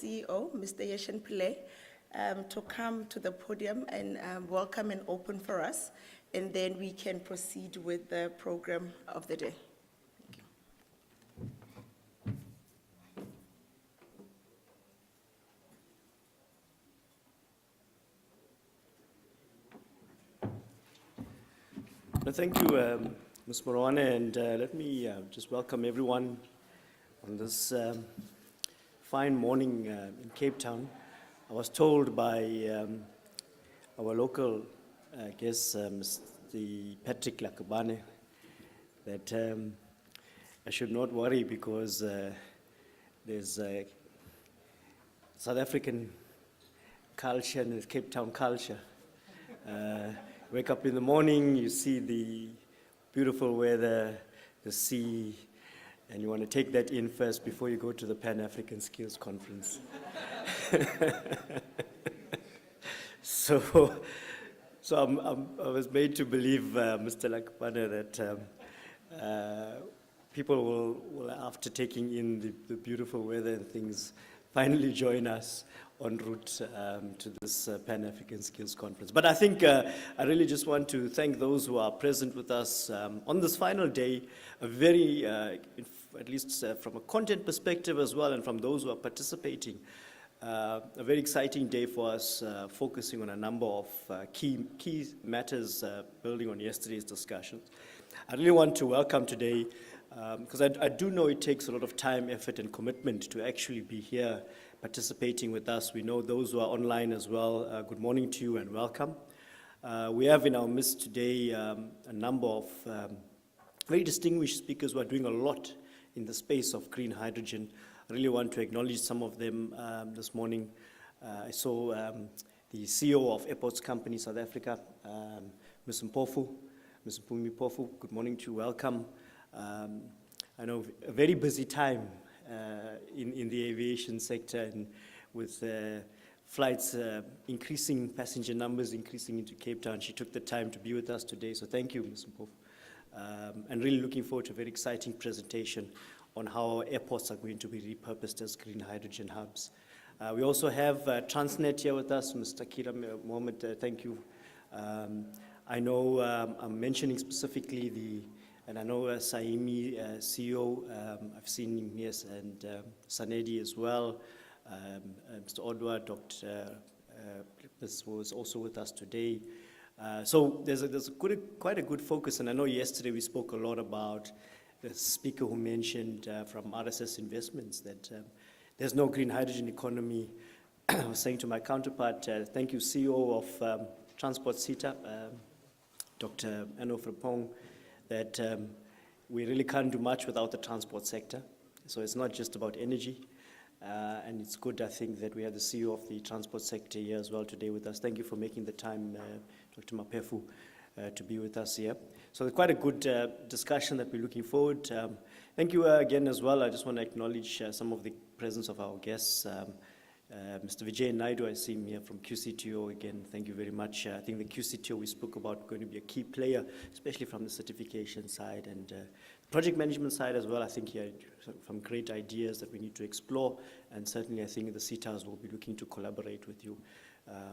CEO, Mr. Yeshen Pillay, to come to the podium and welcome and open for us, and then we can proceed with the program of the day. Thank you. Thank you, Ms. Morawane, and let me just welcome everyone on this fine morning in Cape Town. I was told by our local guest, Mr. Patrick Lakabane, that I should not worry because there's South African culture and there's Cape Town culture. Wake up in the morning, you see the beautiful weather, the sea, and you want to take that in first before you go to the Pan-African Skills Conference. So I was made to believe, Mr. Lakabane, that people will, after taking in the beautiful weather and things, finally join us en route to this Pan-African Skills Conference. But I think I really just want to thank those who are present with us on this final day, a very, at least from a content perspective as well, and from those who are participating, a very exciting day for us, focusing on a number of key matters, building on yesterday's discussions. I really want to welcome today, because I do know it takes a lot of time, effort, and commitment to actually be here participating with us. We know those who are online as well. Good morning to you and welcome. We have in our midst today a number of very distinguished speakers who are doing a lot in the space of green hydrogen. I really want to acknowledge some of them this morning. I saw the CEO of Airports Company South Africa, Ms. Mpofu. Ms. Mpumi Mpofu, good morning to you, welcome. I know a very busy time in the aviation sector, and with flights increasing, passenger numbers increasing into Cape Town. She took the time to be with us today, so thank you, Ms. Mpofu. And really looking forward to a very exciting presentation on how our airports are going to be repurposed as green hydrogen hubs. We also have Transnet here with us, Mr. Kira Mohammed, thank you. I know I'm mentioning specifically and I know Saimi, CEO, I've seen him, yes, and Sanedi as well, Mr. Odwa, Dr. was also with us today. So there's quite a good focus, and I know yesterday we spoke a lot about the speaker who mentioned from RSS Investments that there's no green hydrogen economy. I was saying to my counterpart, thank you, CEO of Transport CETA, Dr. Eno Frapong, that we really can't do much without the transport sector. So it's not just about energy. And it's good, I think, that we have the CEO of the transport sector here as well today with us. Thank you for making the time, Dr. Mapefu, to be with us here. So quite a good discussion that we're looking forward. Thank you again as well. I just want to acknowledge some of the presence of our guests. Mr. Vijay Naidu, I see him here from QCTO again. Thank you very much. I think the QCTO we spoke about going to be a key player, especially from the certification side and project management side as well. I think here some great ideas that we need to explore, and certainly I think the CETAs will be looking to collaborate with you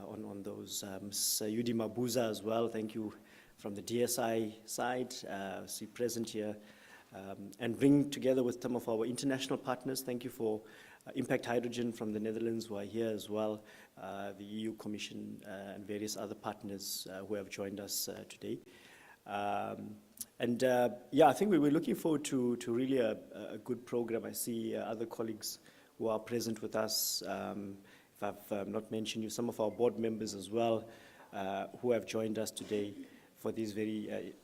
on those. Ms. Yudi Mabuza as well, thank you from the DSI side. See present here, and bring together with some of our international partners. Thank you for Impact Hydrogen from the Netherlands, who are here as well, the EU Commission and various other partners who have joined us today. Yeah, I think we were looking forward to really a good program. I see other colleagues who are present with us. If I've not mentioned you, some of our board members as well who have joined us today for these very,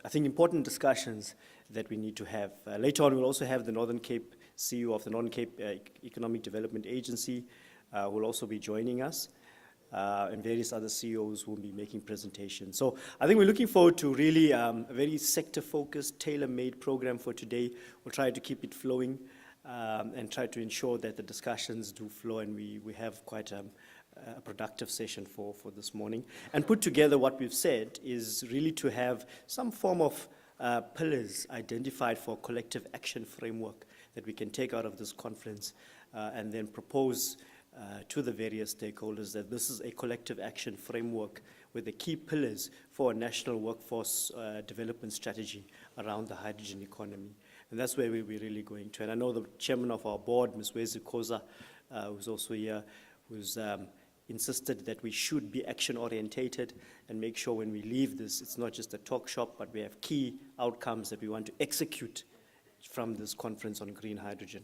I think, important discussions that we need to have. Later on, we'll also have the Northern Cape CEO of the Northern Cape Economic Development Agency who will also be joining us, and various other CEOs who will be making presentations. So I think we're looking forward to really a very sector-focused, tailor-made program for today. We'll try to keep it flowing and try to ensure that the discussions do flow, and we have quite a productive session for this morning. And put together what we've said is really to have some form of pillars identified for collective action framework that we can take out of this conference and then propose to the various stakeholders that this is a collective action framework with the key pillars for a national workforce development strategy around the hydrogen economy. And that's where we're really going to. And I know the chairman of our board, Ms. Wezi Koza, who's also here, who's insisted that we should be action-orientated and make sure when we leave this, it's not just a talk shop, but we have key outcomes that we want to execute from this conference on green hydrogen.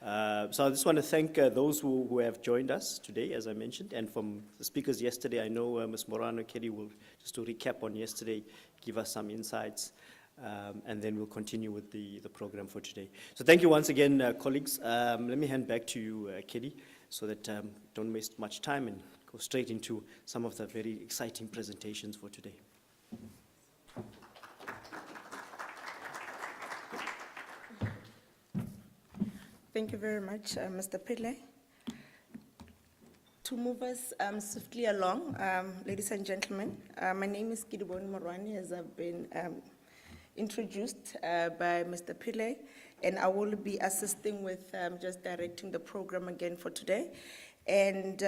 So I just want to thank those who have joined us today, as I mentioned, and from the speakers yesterday, I know Ms. Morano Kelly will, just to recap on yesterday, give us some insights, and then we'll continue with the program for today. So thank you once again, colleagues. Let me hand back to you, Kelly, so that don't waste much time and go straight into some of the very exciting presentations for today. Thank you very much, Mr. Pillay. To move us swiftly along, ladies and gentlemen, my name is Kidiboni Morwani, as I've been introduced by Mr. Pillay, and I will be assisting with just directing the program again for today. And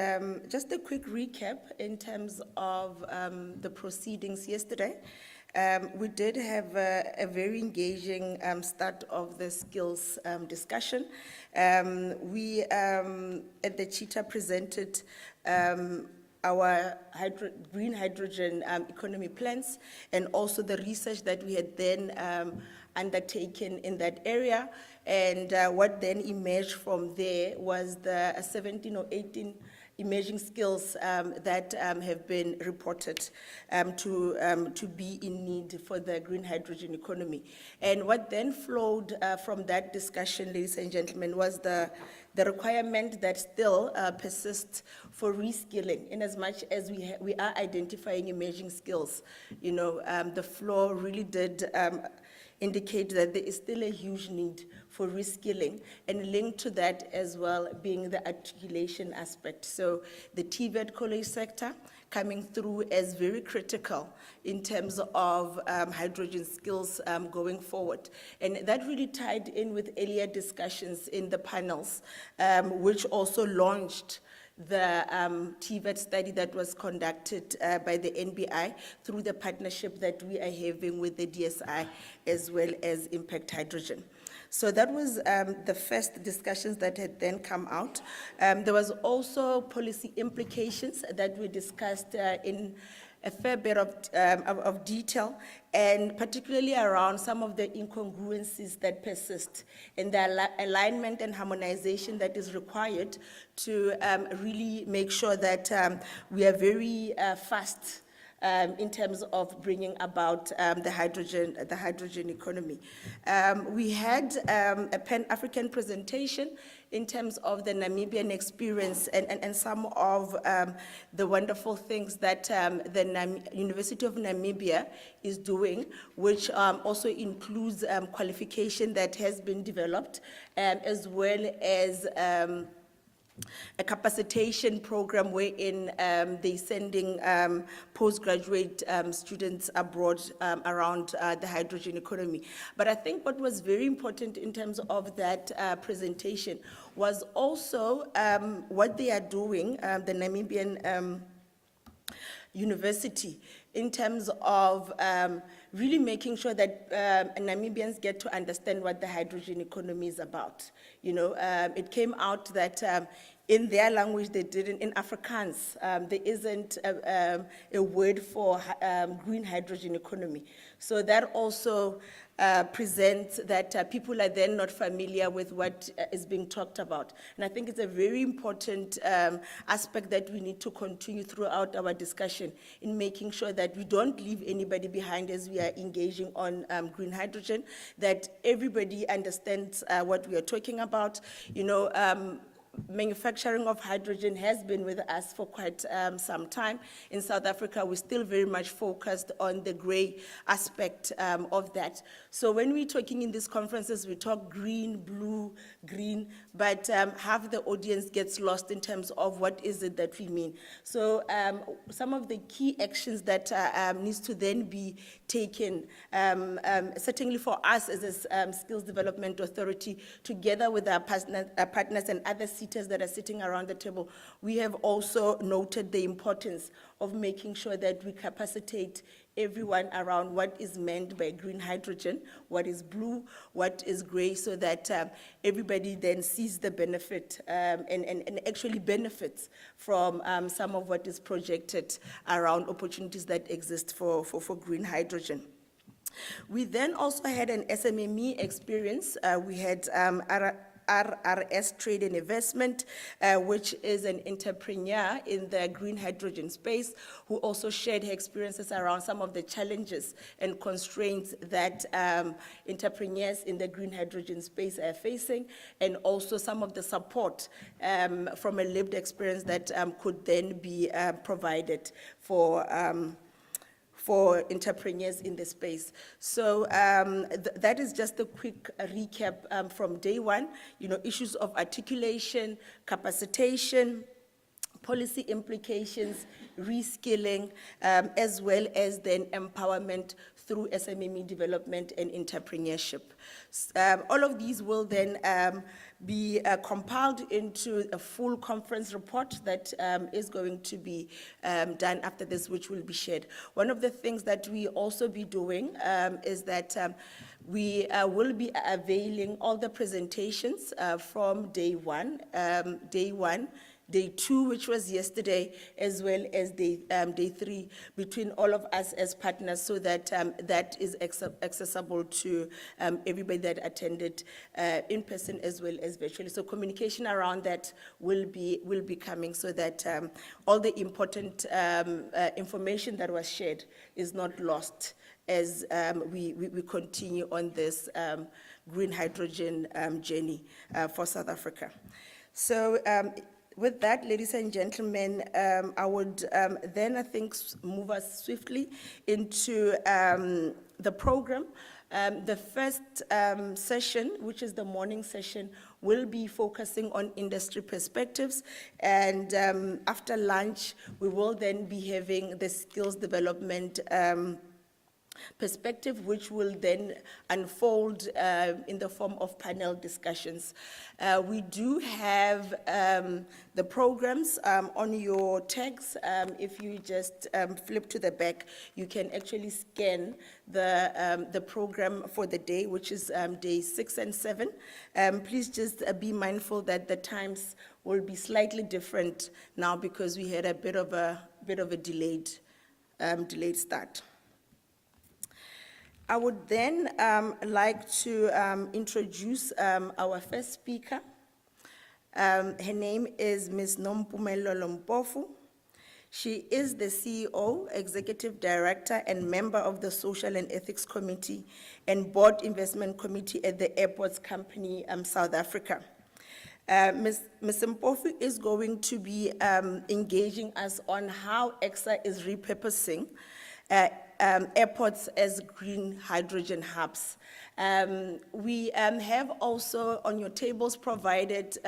just a quick recap in terms of the proceedings yesterday. We did have a very engaging start of the skills discussion. We at the Cheetah presented our green hydrogen economy plans and also the research that we had then undertaken in that area. And what then emerged from there was the 17 or 18 emerging skills that have been reported to be in need for the green hydrogen economy. And what then flowed from that discussion, ladies and gentlemen, was the requirement that still persists for reskilling, in as much as we are identifying emerging skills. You know, the floor really did indicate that there is still a huge need for reskilling, and linked to that as well being the articulation aspect. So the TVET college sector coming through as very critical in terms of hydrogen skills going forward. And that really tied in with earlier discussions in the panels, which also launched the TVET study that was conducted by the NBI through the partnership that we are having with the DSI as well as Impact Hydrogen. So that was the first discussions that had then come out. There was also policy implications that we discussed in a fair bit of detail, and particularly around some of the incongruencies that persist and the alignment and harmonization that is required to really make sure that we are very fast in terms of bringing about the hydrogen economy. We had a Pan-African presentation in terms of the Namibian experience and some of the wonderful things that the University of Namibia is doing, which also includes qualification that has been developed, as well as a capacitation program wherein they're sending postgraduate students abroad around the hydrogen economy. But I think what was very important in terms of that presentation was also what they are doing, the Namibian University, in terms of really making sure that Namibians get to understand what the hydrogen economy is about. You know, it came out that in their language they didn't, in Afrikaans, there isn't a word for green hydrogen economy. So that also presents that people are then not familiar with what is being talked about. And I think it's a very important aspect that we need to continue throughout our discussion in making sure that we don't leave anybody behind as we are engaging on green hydrogen, that everybody understands what we are talking about. You know, manufacturing of hydrogen has been with us for quite some time. In South Africa, we're still very much focused on the gray aspect of that. So when we're talking in these conferences, we talk green, blue, green, but half the audience gets lost in terms of what is it that we mean. So some of the key actions that needs to then be taken, certainly for us as a Skills Development Authority, together with our partners and other seaters that are sitting around the table, we have also noted the importance of making sure that we capacitate everyone around what is meant by green hydrogen, what is blue, what is gray, so that everybody then sees the benefit and actually benefits from some of what is projected around opportunities that exist for green hydrogen. We then also had an SMME experience. We had RRS Trade and Investment, which is an entrepreneur in the green hydrogen space, who also shared her experiences around some of the challenges and constraints that entrepreneurs in the green hydrogen space are facing, and also some of the support from a lived experience that could then be provided for entrepreneurs in the space. So that is just a quick recap from day one. You know, issues of articulation, capacitation, policy implications, reskilling, as well as then empowerment through SMME development and entrepreneurship. All of these will then be compiled into a full conference report that is going to be done after this, which will be shared. One of the things that we also be doing is that we will be availing all the presentations from day one, day 2, which was yesterday, as well as day 3, between all of us as partners, so that that is accessible to everybody that attended in person as well as virtually. So communication around that will be coming, so that all the important information that was shared is not lost as we continue on this green hydrogen journey for South Africa. So with that, ladies and gentlemen, I would then, I think, move us swiftly into the program. The first session, which is the morning session, will be focusing on industry perspectives. And after lunch, we will then be having the skills development perspective, which will then unfold in the form of panel discussions. We do have the programs on your tags. If you just flip to the back, you can actually scan the program for the day, which is day 6 and 7. Please just be mindful that the times will be slightly different now, because we had a bit of a delayed start. I would then like to introduce our first speaker. Her name is Ms. Nompumelelo Lompofu. She is the CEO, Executive Director, and member of the Social and Ethics Committee and Board Investment Committee at the Airports Company, South Africa. Ms. Mpofu is going to be engaging us on how EXA is repurposing airports as green hydrogen hubs. We have also on your tables provided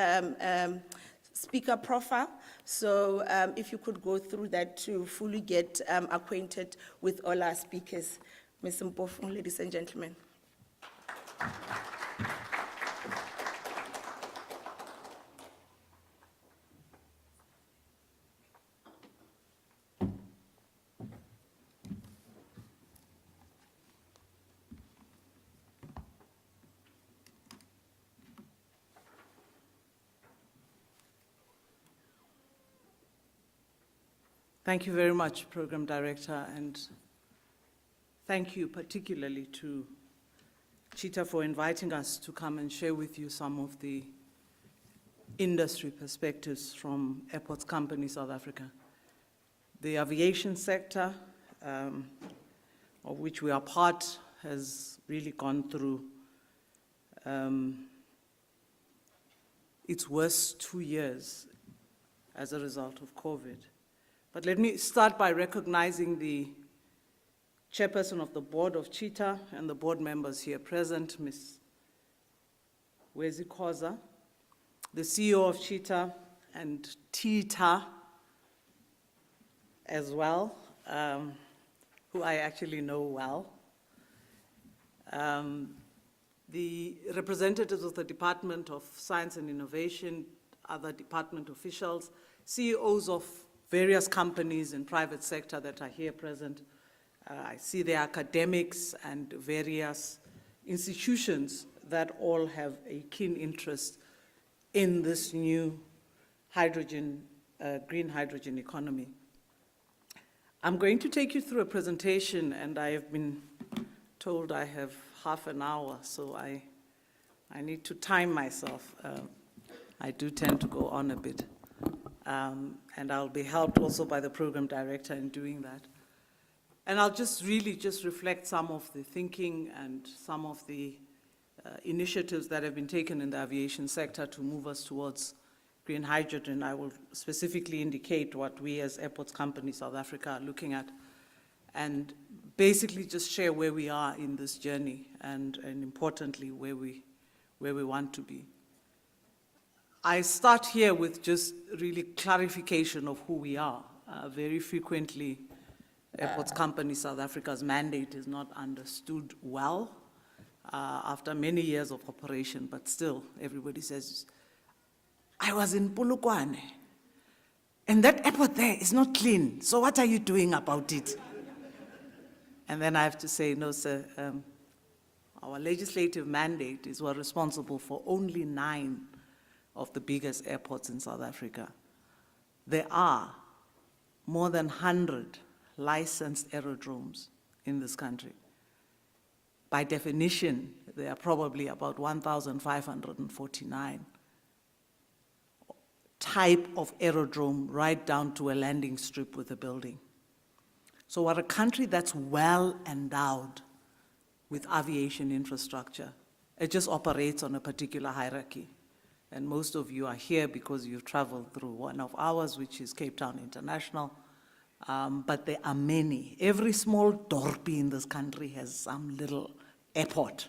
speaker profile. So if you could go through that to fully get acquainted with all our speakers. Ms. Mpofu, ladies and gentlemen. Thank you very much, Program Director, and thank you particularly to Chita for inviting us to come and share with you some of the industry perspectives from Airports Company South Africa. The aviation sector, of which we are part, has really gone through its worst 2 years as a result of COVID. But let me start by recognizing the chairperson of the board of Chita and the board members here present, Ms. Wezi Khoza, the CEO of Chita and Tita as well, who I actually know well. The representatives of the Department of Science and Innovation, other department officials, CEOs of various companies in private sector that are here present. I see the academics and various institutions that all have a keen interest in this new hydrogen, green hydrogen economy. I'm going to take you through a presentation, and I have been told I have half an hour, so I need to time myself. I do tend to go on a bit. And I'll be helped also by the program director in doing that. And I'll just really reflect some of the thinking and some of the initiatives that have been taken in the aviation sector to move us towards green hydrogen. I will specifically indicate what we as Airports Company South Africa are looking at, and basically just share where we are in this journey and importantly, where we want to be. I start here with just really clarification of who we are. Very frequently, Airports Company South Africa's mandate is not understood well after many years of operation, but still everybody says, I was in Polokwane, and that airport there is not clean, so what are you doing about it? And then I have to say, no, sir, our legislative mandate is we're responsible for only 9 of the biggest airports in South Africa. There are more than 100 licensed aerodromes in this country. By definition, there are probably about 1,549 type of aerodrome right down to a landing strip with a building. So we're a country that's well endowed with aviation infrastructure. It just operates on a particular hierarchy. And most of you are here because you've traveled through one of ours, which is Cape Town International. But there are many. Every small dorp in this country has some little airport.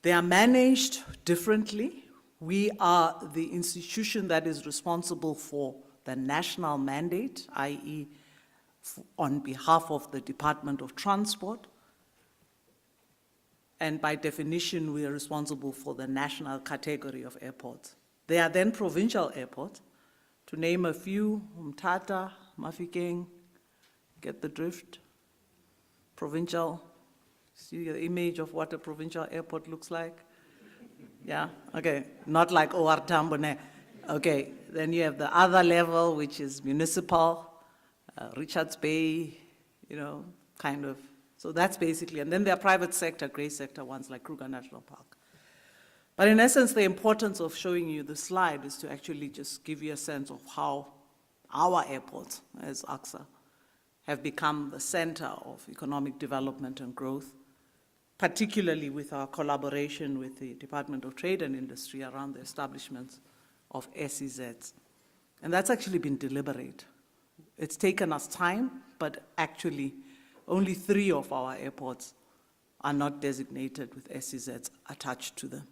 They are managed differently. We are the institution that is responsible for the national mandate, i.e., on behalf of the Department of Transport. And by definition, we are responsible for the national category of airports. They are then provincial airports. To name a few, Umtata, Mafikeng, get the drift. Provincial, see the image of what a provincial airport looks like? Yeah, okay, not like OR Tambone. Okay, then you have the other level, which is municipal, Richards Bay, kind of. So that's basically, and then there are private sector, gray sector ones like Kruger National Park. But in essence, the importance of showing you the slide is to actually just give you a sense of how our airports, as AXA, have become the center of economic development and growth, particularly with our collaboration with the Department of Trade and Industry around the establishments of SEZs. And that's actually been deliberate. It's taken us time, but actually only 3 of our airports are not designated with SEZs attached to them.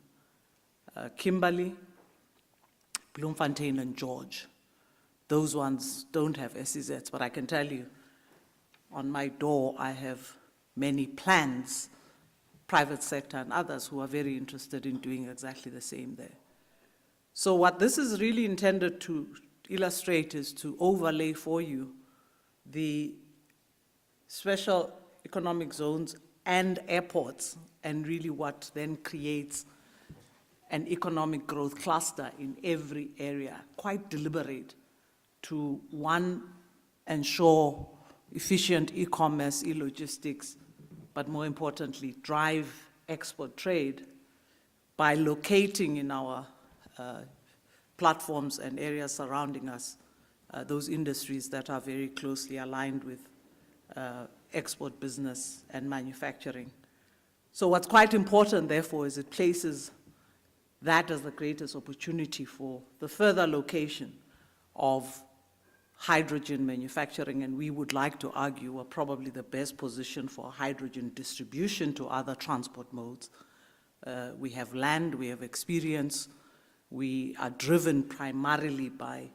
Kimberley, Bloemfontein, and George. Those ones don't have SEZs, but I can tell you, on my door, I have many plans, private sector and others who are very interested in doing exactly the same there. So what this is really intended to illustrate is to overlay for you the special economic zones and airports, and really what then creates an economic growth cluster in every area, quite deliberate, to one, ensure efficient e-commerce, e-logistics, but more importantly, drive export trade by locating in our platforms and areas surrounding us those industries that are very closely aligned with export business and manufacturing. So what's quite important, therefore, is it places that as the greatest opportunity for the further location of hydrogen manufacturing, and we would like to argue we're probably the best position for hydrogen distribution to other transport modes. We have land, we have experience, we are driven primarily by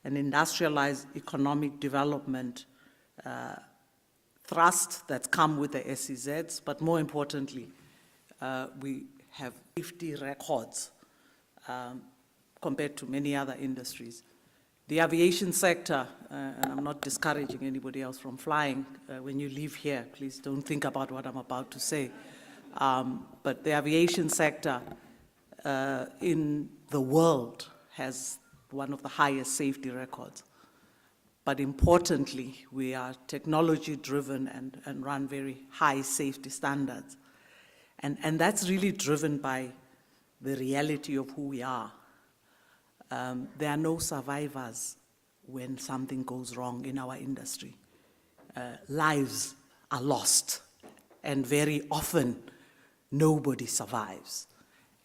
an industrialized economic development thrust that's come with the SEZs, but more importantly, we have safety records compared to many other industries. The aviation sector, and I'm not discouraging anybody else from flying, when you leave here, please don't think about what I'm about to say. But the aviation sector in the world has one of the highest safety records. But importantly, we are technology-driven and run very high safety standards. And that's really driven by the reality of who we are. There are no survivors when something goes wrong in our industry. Lives are lost, and very often, nobody survives.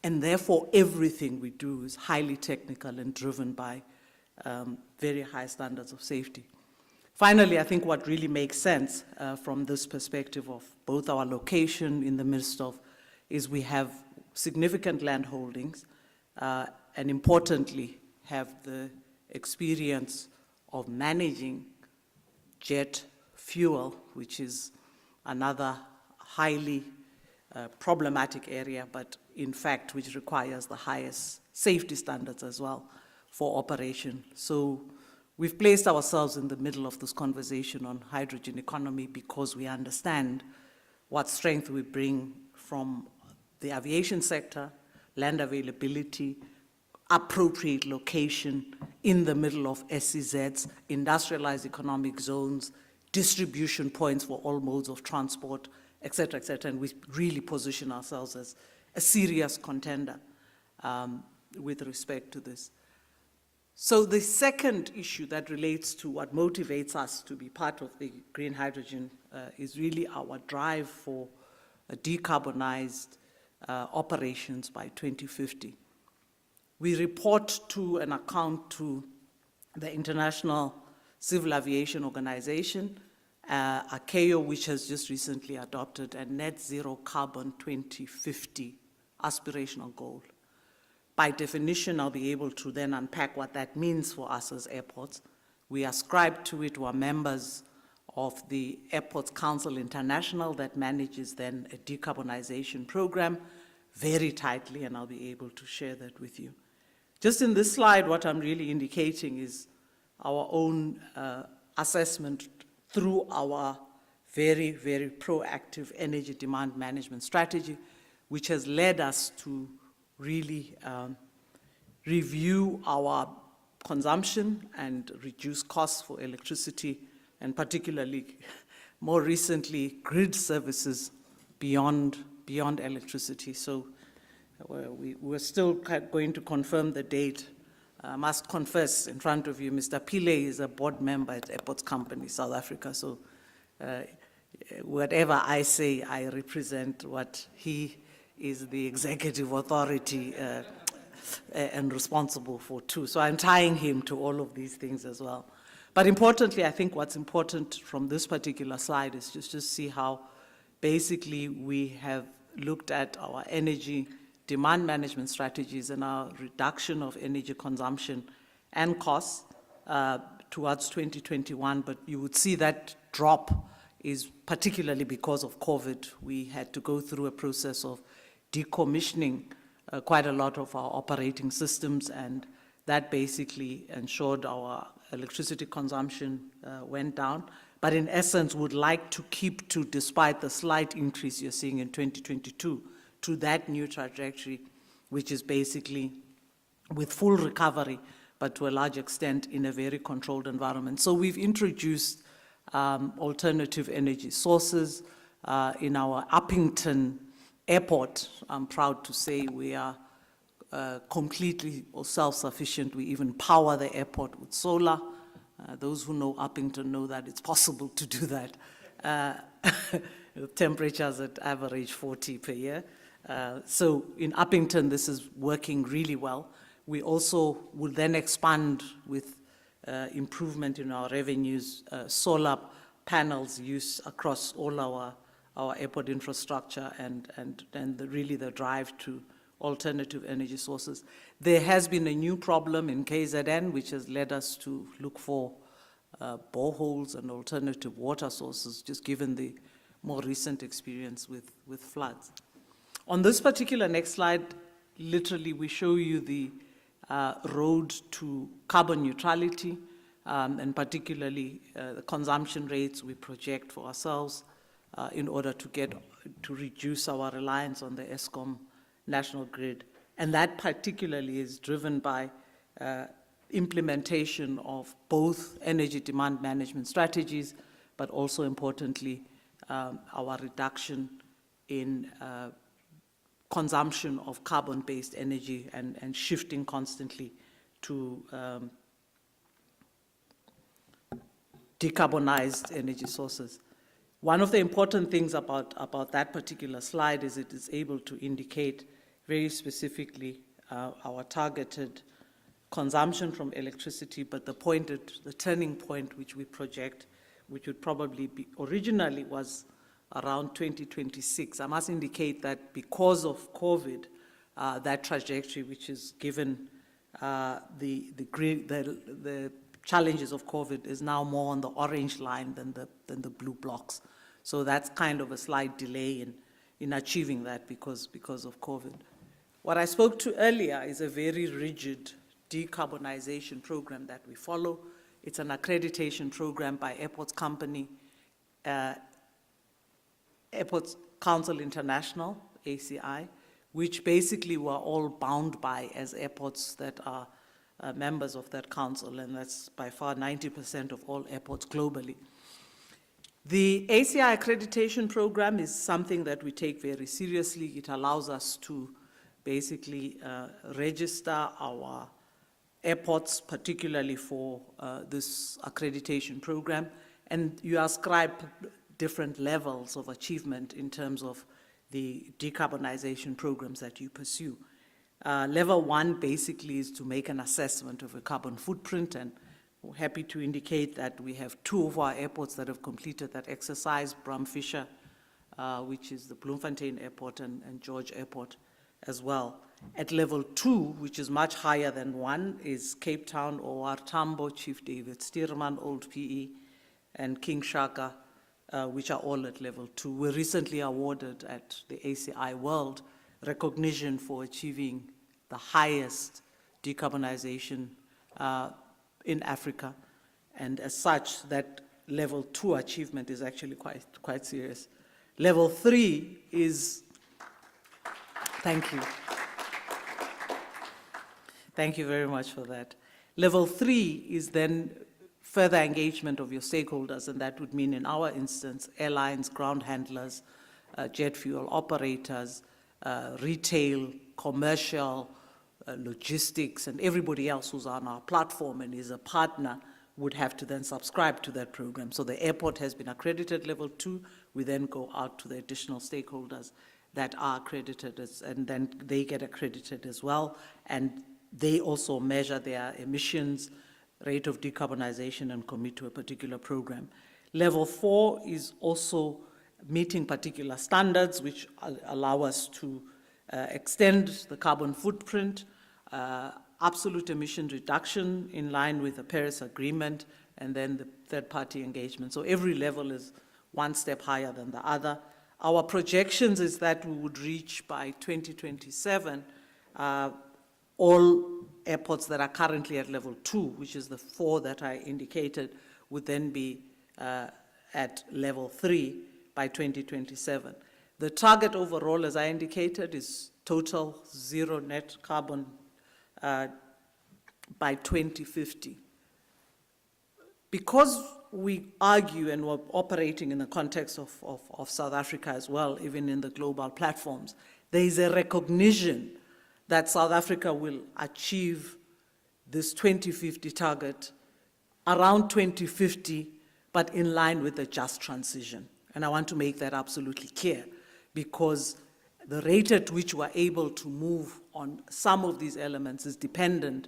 And therefore, everything we do is highly technical and driven by very high standards of safety. Finally, I think what really makes sense from this perspective of both our location in the midst of is we have significant land holdings and importantly have the experience of managing jet fuel, which is another highly problematic area, but in fact, which requires the highest safety standards as well for operation. So we've placed ourselves in the middle of this conversation on hydrogen economy because we understand what strength we bring from the aviation sector, land availability, appropriate location in the middle of SEZs, industrialized economic zones, distribution points for all modes of transport, et cetera, and we really position ourselves as a serious contender with respect to this. So the second issue that relates to what motivates us to be part of the green hydrogen is really our drive for decarbonized operations by 2050. We report to and account to the International Civil Aviation Organization, ICAO, which has just recently adopted a net zero carbon 2050 aspirational goal. By definition, I'll be able to then unpack what that means for us as airports. We ascribe to it, we're members of the Airports Council International that manages then a decarbonization program very tightly, and I'll be able to share that with you. Just in this slide, what I'm really indicating is our own assessment through our very, very proactive energy demand management strategy, which has led us to really review our consumption and reduce costs for electricity, and particularly, more recently, grid services beyond electricity. So we're still going to confirm the date. I must confess in front of you, Mr. Pillay is a board member at Airports Company, South Africa, so whatever I say, I represent what he is the executive authority and responsible for too. So I'm tying him to all of these things as well. But importantly, I think what's important from this particular slide is just see how basically we have looked at our energy demand management strategies and our reduction of energy consumption and costs towards 2021, but you would see that drop is particularly because of COVID. We had to go through a process of decommissioning quite a lot of our operating systems, and that basically ensured our electricity consumption went down. But in essence, would like to keep to, despite the slight increase you're seeing in 2022, to that new trajectory, which is basically with full recovery, but to a large extent in a very controlled environment. So we've introduced alternative energy sources in our Uppington Airport. I'm proud to say we are completely self-sufficient. We even power the airport with solar. Those who know Uppington know that it's possible to do that. Temperatures at average 40 per year. So in Uppington, this is working really well. We also will then expand with improvement in our revenues, solar panels use across all our airport infrastructure, and really the drive to alternative energy sources. There has been a new problem in KZN, which has led us to look for boreholes and alternative water sources, just given the more recent experience with floods. On this particular next slide, literally we show you the road to carbon neutrality, and particularly the consumption rates we project for ourselves in order to reduce our reliance on the ESCOM national grid. And that particularly is driven by implementation of both energy demand management strategies, but also importantly, our reduction in consumption of carbon-based energy and shifting constantly to decarbonized energy sources. One of the important things about that particular slide is it is able to indicate very specifically our targeted consumption from electricity, but the turning point which we project, which would probably be, originally was around 2026. I must indicate that because of COVID, that trajectory, which is given the challenges of COVID, is now more on the orange line than the blue blocks. So that's kind of a slight delay in achieving that because of COVID. What I spoke to earlier is a very rigid decarbonization program that we follow. It's an accreditation program by Airports Company, Airports Council International, ACI, which basically we're all bound by as airports that are members of that council, and that's by far 90% of all airports globally. The ACI accreditation program is something that we take very seriously. It allows us to basically register our airports, particularly for this accreditation program, and you ascribe different levels of achievement in terms of the decarbonization programs that you pursue. Level 1 basically is to make an assessment of a carbon footprint, and we're happy to indicate that we have 2 of our airports that have completed that exercise, Bram Fisher, which is the Bloemfontein Airport, and George Airport as well. At level 2, which is much higher than 1, is Cape Town, OR Tambo, Chief David Stearman, Old PE, and King Shaka, which are all at level 2. We recently awarded at the ACI World recognition for achieving the highest decarbonization in Africa, and as such, that level 2 achievement is actually quite serious. Level 3 is, thank you. Thank you very much for that. Level 3 is then further engagement of your stakeholders, and that would mean, in our instance, airlines, ground handlers, jet fuel operators, retail, commercial, logistics, and everybody else who's on our platform and is a partner would have to then subscribe to that program. So the airport has been accredited level 2. We then go out to the additional stakeholders that are accredited, and then they get accredited as well. And they also measure their emissions, rate of decarbonization, and commit to a particular program. Level 4 is also meeting particular standards which allow us to extend the carbon footprint, absolute emission reduction in line with the Paris Agreement, and then the third-party engagement. So every level is one step higher than the other. Our projections is that we would reach by 2027 all airports that are currently at level 2, which is the 4 that I indicated, would then be at level 3 by 2027. The target overall, as I indicated, is total zero net carbon by 2050. Because we argue and we're operating in the context of South Africa as well, even in the global platforms, there is a recognition that South Africa will achieve this 2050 target around 2050, but in line with the just transition. And I want to make that absolutely clear, because the rate at which we're able to move on some of these elements is dependent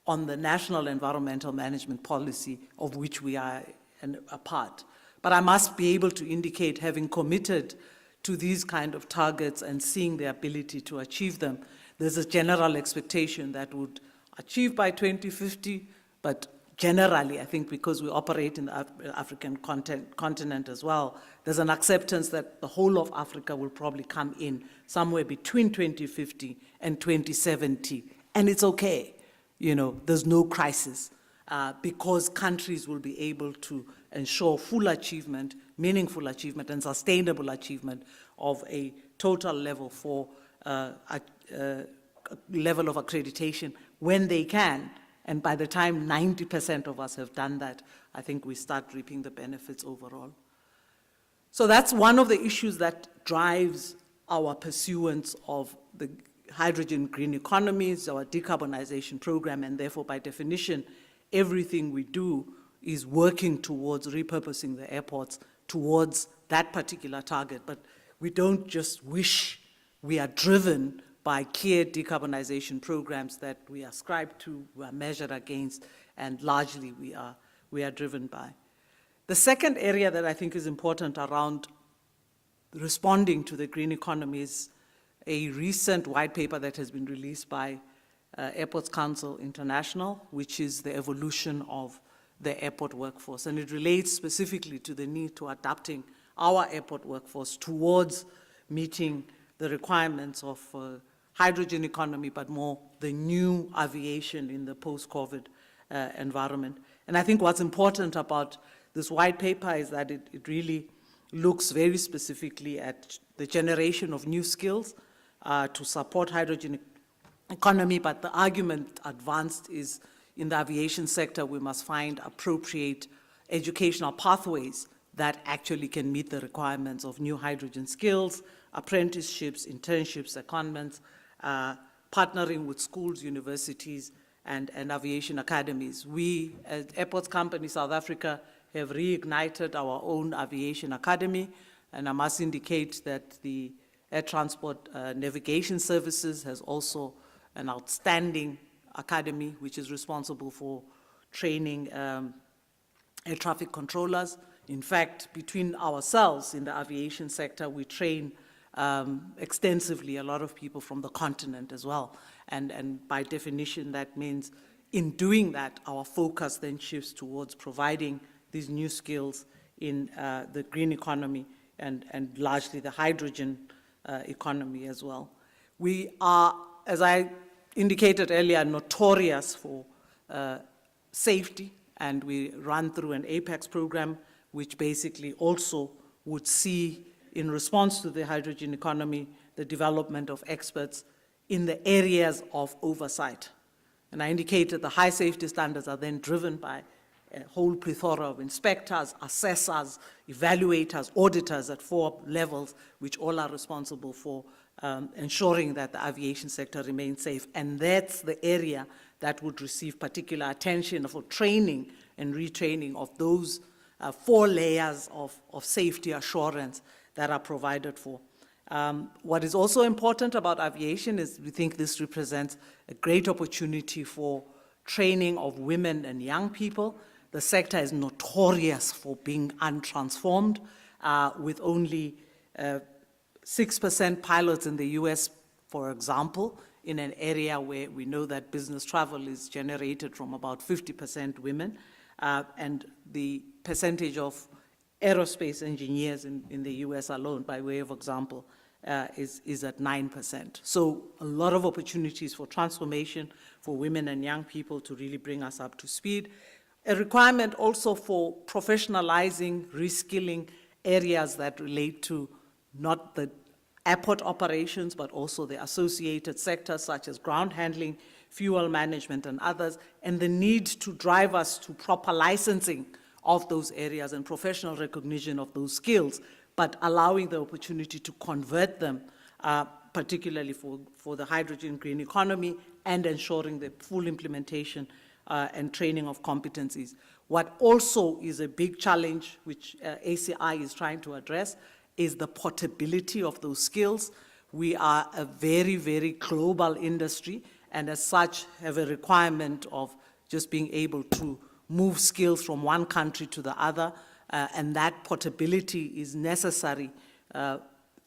on the national environmental management policy of which we are a part. But I must be able to indicate, having committed to these kind of targets and seeing the ability to achieve them, there's a general expectation that would achieve by 2050, but generally, I think because we operate in the African continent as well, there's an acceptance that the whole of Africa will probably come in somewhere between 2050 and 2070, and it's okay. there's no crisis, because countries will be able to ensure full achievement, meaningful achievement, and sustainable achievement of a total level for level of accreditation when they can. And by the time 90% of us have done that, I think we start reaping the benefits overall. So that's one of the issues that drives our pursuance of the hydrogen green economies, our decarbonization program, and therefore, by definition, everything we do is working towards repurposing the airports towards that particular target. But we don't just wish, we are driven by clear decarbonization programs that we ascribe to, we are measured against, and largely we are driven by. The second area that I think is important around responding to the green economy is a recent white paper that has been released by Airports Council International, which is the evolution of the airport workforce. And it relates specifically to the need to adapting our airport workforce towards meeting the requirements of hydrogen economy, but more the new aviation in the post-COVID environment. And I think what's important about this white paper is that it really looks very specifically at the generation of new skills to support hydrogen economy, but the argument advanced is in the aviation sector, we must find appropriate educational pathways that actually can meet the requirements of new hydrogen skills, apprenticeships, internships, secondments, partnering with schools, universities, and aviation academies. We, as Airports Company South Africa, have reignited our own aviation academy, and I must indicate that the Air Transport Navigation Services has also an outstanding academy which is responsible for training air traffic controllers. In fact, between ourselves in the aviation sector, we train extensively a lot of people from the continent as well. And by definition, that means in doing that, our focus then shifts towards providing these new skills in the green economy and largely the hydrogen economy as well. We are, as I indicated earlier, notorious for safety, and we run through an APEX program, which basically also would see, in response to the hydrogen economy, the development of experts in the areas of oversight. And I indicated the high safety standards are then driven by a whole plethora of inspectors, assessors, evaluators, auditors at 4 levels, which all are responsible for ensuring that the aviation sector remains safe. And that's the area that would receive particular attention for training and retraining of those 4 layers of safety assurance that are provided for. What is also important about aviation is we think this represents a great opportunity for training of women and young people. The sector is notorious for being untransformed, with only 6% pilots in the US, for example, in an area where we know that business travel is generated from about 50% women, and the percentage of aerospace engineers in the US alone, by way of example, is at 9%. So a lot of opportunities for transformation for women and young people to really bring us up to speed. A requirement also for professionalizing, reskilling areas that relate to not the airport operations, but also the associated sectors such as ground handling, fuel management, and others, and the need to drive us to proper licensing of those areas and professional recognition of those skills, but allowing the opportunity to convert them, particularly for the hydrogen green economy, and ensuring the full implementation and training of competencies. What also is a big challenge, which ACI is trying to address, is the portability of those skills. We are a very, very global industry, and as such have a requirement of just being able to move skills from one country to the other, and that portability is necessary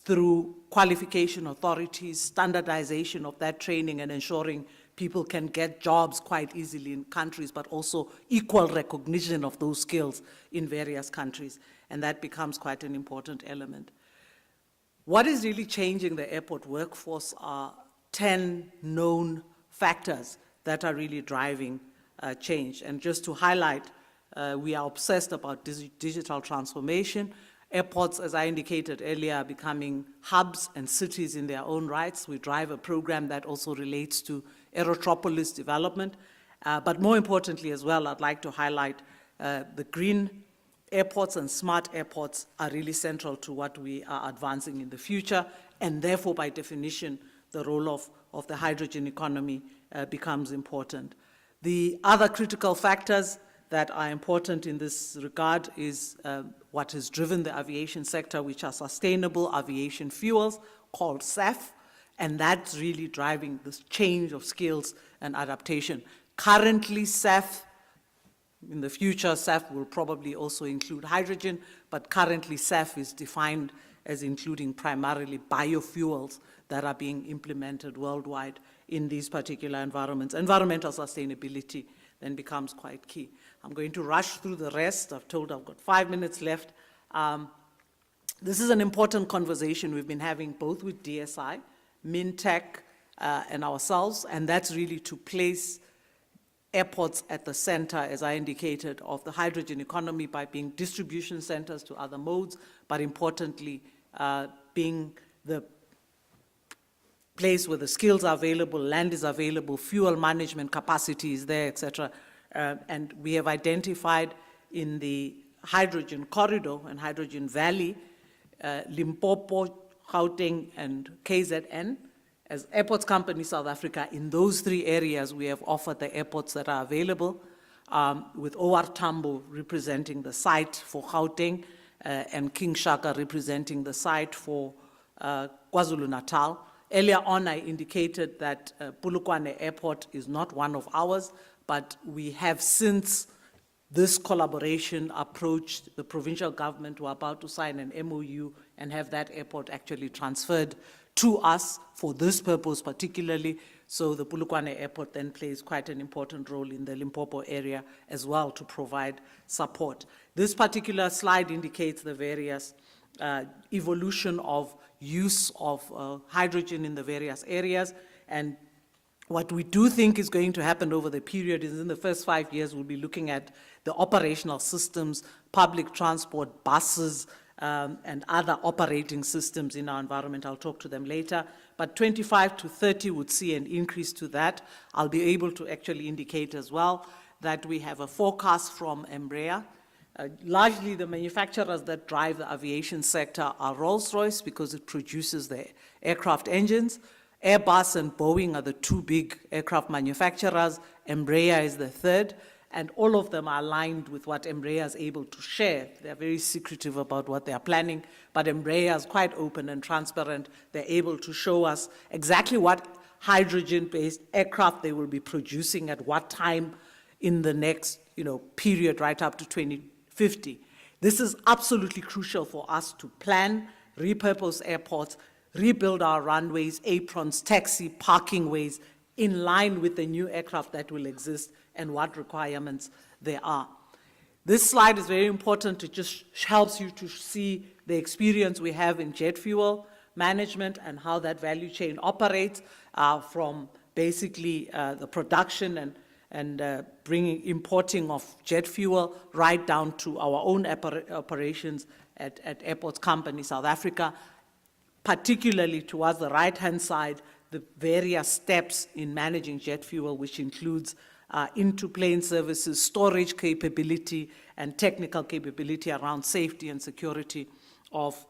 through qualification authorities, standardization of that training, and ensuring people can get jobs quite easily in countries, but also equal recognition of those skills in various countries, and that becomes quite an important element. What is really changing the airport workforce are 10 known factors that are really driving change. And just to highlight, we are obsessed about digital transformation. Airports, as I indicated earlier, are becoming hubs and cities in their own rights. We drive a program that also relates to aerotropolis development. But more importantly as well, I'd like to highlight the green airports and smart airports are really central to what we are advancing in the future, and therefore, by definition, the role of the hydrogen economy becomes important. The other critical factors that are important in this regard is what has driven the aviation sector, which are sustainable aviation fuels, called SAF, and that's really driving this change of skills and adaptation. Currently, SAF, in the future, SAF will probably also include hydrogen, but currently SAF is defined as including primarily biofuels that are being implemented worldwide in these particular environments. Environmental sustainability then becomes quite key. I'm going to rush through the rest. I've told I've got 5 minutes left. This is an important conversation we've been having both with DSI, MinTech, and ourselves, and that's really to place airports at the center, as I indicated, of the hydrogen economy by being distribution centers to other modes, but importantly, being the place where the skills are available, land is available, fuel management capacity is there, etc. And we have identified in the hydrogen corridor and hydrogen valley, Limpopo, Gauteng, and KZN. As Airports Company South Africa, in those 3 areas, we have offered the airports that are available, with OR Tambo representing the site for Gauteng, and King Shaka representing the site for KwaZulu-Natal. Earlier on, I indicated that Polokwane Airport is not one of ours, but we have since this collaboration approached the provincial government. We're about to sign an MOU and have that airport actually transferred to us for this purpose particularly. So the Polokwane Airport then plays quite an important role in the Limpopo area as well to provide support. This particular slide indicates the various evolution of use of hydrogen in the various areas. And what we do think is going to happen over the period is in the first 5 years, we'll be looking at the operational systems, public transport, buses, and other operating systems in our environment. I'll talk to them later. But 25 to 30 would see an increase to that. I'll be able to actually indicate as well that we have a forecast from Embraer. Largely the manufacturers that drive the aviation sector are Rolls-Royce because it produces the aircraft engines. Airbus and Boeing are the 2 big aircraft manufacturers. Embraer is the 3rd. And all of them are aligned with what Embraer is able to share. They're very secretive about what they are planning, but Embraer is quite open and transparent. They're able to show us exactly what hydrogen-based aircraft they will be producing at what time in the next period right up to 2050. This is absolutely crucial for us to plan, repurpose airports, rebuild our runways, aprons, taxi, parking ways, in line with the new aircraft that will exist and what requirements there are. This slide is very important. It just helps you to see the experience we have in jet fuel management and how that value chain operates from basically the production and importing of jet fuel right down to our own operations at Airports Company South Africa, particularly towards the right-hand side, the various steps in managing jet fuel, which includes into-plane services, storage capability, and technical capability around safety and security of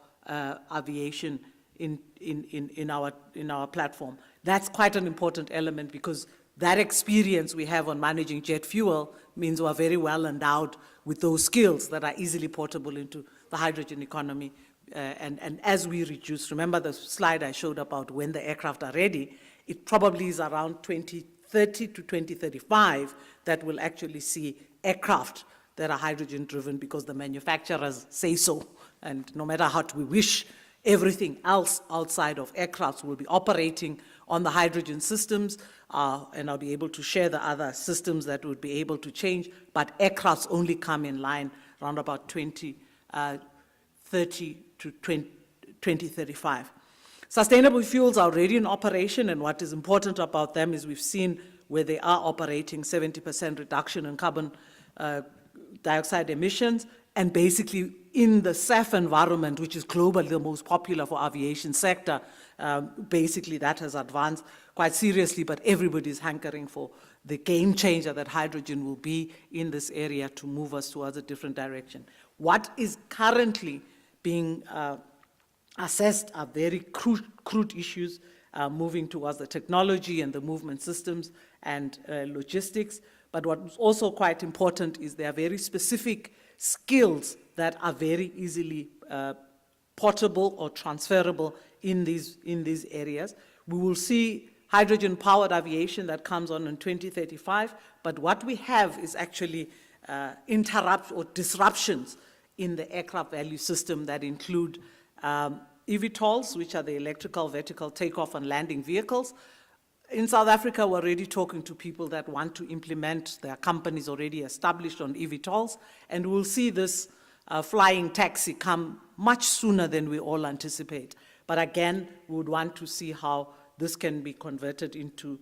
aviation in our platform. That's quite an important element because that experience we have on managing jet fuel means we're very well endowed with those skills that are easily portable into the hydrogen economy. And as we reduce, remember the slide I showed about when the aircraft are ready, it probably is around 2030 to 2035 that will actually see aircraft that are hydrogen driven because the manufacturers say so. And no matter how we wish, everything else outside of aircrafts will be operating on the hydrogen systems, and I'll be able to share the other systems that would be able to change, but aircrafts only come in line around about 2030 to 2035. Sustainable fuels are already in operation, and what is important about them is we've seen where they are operating, 70% reduction in carbon dioxide emissions, and basically in the SAF environment, which is globally the most popular for aviation sector, basically that has advanced quite seriously, but everybody's hankering for the game changer that hydrogen will be in this area to move us towards a different direction. What is currently being assessed are very crude issues, moving towards the technology and the movement systems and logistics. But what's also quite important is there are very specific skills that are very easily portable or transferable in these areas. We will see hydrogen-powered aviation that comes on in 2035, but what we have is actually disruptions in the aircraft value system that include eVTOLs, which are the electrical vertical takeoff and landing vehicles. In South Africa, we're already talking to people that want to implement, their companies already established on eVTOLs, and we'll see this flying taxi come much sooner than we all anticipate. But again, we would want to see how this can be converted into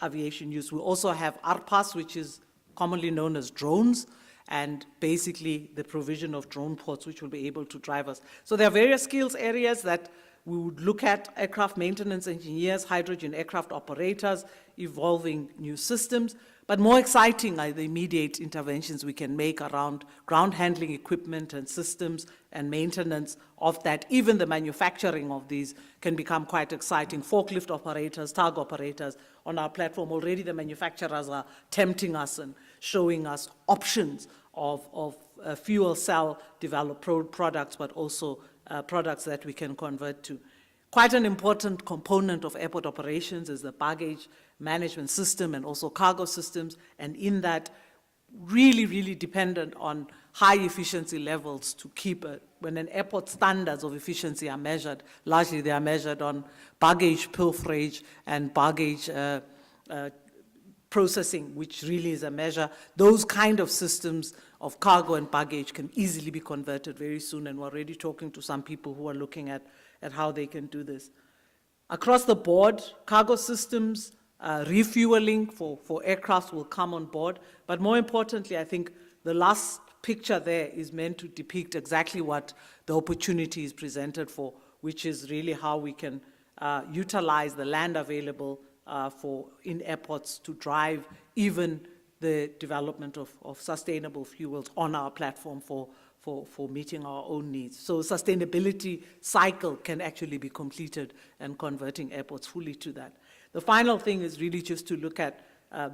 aviation use. We also have ARPAS, which is commonly known as drones, and basically the provision of drone ports, which will be able to drive us. So there are various skills areas that we would look at: aircraft maintenance engineers, hydrogen aircraft operators, evolving new systems. But more exciting are the immediate interventions we can make around ground handling equipment and systems and maintenance of that. Even the manufacturing of these can become quite exciting. Forklift operators, tug operators on our platform. Already the manufacturers are tempting us and showing us options of fuel cell developed products, but also products that we can convert to. Quite an important component of airport operations is the baggage management system and also cargo systems, and in that, really, really dependent on high efficiency levels to keep it. When an airport standards of efficiency are measured, largely they are measured on baggage pilferage and baggage processing, which really is a measure. Those kind of systems of cargo and baggage can easily be converted very soon, and we're already talking to some people who are looking at how they can do this. Across the board, cargo systems, refueling for aircraft will come on board, but more importantly, I think the last picture there is meant to depict exactly what the opportunity is presented for, which is really how we can utilize the land available in airports to drive even the development of sustainable fuels on our platform for meeting our own needs. So sustainability cycle can actually be completed and converting airports fully to that. The final thing is really just to look at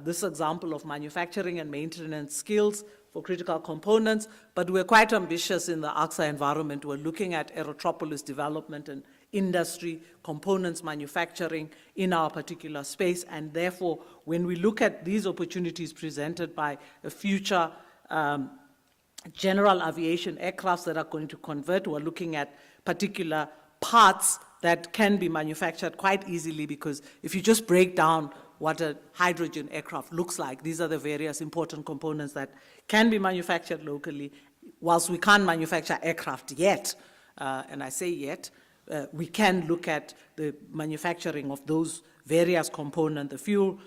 this example of manufacturing and maintenance skills for critical components, but we're quite ambitious in the AXA environment. We're looking at aerotropolis development and industry, components manufacturing in our particular space, and therefore, when we look at these opportunities presented by a future general aviation aircrafts that are going to convert, we're looking at particular parts that can be manufactured quite easily, because if you just break down what a hydrogen aircraft looks like, these are the various important components that can be manufactured locally. Whilst we can't manufacture aircraft yet, and I say yet, we can look at the manufacturing of those various components, the fuel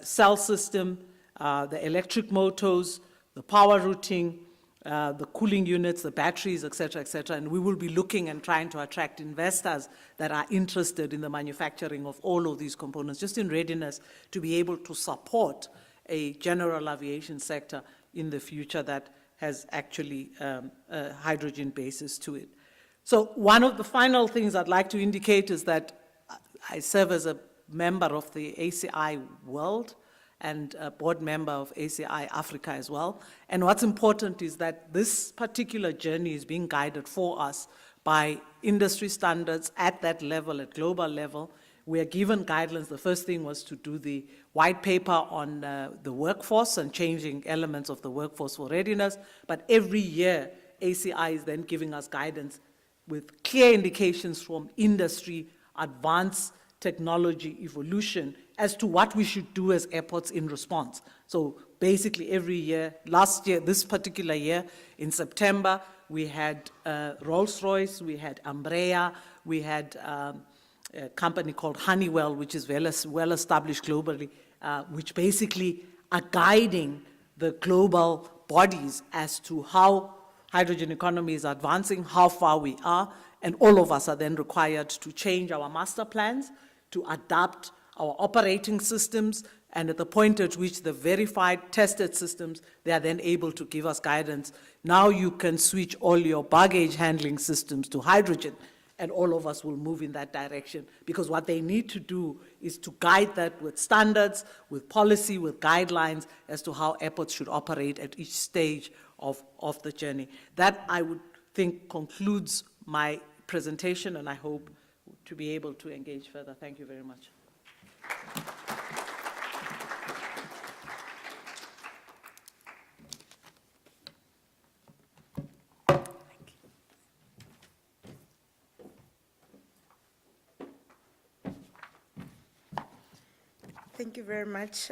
cell system, the electric motors, the power routing, the cooling units, the batteries, et cetera, and we will be looking and trying to attract investors that are interested in the manufacturing of all of these components, just in readiness to be able to support a general aviation sector in the future that has actually a hydrogen basis to it. So one of the final things I'd like to indicate is that I serve as a member of the ACI World and a board member of ACI Africa as well. And what's important is that this particular journey is being guided for us by industry standards at that level, at global level. We are given guidelines. The first thing was to do the white paper on the workforce and changing elements of the workforce for readiness. But every year, ACI is then giving us guidance with clear indications from industry, advanced technology evolution as to what we should do as airports in response. So basically every year, last year, this particular year, in September, we had Rolls-Royce, we had Embraer, we had a company called Honeywell, which is well established globally, which basically are guiding the global bodies as to how hydrogen economy is advancing, how far we are, and all of us are then required to change our master plans, to adapt our operating systems, and at the point at which the verified, tested systems, they are then able to give us guidance. Now you can switch all your baggage handling systems to hydrogen, and all of us will move in that direction, because what they need to do is to guide that with standards, with policy, with guidelines as to how airports should operate at each stage of the journey. That, I would think, concludes my presentation, and I hope to be able to engage further. Thank you very much. Thank you very much,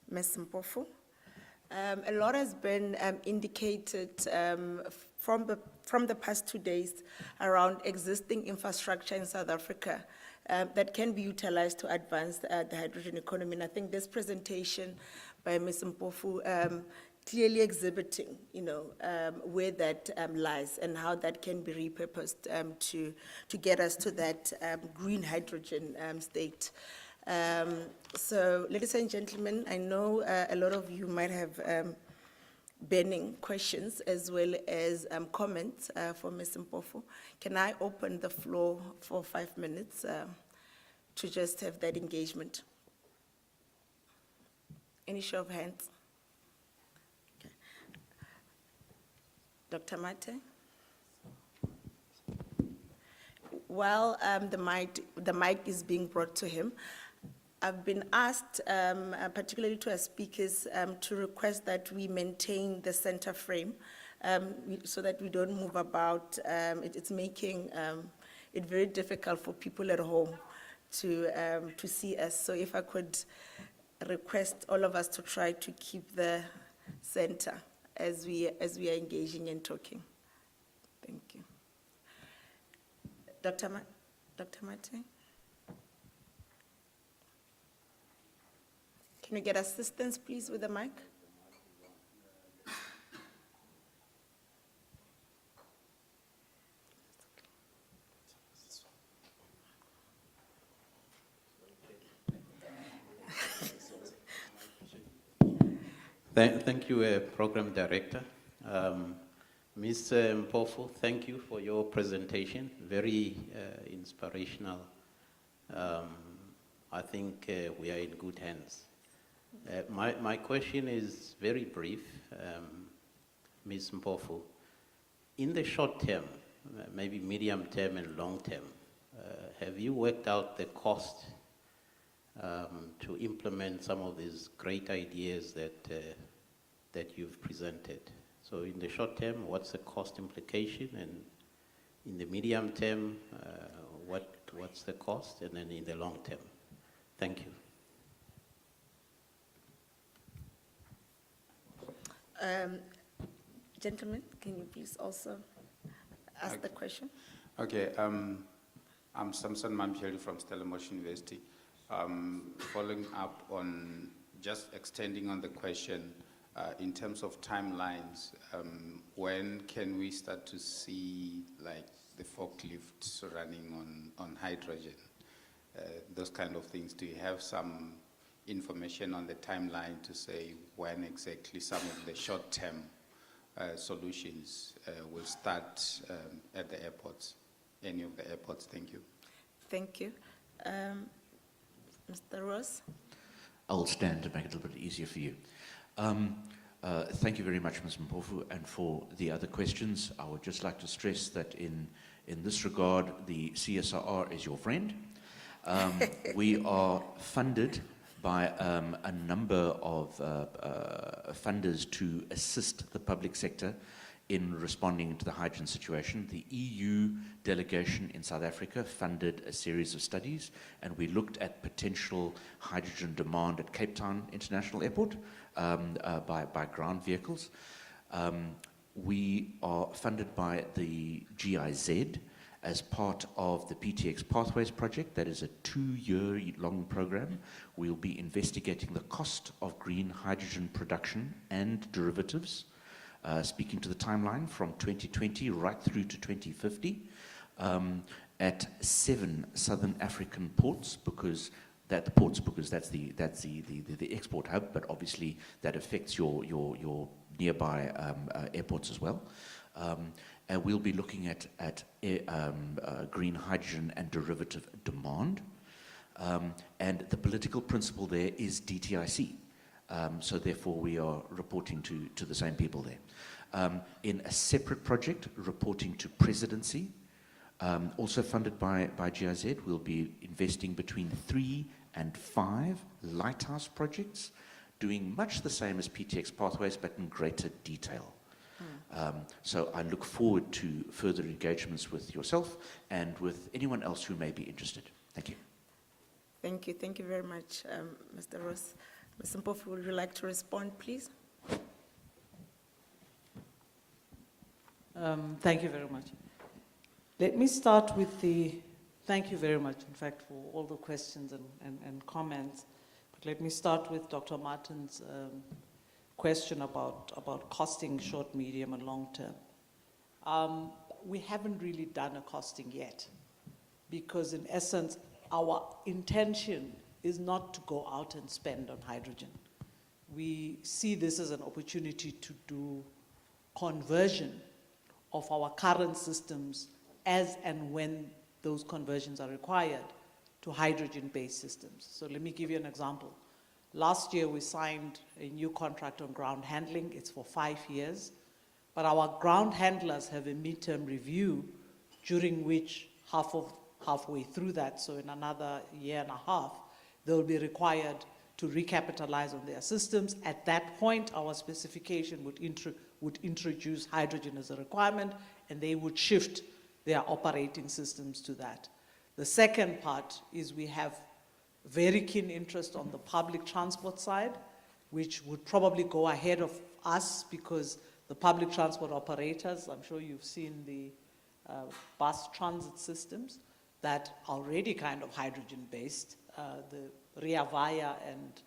Ms. Mpofu. A lot has been indicated from the past 2 days around existing infrastructure in South Africa that can be utilized to advance the hydrogen economy. And I think this presentation by Ms. Mpofu clearly exhibiting, where that lies and how that can be repurposed to get us to that green hydrogen state. So, ladies and gentlemen, I know a lot of you might have burning questions as well as comments for Ms. Mpofu. Can I open the floor for 5 minutes to just have that engagement? Any show of hands? Okay. Dr. Mate? While the mic is being brought to him, I've been asked, particularly to our speakers, to request that we maintain the center frame so that we don't move about. It's making it very difficult for people at home to see us. So if I could request all of us to try to keep the center as we are engaging and talking. Thank you. Dr. Mate? Can you get assistance, please, with the mic? Thank you, Program Director. Ms. Mpofu, thank you for your presentation. Very inspirational. I think we are in good hands. My question is very brief, Ms. Mpofu. In the short term, maybe medium term and long term, have you worked out the cost to implement some of these great ideas that you've presented? So in the short term, what's the cost implication? And in the medium term, what's the cost? And then in the long term? Thank you. Gentlemen, can you please also ask the question? Okay, I'm Samson Mampieli from Stellenbosch University. Following up on just extending on the question, in terms of timelines, when can we start to see like the forklifts running on hydrogen? Those kind of things. Do you have some information on the timeline to say when exactly some of the short-term solutions will start at the airports, any of the airports? Thank you. Thank you. Mr. Ross? I'll stand to make it a little bit easier for you. Thank you very much, Ms. Mpofu, and for the other questions. I would just like to stress that in this regard, the CSRR is your friend. We are funded by a number of funders to assist the public sector in responding to the hydrogen situation. The EU delegation in South Africa funded a series of studies, and we looked at potential hydrogen demand at Cape Town International Airport by ground vehicles. We are funded by the GIZ, as part of the PTX Pathways project. That is a 2-year-long program. We'll be investigating the cost of green hydrogen production and derivatives, speaking to the timeline from 2020 right through to 2050, at 7 Southern African ports, because that's the export hub, but obviously that affects your nearby airports as well. And we'll be looking at green hydrogen and derivative demand. And the political principle there is DTIC. So therefore we are reporting to the same people there. In a separate project, reporting to presidency, also funded by GIZ, we'll be investing between 3 and 5 lighthouse projects, doing much the same as PTX Pathways, but in greater detail. So I look forward to further engagements with yourself and with anyone else who may be interested. Thank you. Thank you very much, Mr. Ross. Ms. Mpofu, would you like to respond, please? Thank you very much. Let me start with thank you very much, in fact, for all the questions and comments. But let me start with Dr. Martin's question about costing short, medium, and long term. We haven't really done a costing yet, because in essence, our intention is not to go out and spend on hydrogen. We see this as an opportunity to do conversion of our current systems as and when those conversions are required to hydrogen-based systems. So let me give you an example. Last year, we signed a new contract on ground handling. It's for 5 years. But our ground handlers have a midterm review, during which halfway through that, so in another year and a half, they'll be required to recapitalize on their systems. At that point, our specification would introduce hydrogen as a requirement, and they would shift their operating systems to that. The second part is we have very keen interest on the public transport side, which would probably go ahead of us, because the public transport operators, I'm sure you've seen the bus transit systems that are already kind of hydrogen-based, the Ria Vaya and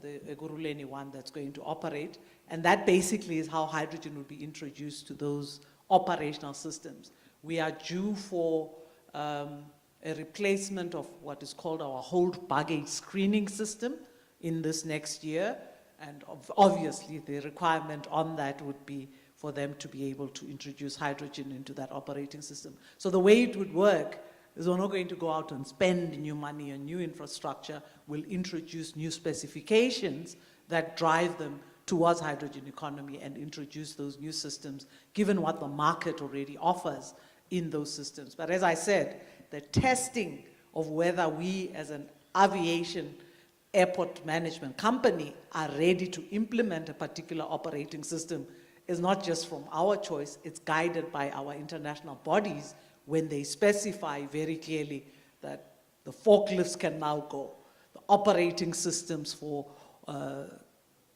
the Eguruleni one that's going to operate. And that basically is how hydrogen will be introduced to those operational systems. We are due for a replacement of what is called our hold baggage screening system in this next year. And obviously the requirement on that would be for them to be able to introduce hydrogen into that operating system. So the way it would work is we're not going to go out and spend new money on new infrastructure. We'll introduce new specifications that drive them towards hydrogen economy and introduce those new systems, given what the market already offers in those systems. But as I said, the testing of whether we as an aviation airport management company are ready to implement a particular operating system is not just from our choice, it's guided by our international bodies when they specify very clearly that the forklifts can now go, the operating systems for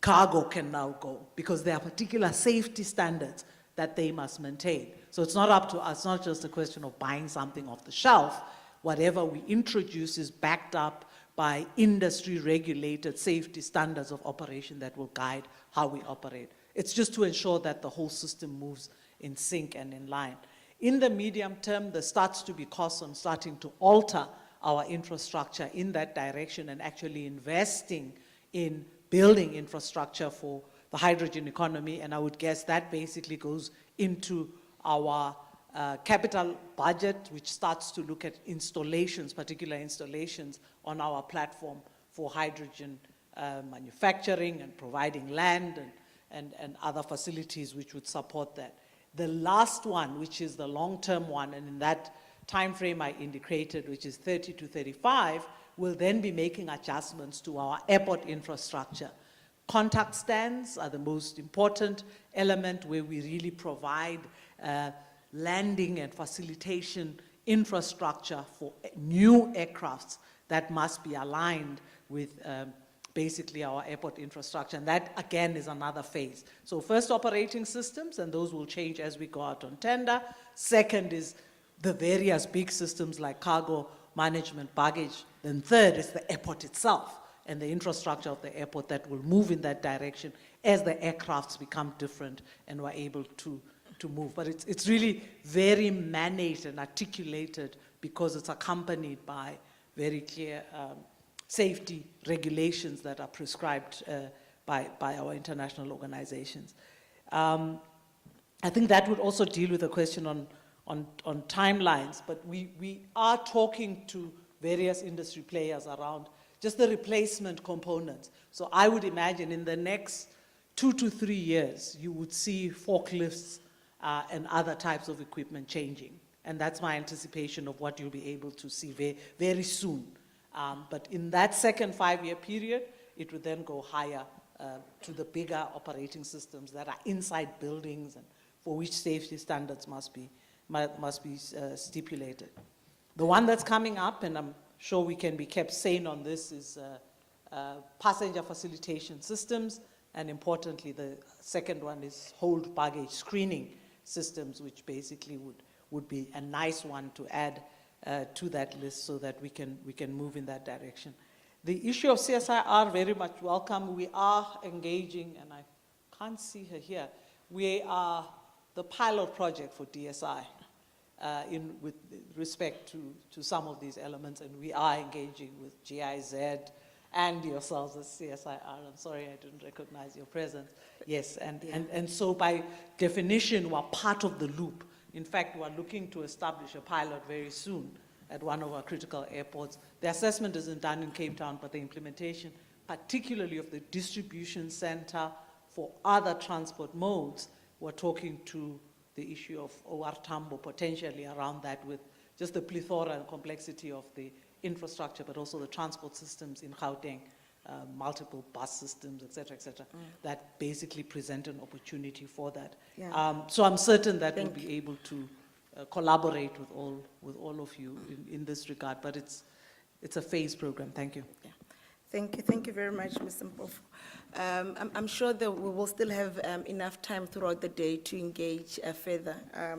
cargo can now go, because there are particular safety standards that they must maintain. So it's not up to us, not just a question of buying something off the shelf. Whatever we introduce is backed up by industry-regulated safety standards of operation that will guide how we operate. It's just to ensure that the whole system moves in sync and in line. In the medium term, there starts to be costs on starting to alter our infrastructure in that direction and actually investing in building infrastructure for the hydrogen economy, and I would guess that basically goes into our capital budget, which starts to look at installations, particular installations on our platform for hydrogen manufacturing and providing land and other facilities which would support that. The last one, which is the long-term one, and in that time frame I indicated, which is 30 to 35, will then be making adjustments to our airport infrastructure. Contact stands are the most important element, where we really provide landing and facilitation infrastructure for new aircrafts that must be aligned with basically our airport infrastructure. And that, again, is another phase. So first, operating systems, and those will change as we go out on tender. Second is the various big systems like cargo management, baggage. Then third is the airport itself and the infrastructure of the airport that will move in that direction as the aircrafts become different and we're able to move. But it's really very managed and articulated because it's accompanied by very clear safety regulations that are prescribed by our international organizations. I think that would also deal with the question on timelines, but we are talking to various industry players around just the replacement components. So I would imagine in the next 2 to 3 years, you would see forklifts and other types of equipment changing. And that's my anticipation of what you'll be able to see very soon. But in that second 5-year period, it would then go higher to the bigger operating systems that are inside buildings and for which safety standards must be stipulated. The one that's coming up, and I'm sure we can be kept sane on this, is passenger facilitation systems, and importantly, the second one is hold baggage screening systems, which basically would be a nice one to add to that list so that we can move in that direction. The issue of CSIR, very much welcome. We are engaging, and I can't see her here. We are the pilot project for DSI with respect to some of these elements, and we are engaging with GIZ and yourselves as CSIR. I'm sorry I didn't recognize your presence. Yes, and so by definition, we're part of the loop. In fact, we're looking to establish a pilot very soon at one of our critical airports. The assessment isn't done in Cape Town, but the implementation, particularly of the distribution center for other transport modes, we're talking to the issue of OR Tambo potentially around that with just the plethora and complexity of the infrastructure, but also the transport systems in Gauteng, multiple bus systems, et cetera, that basically present an opportunity for that. Yeah. So I'm certain that we'll be able to collaborate with all of you in this regard, but it's a phased program. Thank you. Yeah. Thank you very much, Ms. Mpofu. I'm sure that we will still have enough time throughout the day to engage further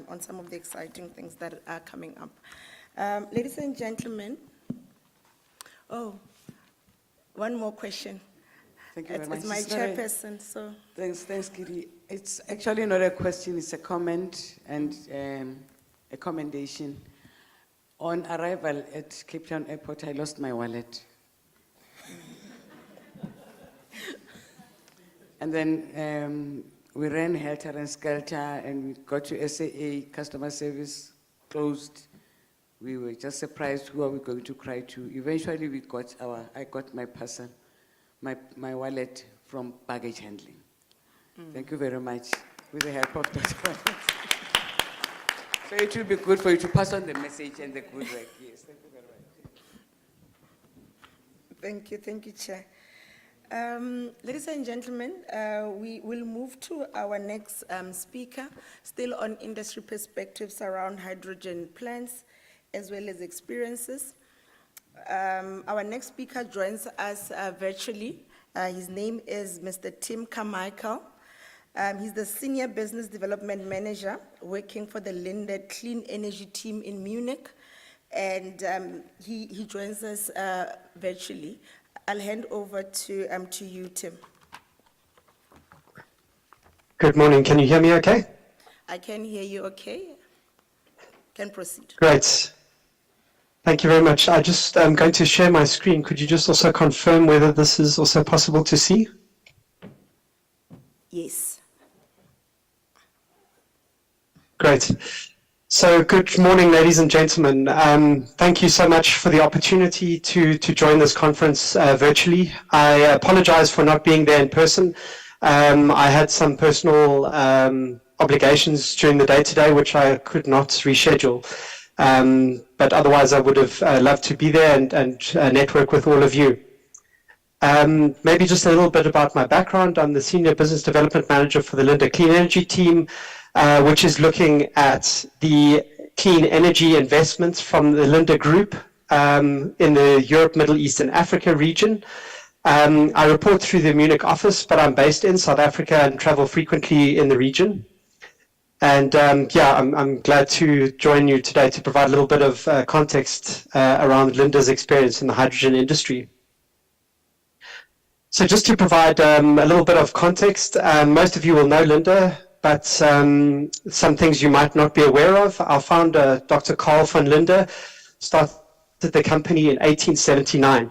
on some of the exciting things that are coming up. Ladies and gentlemen, one more question. Thank you very much. It's my chairperson, so. Thanks, Kiri. It's actually not a question, it's a comment and a commendation. On arrival at Cape Town Airport, I lost my wallet. And then we ran helter and skelter and we got to SAA, customer service closed. We were just surprised who are we going to cry to. Eventually I got my parcel, my wallet from baggage handling. Thank you very much with the help of Dr. So it will be good for you to pass on the message and the good work. Yes, thank you very much. Thank you, Chair. Ladies and gentlemen, we will move to our next speaker, still on industry perspectives around hydrogen plants, as well as experiences. Our next speaker joins us virtually. His name is Mr. Tim Carmichael. He's the Senior Business Development Manager working for the Linde Clean Energy team in Munich, and he joins us virtually. I'll hand over to you, Tim. Good morning. Can you hear me okay? I can hear you okay. Can proceed. Great. Thank you very much. I just am going to share my screen. Could you just also confirm whether this is also possible to see? Yes. Great. So good morning, ladies and gentlemen. Thank you so much for the opportunity to join this conference virtually. I apologize for not being there in person. I had some personal obligations during the day today, which I could not reschedule. But otherwise, I would have loved to be there and network with all of you. Maybe just a little bit about my background. I'm the Senior Business Development Manager for the Linde Clean Energy team, which is looking at the clean energy investments from the Linde Group in the Europe, Middle East, and Africa region. I report through the Munich office, but I'm based in South Africa and travel frequently in the region. And yeah, I'm glad to join you today to provide a little bit of context around Linda's experience in the hydrogen industry. So just to provide a little bit of context, most of you will know Linda, but some things you might not be aware of. Our founder, Dr. Carl van Linde, started the company in 1879.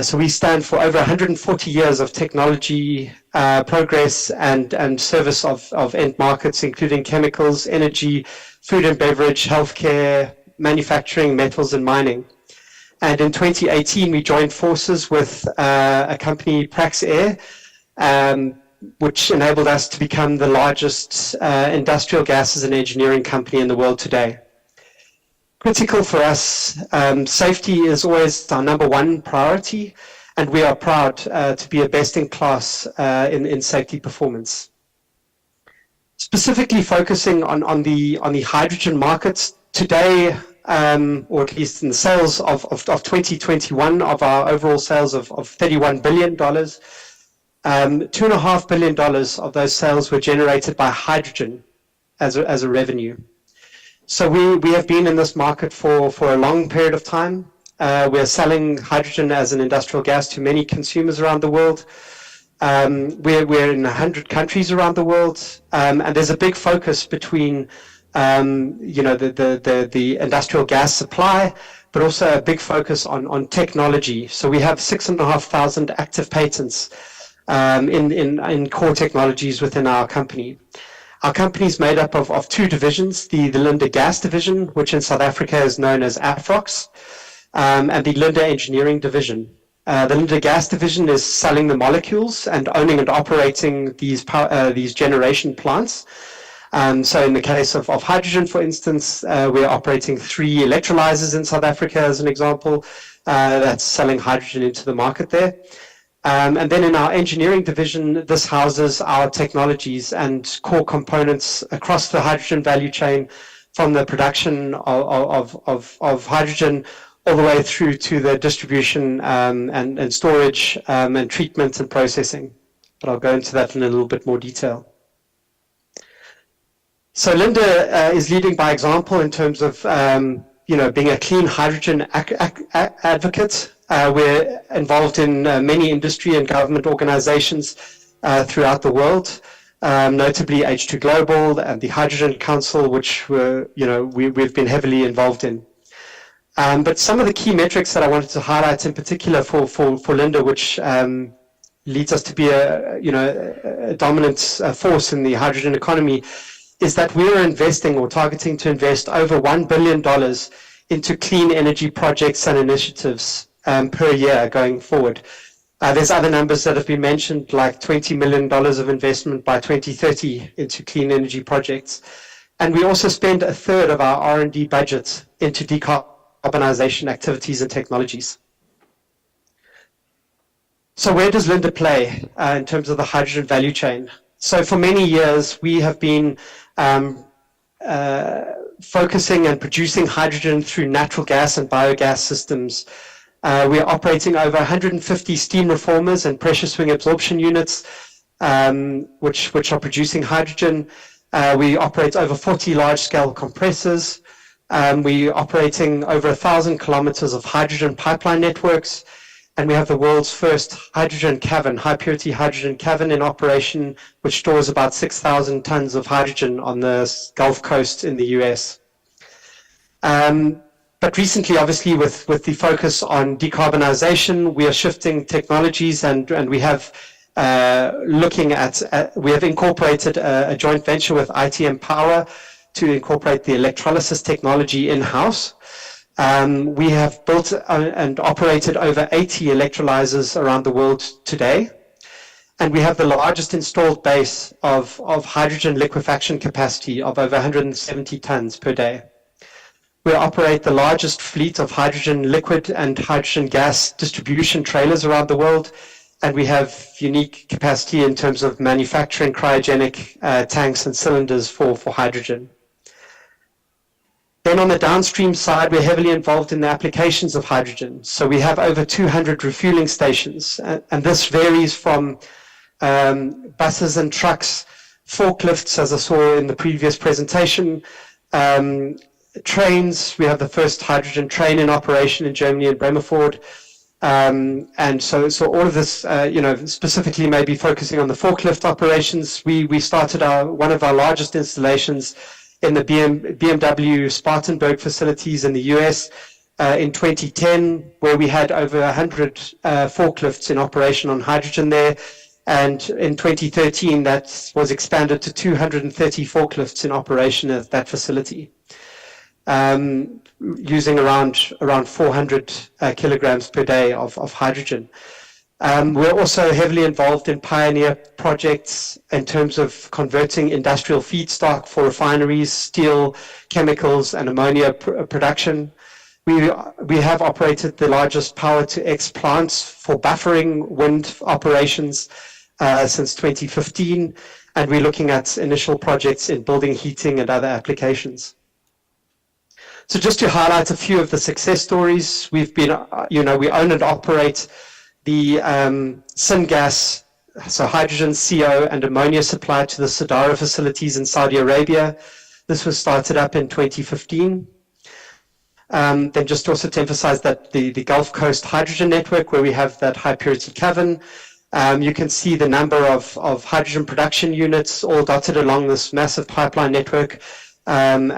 So we stand for over 140 years of technology progress and service of end markets, including chemicals, energy, food and beverage, healthcare, manufacturing, metals, and mining. And in 2018, we joined forces with a company, Praxair, which enabled us to become the largest industrial gases and engineering company in the world today. Critical for us, safety is always our number one priority, and we are proud to be a best-in-class in safety performance. Specifically focusing on the hydrogen markets, today, or at least in the sales of 2021, of our overall sales of $31 billion, $2.5 billion of those sales were generated by hydrogen as a revenue. So we have been in this market for a long period of time. We're selling hydrogen as an industrial gas to many consumers around the world. We're in 100 countries around the world, and there's a big focus between the industrial gas supply, but also a big focus on technology. So we have 6,500 active patents in core technologies within our company. Our company is made up of two divisions, the Linde Gas Division, which in South Africa is known as Afrox, and the Linde Engineering Division. The Linde Gas Division is selling the molecules and owning and operating these generation plants. So in the case of hydrogen, for instance, we're operating 3 electrolyzers in South Africa as an example. That's selling hydrogen into the market there. And then in our engineering division, this houses our technologies and core components across the hydrogen value chain, from the production of hydrogen all the way through to the distribution and storage and treatment and processing. But I'll go into that in a little bit more detail. So Linde is leading by example in terms of being a clean hydrogen advocate. We're involved in many industry and government organizations throughout the world, notably H2 Global and the Hydrogen Council, which we've been heavily involved in. But some of the key metrics that I wanted to highlight in particular for Linde, which leads us to be a dominant force in the hydrogen economy, is that we are investing or targeting to invest over $1 billion into clean energy projects and initiatives per year going forward. There's other numbers that have been mentioned, like $20 million of investment by 2030 into clean energy projects. And we also spend a third of our R&D budget into decarbonization activities and technologies. So where does Linde play in terms of the hydrogen value chain? So for many years, we have been focusing and producing hydrogen through natural gas and biogas systems. We are operating over 150 steam reformers and pressure swing absorption units, which are producing hydrogen. We operate over 40 large-scale compressors. We are operating over 1,000 kilometers of hydrogen pipeline networks. And we have the world's first hydrogen cavern, high-purity hydrogen cavern in operation, which stores about 6,000 tons of hydrogen on the Gulf Coast in the US. But recently, obviously, with the focus on decarbonization, we are shifting technologies, and we have we have incorporated a joint venture with ITM Power to incorporate the electrolysis technology in-house. We have built and operated over 80 electrolyzers around the world today, and we have the largest installed base of hydrogen liquefaction capacity of over 170 tons per day. We operate the largest fleet of hydrogen liquid and hydrogen gas distribution trailers around the world, and we have unique capacity in terms of manufacturing cryogenic tanks and cylinders for hydrogen. Then on the downstream side, we're heavily involved in the applications of hydrogen. So we have over 200 refueling stations, and this varies from buses and trucks forklifts, as I saw in the previous presentation, trains. We have the first hydrogen train in operation in Germany, in Bremerford. And so all of this, specifically maybe focusing on the forklift operations. We started one of our largest installations in the BMW Spartanburg facilities in the US in 2010, where we had over 100 forklifts in operation on hydrogen there. And in 2013, that was expanded to 230 forklifts in operation at that facility, using around 400 kilograms per day of hydrogen. We're also heavily involved in pioneer projects in terms of converting industrial feedstock for refineries, steel, chemicals, and ammonia production. We have operated the largest power-to-X plants for buffering wind operations since 2015, and we're looking at initial projects in building heating and other applications. So just to highlight a few of the success stories, we've been, we own and operate the syngas, so hydrogen, CO, and ammonia supply to the Sadara facilities in Saudi Arabia. This was started up in 2015. Then just also to emphasize that the Gulf Coast Hydrogen Network, where we have that high purity cavern, you can see the number of hydrogen production units all dotted along this massive pipeline network,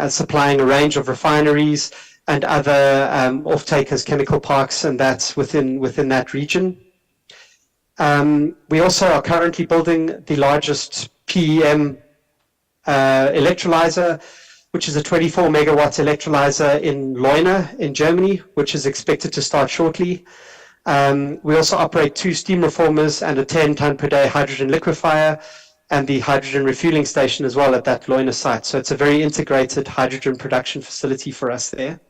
supplying a range of refineries and other off-takers, chemical parks, and that's within that region. We also are currently building the largest PEM electrolyzer, which is a 24 megawatt electrolyzer in Leuna in Germany, which is expected to start shortly. We also operate 2 steam reformers and a 10-ton per day hydrogen liquefier, and the hydrogen refueling station as well at that Leuna site. So it's a very integrated hydrogen production facility for us there.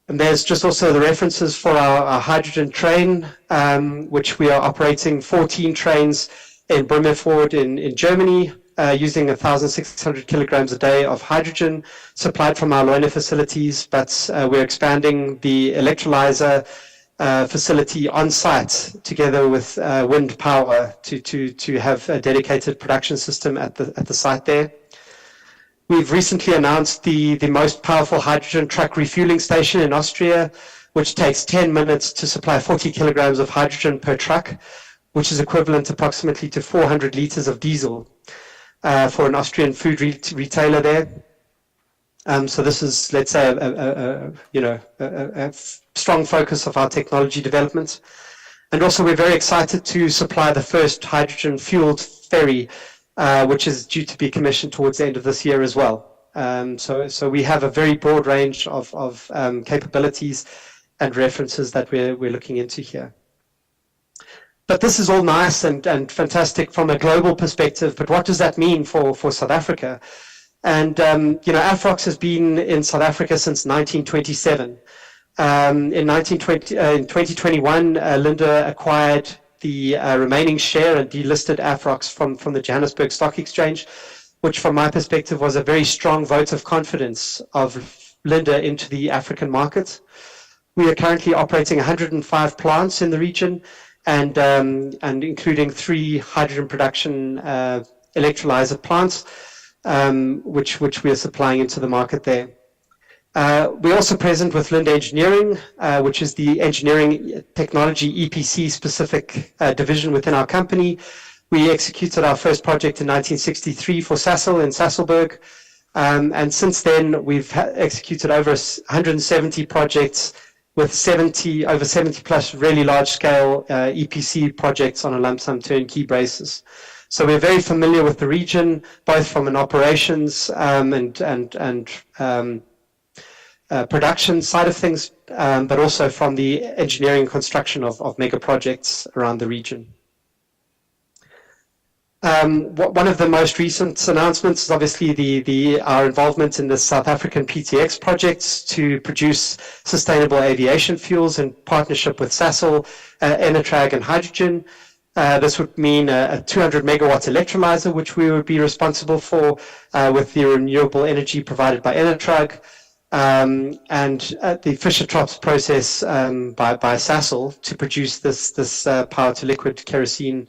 And there's just also the references for our hydrogen train, which we are operating 14 trains in Bremerford in Germany, using 1,600 kilograms a day of hydrogen supplied from our Leuna facilities, but we're expanding the electrolyzer facility on site together with wind power to have a dedicated production system at the site there. We've recently announced the most powerful hydrogen truck refueling station in Austria, which takes 10 minutes to supply 40 kilograms of hydrogen per truck, which is equivalent approximately to 400 liters of diesel for an Austrian food retailer there. So this is, let's say, a strong focus of our technology development. And also we're very excited to supply the first hydrogen-fueled ferry, which is due to be commissioned towards the end of this year as well. So we have a very broad range of capabilities and references that we're looking into here. But this is all nice and fantastic from a global perspective, but what does that mean for South Africa? And, Afrox has been in South Africa since 1927. In 2021, Linda acquired the remaining share and delisted Afrox from the Johannesburg Stock Exchange, which from my perspective was a very strong vote of confidence of Linda into the African market. We are currently operating 105 plants in the region, and including 3 hydrogen production electrolyzer plants, which we are supplying into the market there. We're also present with Linda Engineering, which is the engineering technology EPC specific division within our company. We executed our first project in 1963 for Sasol in Sasolburg. And since then, we've executed over 170 projects with over 70 plus really large scale EPC projects on a lump sum turnkey basis. So we're very familiar with the region, both from an operations and production side of things, but also from the engineering and construction of mega projects around the region. One of the most recent announcements is obviously our involvement in the South African PTX projects to produce sustainable aviation fuels in partnership with Sasol, Enatrag, and hydrogen. This would mean a 200 megawatt electrolyzer, which we would be responsible for with the renewable energy provided by Enatrag, and the Fischer-Tropsch process by Sasol to produce this power to liquid kerosene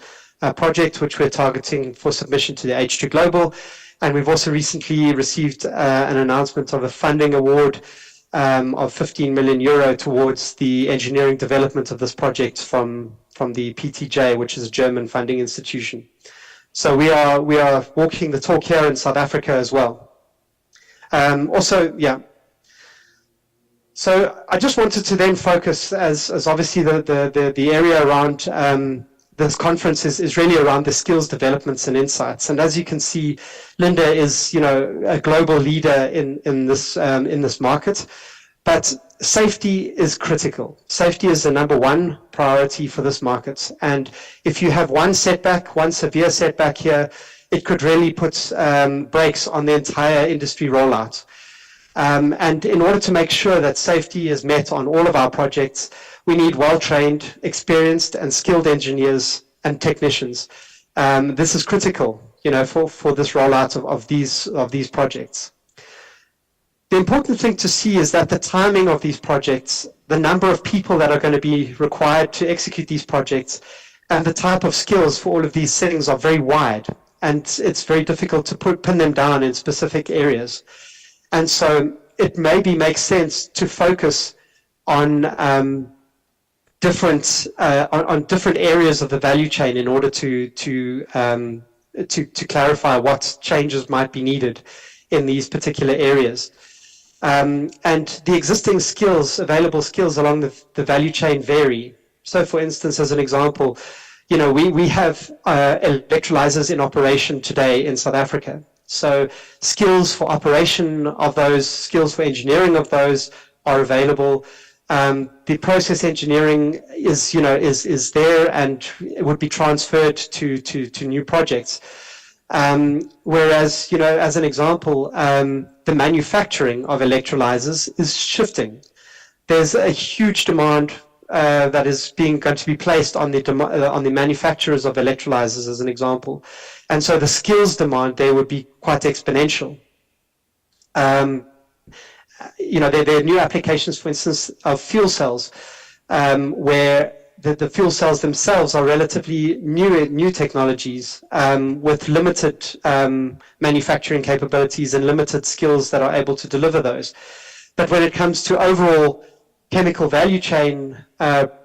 project, which we're targeting for submission to the H2 Global. And we've also recently received an announcement of a funding award of 15 million euro towards the engineering development of this project from the PTJ, which is a German funding institution. So we are walking the talk here in South Africa as well. So I just wanted to then focus, as obviously the area around this conference is really around the skills developments and insights. And as you can see, Linda is, a global leader in this market. But safety is critical. Safety is the number one priority for this market. And if you have one setback, one severe setback here, it could really put brakes on the entire industry rollout. And in order to make sure that safety is met on all of our projects, we need well-trained, experienced, and skilled engineers and technicians. This is critical, for this rollout of these projects. The important thing to see is that the timing of these projects, the number of people that are going to be required to execute these projects, and the type of skills for all of these settings are very wide, and it's very difficult to pin them down in specific areas. And so it maybe makes sense to focus on different areas of the value chain in order to clarify what changes might be needed in these particular areas. And the existing skills, available skills along the value chain vary. So for instance, as an example, we have electrolyzers in operation today in South Africa. So skills for operation of those, skills for engineering of those are available. The process engineering is there and it would be transferred to new projects. Whereas, as an example, the manufacturing of electrolyzers is shifting. There's a huge demand that is going to be placed on the manufacturers of electrolyzers, as an example. And so the skills demand there would be quite exponential. There are new applications, for instance, of fuel cells, where the fuel cells themselves are relatively new technologies with limited manufacturing capabilities and limited skills that are able to deliver those. But when it comes to overall chemical value chain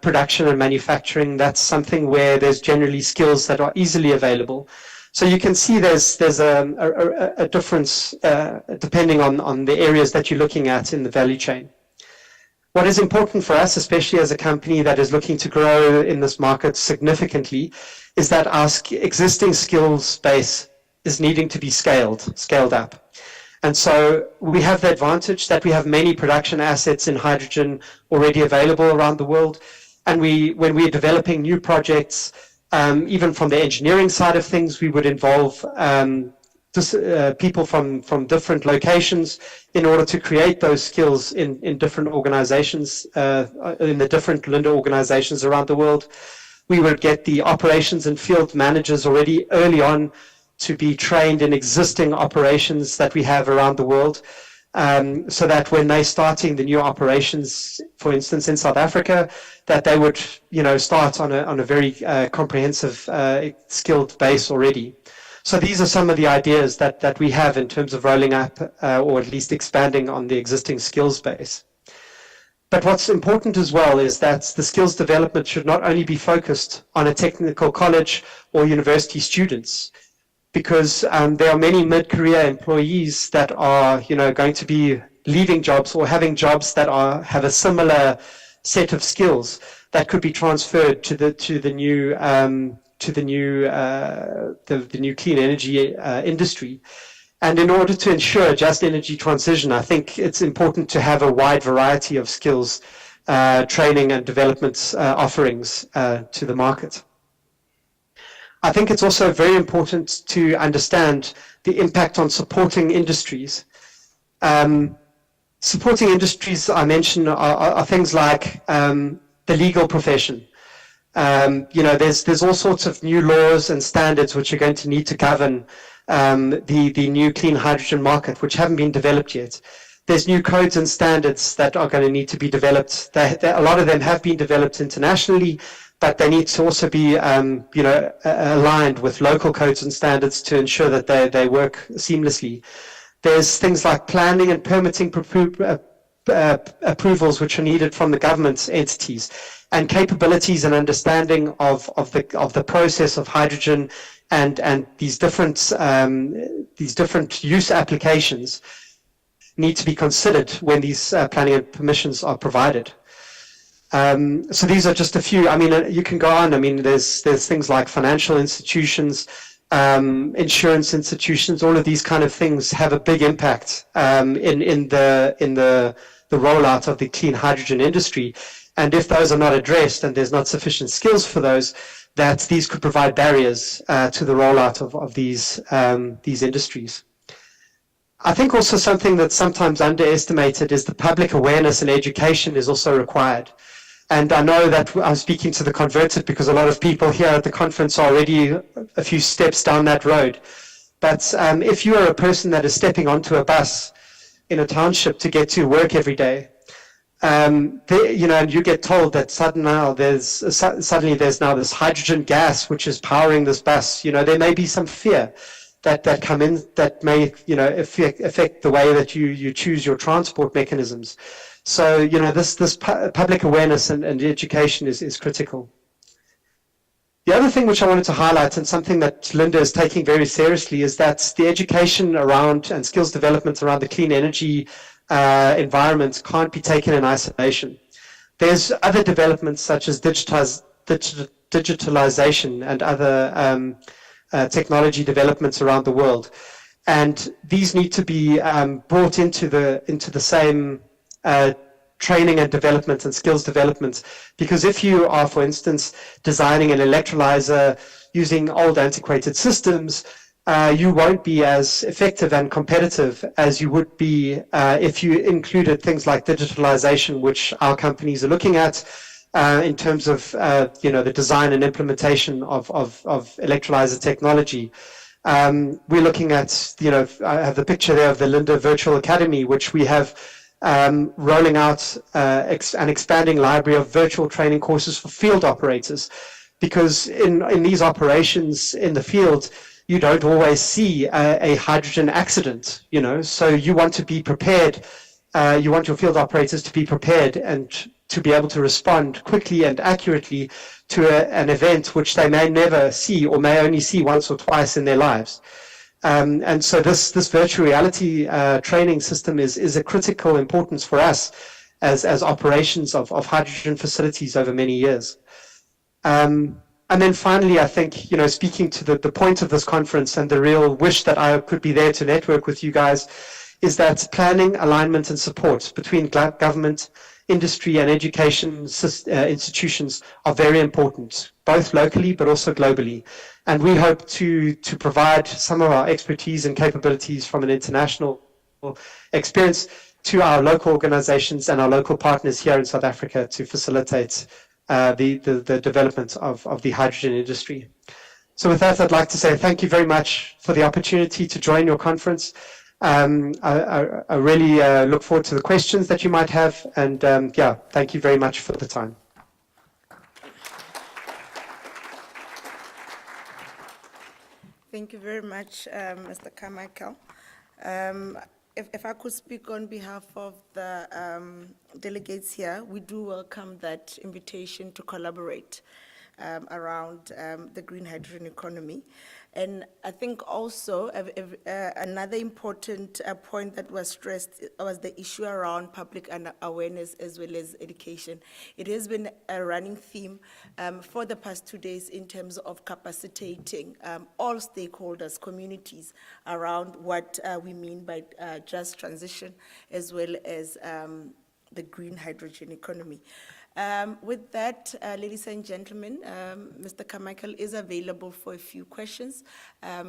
production and manufacturing, that's something where there's generally skills that are easily available. So you can see there's a difference depending on the areas that you're looking at in the value chain. What is important for us, especially as a company that is looking to grow in this market significantly, is that our existing skills base is needing to be scaled up. And so we have the advantage that we have many production assets in hydrogen already available around the world. And when we're developing new projects, even from the engineering side of things, we would involve people from different locations in order to create those skills in different organizations, in the different Linde organizations around the world. We would get the operations and field managers already early on to be trained in existing operations that we have around the world, so that when they're starting the new operations, for instance, in South Africa, that they would, start on a very comprehensive, skilled base already. So these are some of the ideas that we have in terms of rolling up or at least expanding on the existing skills base. But what's important as well is that the skills development should not only be focused on a technical college or university students, because there are many mid-career employees that are, going to be leaving jobs or having jobs that have a similar set of skills that could be transferred to the new clean energy industry. And in order to ensure just energy transition, I think it's important to have a wide variety of skills, training and development offerings to the market. I think it's also very important to understand the impact on supporting industries. Supporting industries, I mentioned, are things like the legal profession. There's all sorts of new laws and standards which are going to need to govern the new clean hydrogen market, which haven't been developed yet. There's new codes and standards that are going to need to be developed. A lot of them have been developed internationally, but they need to also be, aligned with local codes and standards to ensure that they work seamlessly. There's things like planning and permitting approvals which are needed from the government entities, and capabilities and understanding of the process of hydrogen and these different use applications need to be considered when these planning and permissions are provided. So these are just a few. I mean, you can go on. I mean, there's things like financial institutions, insurance institutions. All of these kind of things have a big impact in the rollout of the clean hydrogen industry. And if those are not addressed and there's not sufficient skills for those, that these could provide barriers to the rollout of these industries. I think also something that's sometimes underestimated is the public awareness and education is also required. And I know that I'm speaking to the converted because a lot of people here at the conference are already a few steps down that road. But if you are a person that is stepping onto a bus in a township to get to work every day, and you get told that suddenly there's now this hydrogen gas which is powering this bus. There may be some fear that come in that may affect the way that you choose your transport mechanisms. So this public awareness and education is critical. The other thing which I wanted to highlight, and something that Linda is taking very seriously, is that the education around and skills development around the clean energy environment can't be taken in isolation. There's other developments such as digitalization and other technology developments around the world, and these need to be brought into the same training and development and skills development, because if you are, for instance, designing an electrolyzer using old antiquated systems, you won't be as effective and competitive as you would be if you included things like digitalization, which our companies are looking at in terms of the design and implementation of electrolyzer technology. We're looking at, I have the picture there of the Linda Virtual Academy, which we have rolling out an expanding library of virtual training courses for field operators, because in these operations in the field, you don't always see a hydrogen accident, so you want to be prepared. You want your field operators to be prepared and to be able to respond quickly and accurately to an event which they may never see or may only see once or twice in their lives. And so this virtual reality training system is a critical importance for us as operations of hydrogen facilities over many years. And then finally, I think, speaking to the point of this conference and the real wish that I could be there to network with you guys, is that planning, alignment, and support between government, industry, and education institutions are very important, both locally but also globally. And we hope to provide some of our expertise and capabilities from an international experience to our local organizations and our local partners here in South Africa to facilitate the development of the hydrogen industry. So with that, I'd like to say thank you very much for the opportunity to join your conference. I really look forward to the questions that you might have, and thank you very much for the time. Thank you very much, Mr. Carmichael. If I could speak on behalf of the delegates here, we do welcome that invitation to collaborate around the green hydrogen economy. And I think also another important point that was stressed was the issue around public awareness as well as education. It has been a running theme for the past 2 days in terms of capacitating all stakeholders, communities, around what we mean by just transition as well as the green hydrogen economy. With that, ladies and gentlemen, Mr. Carmichael is available for a few questions.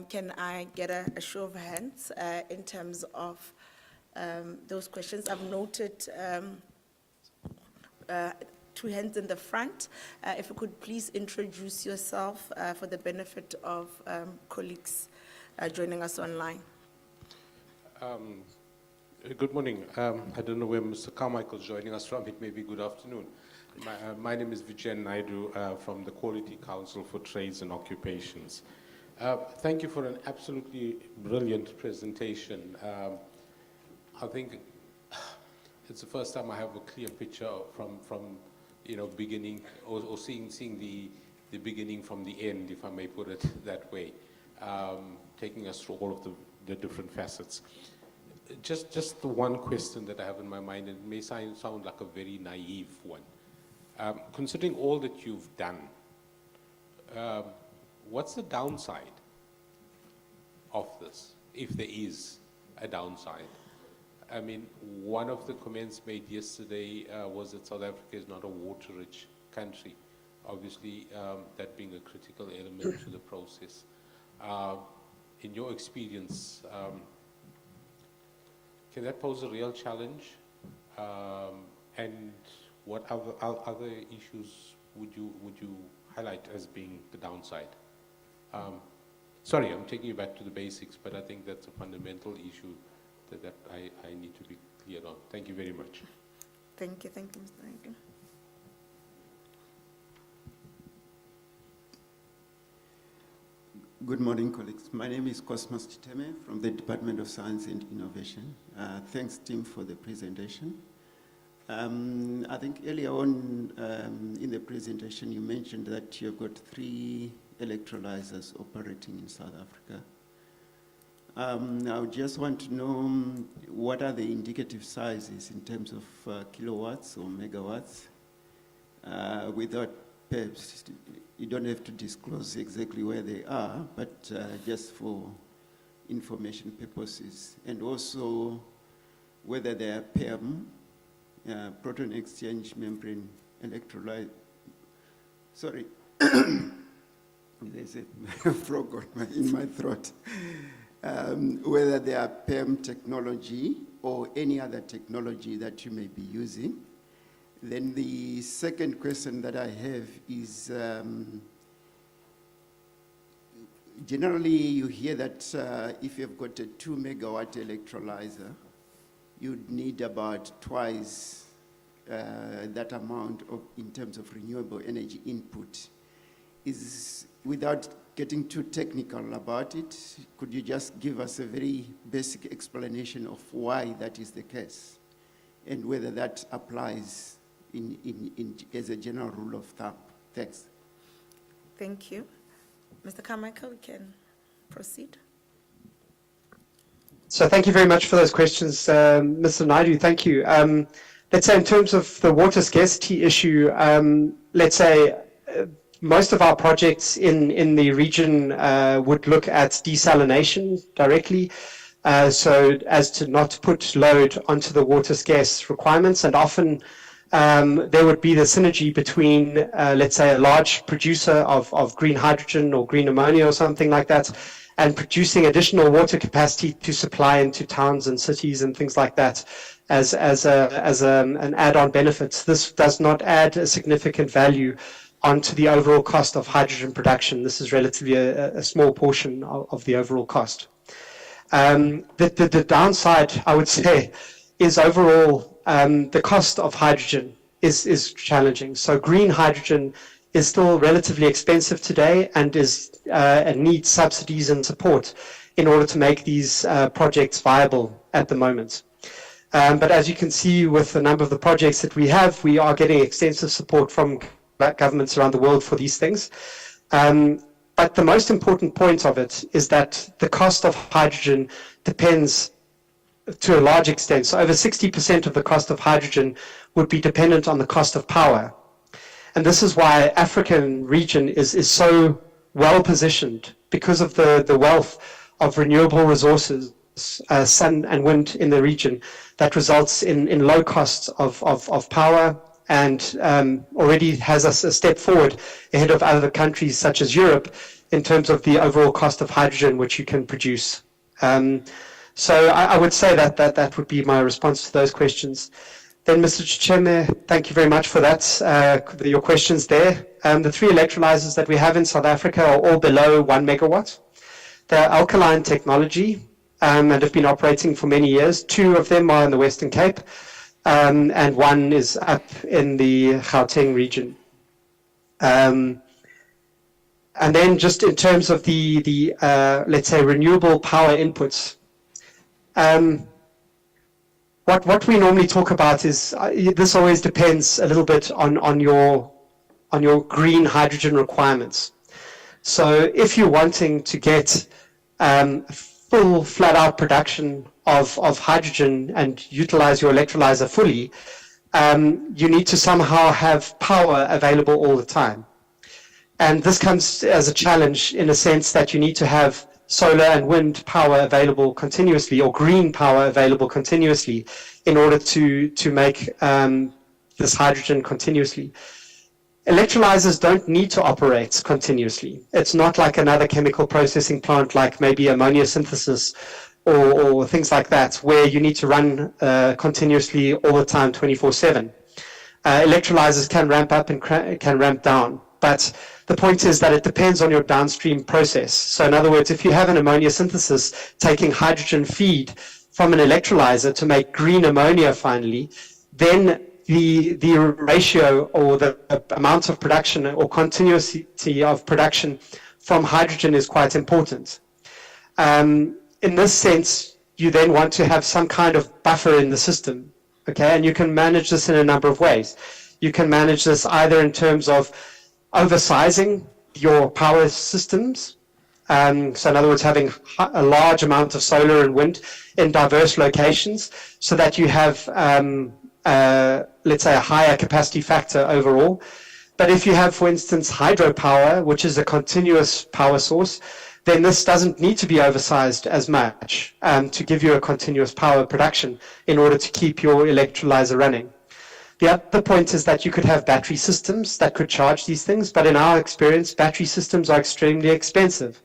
Can I get a show of hands in terms of those questions? I've noted 2 hands in the front. If you could please introduce yourself for the benefit of colleagues joining us online. Good morning. I don't know where Mr. Carmichael is joining us from. It may be good afternoon. My name is Vijayan Naidu from the Quality Council for Trades and Occupations. Thank you for an absolutely brilliant presentation. I think it's the first time I have a clear picture from beginning or seeing the beginning from the end, if I may put it that way, taking us through all of the different facets. Just the one question that I have in my mind, and it may sound like a very naive one. Considering all that you've done, what's the downside of this, if there is a downside? I mean, one of the comments made yesterday was that South Africa is not a water-rich country, obviously that being a critical element to the process. In your experience, can that pose a real challenge? And what other issues would you highlight as being the downside? Sorry, I'm taking you back to the basics, but I think that's a fundamental issue that I need to be clear on. Thank you very much. Thank you, Mr. Naidu. Good morning, colleagues. My name is Cosmas Chiteme from the Department of Science and Innovation. Thanks, team, for the presentation. I think earlier on in the presentation, you mentioned that you've got 3 electrolyzers operating in South Africa. I would just want to know what are the indicative sizes in terms of kilowatts or megawatts, without perhaps, you don't have to disclose exactly where they are, but just for information purposes, and also whether they are PEM, proton exchange membrane electrolyte. Sorry, there's a frog in my throat. Whether they are PEM technology or any other technology that you may be using. Then the second question that I have is, generally you hear that if you've got a 2 megawatt electrolyzer, you'd need about twice that amount in terms of renewable energy input. Without getting too technical about it, could you just give us a very basic explanation of why that is the case and whether that applies as a general rule of thumb? Thanks. Thank you. Mr. Carmichael, we can proceed. So thank you very much for those questions, Mr. Naidu. Thank you. Let's say in terms of the water scarcity issue, let's say most of our projects in the region would look at desalination directly, so as to not put load onto the water scarce requirements. And often there would be the synergy between, let's say, a large producer of green hydrogen or green ammonia or something like that, and producing additional water capacity to supply into towns and cities and things like that as an add-on benefit. This does not add a significant value onto the overall cost of hydrogen production. This is relatively a small portion of the overall cost. The downside, I would say, is overall the cost of hydrogen is challenging. So green hydrogen is still relatively expensive today and needs subsidies and support in order to make these projects viable at the moment. But as you can see with the number of the projects that we have, we are getting extensive support from governments around the world for these things. But the most important point of it is that the cost of hydrogen depends to a large extent. So over 60% of the cost of hydrogen would be dependent on the cost of power. And this is why African region is so well positioned, because of the wealth of renewable resources, sun and wind in the region, that results in low costs of power, and already has us a step forward ahead of other countries such as Europe in terms of the overall cost of hydrogen which you can produce. So I would say that would be my response to those questions. Then, Mr. Chicheme, thank you very much for that, your questions there. The 3 electrolyzers that we have in South Africa are all below 1 megawatt. They're alkaline technology, and have been operating for many years. 2 of them are in the Western Cape, and 1 is up in the Gauteng region. And then just in terms of the let's say, renewable power inputs, what we normally talk about is, this always depends a little bit on your green hydrogen requirements. So if you're wanting to get full flat-out production of hydrogen and utilize your electrolyzer fully, you need to somehow have power available all the time. And this comes as a challenge in a sense that you need to have solar and wind power available continuously, or green power available continuously, in order to make this hydrogen continuously. Electrolyzers don't need to operate continuously. It's not like another chemical processing plant, like maybe ammonia synthesis or things like that, where you need to run continuously all the time, 24/7. Electrolyzers can ramp up and can ramp down, but the point is that it depends on your downstream process. So in other words, if you have an ammonia synthesis taking hydrogen feed from an electrolyzer to make green ammonia finally, then the ratio or the amount of production or continuity of production from hydrogen is quite important. In this sense, you then want to have some kind of buffer in the system, okay? And you can manage this in a number of ways. You can manage this either in terms of oversizing your power systems. So in other words, having a large amount of solar and wind in diverse locations so that you have, let's say, a higher capacity factor overall. But if you have, for instance, hydropower, which is a continuous power source, then this doesn't need to be oversized as much to give you a continuous power production in order to keep your electrolyzer running. The other point is that you could have battery systems that could charge these things, but in our experience, battery systems are extremely expensive.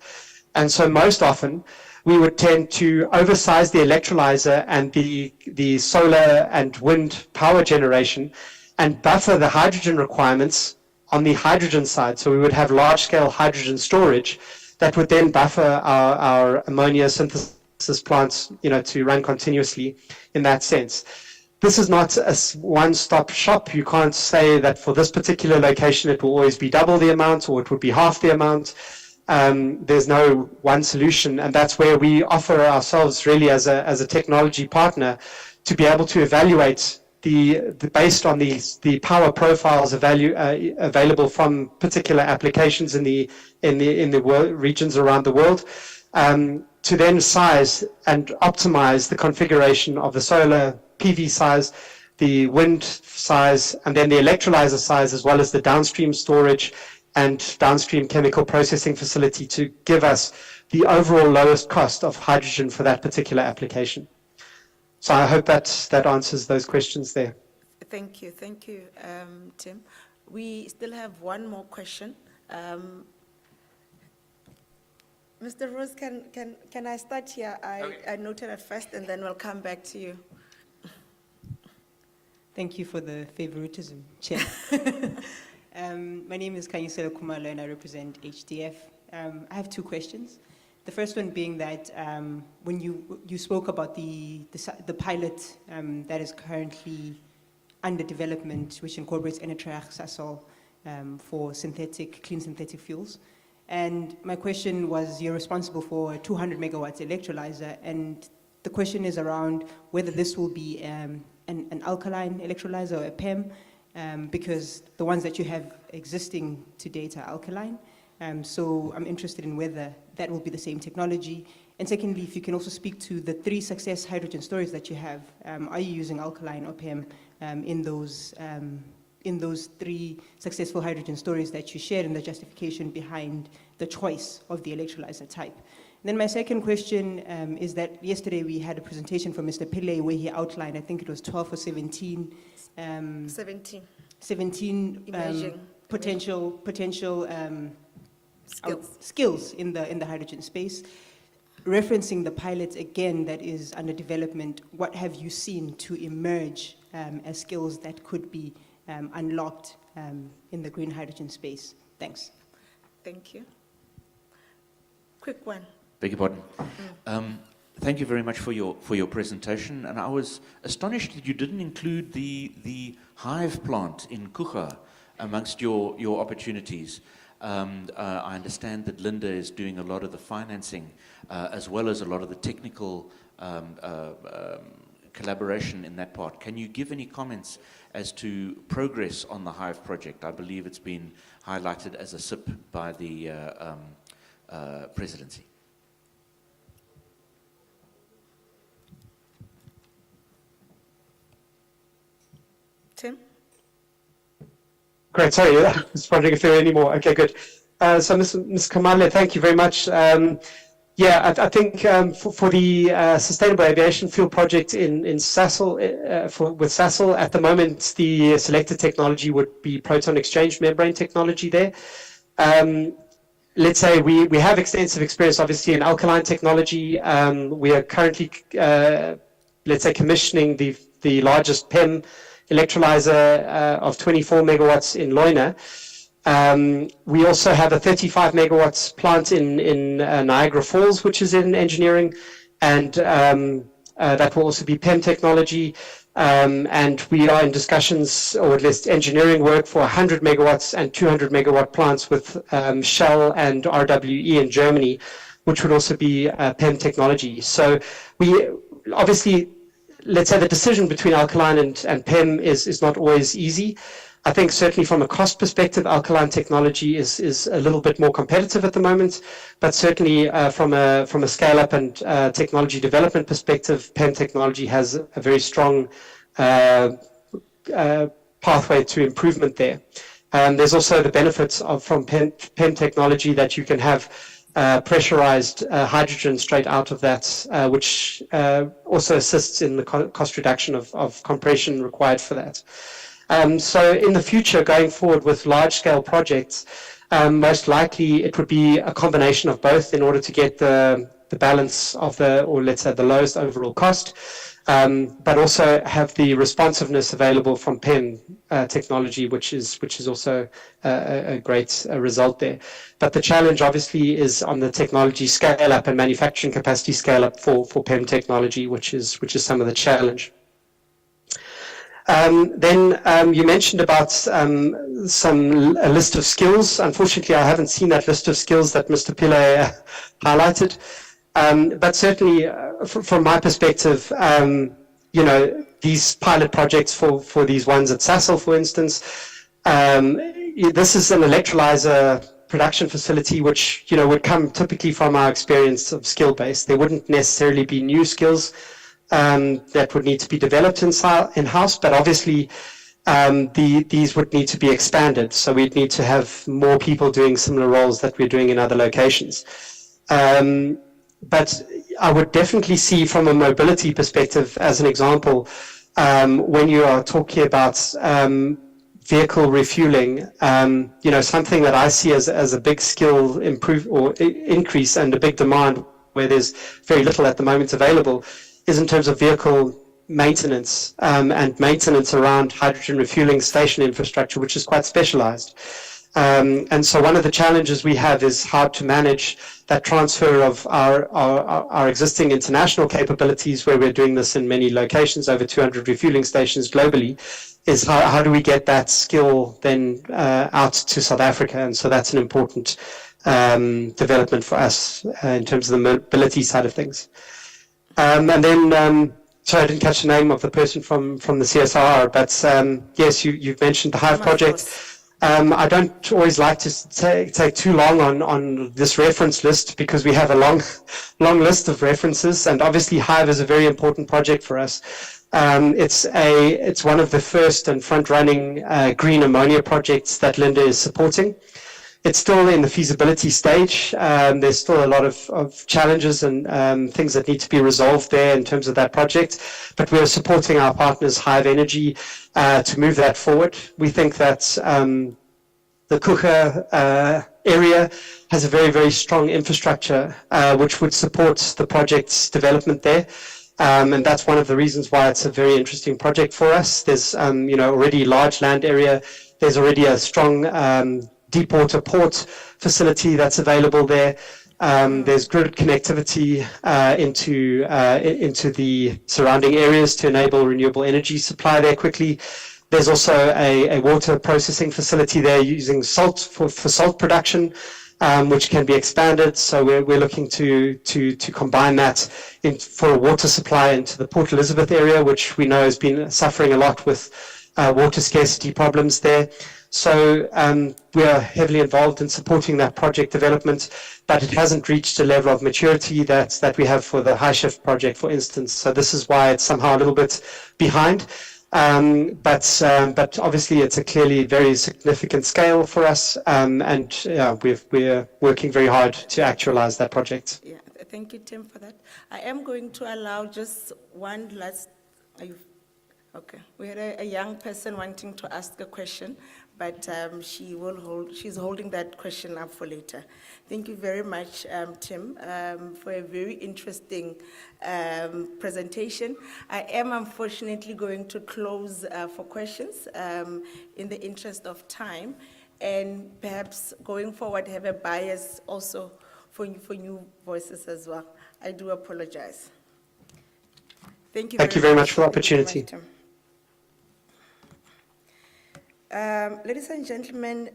And so most often, we would tend to oversize the electrolyzer and the solar and wind power generation and buffer the hydrogen requirements on the hydrogen side. So we would have large-scale hydrogen storage that would then buffer our ammonia synthesis plants, to run continuously in that sense. This is not a one-stop shop. You can't say that for this particular location it will always be double the amount or it would be half the amount. There's no one solution, and that's where we offer ourselves really as a technology partner to be able to evaluate based on the power profiles available from particular applications in the regions around the world, to then size and optimize the configuration of the solar PV size, the wind size, and then the electrolyzer size, as well as the downstream storage and downstream chemical processing facility to give us the overall lowest cost of hydrogen for that particular application. So I hope that answers those questions there. Thank you, Tim. We still have one more question. Mr. Rose, can I start here? I noted it first, and then we'll come back to you. Thank you for the favoritism, Chair. My name is Kanyisela Kumalo, and I represent HDF. I have 2 questions. The first one being that when you spoke about the pilot that is currently under development, which incorporates Enetrag Sasol for clean synthetic fuels. And my question was, you're responsible for a 200 megawatts electrolyzer, and the question is around whether this will be an alkaline electrolyzer or a PEM, because the ones that you have existing to date are alkaline. So I'm interested in whether that will be the same technology. And secondly, if you can also speak to the 3 success hydrogen stories that you have. Are you using alkaline or PEM in those 3 successful hydrogen stories that you shared, and the justification behind the choice of the electrolyzer type? And then my second question is that yesterday we had a presentation from Mr. Pillay where he outlined, I think it was 12 or 17. 17 potential skills in the hydrogen space. Referencing the pilot again that is under development, what have you seen to emerge as skills that could be unlocked in the green hydrogen space? Thanks. Thank you. Quick one. Beg your pardon. Thank you very much for your presentation, and I was astonished that you didn't include the hive plant in Kucha amongst your opportunities. I understand that Linda is doing a lot of the financing as well as a lot of the technical collaboration in that part. Can you give any comments as to progress on the hive project? I believe it's been highlighted as a SIP by the presidency. Tim? Great, sorry, I was wondering if there were any more. Okay, good. So, Ms. Kamale, thank you very much. Yeah, I think for the Sustainable Aviation Fuel project in Sasol, with Sasol, at the moment, the selected technology would be proton exchange membrane technology there. Let's say we have extensive experience, obviously, in alkaline technology. We are currently, let's say, commissioning the largest PEM electrolyzer of 24 megawatts in Leuna. We also have a 35 megawatts plant in Niagara Falls, which is in engineering, and that will also be PEM technology. And we are in discussions, or at least engineering work, for 100 megawatts and 200 megawatt plants with Shell and RWE in Germany, which would also be PEM technology. So we obviously, let's say the decision between alkaline and PEM is not always easy. I think certainly from a cost perspective, alkaline technology is a little bit more competitive at the moment, but certainly from a scale-up and technology development perspective, PEM technology has a very strong pathway to improvement there. There's also the benefits from PEM technology that you can have pressurized hydrogen straight out of that, which also assists in the cost reduction of compression required for that. So in the future, going forward with large-scale projects, most likely it would be a combination of both in order to get the balance of or let's say the lowest overall cost, but also have the responsiveness available from PEM technology, which is also a great result there. But the challenge obviously is on the technology scale-up and manufacturing capacity scale-up for PEM technology, which is some of the challenge. Then you mentioned about a list of skills. Unfortunately, I haven't seen that list of skills that Mr. Pillay highlighted. But certainly, from my perspective, these pilot projects for these ones at Sasol, for instance, this is an electrolyzer production facility which would come typically from our experience of skill base. There wouldn't necessarily be new skills that would need to be developed in-house, but obviously these would need to be expanded. So we'd need to have more people doing similar roles that we're doing in other locations. But I would definitely see from a mobility perspective, as an example, when you are talking about vehicle refueling, something that I see as a big skill increase and a big demand where there's very little at the moment available is in terms of vehicle maintenance and maintenance around hydrogen refueling station infrastructure, which is quite specialized. And so one of the challenges we have is how to manage that transfer of our existing international capabilities, where we're doing this in many locations, over 200 refueling stations globally, is how do we get that skill then out to South Africa? And so that's an important development for us in terms of the mobility side of things. And then, sorry, I didn't catch the name of the person from the CSR, but yes, you've mentioned the Hive project. I don't always like to take too long on this reference list because we have a long list of references, and obviously Hive is a very important project for us. It's one of the first and front-running green ammonia projects that Linda is supporting. It's still in the feasibility stage. There's still a lot of challenges and things that need to be resolved there in terms of that project. But we're supporting our partners, Hive Energy, to move that forward. We think that the Kucha area has a very, very strong infrastructure which would support the project's development there. And that's one of the reasons why it's a very interesting project for us. There's already a large land area. There's already a strong deep water port facility that's available there. There's grid connectivity into the surrounding areas to enable renewable energy supply there quickly. There's also a water processing facility there using salt for salt production, which can be expanded. So we're looking to combine that for a water supply into the Port Elizabeth area, which we know has been suffering a lot with water scarcity problems there. So we are heavily involved in supporting that project development, but it hasn't reached a level of maturity that we have for the High Shift project, for instance. So this is why it's somehow a little bit behind. But obviously it's a clearly very significant scale for us, and we're working very hard to actualize that project. Yeah, thank you, Tim, for that. I am going to allow just one last, okay. We had a young person wanting to ask a question, but she's holding that question up for later. Thank you very much, Tim, for a very interesting presentation. I am unfortunately going to close for questions in the interest of time, and perhaps going forward have a bias also for new voices as well. I do apologize. Thank you. Thank you very much for the opportunity. Ladies and gentlemen,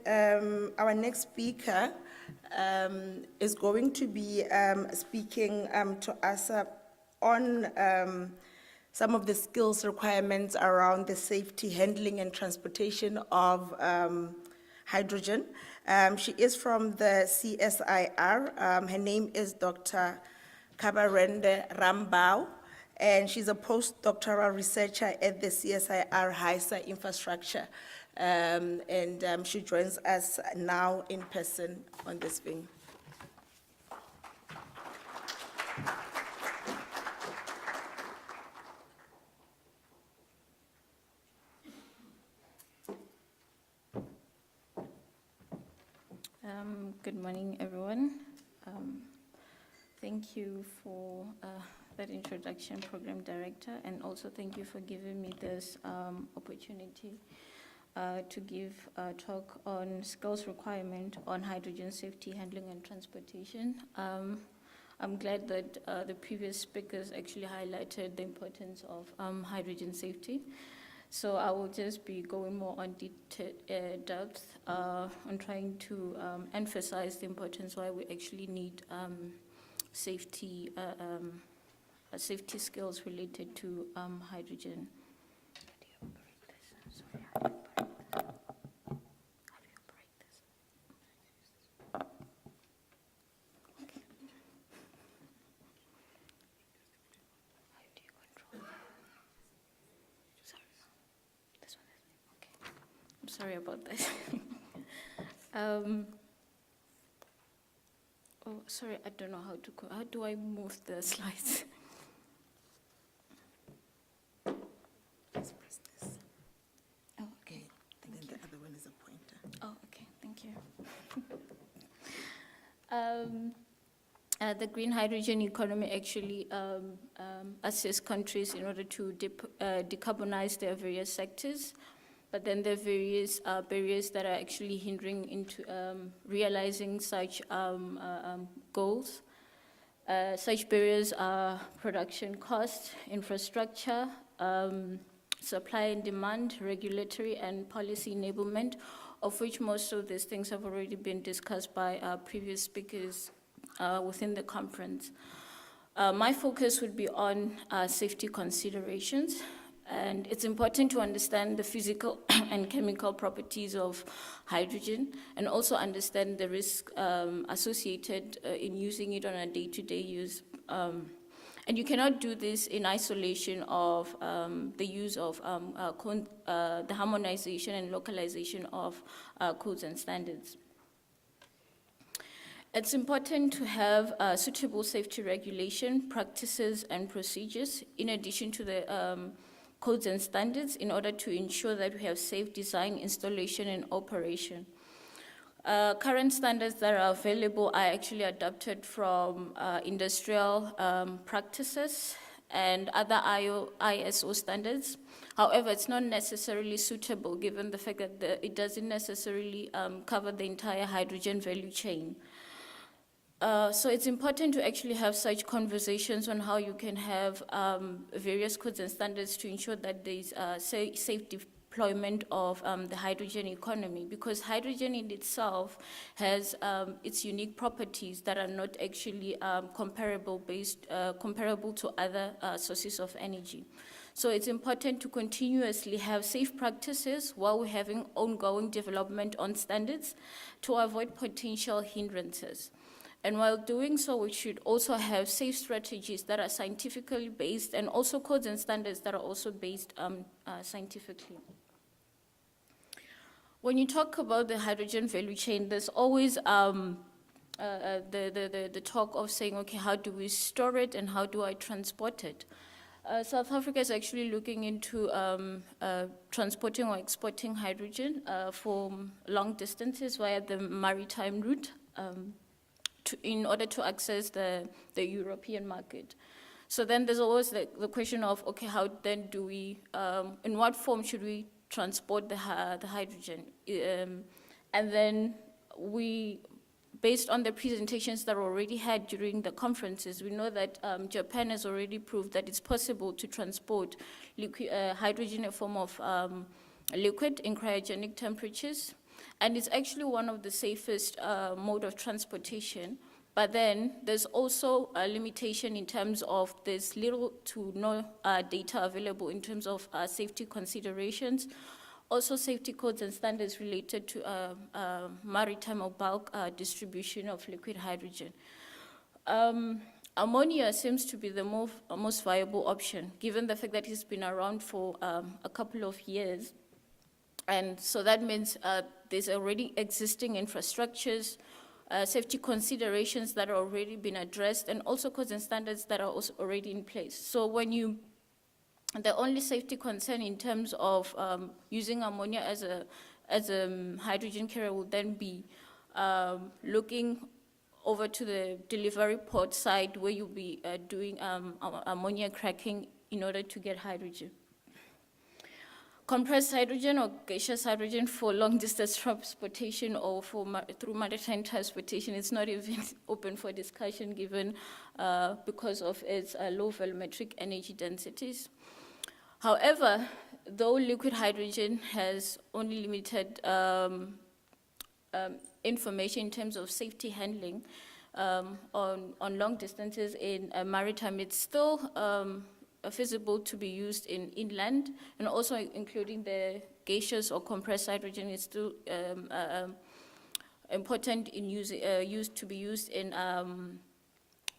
our next speaker is going to be speaking to us on some of the skills requirements around the safety, handling, and transportation of hydrogen. She is from the CSIR. Her name is Dr. Kabarende Rambau, and she's a postdoctoral researcher at the CSIR HISA infrastructure. She joins us now in person on this thing. Good morning, everyone. Thank you for that introduction, Program Director, and also thank you for giving me this opportunity to give a talk on skills requirement on hydrogen safety, handling, and transportation. I'm glad that the previous speakers actually highlighted the importance of hydrogen safety. So I will just be going more on depth on trying to emphasize the importance why we actually need safety skills related to hydrogen. Sorry about that. Oh, sorry, I don't know how to how do I move the slides? Let's press this. Oh, okay. And then the other one is a pointer. Oh, okay, thank you. The green hydrogen economy actually assists countries in order to decarbonize their various sectors. But then there are various barriers that are actually hindering into realizing such goals. Such barriers are production cost, infrastructure, supply and demand, regulatory and policy enablement, of which most of these things have already been discussed by previous speakers within the conference. My focus would be on safety considerations. And it's important to understand the physical and chemical properties of hydrogen and also understand the risk associated in using it on a day-to-day use. And you cannot do this in isolation of the use of the harmonization and localization of codes and standards. It's important to have suitable safety regulation, practices, and procedures in addition to the codes and standards in order to ensure that we have safe design, installation, and operation. Current standards that are available are actually adapted from industrial practices and other ISO standards. However, it's not necessarily suitable given the fact that it doesn't necessarily cover the entire hydrogen value chain. So it's important to actually have such conversations on how you can have various codes and standards to ensure that there's safe deployment of the hydrogen economy, because hydrogen in itself has its unique properties that are not actually comparable to other sources of energy. So it's important to continuously have safe practices while we're having ongoing development on standards to avoid potential hindrances. And while doing so, we should also have safe strategies that are scientifically based, and also codes and standards that are also based scientifically. When you talk about the hydrogen value chain, there's always the talk of saying, okay, how do we store it and how do I transport it? South Africa is actually looking into transporting or exporting hydrogen for long distances via the maritime route, in order to access the European market. So then there's always the question of, okay, how then do we, in what form should we transport the hydrogen? And then based on the presentations that were already had during the conferences, we know that Japan has already proved that it's possible to transport hydrogen in a form of liquid in cryogenic temperatures. And it's actually one of the safest mode of transportation. But then there's also a limitation in terms of there's little to no data available in terms of safety considerations, also safety codes and standards related to maritime or bulk distribution of liquid hydrogen. Ammonia seems to be the most viable option, given the fact that it's been around for a couple of years. And so that means there's already existing infrastructures, safety considerations that are already been addressed, and also codes and standards that are also already in place. So the only safety concern in terms of using ammonia as a hydrogen carrier will then be looking over to the delivery port side, where you'll be doing ammonia cracking in order to get hydrogen. Compressed hydrogen or gaseous hydrogen for long distance transportation or through maritime transportation is not even open for discussion, given because of its low volumetric energy densities. However, though liquid hydrogen has only limited information in terms of safety handling on long distances in maritime, it's still feasible to be used in inland, and also including the gaseous or compressed hydrogen is still important in to be used in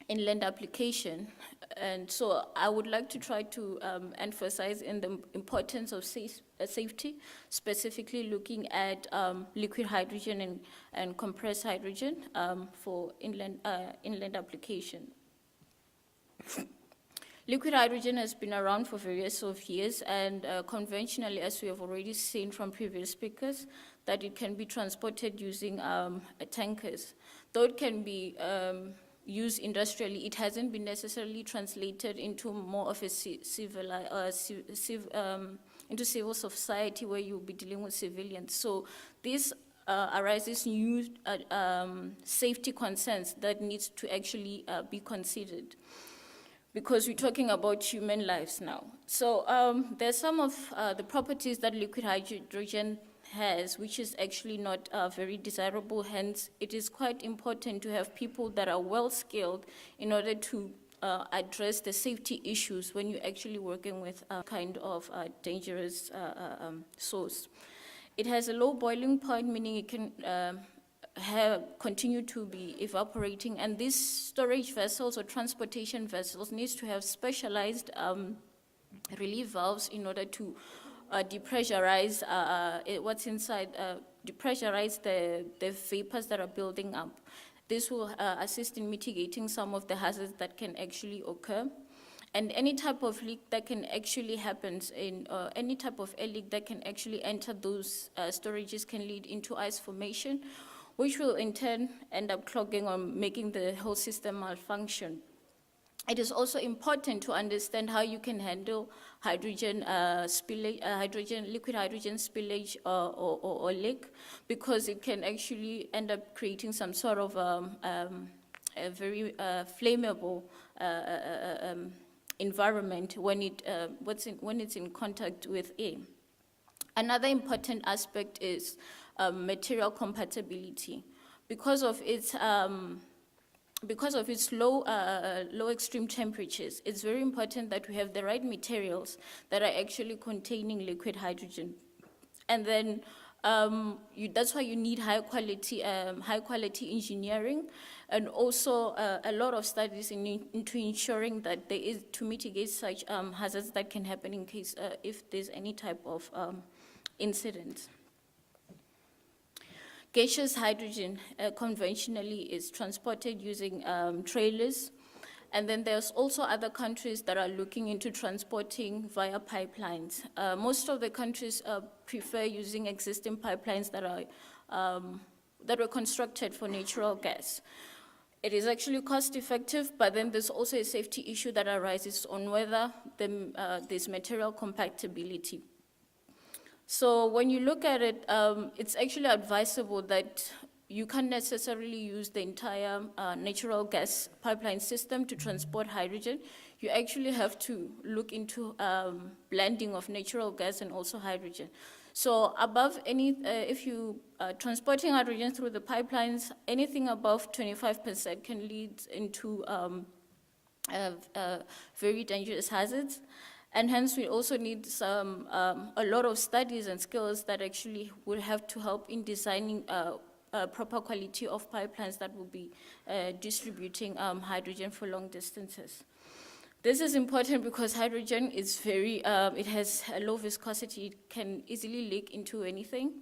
inland application. And so I would like to try to emphasize in the importance of safety, specifically looking at liquid hydrogen and compressed hydrogen for inland application. Liquid hydrogen has been around for various years, and conventionally, as we have already seen from previous speakers, that it can be transported using tankers. Though it can be used industrially, it hasn't been necessarily translated into more of a into civil society, where you'll be dealing with civilians. So this arises new safety concerns that needs to actually be considered, because we're talking about human lives now. So there's some of the properties that liquid hydrogen has, which is actually not very desirable. Hence, it is quite important to have people that are well-skilled in order to address the safety issues when you're actually working with a kind of dangerous source. It has a low boiling point, meaning it can continue to be evaporating, and these storage vessels or transportation vessels needs to have specialized relief valves in order to depressurize what's inside, depressurize the vapors that are building up. This will assist in mitigating some of the hazards that can actually occur. And any type of leak that can actually happen any type of air leak that can actually enter those storages can lead into ice formation, which will in turn end up clogging or making the whole system malfunction. It is also important to understand how you can handle hydrogen spillage, liquid hydrogen spillage or leak, because it can actually end up creating some sort of a very flammable environment when it's in contact with air. Another important aspect is material compatibility. Because of its low extreme temperatures, it's very important that we have the right materials that are actually containing liquid hydrogen. And then that's why you need high quality engineering, and also a lot of studies into ensuring that there is to mitigate such hazards that can happen in case if there's any type of incident. Gaseous hydrogen conventionally is transported using trailers. And then there's also other countries that are looking into transporting via pipelines. Most of the countries prefer using existing pipelines that were constructed for natural gas. It is actually cost effective, but then there's also a safety issue that arises on whether there's material compatibility. So when you look at it, it's actually advisable that you can't necessarily use the entire natural gas pipeline system to transport hydrogen. You actually have to look into blending of natural gas and also hydrogen. So above if you are transporting hydrogen through the pipelines, anything above 25% can lead into very dangerous hazards. And hence we also need a lot of studies and skills that actually will have to help in designing proper quality of pipelines that will be distributing hydrogen for long distances. This is important because hydrogen is it has a low viscosity, it can easily leak into anything,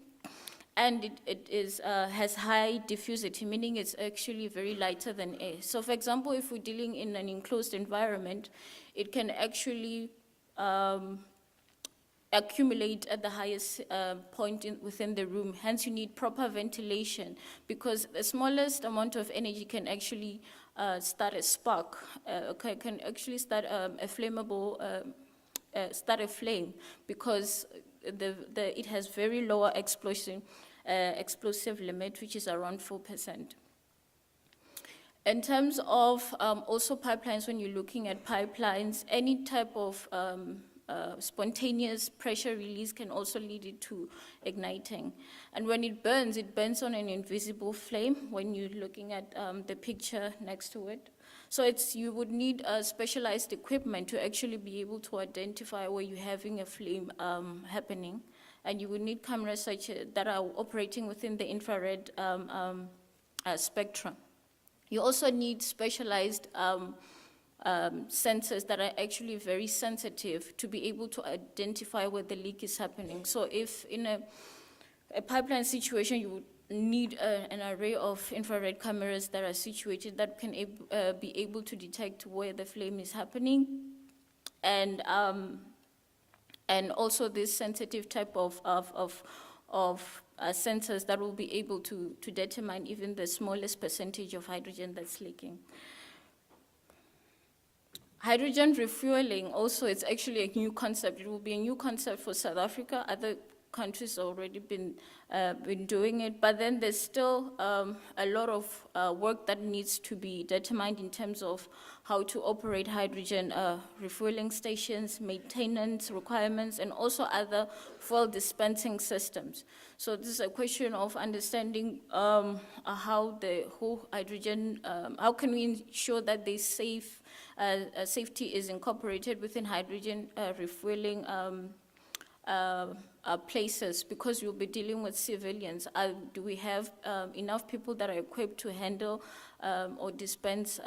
and it has high diffusivity, meaning it's actually very lighter than air. So for example, if we're dealing in an enclosed environment, it can actually accumulate at the highest point within the room. Hence, you need proper ventilation, because the smallest amount of energy can actually start a spark, can actually start a flame, because it has very lower explosive limit, which is around 4%. In terms of also pipelines, when you're looking at pipelines, any type of spontaneous pressure release can also lead it to igniting. And when it burns on an invisible flame when you're looking at the picture next to it. So you would need specialized equipment to actually be able to identify where you're having a flame happening. And you would need cameras that are operating within the infrared spectrum. You also need specialized sensors that are actually very sensitive to be able to identify where the leak is happening. So if in a pipeline situation, you would need an array of infrared cameras that are situated that can be able to detect where the flame is happening, and also this sensitive type of sensors that will be able to determine even the smallest percentage of hydrogen that's leaking. Hydrogen refueling also, it's actually a new concept. It will be a new concept for South Africa. Other countries have already been doing it, but then there's still a lot of work that needs to be determined in terms of how to operate hydrogen refueling stations, maintenance requirements, and also other fuel dispensing systems. So this is a question of understanding how the whole hydrogen, how can we ensure that the safety is incorporated within hydrogen refueling places, because you'll be dealing with civilians. Do we have enough people that are equipped to handle or dispense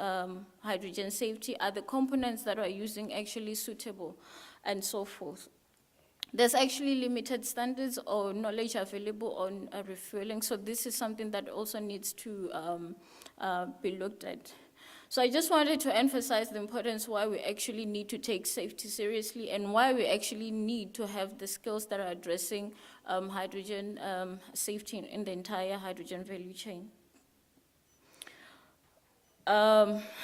hydrogen safety? Are the components that are using actually suitable, and so forth? There's actually limited standards or knowledge available on refueling, so this is something that also needs to be looked at. So I just wanted to emphasize the importance why we actually need to take safety seriously, and why we actually need to have the skills that are addressing hydrogen safety in the entire hydrogen value chain.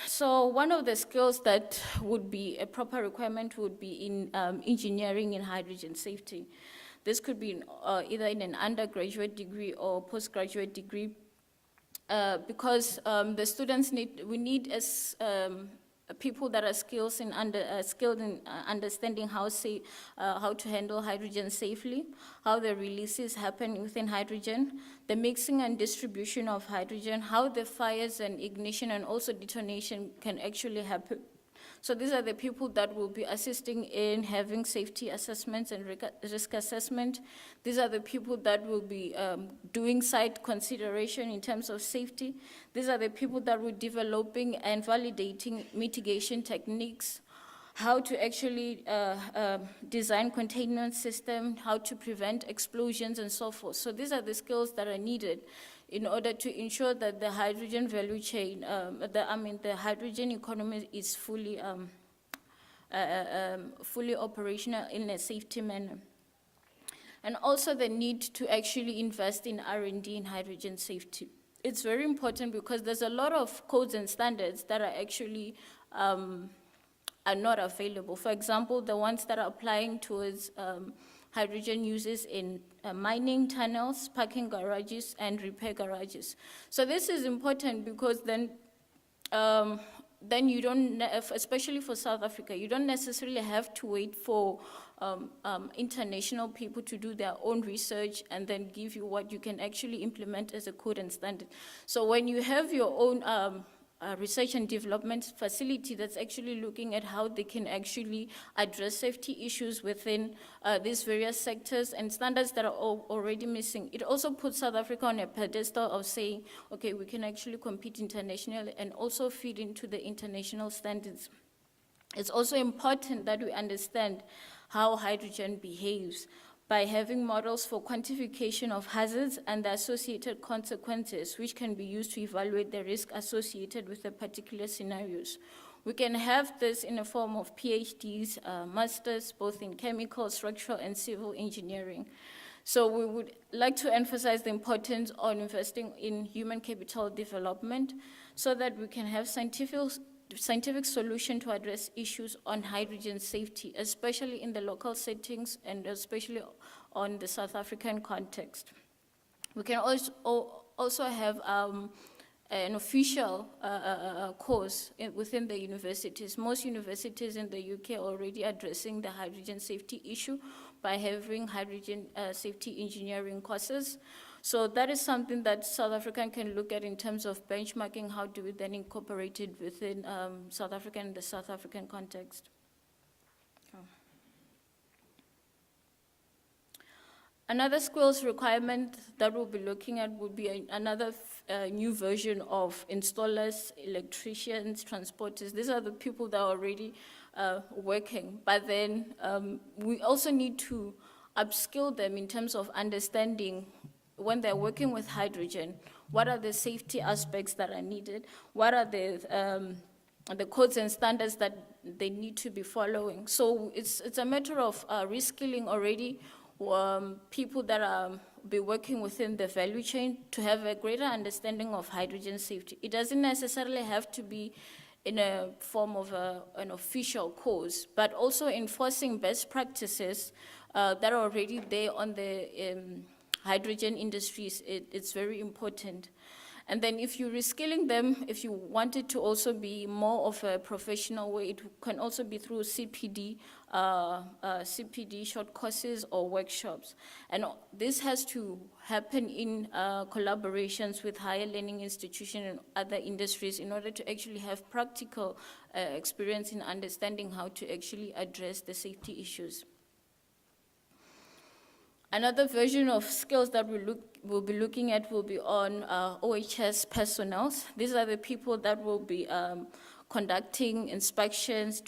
So one of the skills that would be a proper requirement would be in engineering in hydrogen safety. This could be either in an undergraduate degree or postgraduate degree. because the students we need as people that are skilled in understanding how to handle hydrogen safely, how the releases happen within hydrogen, the mixing and distribution of hydrogen, how the fires and ignition and also detonation can actually happen. So these are the people that will be assisting in having safety assessments and risk assessment. These are the people that will be doing site consideration in terms of safety. These are the people that will be developing and validating mitigation techniques, how to actually design containment system, how to prevent explosions and so forth. So these are the skills that are needed in order to ensure that the hydrogen value chain, the hydrogen economy is fully operational in a safety manner. And also the need to actually invest in R&D in hydrogen safety. It's very important because there's a lot of codes and standards that are actually are not available. For example, the ones that are applying towards hydrogen uses in mining tunnels, parking garages, and repair garages. So this is important because then you don't, especially for South Africa, you don't necessarily have to wait for international people to do their own research and then give you what you can actually implement as a code and standard. So when you have your own research and development facility that's actually looking at how they can actually address safety issues within these various sectors and standards that are already missing. It also puts South Africa on a pedestal of saying, okay, we can actually compete internationally and also feed into the international standards. It's also important that we understand how hydrogen behaves by having models for quantification of hazards and the associated consequences, which can be used to evaluate the risk associated with the particular scenarios. We can have this in a form of PhDs, masters, both in chemical, structural, and civil engineering. So we would like to emphasize the importance of investing in human capital development so that we can have scientific solution to address issues on hydrogen safety, especially in the local settings and especially on the South African context. We can also have an official course within the universities. Most universities in the UK are already addressing the hydrogen safety issue by having hydrogen safety engineering courses. So that is something that South African can look at in terms of benchmarking. How do we then incorporate it within South Africa and the South African context? Another skills requirement that we'll be looking at would be another new version of installers, electricians, transporters. These are the people that are already working, but then we also need to upskill them in terms of understanding when they're working with hydrogen, what are the safety aspects that are needed, what are the codes and standards that they need to be following. So it's a matter of reskilling already people that are be working within the value chain to have a greater understanding of hydrogen safety. It doesn't necessarily have to be in a form of an official course, but also enforcing best practices that are already there on the hydrogen industries. It's very important. And then if you're reskilling them, if you want it to also be more of a professional way, it can also be through CPD short courses or workshops. And this has to happen in collaborations with higher learning institutions and other industries in order to actually have practical experience in understanding how to actually address the safety issues. Another version of skills that we'll be looking at will be on OHS personnel. These are the people that will be conducting inspections,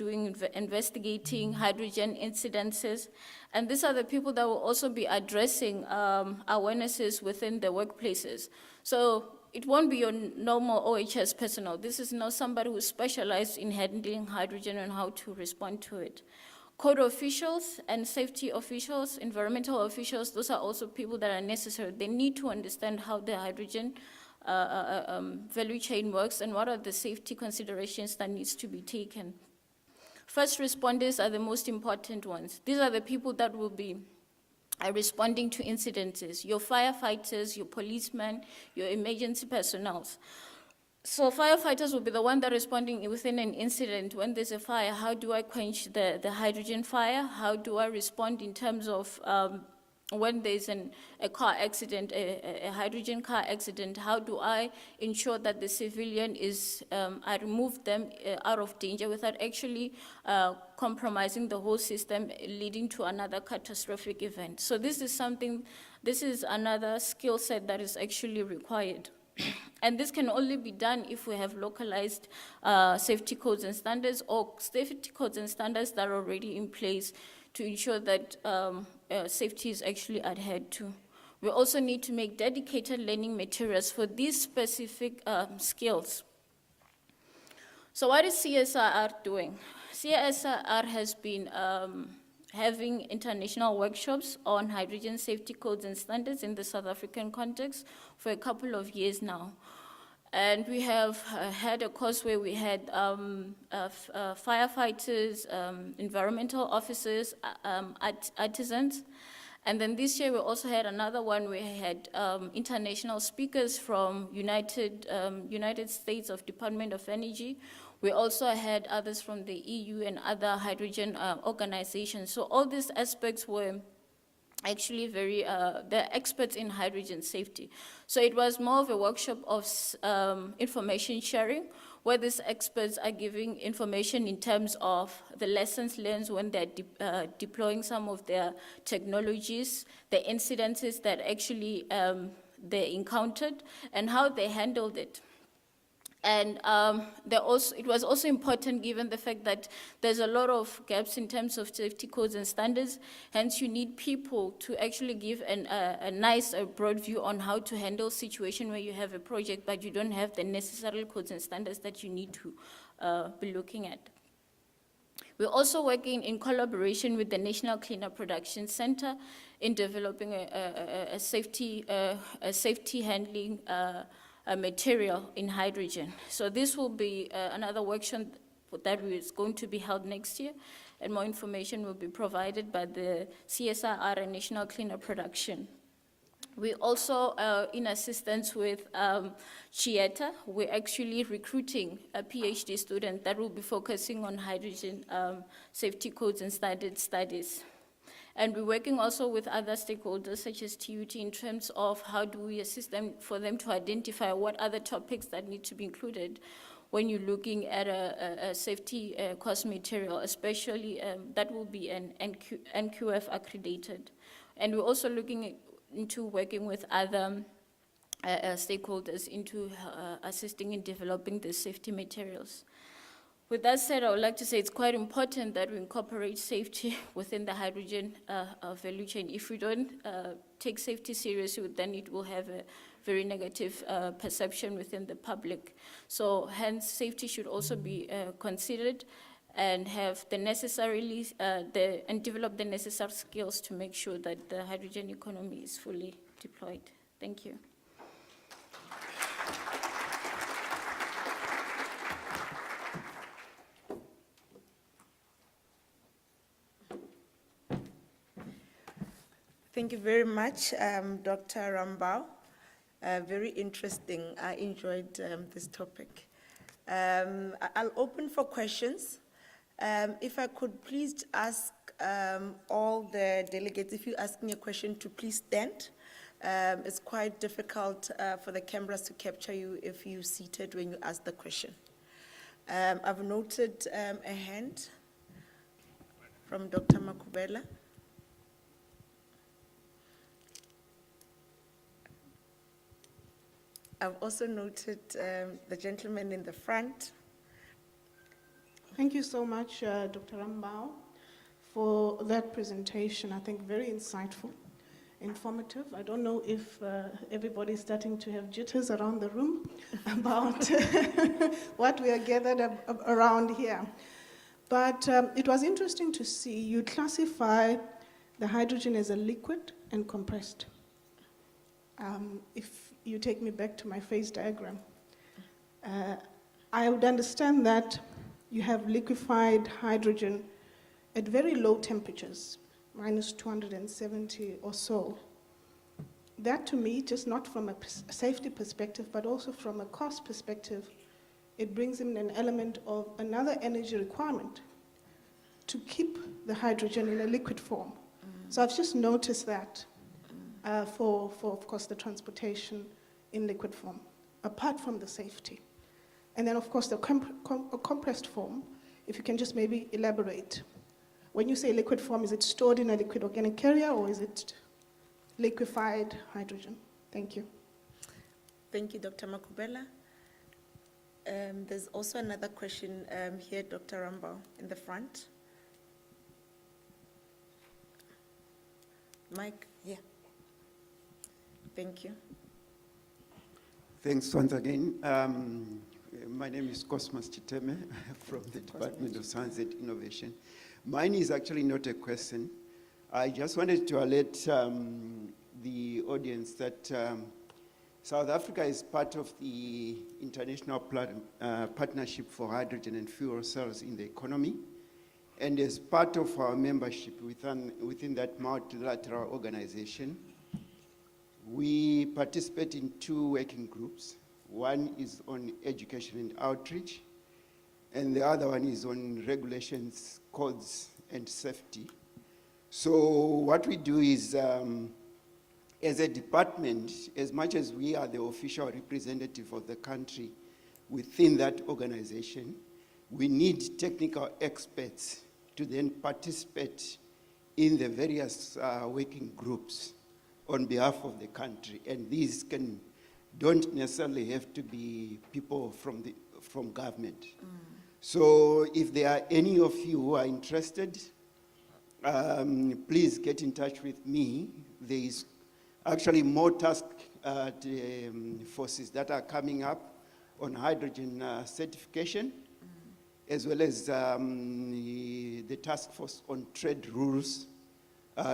investigating hydrogen incidences. And these are the people that will also be addressing awarenesses within the workplaces. So it won't be your normal OHS personnel. This is not somebody who specialized in handling hydrogen and how to respond to it. Code officials and safety officials, environmental officials, those are also people that are necessary. They need to understand how the hydrogen value chain works and what are the safety considerations that needs to be taken. First responders are the most important ones. These are the people that will be are responding to incidences, your firefighters, your policemen, your emergency personnel. So firefighters will be the one that are responding within an incident. When there's a fire, how do I quench the hydrogen fire? How do I respond in terms of when there's a car accident, a hydrogen car accident? How do I ensure that the civilian is, I remove them out of danger without actually compromising the whole system, leading to another catastrophic event? So this is another skill set that is actually required. And this can only be done if we have localized safety codes and standards, or safety codes and standards that are already in place to ensure that safety is actually adhered to. We also need to make dedicated learning materials for these specific skills. So what is CSIR doing? CSIR has been having international workshops on hydrogen safety codes and standards in the South African context for a couple of years now. And we have had a course where we had firefighters, environmental officers, artisans. And then this year we also had another one where we had international speakers from United States of Department of Energy. We also had others from the EU and other hydrogen organizations. So all these aspects were actually they're experts in hydrogen safety. So it was more of a workshop of information sharing, where these experts are giving information in terms of the lessons learned when they're deploying some of their technologies, the incidences that actually they encountered, and how they handled it. And it was also important given the fact that there's a lot of gaps in terms of safety codes and standards. Hence, you need people to actually give a nice, broad view on how to handle situation where you have a project, but you don't have the necessary codes and standards that you need to be looking at. We're also working in collaboration with the National Cleaner Production Center in developing a safety handling material in hydrogen. So this will be another workshop that is going to be held next year, and more information will be provided by the CSIR and National Cleaner Production. We also, in assistance with Chieta, we're actually recruiting a PhD student that will be focusing on hydrogen safety codes and standard studies. And we're working also with other stakeholders such as TUT in terms of how do we assist them for them to identify what other topics that need to be included when you're looking at a safety course material, especially that will be an NQF accredited. And we're also looking into working with other stakeholders into assisting in developing the safety materials. With that said, I would like to say it's quite important that we incorporate safety within the hydrogen value chain. If we don't take safety seriously, then it will have a very negative perception within the public. So hence, safety should also be considered and have the necessarily, and develop the necessary skills to make sure that the hydrogen economy is fully deployed. Thank you. Thank you very much, Dr. Rambau. Very interesting. I enjoyed this topic. I'll open for questions. If I could please ask all the delegates, if you're asking a question, to please stand. It's quite difficult for the cameras to capture you if you're seated when you ask the question. I've noted a hand from Dr. Makubela. I've also noted the gentleman in the front. Thank you so much, Dr. Rambau, for that presentation. I think very insightful, informative. I don't know if everybody's starting to have jitters around the room about what we are gathered around here. But it was interesting to see you classify the hydrogen as a liquid and compressed. If you take me back to my phase diagram, I would understand that you have liquefied hydrogen at very low temperatures, minus 270 or so. That to me, just not from a safety perspective, but also from a cost perspective, it brings in an element of another energy requirement to keep the hydrogen in a liquid form. So I've just noticed that for, of course, the transportation in liquid form, apart from the safety. And then, of course, the compressed form, if you can just maybe elaborate. When you say liquid form, is it stored in a liquid organic carrier or is it liquefied hydrogen? Thank you. Thank you, Dr. Makubela. There's also another question here, Dr. Rambau, in the front. Mike, yeah. Thank you. Thanks once again. My name is Cosmas Chiteme from the Department of Science and Innovation. Mine is actually not a question. I just wanted to alert the audience that South Africa is part of the International Partnership for Hydrogen and Fuel Cells in the Economy. And as part of our membership within that multilateral organization, we participate in 2 working groups. One is on education and outreach, and the other one is on regulations, codes, and safety. So what we do is, as a department, as much as we are the official representative of the country within that organization, we need technical experts to then participate in the various working groups on behalf of the country. And these don't necessarily have to be people from government. So if there are any of you who are interested, please get in touch with me. There is actually more task forces that are coming up on hydrogen certification, as well as the task force on trade rules,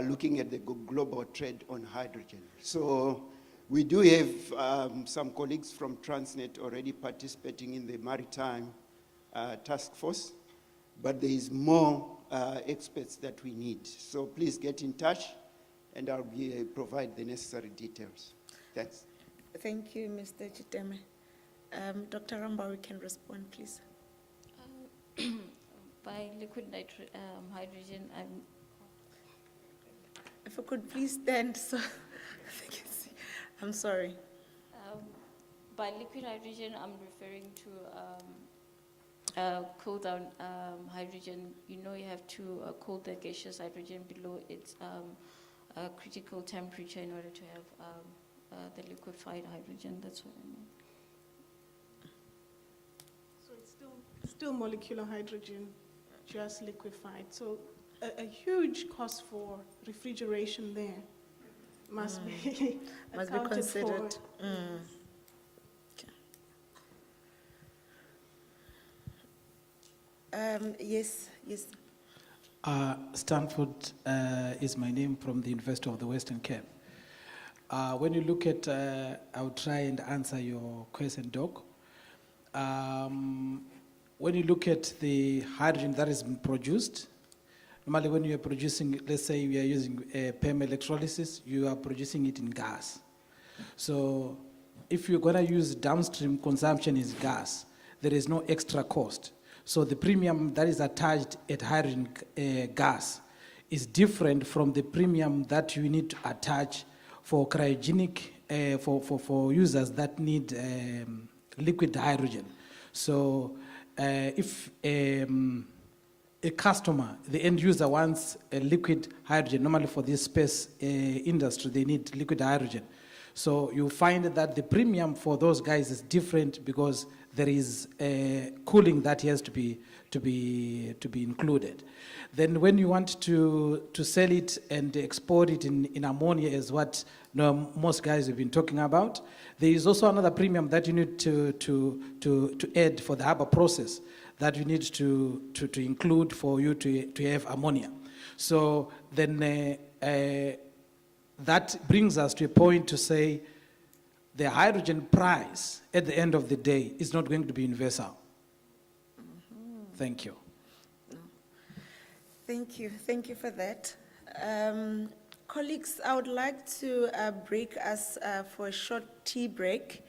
looking at the global trade on hydrogen. So we do have some colleagues from Transnet already participating in the maritime task force, but there is more experts that we need. So please get in touch, and I'll provide the necessary details. Thanks. Thank you, Mr. Chiteme. Dr. Rambau, you can respond, please. By liquid hydrogen, If I could please stand so they can see. I'm sorry. by liquid hydrogen, I'm referring to cool down hydrogen. You know, you have to cool the gaseous hydrogen below its critical temperature in order to have the liquefied hydrogen. That's what I mean. So it's still molecular hydrogen, just liquefied. So a huge cost for refrigeration there must be considered. Yes. Stanford is my name, from the University of the Western Cape. When you look at, I'll try and answer your question, Doc. When you look at the hydrogen that is produced, normally when you are producing, let's say we are using PEM electrolysis, you are producing it in gas. So if you're going to use downstream consumption is gas, there is no extra cost. So the premium that is attached at hydrogen gas is different from the premium that you need to attach for cryogenic, for users that need liquid hydrogen. So if a customer, the end user, wants a liquid hydrogen, normally for this space industry, they need liquid hydrogen. So you find that the premium for those guys is different because there is cooling that has to be included. Then when you want to sell it and export it in ammonia, is what most guys have been talking about, there is also another premium that you need to add for the harbor process that you need to include for you to have ammonia. So then that brings us to a point to say the hydrogen price at the end of the day is not going to be universal. Thank you. Thank you for that. Colleagues, I would like to break us for a short tea break.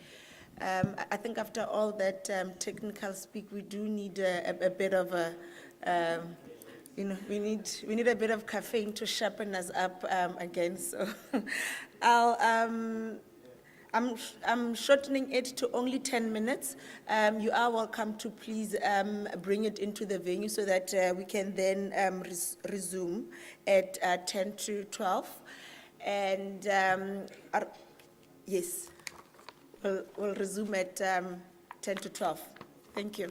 I think after all that technical speak, we do need a bit of a, we need a bit of caffeine to sharpen us up again. So, I'm shortening it to only 10 minutes. You are welcome to please bring it into the venue so that we can then resume at 10 to 12. And yes, we'll resume at 10 to 12. Thank you.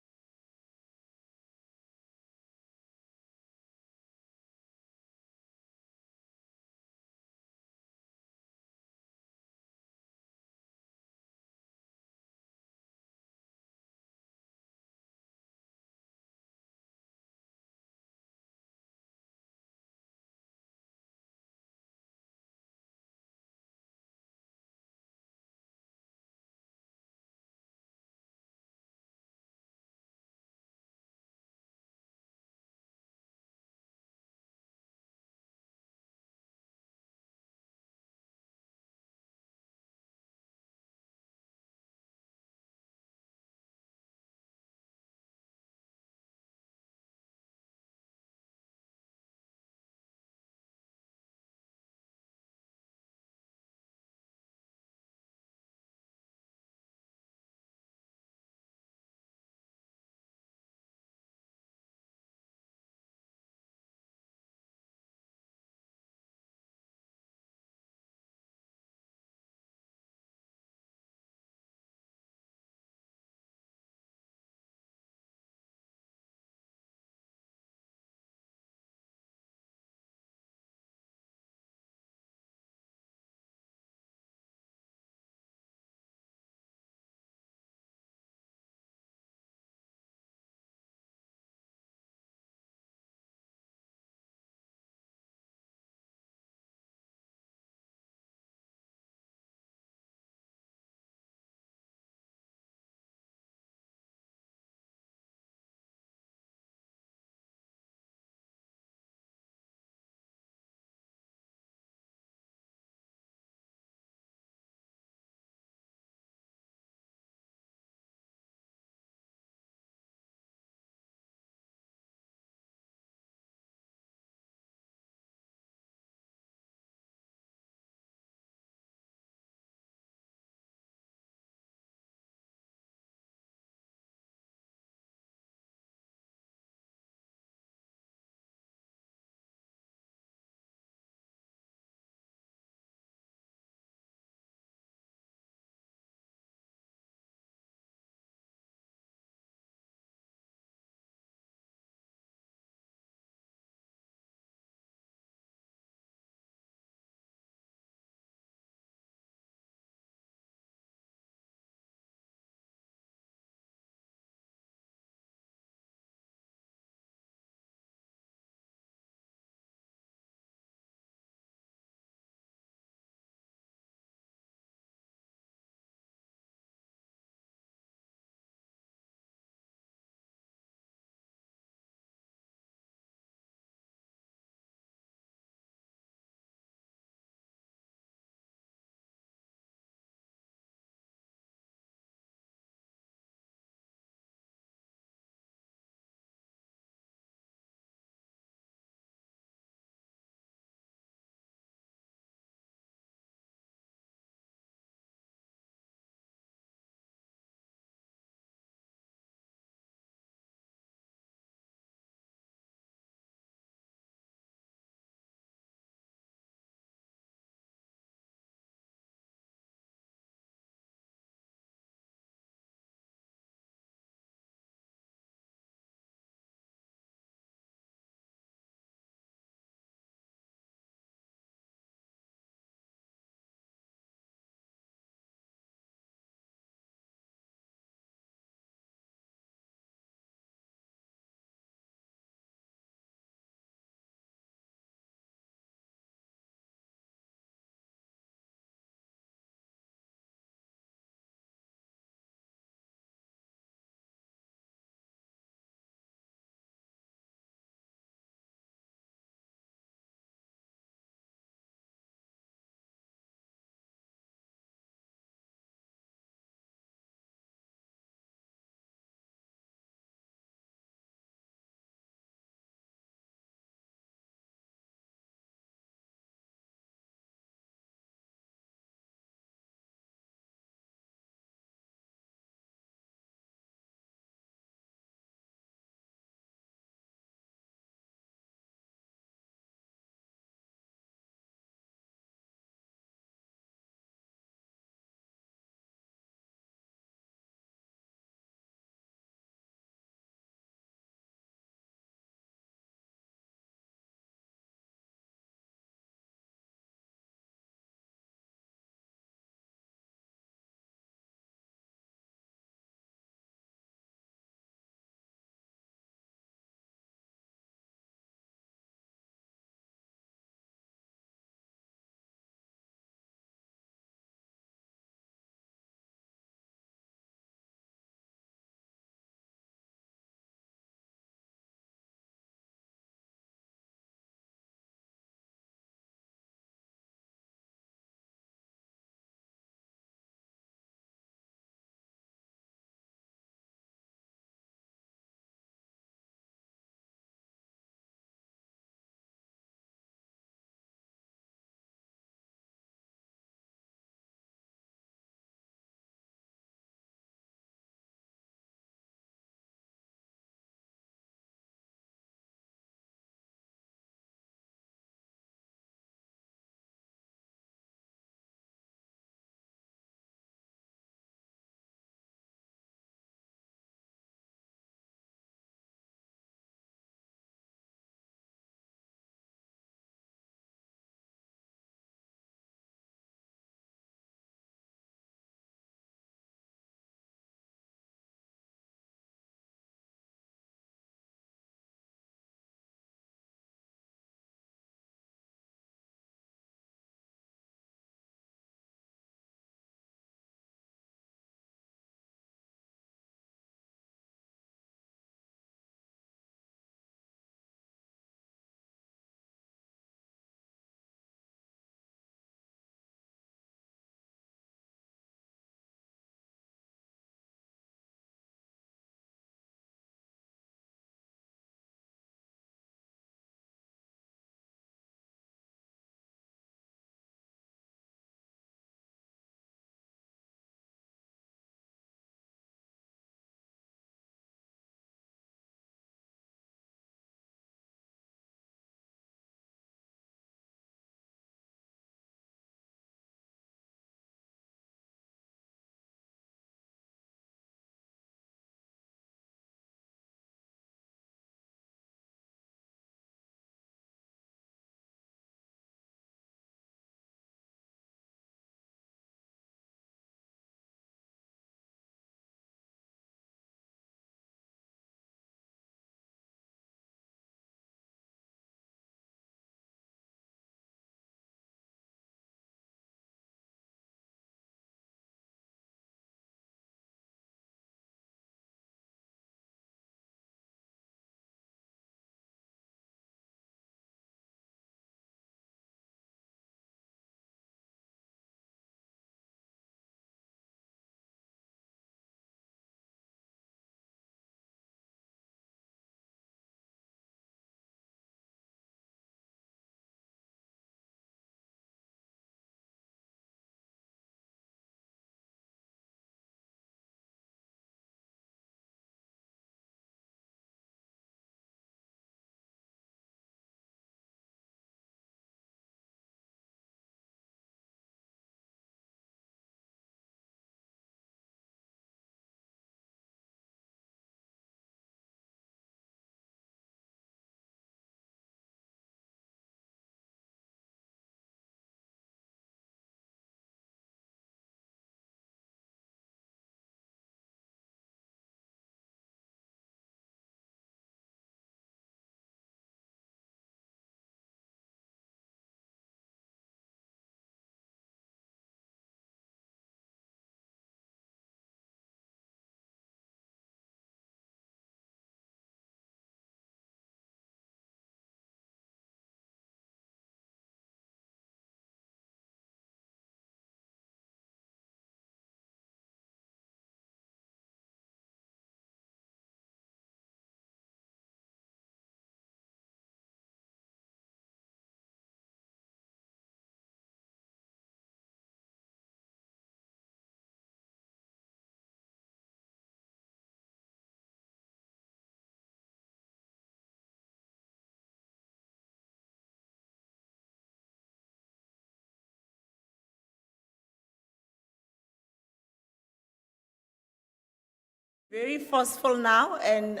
Very forceful now and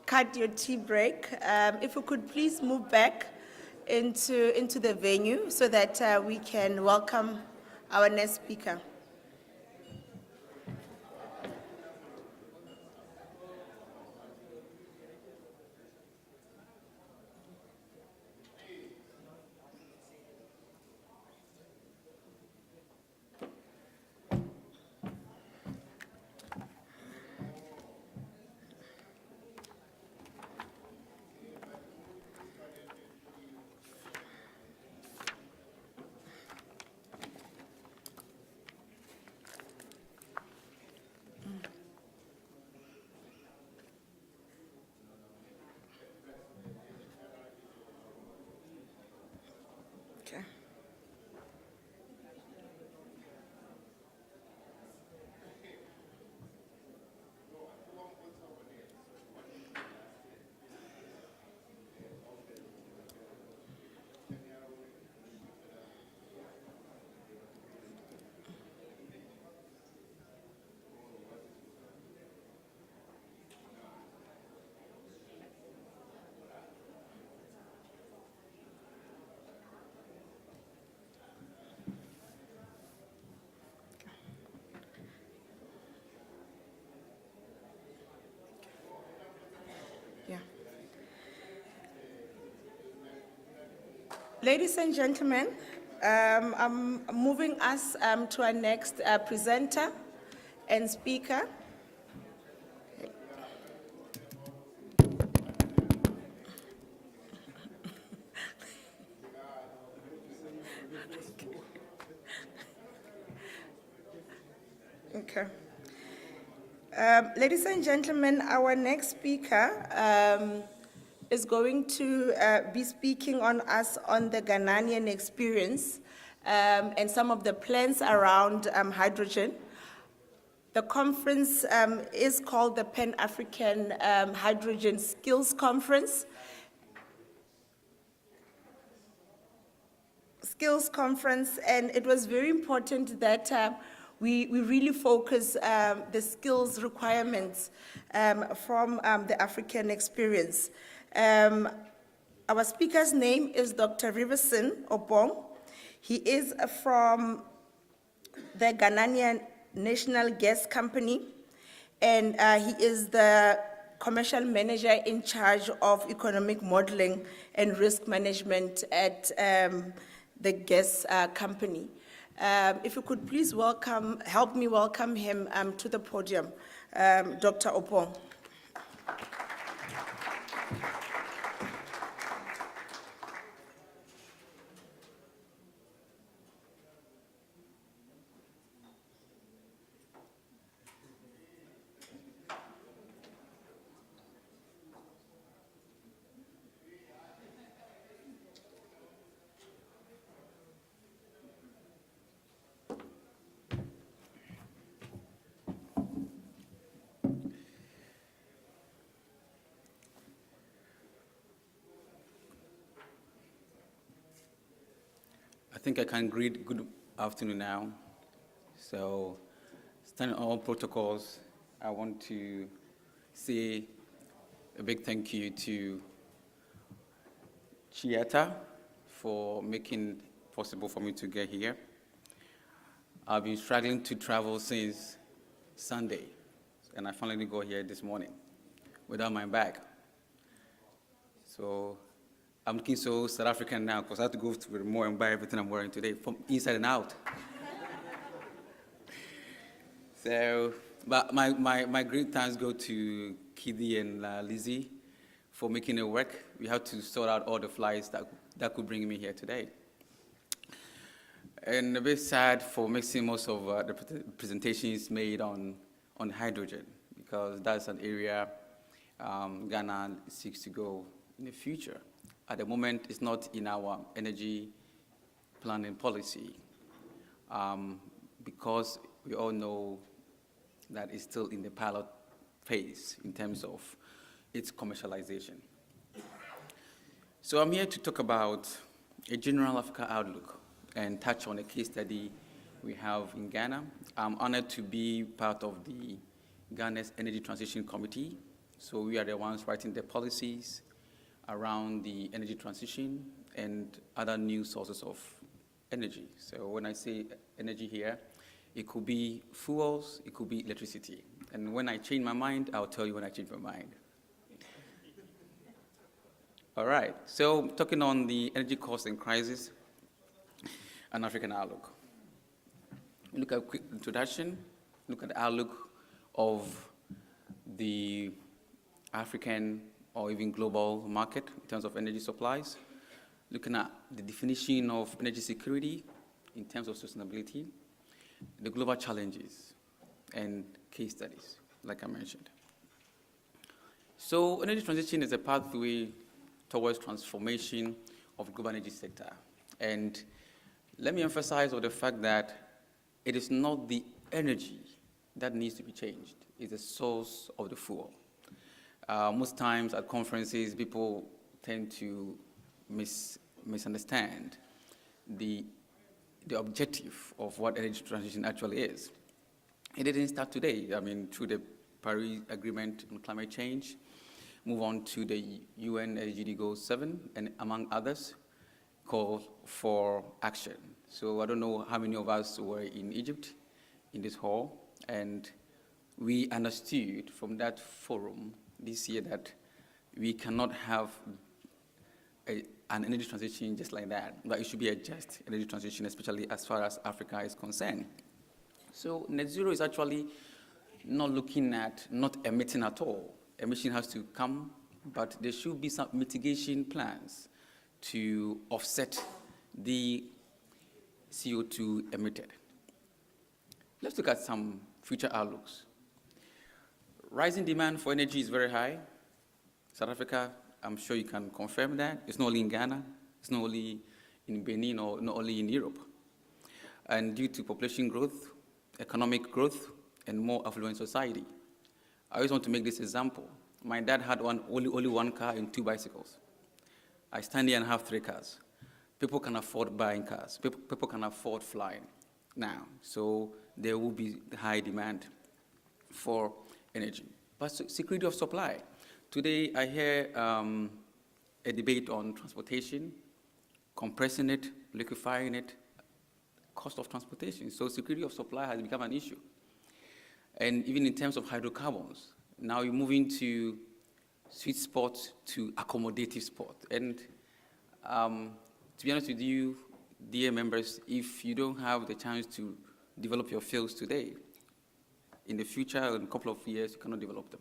cut your tea break. If we could please move back into the venue so that we can welcome our next speaker. Okay. Yeah. Ladies and gentlemen, I'm moving us to our next presenter and speaker. Okay. Ladies and gentlemen, our next speaker is going to be speaking on us on the Ghanaian experience and some of the plans around hydrogen. The conference is called the Pan-African Hydrogen Skills Conference. And it was very important that we really focus the skills requirements from the African experience. Our speaker's name is Dr. Riverson Obong. He is from the Ghanaian National Gas Company, and he is the commercial manager in charge of economic modeling and risk management at the gas company. If you could please help me welcome him to the podium, Dr. Obong. I think I can greet good afternoon now. So, standing on all protocols, I want to say a big thank you to Chieta for making it possible for me to get here. I've been struggling to travel since Sunday, and I finally got here this morning without my bag. So I'm looking so South African now because I have to go to more and buy everything I'm wearing today from inside and out. So, but my great thanks go to Kidi and Lizzie for making it work. We had to sort out all the flights that could bring me here today. And a bit sad for mixing most of the presentations made on hydrogen, because that's an area Ghana seeks to go in the future. At the moment, it's not in our energy planning policy because we all know that it's still in the pilot phase in terms of its commercialization. So I'm here to talk about a general Africa outlook and touch on a case study we have in Ghana. I'm honored to be part of the Ghana's Energy Transition Committee. So we are the ones writing the policies around the energy transition and other new sources of energy. So when I say energy here, it could be fuels, it could be electricity. And when I change my mind, I'll tell you when I change my mind. All right, so talking on the energy cost and crisis, an African outlook. Look at a quick introduction, look at the outlook of the African or even global market in terms of energy supplies, looking at the definition of energy security in terms of sustainability, the global challenges, and case studies, like I mentioned. So energy transition is a pathway towards transformation of the global energy sector. And let me emphasize on the fact that it is not the energy that needs to be changed, it's the source of the fuel. Most times at conferences, people tend to misunderstand the objective of what energy transition actually is. It didn't start today. I mean, through the Paris Agreement on Climate Change, move on to the UN SDG Goal 7, and among others, call for action. So I don't know how many of us were in Egypt in this hall, and we understood from that forum this year that we cannot have an energy transition just like that, but it should be a just energy transition, especially as far as Africa is concerned. So net zero is actually not looking at not emitting at all. Emission has to come, but there should be some mitigation plans to offset the CO2 emitted. Let's look at some future outlooks. Rising demand for energy is very high. South Africa, I'm sure you can confirm that. It's not only in Ghana, it's not only in Benin or not only in Europe. And due to population growth, economic growth, and more affluent society. I always want to make this example. My dad had only one car and 2 bicycles. I stand here and have 3 cars. People can afford buying cars. People can afford flying now. So there will be high demand for energy. But security of supply. Today I hear a debate on transportation, compressing it, liquefying it, cost of transportation. So security of supply has become an issue. And even in terms of hydrocarbons, now you're moving to sweet spot to accommodative spot. And to be honest with you, dear members, if you don't have the chance to develop your fields today, in the future, in a couple of years, you cannot develop them.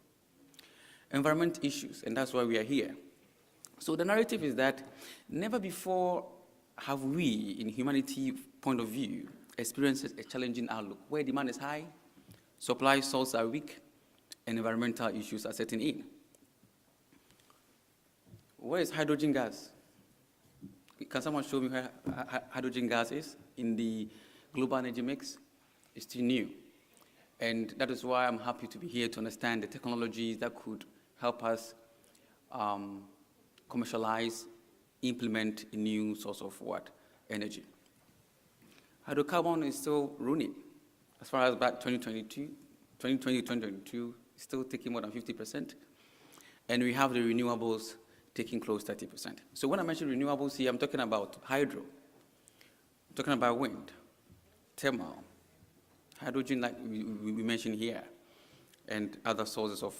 Environment issues, and that's why we are here. So the narrative is that never before have we, in humanity point of view, experienced a challenging outlook where demand is high, supply sources are weak, and environmental issues are setting in. Where is hydrogen gas? Can someone show me where hydrogen gas is in the global energy mix? It's still new. And that is why I'm happy to be here to understand the technologies that could help us commercialize, implement a new source of what? Energy. Hydrocarbon is still running. As far as back 2022, it's still taking more than 50%. And we have the renewables taking close to 30%. So when I mention renewables here, I'm talking about hydro, I'm talking about wind, thermal, hydrogen like we mentioned here, and other sources of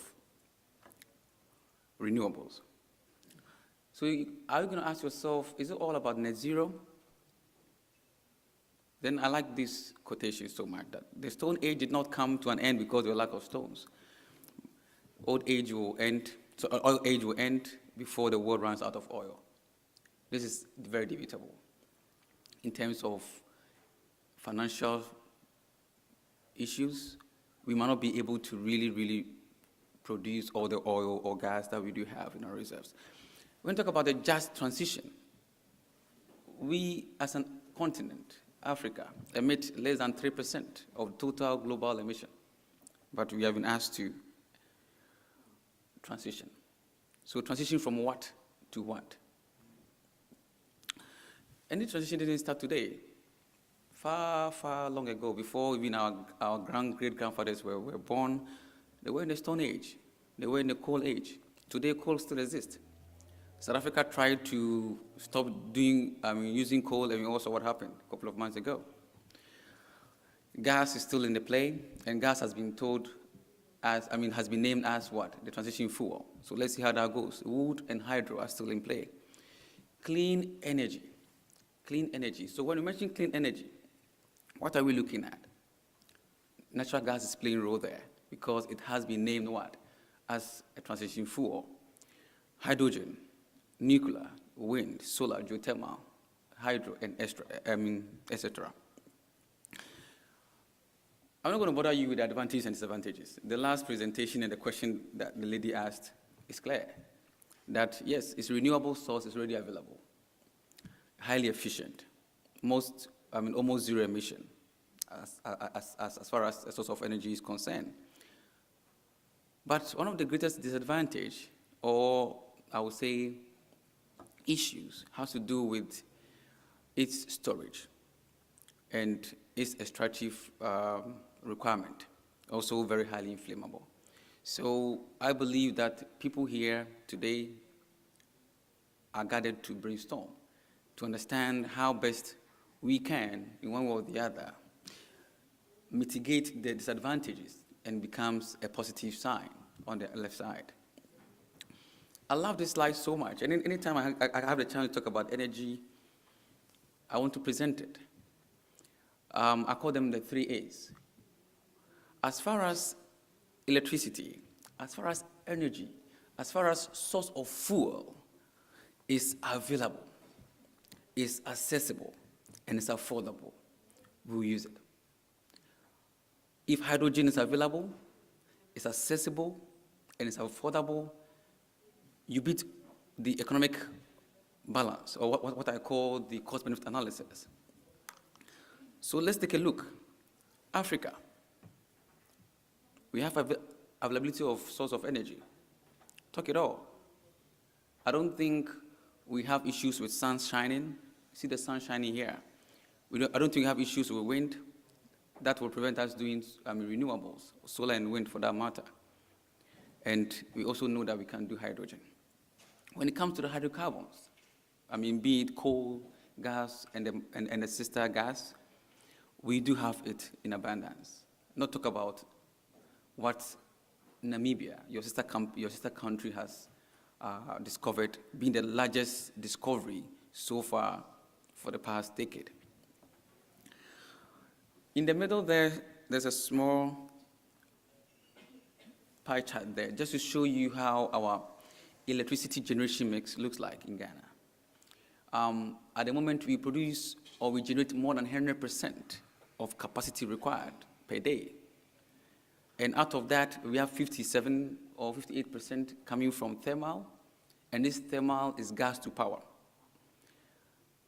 renewables. So are you going to ask yourself, is it all about net zero? Then I like this quotation so much, that the Stone Age did not come to an end because of a lack of stones. Old age will end before the world runs out of oil. This is very debatable in terms of financial issues. We might not be able to really produce all the oil or gas that we do have in our reserves. When we talk about the just transition, we as a continent, Africa, emit less than 3% of total global emission, but we have been asked to transition. So transition from what to what? And this transition didn't start today. Far long ago, before even our great-grandfathers were born, They were in the Stone Age. They were in the Coal Age. Today, coal still exists. South Africa tried to stop using coal, and also what happened a couple of months ago. Gas is still in the play, and gas has been has been named as what? The transition fuel. So let's see how that goes. Wood and hydro are still in play. Clean energy. Clean energy. So when we mention clean energy, what are we looking at? Natural gas is playing a role there because it has been named what? As a transition fuel. Hydrogen, nuclear, wind, solar, geothermal, hydro, and etc. I'm not going to bother you with the advantages and disadvantages. The last presentation and the question that the lady asked is clear. That yes, its renewable source is already available. Highly efficient. Almost zero emission as far as a source of energy is concerned. But one of the greatest disadvantage, or I would say issues, has to do with its storage and its extractive requirement, also very highly inflammable. So I believe that people here today are gathered to brainstorm, to understand how best we can, in one way or the other, mitigate the disadvantages and becomes a positive sign on the left side. I love this slide so much, and anytime I have the chance to talk about energy, I want to present it. I call them the 3 A's. As far as electricity, as far as energy, as far as source of fuel is available, is accessible, and is affordable, we'll use it. If hydrogen is available, it's accessible, and it's affordable, you beat the economic balance, or what I call the cost-benefit analysis. So let's take a look. Africa. We have availability of source of energy. Talk it all. I don't think we have issues with sun shining. See the sun shining here. I don't think we have issues with wind. That will prevent us doing renewables, solar and wind for that matter. And we also know that we can do hydrogen. When it comes to the hydrocarbons, be it coal, gas, and the sister gas, we do have it in abundance. Not talk about what Namibia, your sister country, has discovered, being the largest discovery so far for the past decade. In the middle there's a small pie chart there, just to show you how our electricity generation mix looks like in Ghana. At the moment, we produce or we generate more than 100% of capacity required per day. And out of that, we have 57 or 58% coming from thermal, and this thermal is gas to power.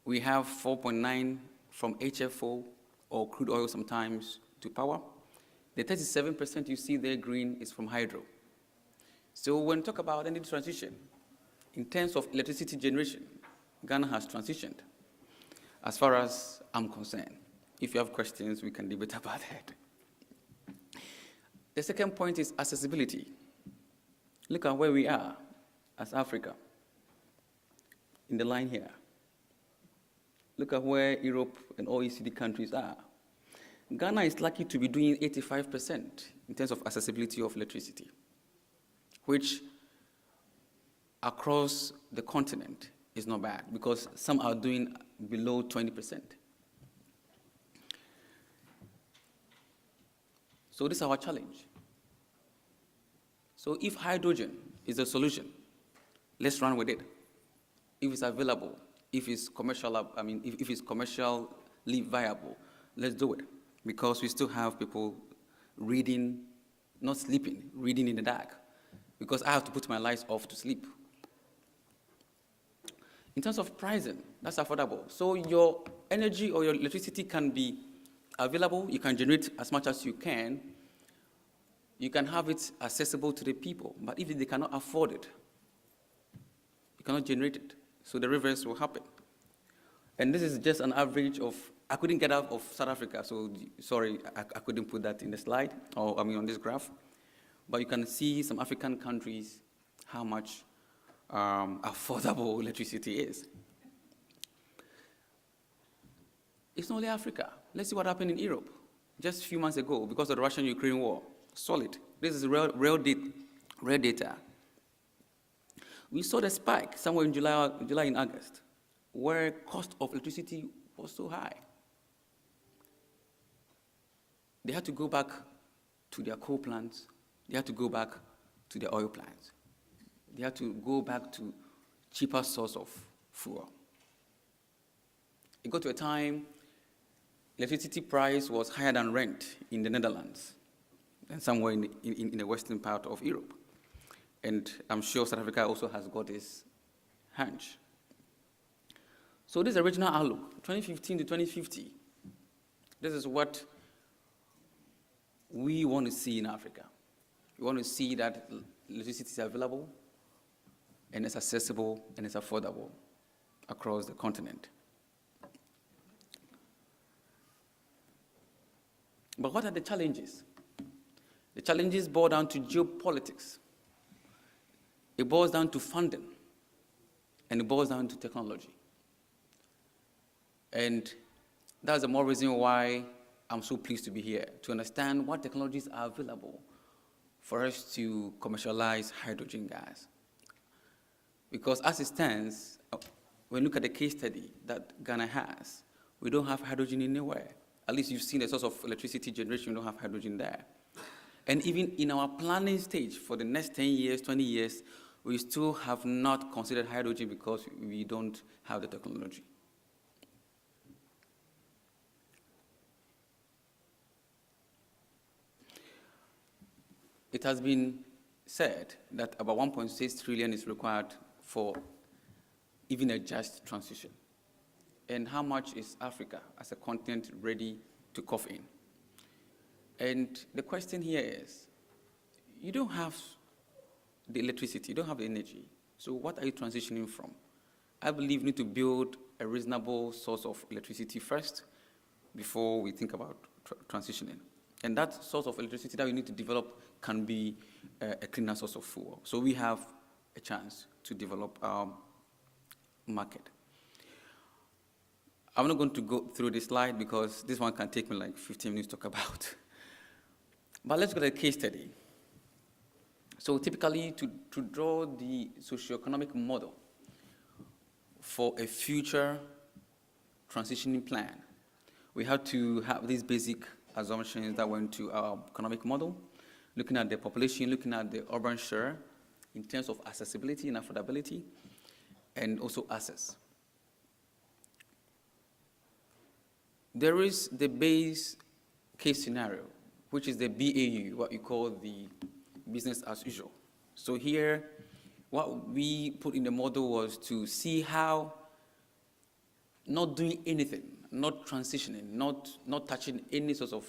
We have 4.9 from HFO or crude oil sometimes to power. The 37% you see there green is from hydro. So when we talk about energy transition, in terms of electricity generation, Ghana has transitioned, as far as I'm concerned. If you have questions, we can debate about that. The second point is accessibility. Look at where we are as Africa, in the line here. Look at where Europe and OECD countries are. Ghana is likely to be doing 85% in terms of accessibility of electricity, which across the continent is not bad, because some are doing below 20%. So this is our challenge. So if hydrogen is a solution, let's run with it. If it's available, if it's commercial, if it's commercially viable, let's do it. Because we still have people reading, not sleeping, reading in the dark. Because I have to put my lights off to sleep. In terms of pricing, that's affordable. So your energy or your electricity can be available. You can generate as much as you can. You can have it accessible to the people. But if they cannot afford it, you cannot generate it. So the reverse will happen. And this is just an average of, I couldn't get out of South Africa, so sorry, I couldn't put that in the slide, or on this graph. but you can see some African countries how much affordable electricity is. It's not only Africa. Let's see what happened in Europe just a few months ago because of the Russian-Ukraine war. Solid. This is real data. We saw the spike somewhere in July and August, where cost of electricity was so high. They had to go back to their coal plants. They had to go back to their oil plants. They had to go back to cheaper source of fuel. It got to a time electricity price was higher than rent in the Netherlands and somewhere in the western part of Europe. And I'm sure South Africa also has got this hunch. So this is the regional outlook, 2015 to 2050. This is what we want to see in Africa. We want to see that electricity is available and it's accessible and it's affordable across the continent. But what are the challenges? The challenges boil down to geopolitics. It boils down to funding. And it boils down to technology. And that's the more reason why I'm so pleased to be here, to understand what technologies are available for us to commercialize hydrogen gas. Because as it stands, when you look at the case study that Ghana has, we don't have hydrogen anywhere. At least you've seen the source of electricity generation, we don't have hydrogen there. And even in our planning stage for the next 10 years, 20 years, we still have not considered hydrogen because we don't have the technology. It has been said that about 1.6 trillion is required for even a just transition. And how much is Africa as a continent ready to cough in? And the question here is, you don't have the electricity, you don't have the energy, so what are you transitioning from? I believe we need to build a reasonable source of electricity first before we think about transitioning. And that source of electricity that we need to develop can be a cleaner source of fuel. So we have a chance to develop our market. I'm not going to go through this slide because this one can take me like 15 minutes to talk about. But let's go to a case study. So typically, to draw the socioeconomic model for a future transitioning plan, we have to have these basic assumptions that went to our economic model, looking at the population, looking at the urban share in terms of accessibility and affordability, and also access. There is the base case scenario, which is the BAU, what you call the business as usual. So here, what we put in the model was to see how not doing anything, not transitioning, not touching any sort of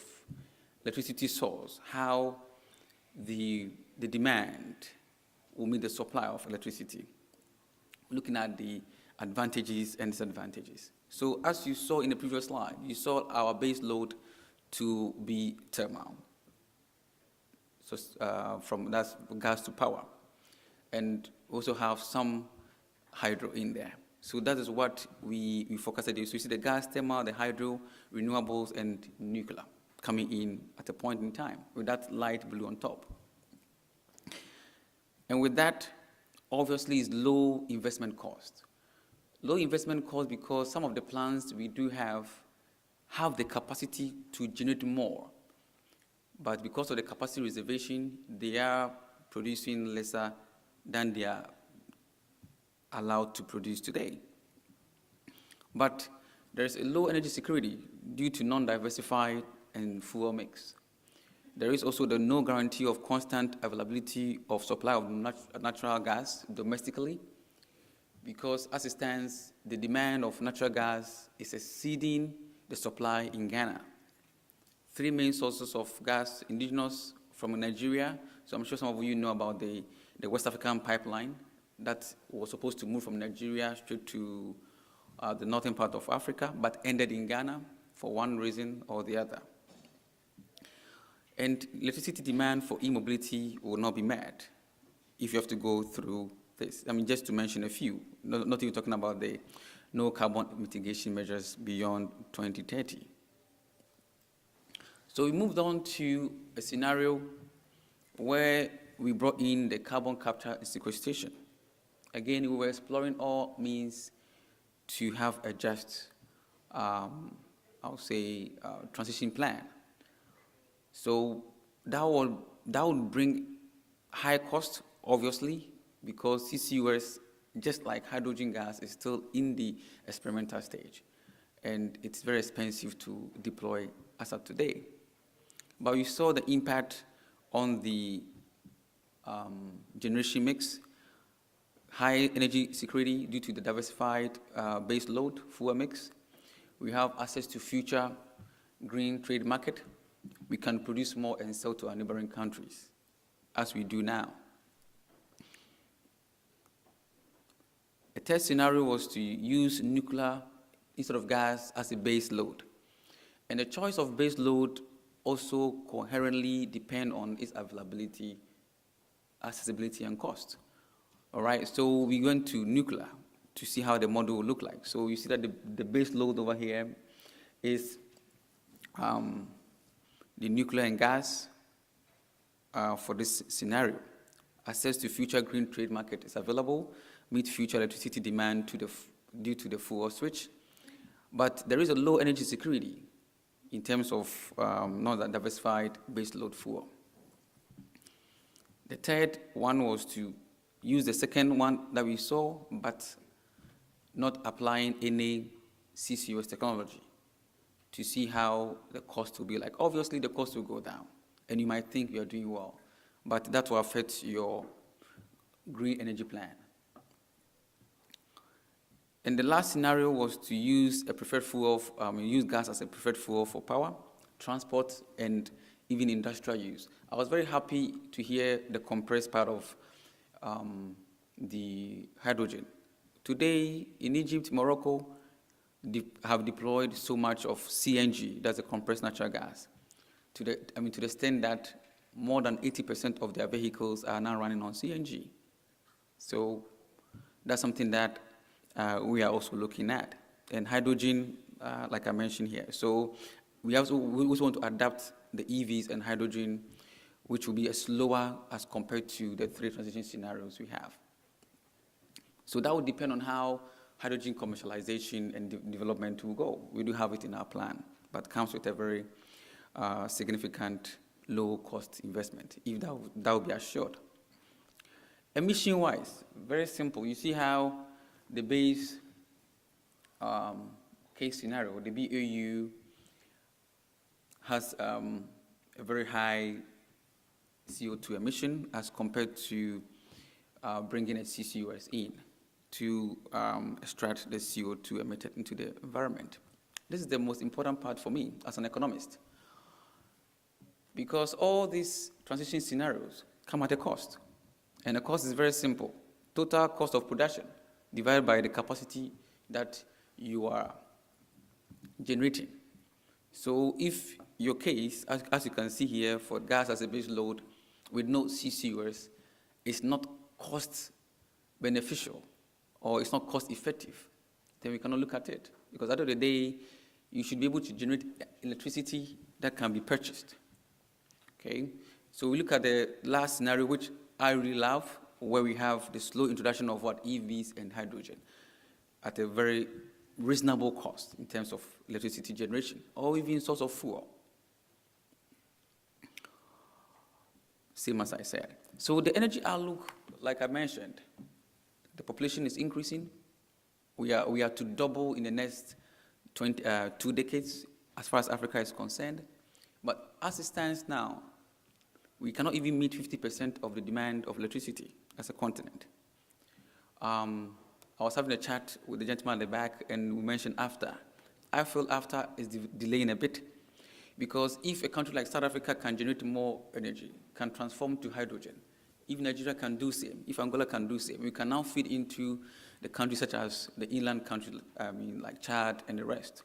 electricity source, how the demand will meet the supply of electricity, looking at the advantages and disadvantages. So as you saw in the previous slide, you saw our base load to be thermal. So from that's gas to power. And also have some hydro in there. So that is what we focused on. So you see the gas, thermal, the hydro, renewables, and nuclear coming in at a point in time with that light blue on top. And with that, obviously, is low investment cost. Low investment cost because some of the plants we do have the capacity to generate more. But because of the capacity reservation, they are producing lesser than they are allowed to produce today. But there is a low energy security due to non-diversified and fuel mix. There is also the no guarantee of constant availability of supply of natural gas domestically, because as it stands, the demand of natural gas is exceeding the supply in Ghana. 3 main sources of gas, indigenous from Nigeria. So I'm sure some of you know about the West African pipeline that was supposed to move from Nigeria straight to the northern part of Africa, but ended in Ghana for one reason or the other. And electricity demand for e-mobility will not be met if you have to go through this. I mean, just to mention a few, not even talking about the no carbon mitigation measures beyond 2030. So we moved on to a scenario where we brought in the carbon capture and sequestration. Again, we were exploring all means to have a just, transition plan. So that would bring high cost, obviously, because CCUS, just like hydrogen gas, is still in the experimental stage, and it's very expensive to deploy as of today. But we saw the impact on the generation mix, high energy security due to the diversified base load fuel mix. We have access to future green trade market. We can produce more and sell to our neighboring countries, as we do now. A third scenario was to use nuclear instead of gas as a base load. And the choice of base load also coherently depend on its availability, accessibility, and cost. All right, so we went to nuclear to see how the model will look like. So you see that the base load over here is the nuclear and gas for this scenario. Access to future green trade market is available, meet future electricity demand due to the fuel switch. But there is a low energy security in terms of not that diversified base load fuel. The third one was to use the second one that we saw, but not applying any CCUS technology to see how the cost will be like. Obviously, the cost will go down, and you might think you are doing well, but that will affect your green energy plan. And the last scenario was to use a preferred fuel, use gas as a preferred fuel for power, transport, and even industrial use. I was very happy to hear the compressed part of the hydrogen. Today, in Egypt, Morocco, have deployed so much of CNG, that's a compressed natural gas, to the extent that more than 80% of their vehicles are now running on CNG. So that's something that we are also looking at. And hydrogen, like I mentioned here. So we also want to adapt the EVs and hydrogen, which will be slower as compared to the three transition scenarios we have. So that would depend on how hydrogen commercialization and development will go. We do have it in our plan, but comes with a very significant low-cost investment, if that will be assured. Emission-wise, very simple. You see how the base case scenario, the BAU, has a very high CO2 emission as compared to bringing a CCUS in to extract the CO2 emitted into the environment. This is the most important part for me as an economist, because all these transition scenarios come at a cost, and the cost is very simple. Total cost of production divided by the capacity that you are generating. So if your case, as you can see here, for gas as a base load with no CCUS, is not cost beneficial or it's not cost effective, then we cannot look at it. Because at the end of the day, you should be able to generate electricity that can be purchased. Okay? So we look at the last scenario, which I really love, where we have the slow introduction of EVs and hydrogen at a very reasonable cost in terms of electricity generation or even source of fuel. Same as I said. So the energy outlook, like I mentioned, the population is increasing. We are to double in the next 2 decades as far as Africa is concerned. But as it stands now, we cannot even meet 50% of the demand of electricity as a continent. I was having a chat with the gentleman at the back, and we mentioned AFTA. I feel AFTA is delaying a bit, because if a country like South Africa can generate more energy, can transform to hydrogen, if Nigeria can do same, if Angola can do same, we can now feed into the countries such as the inland countries, like Chad and the rest.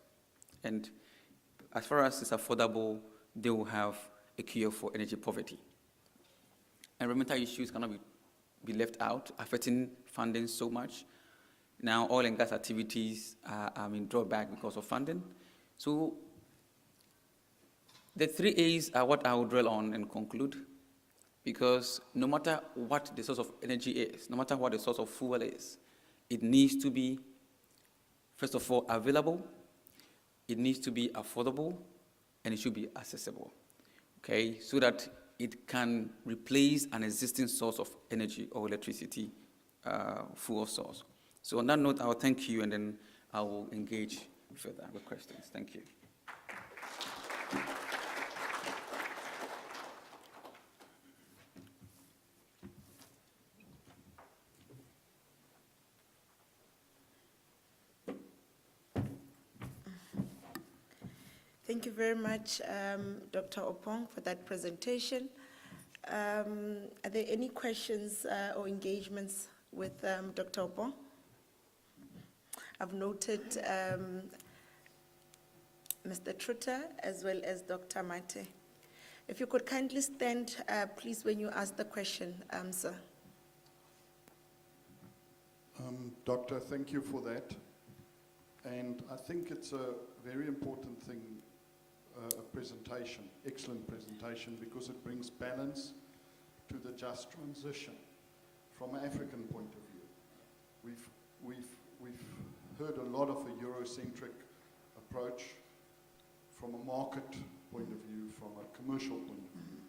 And as far as it's affordable, they will have a cure for energy poverty. Environmental issues cannot be left out, affecting funding so much. Now, oil and gas activities are in drawback because of funding. So, the 3 A's are what I will dwell on and conclude, because no matter what the source of energy is, no matter what the source of fuel is, it needs to be, first of all, available, it needs to be affordable, and it should be accessible, okay, so that it can replace an existing source of energy or electricity, fuel source. So on that note, I will thank you, and then I will engage further with questions. Thank you. Thank you very much, Dr. Opong, for that presentation. Are there any questions or engagements with Dr. Opong? I've noted Mr. Truter as well as Dr. Mate. If you could kindly stand, please, when you ask the question, sir. Doctor, thank you for that. And I think it's a very important thing, a presentation, excellent presentation, because it brings balance to the just transition from an African point of view. We've heard a lot of a Eurocentric approach from a market point of view, from a commercial point of view.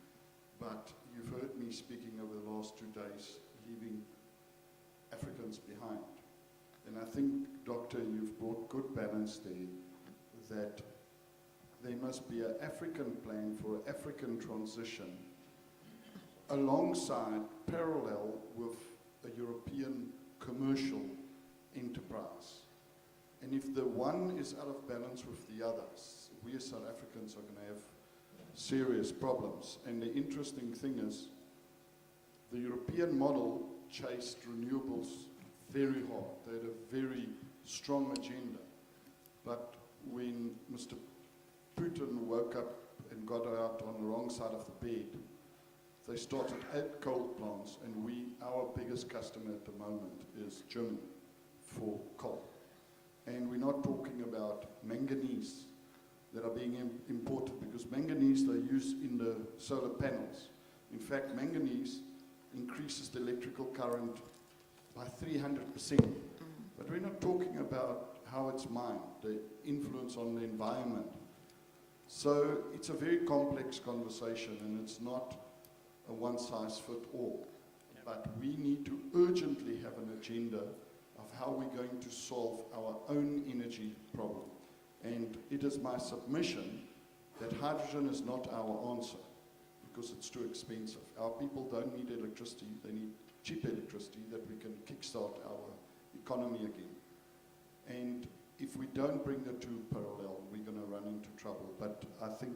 But you've heard me speaking over the last 2 days, leaving Africans behind. And I think, Doctor, you've brought good balance there, that there must be an African plan for an African transition alongside, parallel with a European commercial enterprise. And if the one is out of balance with the others, we as South Africans are going to have serious problems. And the interesting thing is, the European model chased renewables very hard. They had a very strong agenda. But when Mr. Putin woke up and got out on the wrong side of the bed, they started 8 coal plants, and our biggest customer at the moment is Germany for coal. And we're not talking about manganese that are being imported, because manganese they use in the solar panels. In fact, manganese increases the electrical current by 300%. But we're not talking about how it's mined, the influence on the environment. So it's a very complex conversation, and it's not a one-size-fits-all. But we need to urgently have an agenda of how we're going to solve our own energy problem. And it is my submission that hydrogen is not our answer, because it's too expensive. Our people don't need electricity, they need cheap electricity that we can kickstart our economy again. And if we don't bring the two parallel, we're going to run into trouble. But I think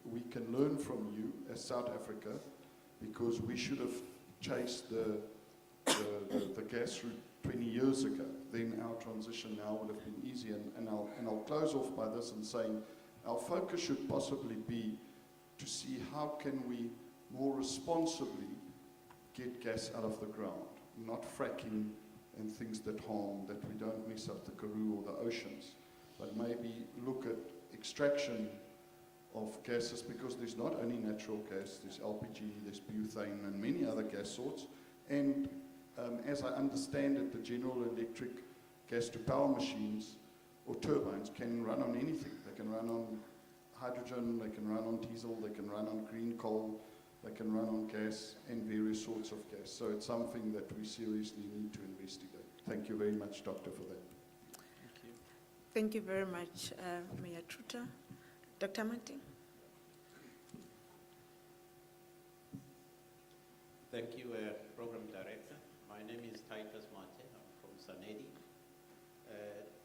we can learn from you as South Africa, because we should have chased the gas route 20 years ago. Then our transition now would have been easier. And I'll close off by this and saying our focus should possibly be to see how can we more responsibly get gas out of the ground, not fracking and things that harm, that we don't mess up the Karoo or the oceans, but maybe look at extraction of gases, because there's not only natural gas, there's LPG, there's butane and many other gas sorts. And as I understand it, the General Electric gas-to-power machines or turbines can run on anything. They can run on hydrogen, they can run on diesel, they can run on green coal, they can run on gas and various sorts of gas. So it's something that we seriously need to investigate. Thank you very much, Doctor, for that. Thank you. Thank you very much, Mayor Truter. Dr. Mate. Thank you, Program Director. My name is Titus Mate. I'm from Sanedi.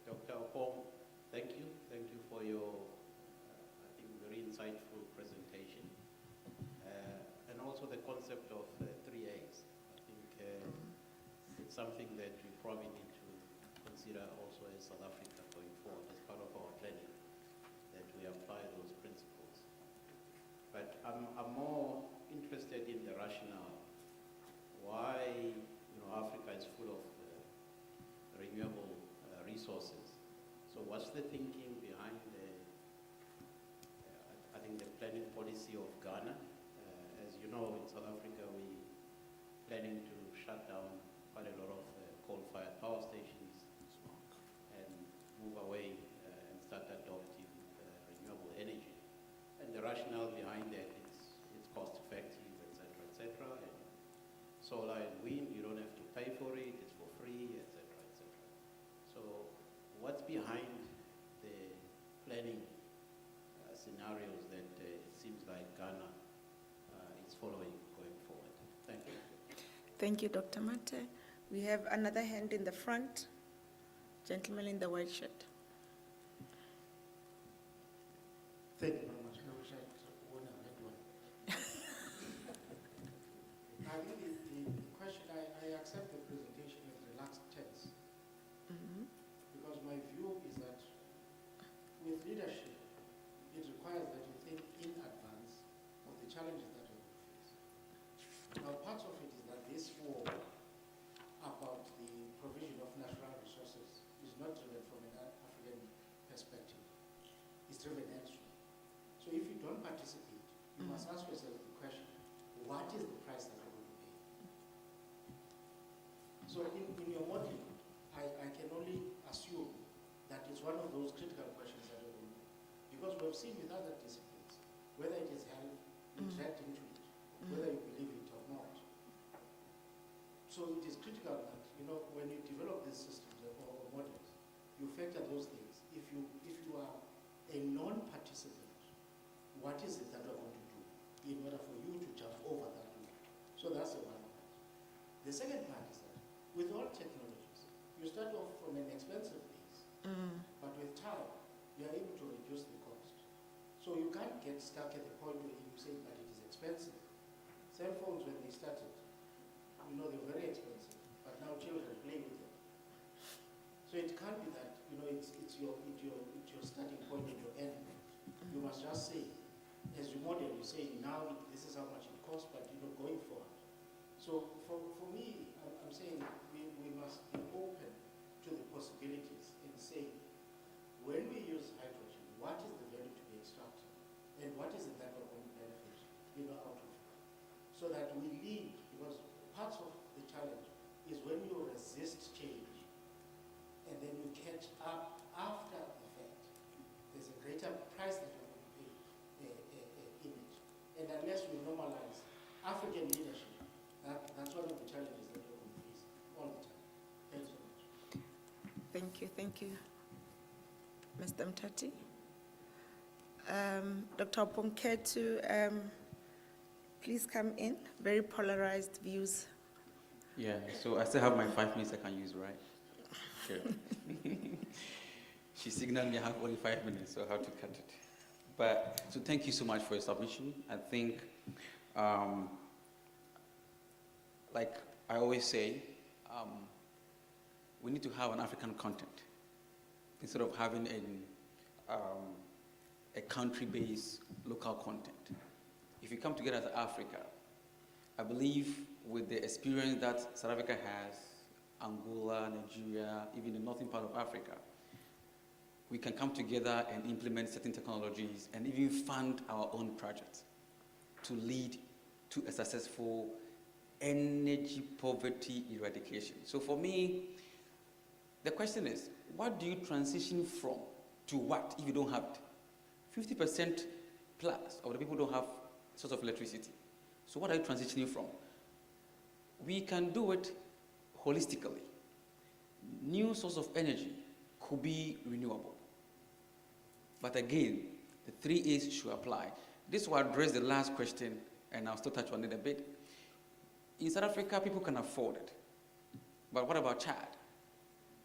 Dr. Opong, thank you. Thank you for your, I think, very insightful presentation. And also the concept of 3 A's. I think it's something that we probably need to consider also as South Africa going forward as part of our planning, that we apply those principles. But I'm more interested in the rationale. Why, Africa is full of renewable resources. So what's the thinking behind I think the planning policy of Ghana? As you know, in South Africa, we're planning to shut down quite a lot of coal-fired power stations and move away and start adopting renewable energy. And the rationale behind that is it's cost-effective, et cetera, and solar and wind, you don't have to pay for it, it's for free, et cetera, et cetera. So what's behind the planning scenarios that it seems like Ghana is following going forward? Thank you. Thank you, Dr. Mate. We have another hand in the front. Gentleman in the white shirt. Thank you very much. I wish I could own a red one. I think the question, I accept the presentation with relaxed tense. Because my view is that with leadership, it requires that you think in advance of the challenges that you're going to face. Now, part of it is that this war about the provision of natural resources is not driven from an African perspective. It's driven elsewhere. So if you don't participate, you must ask yourself the question, what is the price that you're going to pay? So in your modeling, I can only assume that it's one of those critical questions that you're going to pay. Because we have seen with other disciplines, whether it is health, interact into it, whether you believe it or not. So it is critical that, when you develop these systems or models, you factor those things. If you are a non-participant, what is it that we're going to do in order for you to jump over that loop? So that's the one part. The second part is that with all technologies, you start off from an expensive base, but with time, you are able to reduce the cost. So you can't get stuck at the point where you say that it is expensive. Cell phones, when they started, they're very expensive, but now children play with them. So it can't be that, it's your starting point and your end point. You must just say, as you model, you say, now this is how much it costs, but going forward. So for me, I'm saying we must be open to the possibilities and say, when we use hydrogen, what is the value to be extracted? And what is it that we're going to benefit out of? So that we lead, because part of the challenge is when you resist change and then you catch up after the fact, there's a greater price that you're going to pay in it. And unless we normalize African leadership, that's one of the challenges that we're going to face all the time. Thanks so much. Thank you. Mr. Mtati. Dr. Ponketu, please come in. Very polarized views. Yeah, so I still have my 5 minutes I can use, right? Sure. She signaled me I have only 5 minutes, so I have to cut it. But, so thank you so much for your submission. I think, like I always say, we need to have an African content instead of having a country-based local content. If you come together as Africa, I believe with the experience that South Africa has, Angola, Nigeria, even the northern part of Africa, we can come together and implement certain technologies and even fund our own projects to lead to a successful energy poverty eradication. So for me, the question is, what do you transition from to what if you don't have it? 50% plus of the people don't have source of electricity. So what are you transitioning from? We can do it holistically. New source of energy could be renewable. But again, the 3 A's should apply. This will address the last question, and I'll still touch on it a bit. In South Africa, people can afford it. But what about Chad?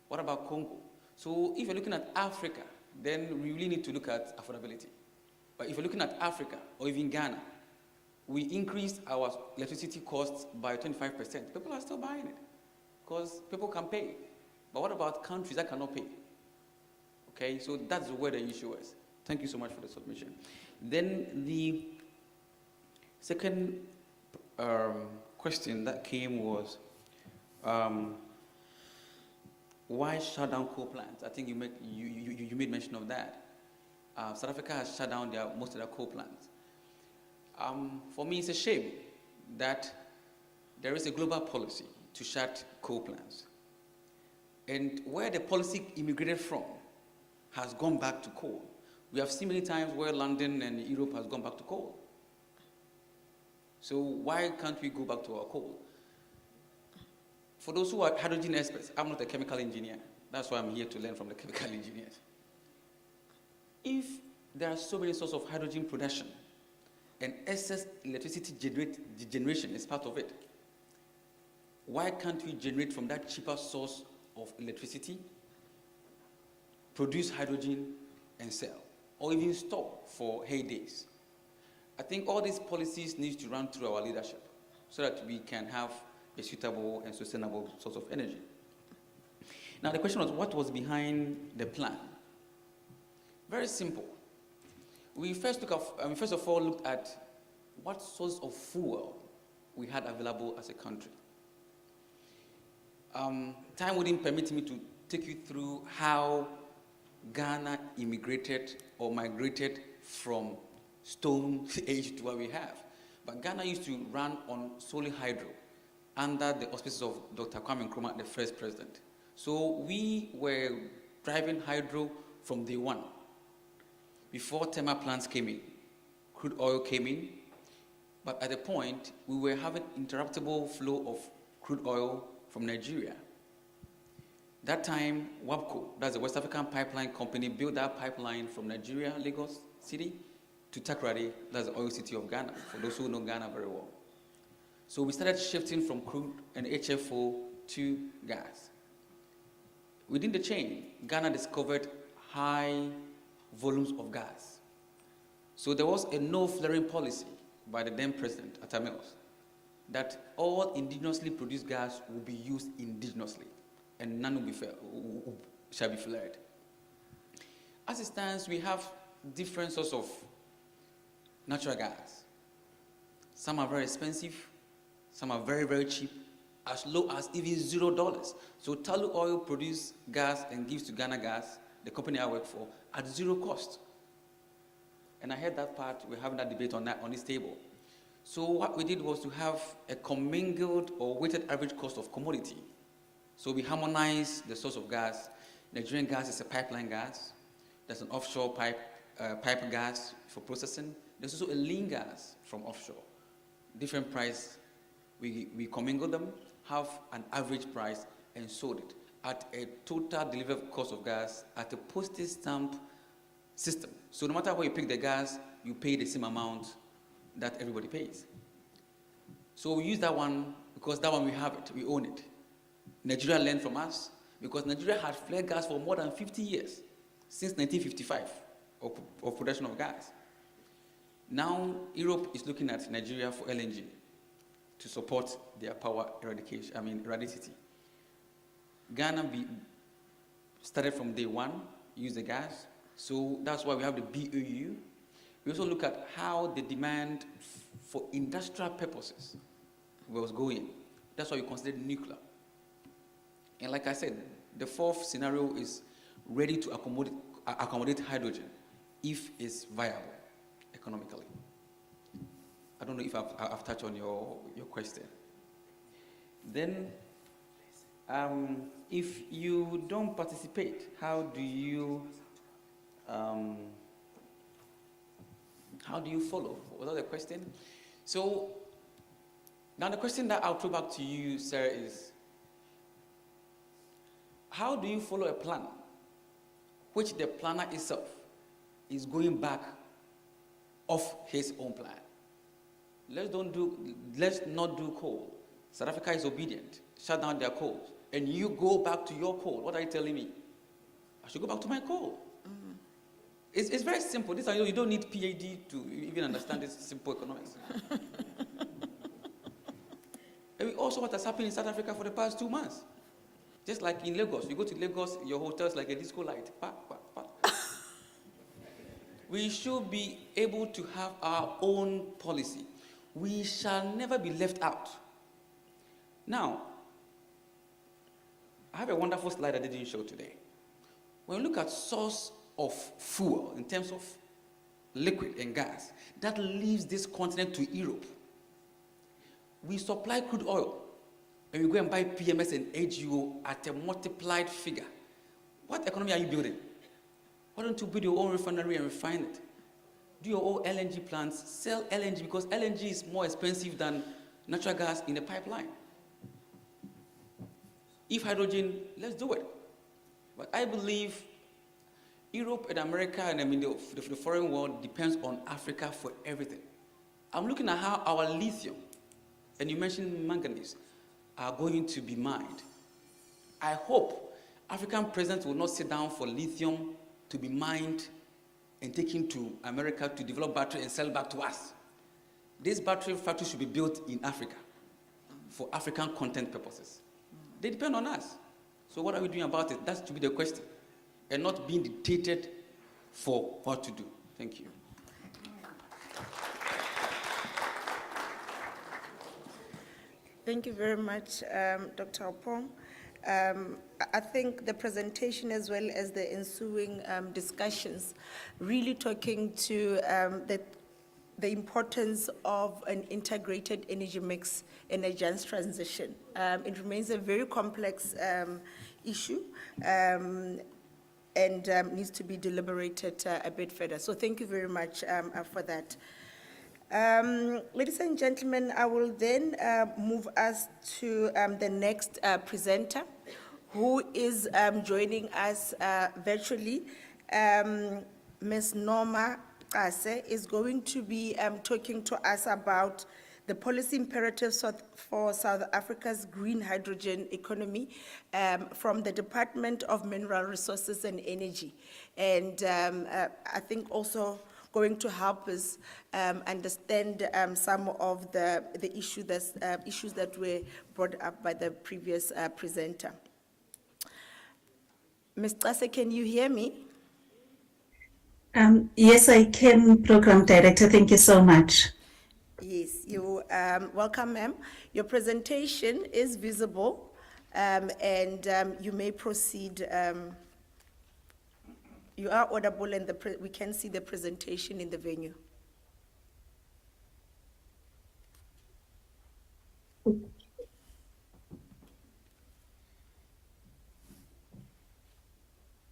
What about Congo? So if you're looking at Africa, then we really need to look at affordability. But if you're looking at Africa, or even Ghana, we increased our electricity costs by 25%. People are still buying it because people can pay. But what about countries that cannot pay? Okay, so that's where the issue is. Thank you so much for the submission. Then Second question that came was, why shut down coal plants? I think you made mention of that. South Africa has shut down most of their coal plants. For me, it's a shame that there is a global policy to shut coal plants. And where the policy immigrated from has gone back to coal. We have seen many times where London and Europe has gone back to coal. So why can't we go back to our coal? For those who are hydrogen experts, I'm not a chemical engineer. That's why I'm here to learn from the chemical engineers. If there are so many sources of hydrogen production and excess electricity generation is part of it, why can't we generate from that cheaper source of electricity, produce hydrogen and sell, or even store for heydays? I think all these policies need to run through our leadership so that we can have a suitable and sustainable source of energy. Now the question was, what was behind the plan? Very simple. We first of all looked at what source of fuel we had available as a country. Time wouldn't permit me to take you through how Ghana immigrated or migrated from Stone Age to what we have. But Ghana used to run on solely hydro under the auspices of Dr. Kwame Nkrumah, the first president. So we were driving hydro from day one. Before thermal plants came in, crude oil came in, but at a point, we were having interruptible flow of crude oil from Nigeria. That time, WAPCO, that's the West African Pipeline Company, built that pipeline from Nigeria, Lagos City, to Takoradi, that's the oil city of Ghana, for those who know Ghana very well. So we started shifting from crude and HFO to gas. Within the chain, Ghana discovered high volumes of gas. So there was a no flaring policy by the then president, Atta Mills, that all indigenously produced gas will be used indigenously and none shall be flared. As it stands, we have different sorts of natural gas. Some are very expensive, some are very, very cheap, as low as even $0. So Talu Oil produces gas and gives to Ghana Gas, the company I work for, at zero cost. And I heard that part, we're having that debate on this table. So what we did was to have a commingled or weighted average cost of commodity. So we harmonized the source of gas. Nigerian gas is a pipeline gas. There's an offshore pipe gas for processing. There's also a lean gas from offshore. Different price. We commingle them, have an average price, and sold it at a total delivered cost of gas at a postage stamp system. So no matter where you pick the gas, you pay the same amount that everybody pays. So we use that one because that one we have it, we own it. Nigeria learned from us because Nigeria had flared gas for more than 50 years, since 1955, of production of gas. Now Europe is looking at Nigeria for LNG to support their power heredity. Ghana started from day one, use the gas, so that's why we have the BOU. We also look at how the demand for industrial purposes was going. That's why we considered nuclear. And like I said, the fourth scenario is ready to accommodate hydrogen if it's viable economically. I don't know if I've touched on your question. Then, if you don't participate, how do you follow? Was that the question? So, now the question that I'll throw back to you, sir, is how do you follow a plan which the planner itself is going back off his own plan? Let's not do coal. South Africa is obedient, shut down their coal, and you go back to your coal. What are you telling me? I should go back to my coal. Mm-hmm. It's very simple. You don't need PhD to even understand this simple economics. And also what has happened in South Africa for the past 2 months. Just like in Lagos, you go to Lagos, your hotel's like a disco light. Pa, pa, pa. We should be able to have our own policy. we shall never be left out. Now, I have a wonderful slide I didn't show today. When we look at source of fuel in terms of liquid and gas, that leaves this continent to Europe. We supply crude oil, and we go and buy PMS and HUO at a multiplied figure. What economy are you building? Why don't you build your own refinery and refine it? Do your own LNG plants, sell LNG, because LNG is more expensive than natural gas in a pipeline. If hydrogen, let's do it. But I believe Europe and America and the foreign world depends on Africa for everything. I'm looking at how our lithium, and you mentioned manganese, are going to be mined. I hope African presidents will not sit down for lithium to be mined and taken to America to develop battery and sell back to us. This battery factory should be built in Africa for African content purposes. They depend on us. So what are we doing about it? That should be the question. And not being dictated for what to do. Thank you. Thank you very much, Dr. Opong. I think the presentation as well as the ensuing discussions really talking to the importance of an integrated energy mix in a just transition. It remains a very complex issue and needs to be deliberated a bit further. So thank you very much for that. Ladies and gentlemen, I will then move us to the next presenter, who is joining us virtually. Ms. Norma Kase is going to be talking to us about the policy imperatives for South Africa's green hydrogen economy from the Department of Mineral Resources and Energy. And I think also going to help us understand some of the issues that were brought up by the previous presenter. Ms. Kase, can you hear me? Yes, I can, Program Director. Thank you so much. Yes, you welcome, ma'am. Your presentation is visible, and you may proceed. You are audible, and we can see the presentation in the venue.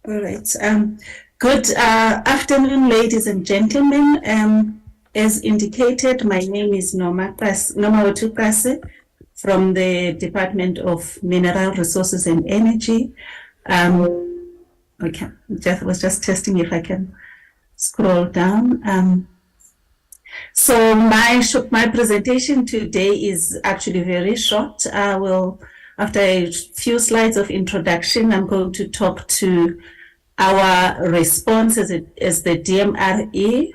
All right. Good afternoon, ladies and gentlemen. As indicated, my name is Norma Kase from the Department of Mineral Resources and Energy. Okay, was just testing if I can scroll down. So my presentation today is actually very short. After a few slides of introduction, I'm going to talk to our response as the DMRE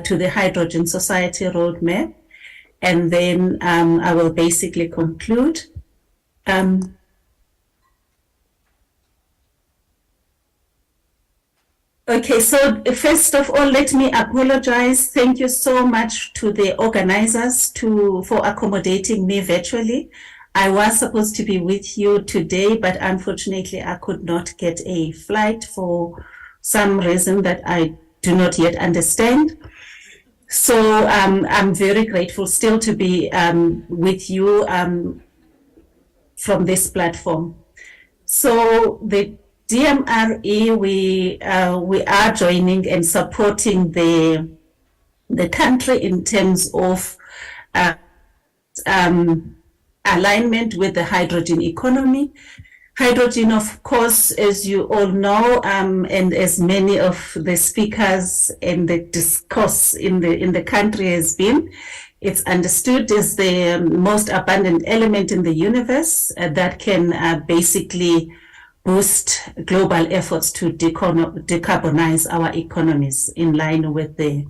to the Hydrogen Society Roadmap, and then I will basically conclude. Okay, so first of all, let me apologize. Thank you so much to the organizers for accommodating me virtually. I was supposed to be with you today, but unfortunately I could not get a flight for some reason that I do not yet understand. So I'm very grateful still to be with you from this platform. So the DMRE, we are joining and supporting the country in terms of alignment with the hydrogen economy. Hydrogen, of course, as you all know, and as many of the speakers and the discourse in the country has been, it's understood as the most abundant element in the universe that can basically boost global efforts to decarbonize our economies in line with the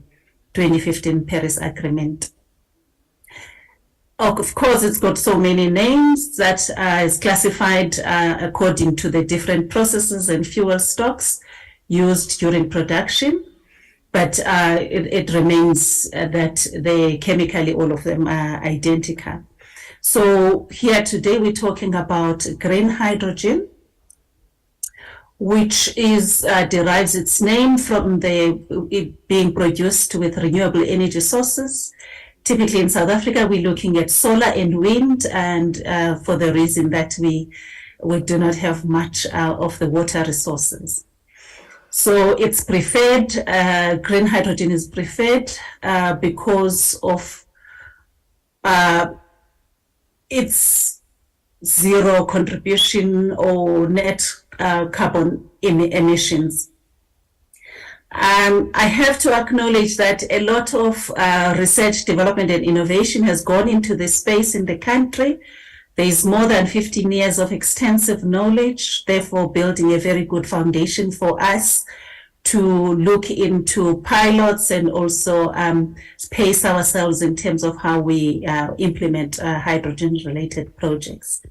2015 Paris Agreement. Of course, it's got so many names that is classified according to the different processes and fuel stocks used during production. but it remains that chemically all of them are identical. So here today we're talking about green hydrogen, which is derives its name from it being produced with renewable energy sources. Typically in South Africa, we're looking at solar and wind, and for the reason that we do not have much of the water resources. So it's preferred, green hydrogen is preferred because of its zero contribution or net carbon emissions. I have to acknowledge that a lot of research, development, and innovation has gone into this space in the country. There is more than 15 years of extensive knowledge, therefore building a very good foundation for us to look into pilots and also pace ourselves in terms of how we implement hydrogen-related projects.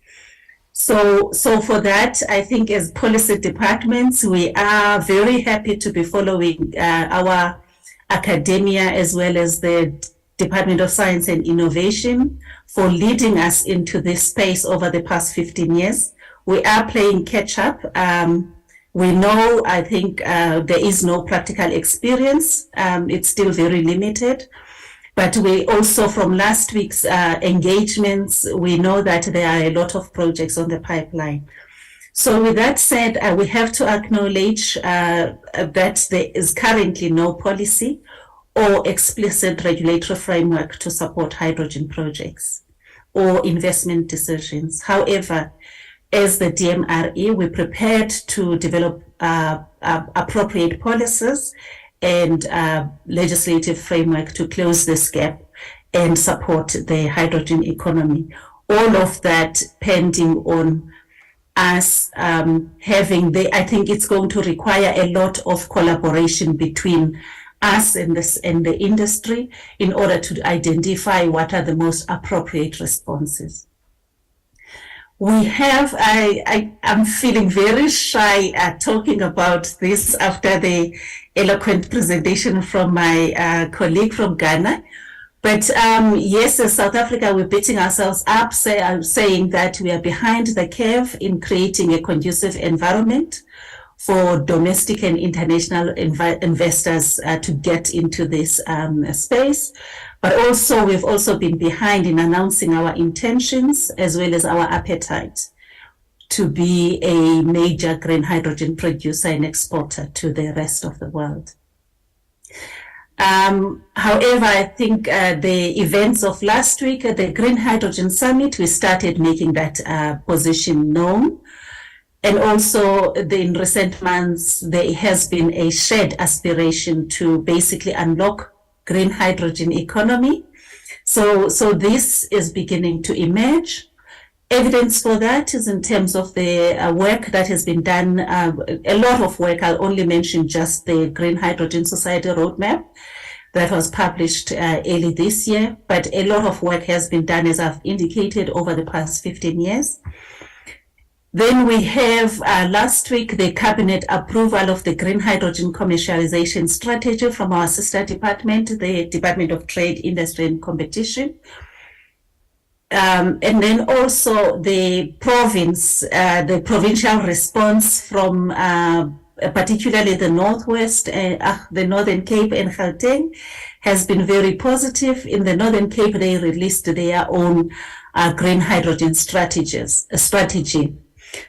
So for that, I think as policy departments, we are very happy to be following our academia as well as the Department of Science and Innovation for leading us into this space over the past 15 years. We are playing catch up. We know, I think there is no practical experience. It's still very limited. But we also, from last week's engagements, we know that there are a lot of projects on the pipeline. So with that said, we have to acknowledge that there is currently no policy or explicit regulatory framework to support hydrogen projects or investment decisions. However, as the DMRE, we're prepared to develop appropriate policies and legislative framework to close this gap and support the hydrogen economy. All of that pending on us having I think it's going to require a lot of collaboration between us and the industry in order to identify what are the most appropriate responses. We have, I'm feeling very shy talking about this after the eloquent presentation from my colleague from Ghana. But yes, in South Africa, we're beating ourselves up saying that we are behind the curve in creating a conducive environment for domestic and international investors to get into this space. But also, we've also been behind in announcing our intentions as well as our appetite to be a major green hydrogen producer and exporter to the rest of the world. However, I think the events of last week at the Green Hydrogen Summit, we started making that position known. And also in recent months, there has been a shared aspiration to basically unlock green hydrogen economy. So this is beginning to emerge. Evidence for that is in terms of the work that has been done, a lot of work. I'll only mention just the Green Hydrogen Society Roadmap that was published early this year, but a lot of work has been done, as I've indicated, over the past 15 years. Then we have last week the cabinet approval of the green hydrogen commercialization strategy from our sister department, the Department of Trade, Industry and Competition. And then also the provincial response from particularly the Northwest, the Northern Cape and Gauteng has been very positive. In the Northern Cape, they released their own green hydrogen strategy.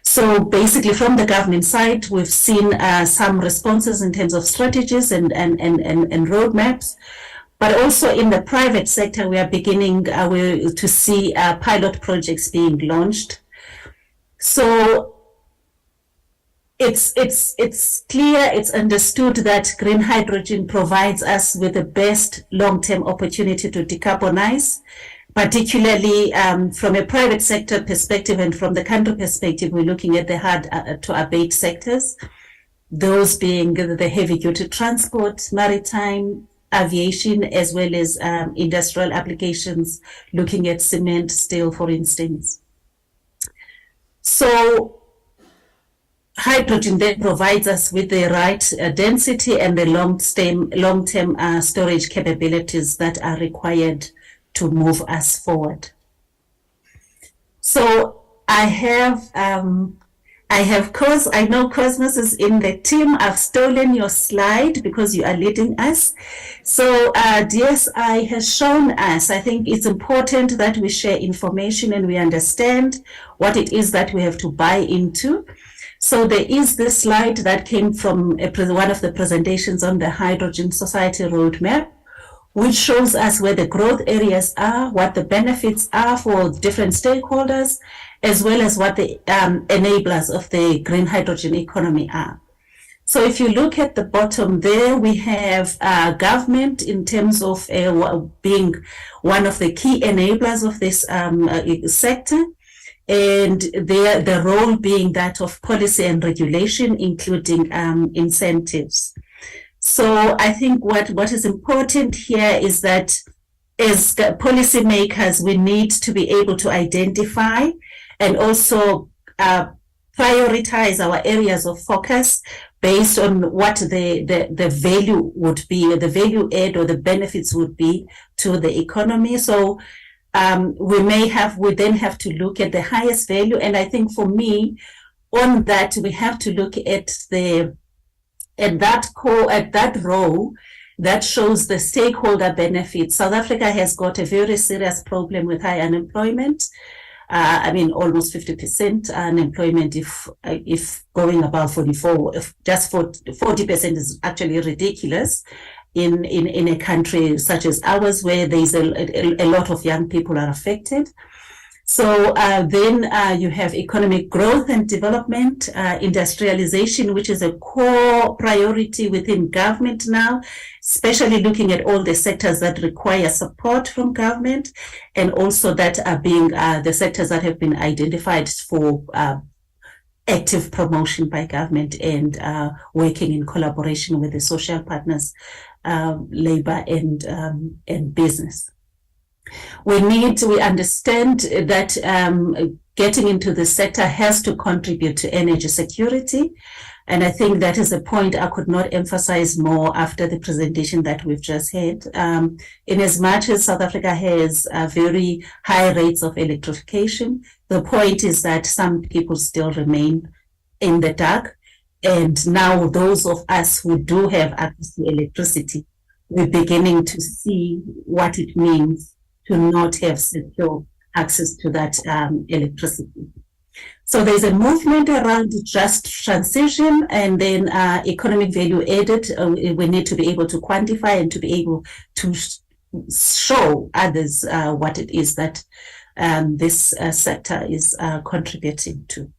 So basically from the government side, we've seen some responses in terms of strategies and roadmaps, but also in the private sector, we are beginning to see pilot projects being launched. So it's clear, it's understood that green hydrogen provides us with the best long-term opportunity to decarbonize, particularly from a private sector perspective and from the country perspective. We're looking at the hard to abate sectors, those being the heavy-duty transport, maritime, aviation, as well as industrial applications, looking at cement, steel, for instance. So hydrogen then provides us with the right density and the long-term storage capabilities that are required to move us forward. So I know Cosmos is in the team. I've stolen your slide because you are leading us. So DSI has shown us, I think it's important that we share information and we understand what it is that we have to buy into. So there is this slide that came from one of the presentations on the Hydrogen Society Roadmap, which shows us where the growth areas are, what the benefits are for different stakeholders, as well as what the enablers of the green hydrogen economy are. So if you look at the bottom there, we have government in terms of being one of the key enablers of this sector, and the role being that of policy and regulation, including incentives. So I think what is important here is that as policymakers, we need to be able to identify and also prioritize our areas of focus based on what the value would be, or the value add or the benefits would be to the economy. So we then have to look at the highest value. And I think for me, on that, we have to look at that row that shows the stakeholder benefits. South Africa has got a very serious problem with high unemployment. I mean, almost 50% unemployment if going above 44, if just 40% is actually ridiculous in a country such as ours, where there's a lot of young people are affected. So then you have economic growth and development, industrialization, which is a core priority within government now, especially looking at all the sectors that require support from government, and also that are being the sectors that have been identified for active promotion by government and working in collaboration with the social partners, labor and business. We understand that getting into the sector has to contribute to energy security. And I think that is a point I could not emphasize more after the presentation that we've just had. In as much as South Africa has very high rates of electrification, the point is that some people still remain in the dark. And now those of us who do have access to electricity, we're beginning to see what it means to not have secure access to that electricity. So there's a movement around just transition, and then economic value added. We need to be able to quantify and to be able to show others what it is that this sector is contributing to.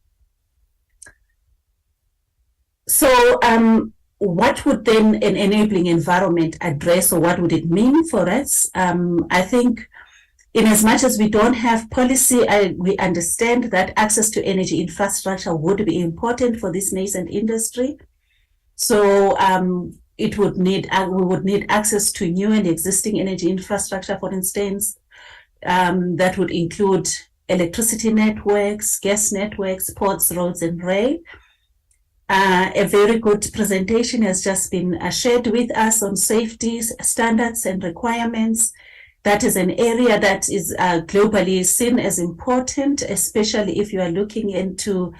So what would then an enabling environment address, or what would it mean for us? I think in as much as we don't have policy, we understand that access to energy infrastructure would be important for this nascent industry. So we would need access to new and existing energy infrastructure, for instance, that would include electricity networks, gas networks, ports, roads, and rail. A very good presentation has just been shared with us on safety standards and requirements. That is an area that is globally seen as important, especially if you are looking into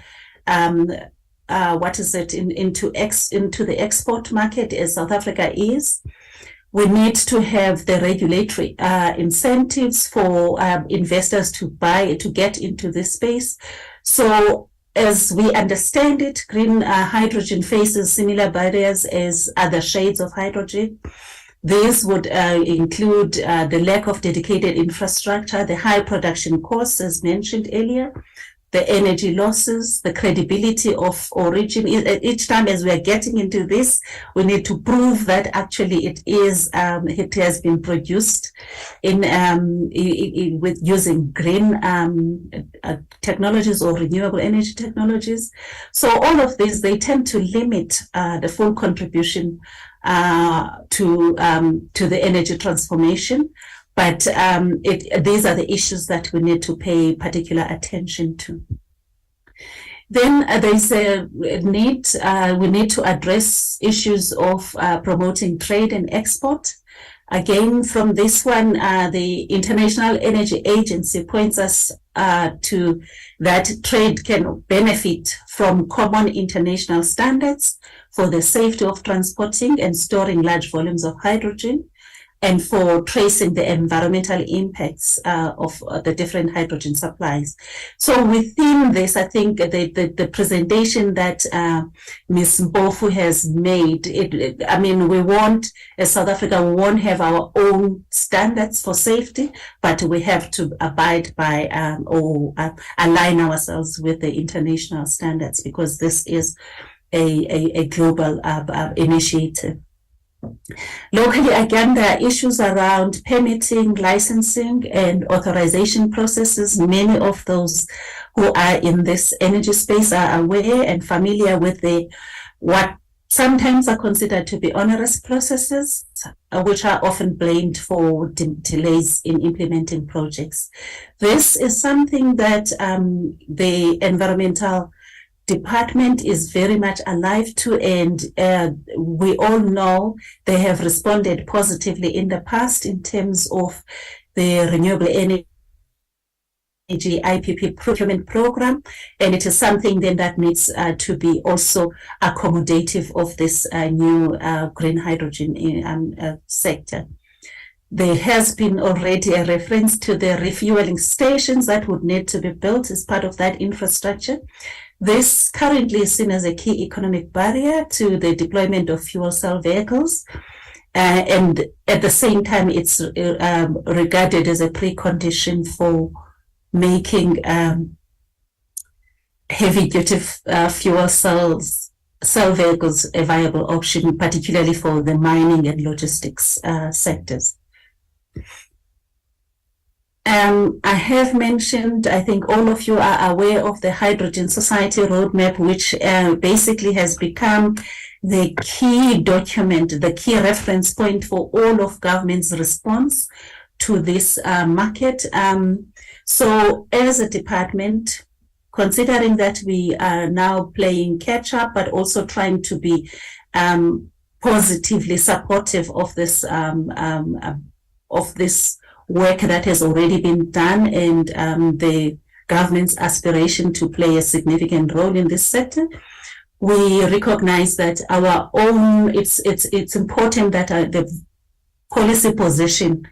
into the export market, as South Africa is. We need to have the regulatory incentives for investors to get into this space. So as we understand it, green hydrogen faces similar barriers as other shades of hydrogen. These would include the lack of dedicated infrastructure, the high production costs, as mentioned earlier, the energy losses, the credibility of origin. Each time as we are getting into this, we need to prove that actually it has been produced with using green technologies or renewable energy technologies. So all of these, they tend to limit the full contribution to the energy transformation. But these are the issues that we need to pay particular attention to. Then there's a need, we need to address issues of promoting trade and export. Again, from this one, the International Energy Agency points us to that trade can benefit from common international standards for the safety of transporting and storing large volumes of hydrogen, and for tracing the environmental impacts of the different hydrogen supplies. So within this, I think the presentation that Ms. Mpofu has made, I mean, we won't, as South Africa, we won't have our own standards for safety, but we have to abide by or align ourselves with the international standards, because this is a global initiative. Locally, again, there are issues around permitting, licensing, and authorization processes. Many of those who are in this energy space are aware and familiar with what sometimes are considered to be onerous processes, which are often blamed for delays in implementing projects. This is something that the environmental department is very much alive to, and we all know they have responded positively in the past in terms of the renewable energy IPP procurement program, and it is something then that needs to be also accommodative of this new green hydrogen sector. There has been already a reference to the refueling stations that would need to be built as part of that infrastructure. This currently is seen as a key economic barrier to the deployment of fuel cell vehicles. And at the same time, it's regarded as a precondition for making heavy-duty fuel cell vehicles a viable option, particularly for the mining and logistics sectors. I have mentioned, I think all of you are aware of the Hydrogen Society Roadmap, which basically has become the key document, the key reference point for all of government's response to this market. So as a department, considering that we are now playing catch up, but also trying to be positively supportive of this work that has already been done, and the government's aspiration to play a significant role in this sector, we recognize that our own, it's important that the policy position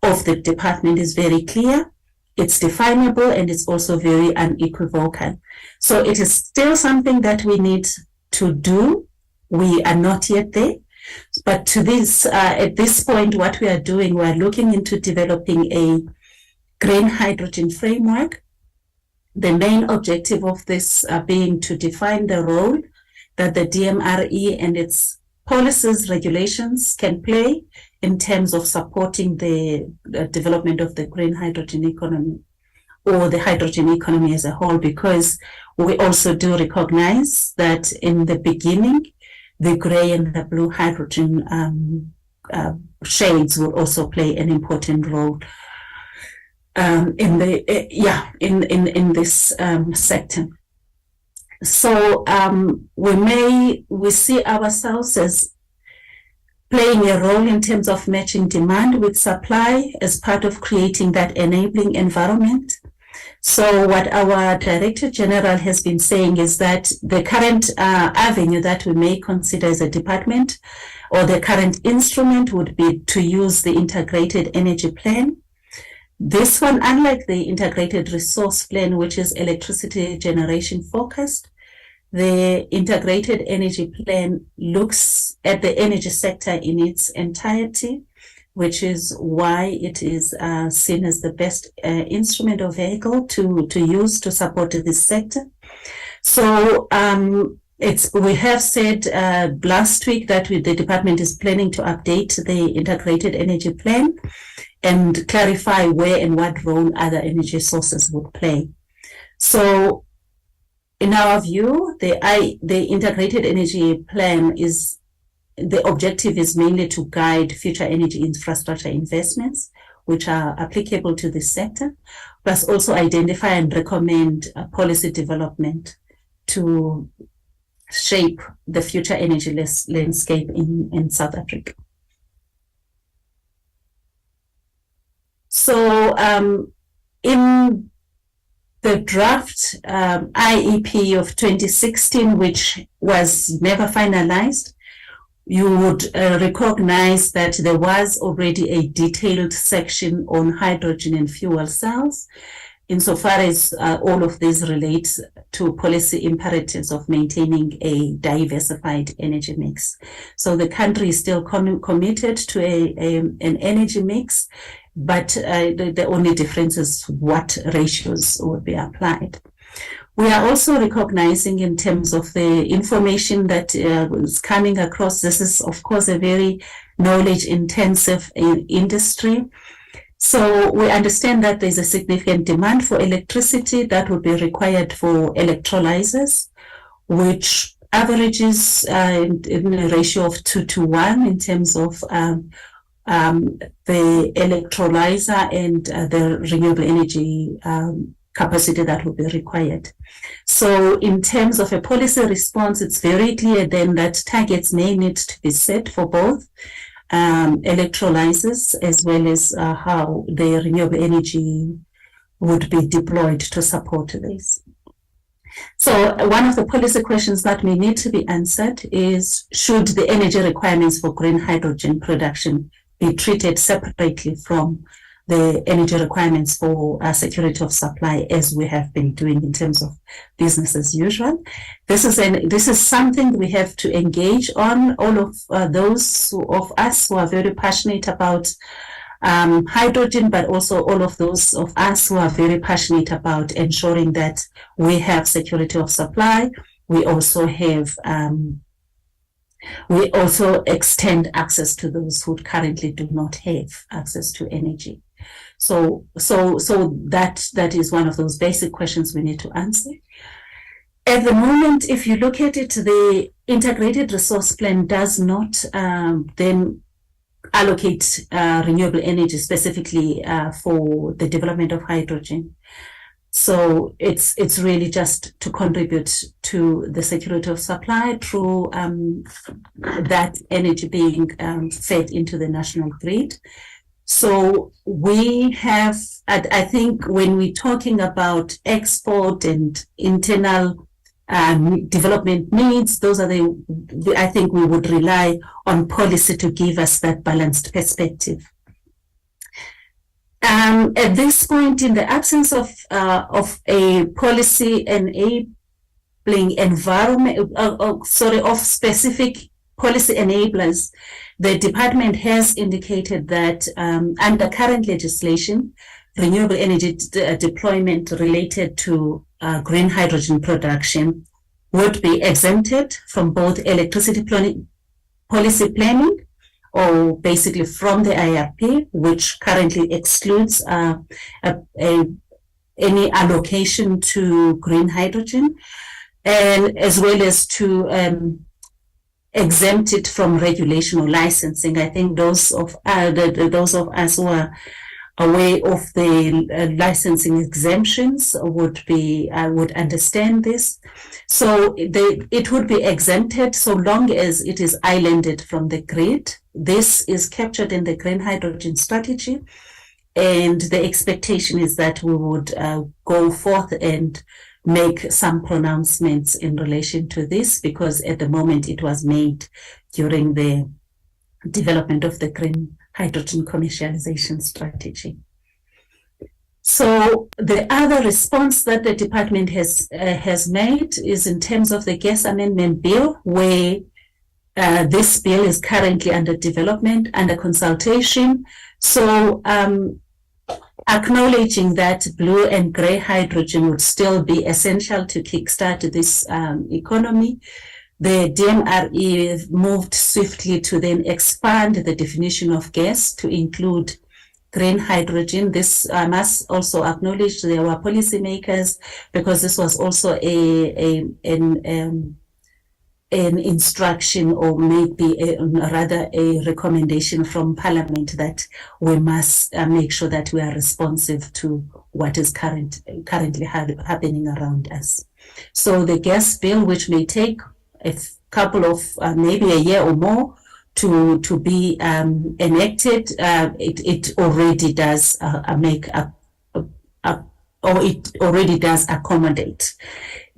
of the department is very clear, it's definable, and it's also very unequivocal. So it is still something that we need to do. We are not yet there. But to this, at this point, what we are doing, we are looking into developing a green hydrogen framework. The main objective of this being to define the role that the DMRE and its policies, regulations can play in terms of supporting the development of the green hydrogen economy, or the hydrogen economy as a whole, because we also do recognize that in the beginning, the gray and the blue hydrogen shades will also play an important role in this sector. So we see ourselves as playing a role in terms of matching demand with supply as part of creating that enabling environment. So what our Director General has been saying is that the current avenue that we may consider as a department, or the current instrument, would be to use the Integrated Energy Plan. This one, unlike the Integrated Resource Plan, which is electricity generation focused, the Integrated Energy Plan looks at the energy sector in its entirety, which is why it is seen as the best instrument or vehicle to use to support this sector. So we have said last week that the department is planning to update the Integrated Energy Plan and clarify where and what role other energy sources would play. So in our view, the Integrated Energy Plan is, the objective is mainly to guide future energy infrastructure investments, which are applicable to this sector, plus also identify and recommend policy development to shape the future energy landscape in South Africa. So in the draft IEP of 2016, which was never finalized, you would recognize that there was already a detailed section on hydrogen and fuel cells, insofar as all of this relates to policy imperatives of maintaining a diversified energy mix. So the country is still committed to an energy mix, but the only difference is what ratios would be applied. We are also recognizing, in terms of the information that is coming across, this is of course a very knowledge intensive industry. So we understand that there's a significant demand for electricity that would be required for electrolyzers, which averages in a ratio of 2:1 in terms of the electrolyzer and the renewable energy capacity that would be required. So in terms of a policy response, it's very clear then that targets may need to be set for both electrolyzers as well as how the renewable energy would be deployed to support this. So one of the policy questions that may need to be answered is, should the energy requirements for green hydrogen production be treated separately from the energy requirements for security of supply, as we have been doing in terms of business as usual? This is something we have to engage on. All of those of us who are very passionate about hydrogen, but also all of those of us who are very passionate about ensuring that we have security of supply. We also have we also extend access to those who currently do not have access to energy. So that is one of those basic questions we need to answer. At the moment, if you look at it, the integrated resource plan does not then allocate renewable energy specifically for the development of hydrogen. So it's really just to contribute to the security of supply through that energy being fed into the national grid. So we have, I think when we're talking about export and internal development needs, those are I think we would rely on policy to give us that balanced perspective. At this point, in the absence of a policy enabling environment, of specific policy enablers, the department has indicated that under current legislation, renewable energy deployment related to green hydrogen production would be exempted from both electricity policy planning, or basically from the IRP, which currently excludes any allocation to green hydrogen, and as well as to exempt it from regulation or licensing. I think those of us who are aware of the licensing exemptions would understand this. So it would be exempted so long as it is islanded from the grid. This is captured in the green hydrogen strategy, and the expectation is that we would go forth and make some pronouncements in relation to this, because at the moment it was made during the development of the green hydrogen commercialization strategy. So the other response that the department has made is in terms of the gas amendment bill, where this bill is currently under development, under consultation. So acknowledging that blue and gray hydrogen would still be essential to kickstart this economy, the DMRE moved swiftly to then expand the definition of gas to include green hydrogen. This must also acknowledge there were policymakers, because this was also an instruction, or maybe rather a recommendation from Parliament, that we must make sure that we are responsive to what is currently happening around us. So the gas bill, which may take a couple of, maybe a year or more to be enacted, it already does or it already does accommodate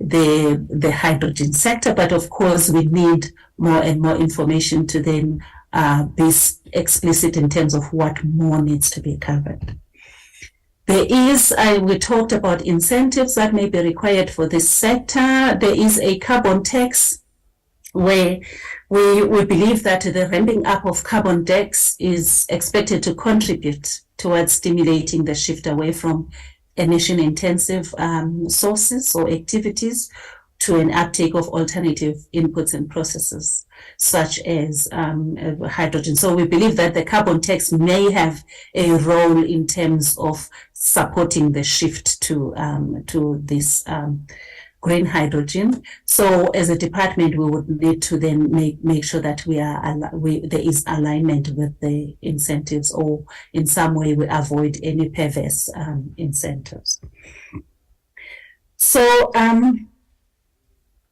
the hydrogen sector. But of course, we need more and more information to then be explicit in terms of what more needs to be covered. There is, we talked about incentives that may be required for this sector. There is a carbon tax where we believe that the ramping up of carbon tax is expected to contribute towards stimulating the shift away from emission-intensive sources or activities to an uptake of alternative inputs and processes, such as hydrogen. So we believe that the carbon tax may have a role in terms of supporting the shift to this green hydrogen. So as a department, we would need to then make sure that there is alignment with the incentives, or in some way we avoid any perverse incentives. So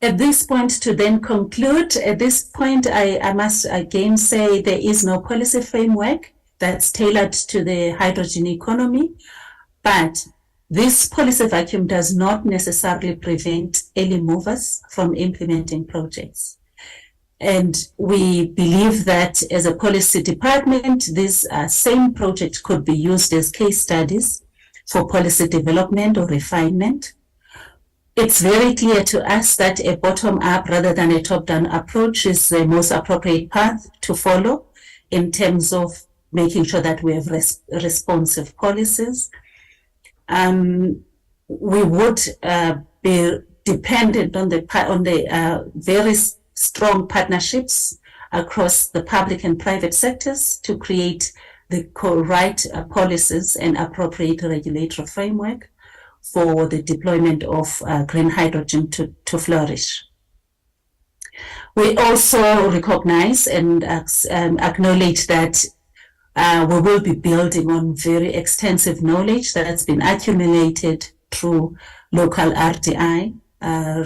at this point, to then conclude, at this point, I must again say there is no policy framework that's tailored to the hydrogen economy, but this policy vacuum does not necessarily prevent early movers from implementing projects. And we believe that as a policy department, this same project could be used as case studies for policy development or refinement. It's very clear to us that a bottom-up rather than a top-down approach is the most appropriate path to follow in terms of making sure that we have responsive policies. We would be dependent on the very strong partnerships across the public and private sectors to create the right policies and appropriate regulatory framework for the deployment of green hydrogen to flourish. We also recognize and acknowledge that we will be building on very extensive knowledge that has been accumulated through local RDI,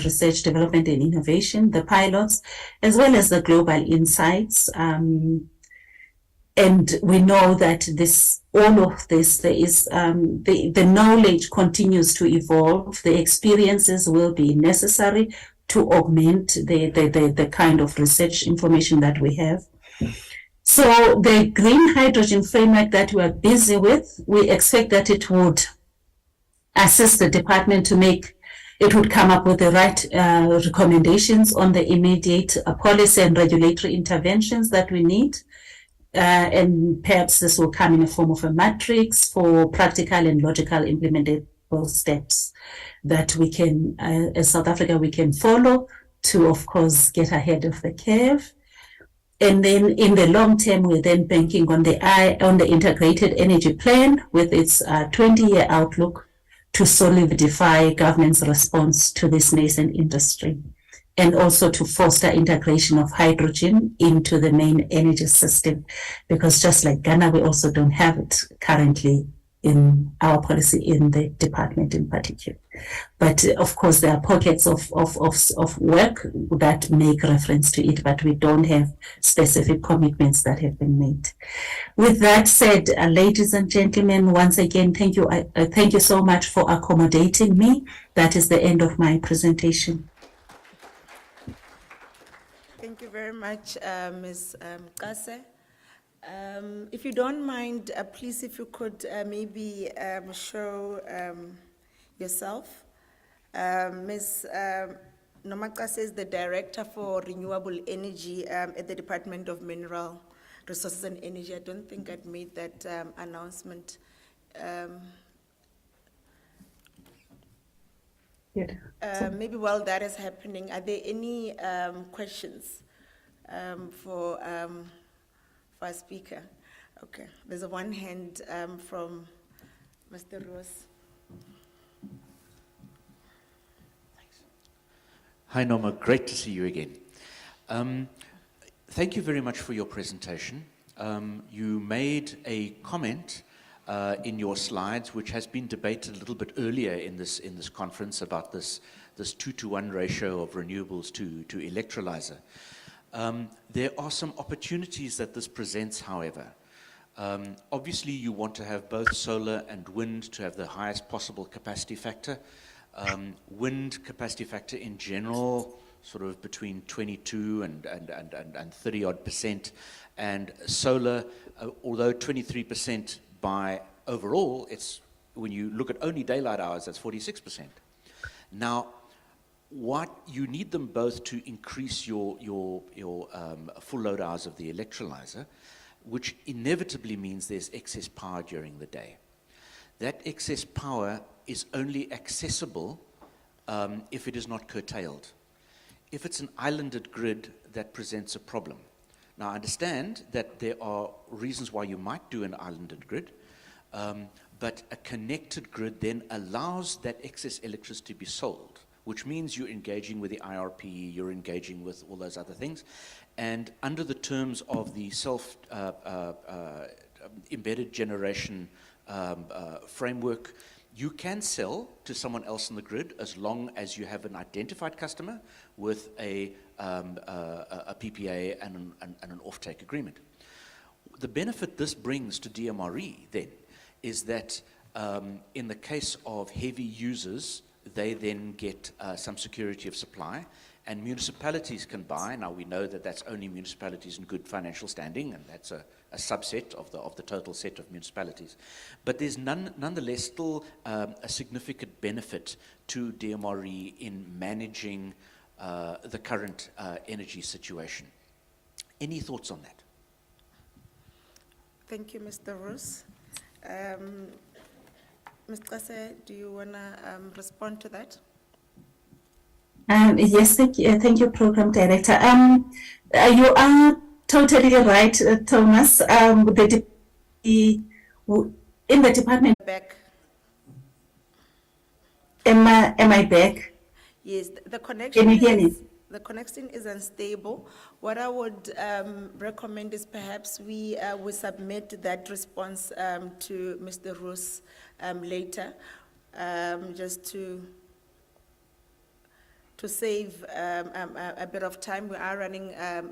research, development and innovation, the pilots, as well as the global insights. And we know that all of this, there is the knowledge continues to evolve. The experiences will be necessary to augment the kind of research information that we have. So the green hydrogen framework that we are busy with, we expect that it would assist the department to it would come up with the right recommendations on the immediate policy and regulatory interventions that we need. And perhaps this will come in the form of a matrix for practical and logical implementable steps that we can, as South Africa, we can follow to, of course, get ahead of the curve. And then in the long term, we're then banking on the integrated energy plan with its 20-year outlook to solidify government's response to this nascent industry, and also to foster integration of hydrogen into the main energy system, because just like Ghana, we also don't have it currently in our policy in the department in particular. But of course, there are pockets of work that make reference to it, but we don't have specific commitments that have been made. With that said, ladies and gentlemen, once again, thank you. Thank you so much for accommodating me. That is the end of my presentation. Thank you very much, Ms. Kase. If you don't mind, please, if you could maybe show yourself. Ms. Nomakase is the Director for Renewable Energy at the Department of Mineral Resources and Energy. I don't think I'd made that announcement. Maybe while that is happening, are there any questions for our speaker? Okay, there's a one hand from Mr. Roos. Hi, Norma. Great to see you again. Thank you very much for your presentation. You made a comment in your slides, which has been debated a little bit earlier in this conference about this 2-to-1 ratio of renewables to electrolyzer. There are some opportunities that this presents, however. Obviously, you want to have both solar and wind to have the highest possible capacity factor. Wind capacity factor in general, sort of between 22 and 30-odd%, and solar, although 23% by overall, it's when you look at only daylight hours, that's 46%. Now, what you need them both to increase your full load hours of the electrolyzer, which inevitably means there's excess power during the day. That excess power is only accessible if it is not curtailed. If it's an islanded grid, that presents a problem. Now, I understand that there are reasons why you might do an islanded grid, but a connected grid then allows that excess electricity to be sold, which means you're engaging with the IRP, you're engaging with all those other things. And under the terms of the self-embedded generation framework, you can sell to someone else in the grid as long as you have an identified customer with a PPA and an offtake agreement. The benefit this brings to DMRE then is that in the case of heavy users, they then get some security of supply, and municipalities can buy. Now, we know that that's only municipalities in good financial standing, and that's a subset of the total set of municipalities. But there's nonetheless still a significant benefit to DMRE in managing the current energy situation. Any thoughts on that? Thank you, Mr. Roos. Ms. Kase, do you want to respond to that? Yes, thank you, Program Director. You are totally right, Thomas. In the department. Back. Am I back? Yes, the connection. Can you hear me? The connection is unstable. What I would recommend is perhaps we submit that response to Mr. Roos later, just to save a bit of time. We are running a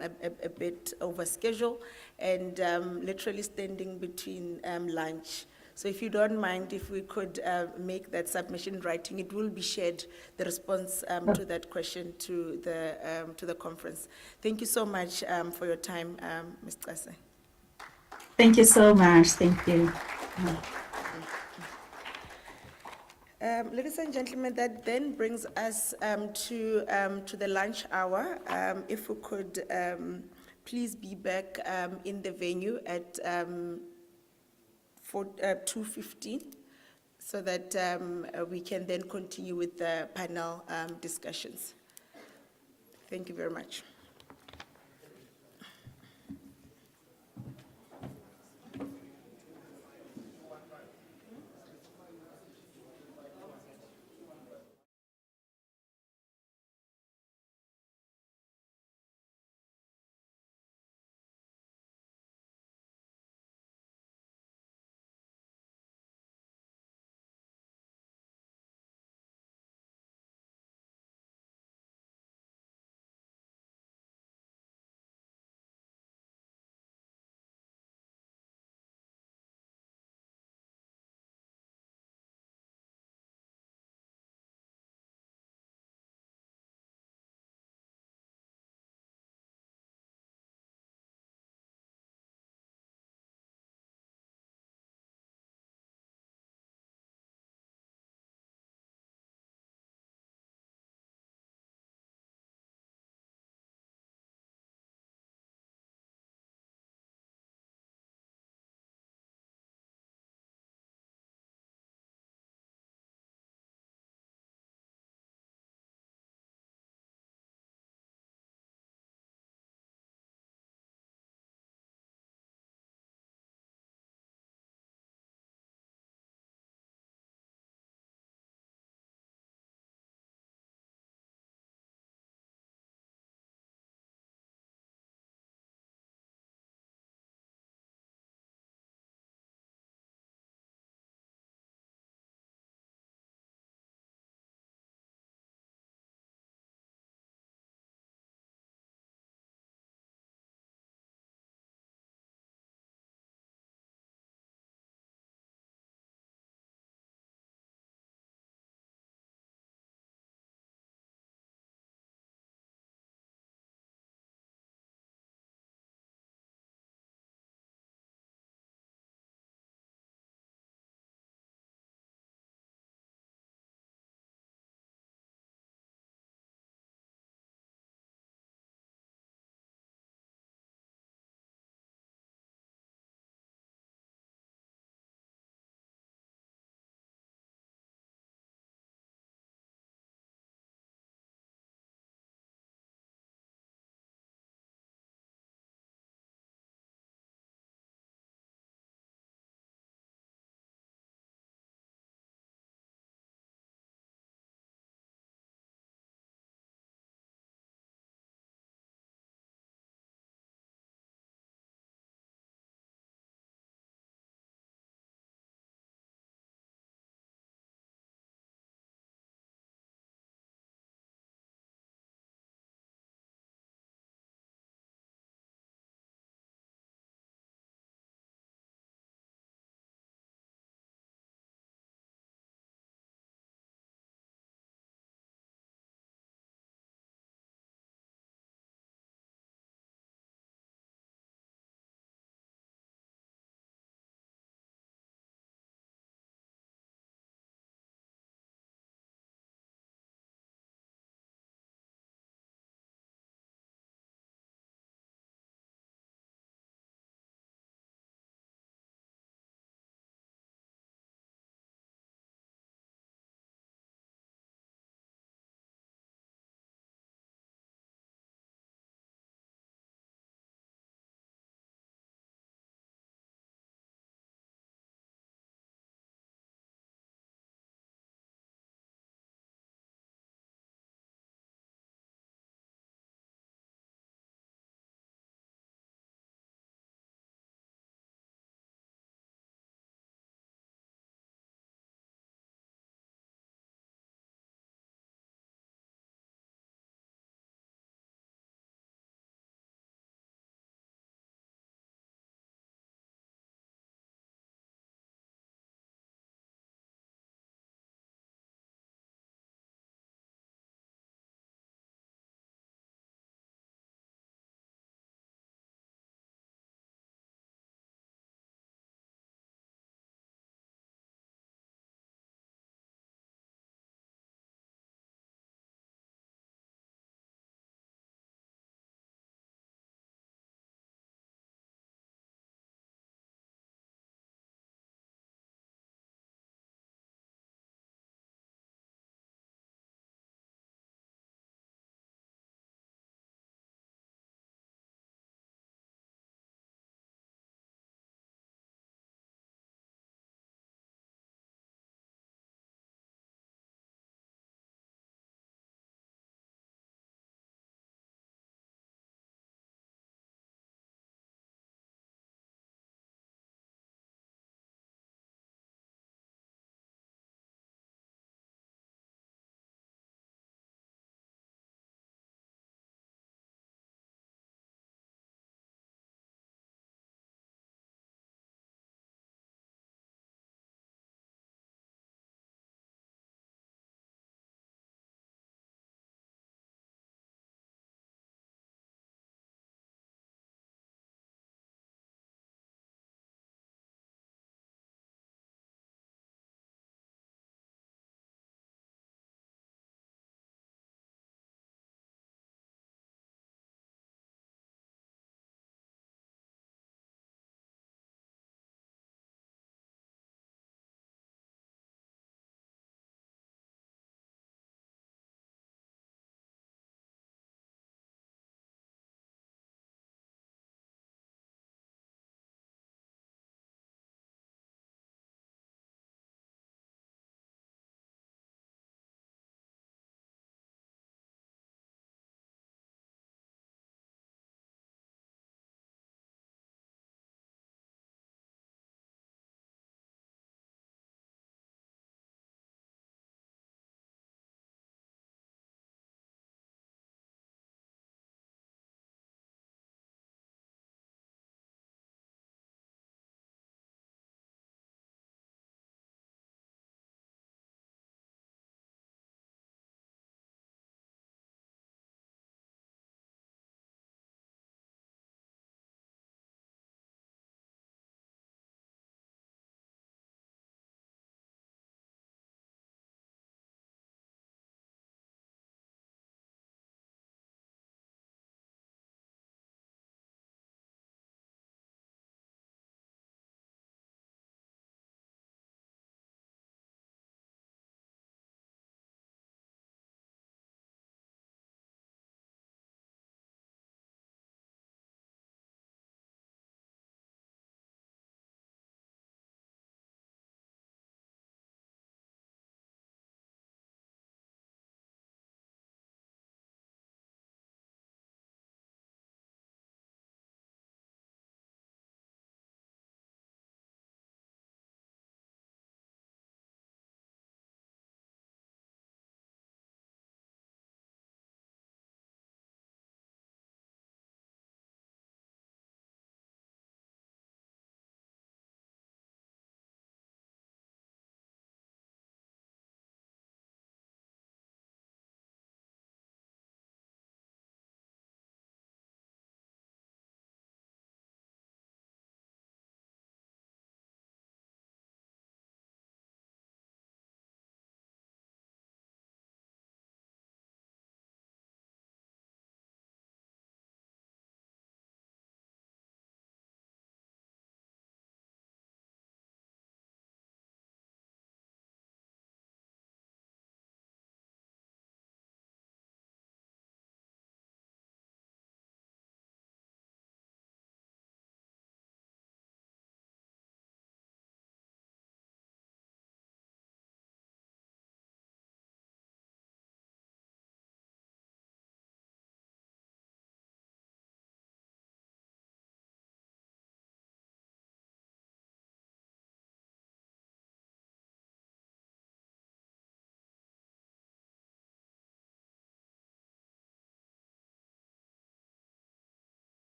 bit over schedule and literally standing between lunch. So if you don't mind, if we could make that submission in writing, it will be shared, the response to that question to the conference. Thank you so much for your time, Ms. Kase. Thank you so much. Thank you. Ladies and gentlemen, that then brings us to the lunch hour. If we could please be back in the venue at 2:15, so that we can then continue with the panel discussions. Thank you very much.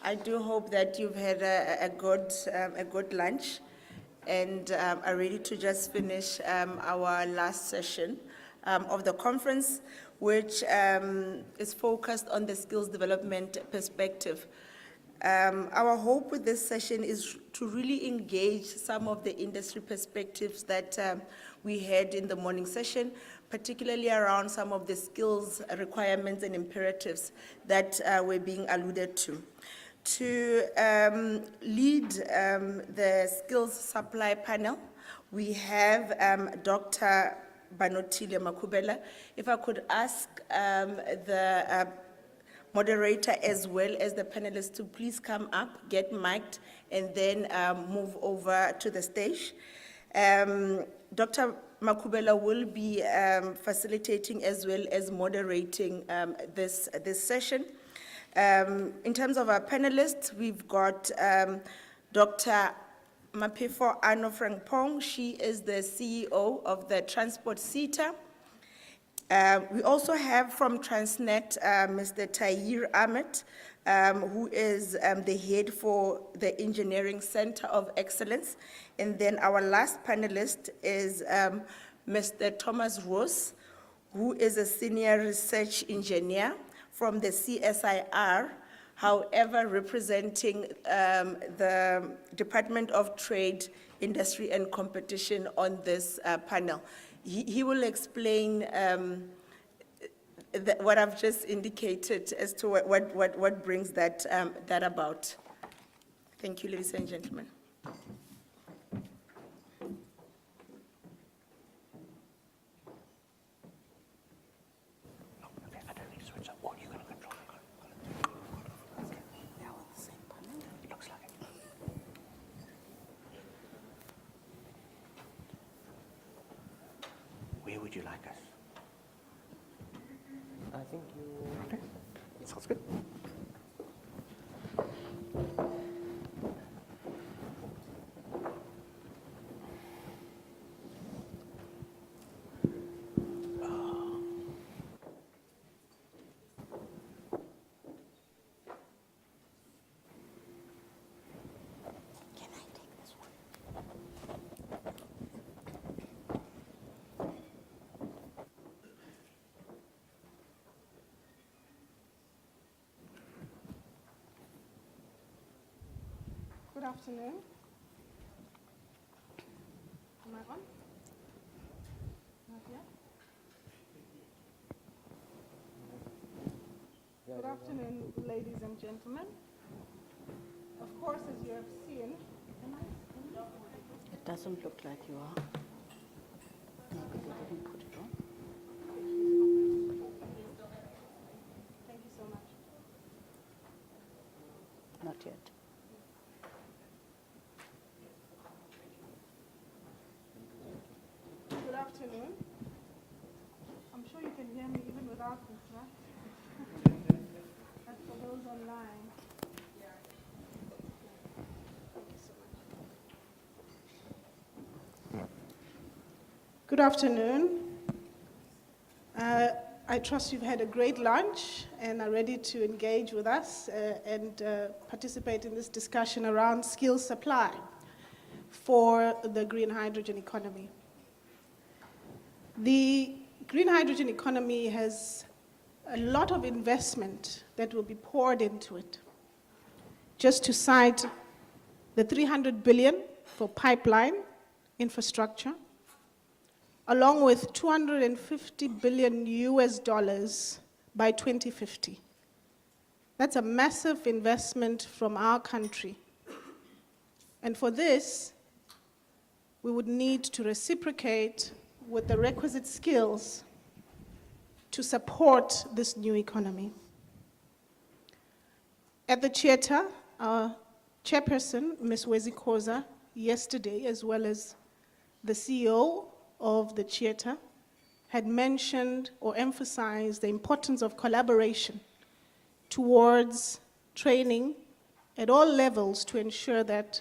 I do hope that you've had a good lunch and are ready to just finish our last session of the conference, which is focused on the skills development perspective. Our hope with this session is to really engage some of the industry perspectives that we had in the morning session, particularly around some of the skills requirements and imperatives that were being alluded to. To lead the skills supply panel, we have Dr. Banotile Makubela. If I could ask the moderator as well as the panelists to please come up, get mic'd, and then move over to the stage. Dr. Makubela will be facilitating as well as moderating this session. In terms of our panelists, we've got Dr. Mapefo Ano Frankpong. She is the CEO of the Transport SETA. We also have from Transnet, Mr. Tahir Ahmed, who is the head for the Engineering Center of Excellence. And then our last panelist is Mr. Thomas Roos, who is a senior research engineer from the CSIR, however, representing the Department of Trade, Industry and Competition on this panel. He will explain what I've just indicated as to what brings that about. Thank you, ladies and gentlemen. Where would you like us? I think you... Okay, sounds good. Good afternoon. Am I on? Not yet? Good afternoon, ladies and gentlemen. Of course, as you have seen, It doesn't look like you are. Maybe they didn't put it on. thank you so much. Not yet. Good afternoon. I'm sure you can hear me even without this, right? That's for those online. Thank you so much. Good afternoon. I trust you've had a great lunch and are ready to engage with us and participate in this discussion around skills supply for the green hydrogen economy. The green hydrogen economy has a lot of investment that will be poured into it. Just to cite the 300 billion for pipeline infrastructure, along with $250 billion US by 2050. That's a massive investment from our country. And for this, we would need to reciprocate with the requisite skills to support this new economy. At the Chieta, our chairperson, Ms. Wezi Khoza, yesterday, as well as the CEO of the Chieta, had mentioned or emphasized the importance of collaboration towards training at all levels to ensure that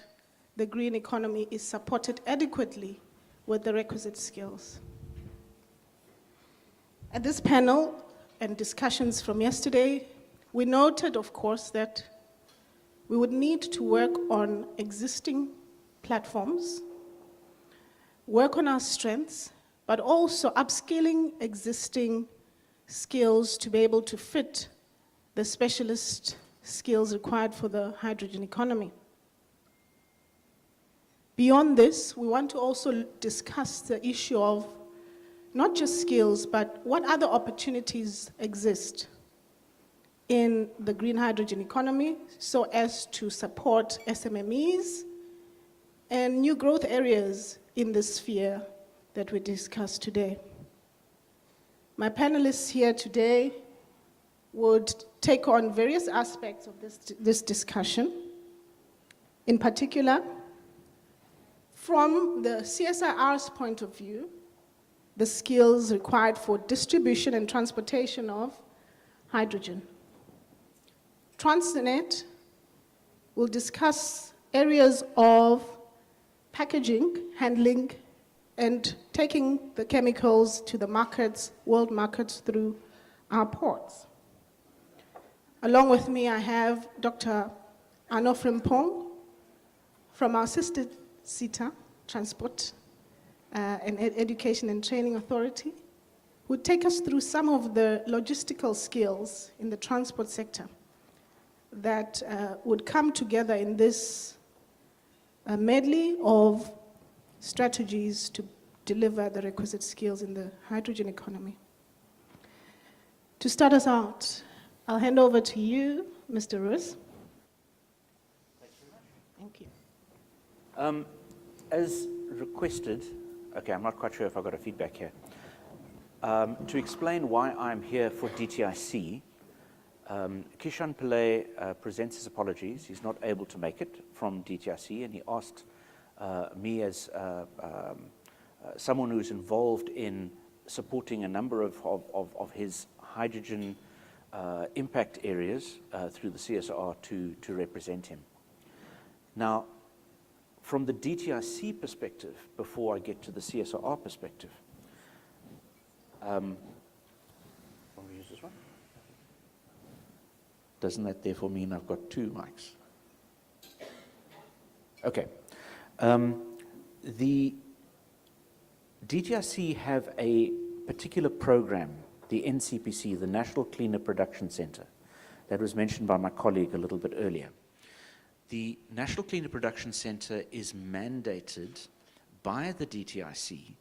the green economy is supported adequately with the requisite skills. At this panel and discussions from yesterday, we noted, of course, that we would need to work on existing platforms, work on our strengths, but also upskilling existing skills to be able to fit the specialist skills required for the hydrogen economy. Beyond this, we want to also discuss the issue of not just skills, but what other opportunities exist in the green hydrogen economy so as to support SMMEs and new growth areas in the sphere that we discussed today. My panelists here today would take on various aspects of this discussion. In particular, from the CSIR's point of view, the skills required for distribution and transportation of hydrogen. Transnet will discuss areas of packaging, handling, and taking the chemicals to the markets, world markets, through our ports. Along with me, I have Dr. Arno Frimpong from our sister CETA, Transport and Education and Training Authority, who would take us through some of the logistical skills in the transport sector that would come together in this medley of strategies to deliver the requisite skills in the hydrogen economy. To start us out, I'll hand over to you, Mr. Roos. Thank you. As requested, okay, I'm not quite sure if I got a feedback here. To explain why I'm here for DTIC, Kishan Pillay presents his apologies. He's not able to make it from DTIC, and he asked me as someone who's involved in supporting a number of his hydrogen impact areas through the CSR to represent him. Now, from the DTIC perspective, before I get to the CSR perspective, want to use this one? Doesn't that therefore mean I've got two mics? Okay. The DTIC have a particular program, the NCPC, the National Cleaner Production Center, that was mentioned by my colleague a little bit earlier. The National Cleaner Production Center is mandated by the DTIC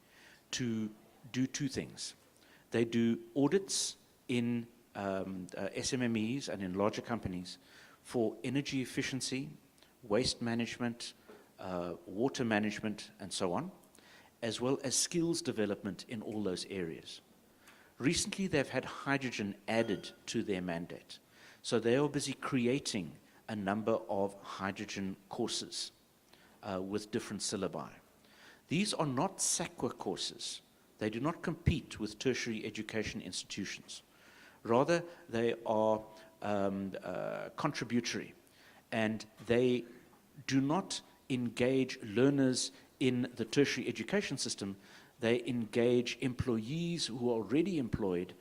to do two things. They do audits in SMMEs and in larger companies for energy efficiency, waste management, water management, and so on, as well as skills development in all those areas. Recently, they've had hydrogen added to their mandate. So they are busy creating a number of hydrogen courses with different syllabi. These are not SACWA courses. They do not compete with tertiary education institutions. Rather, they are contributory, and they do not engage learners in the tertiary education system. They engage employees who are already employed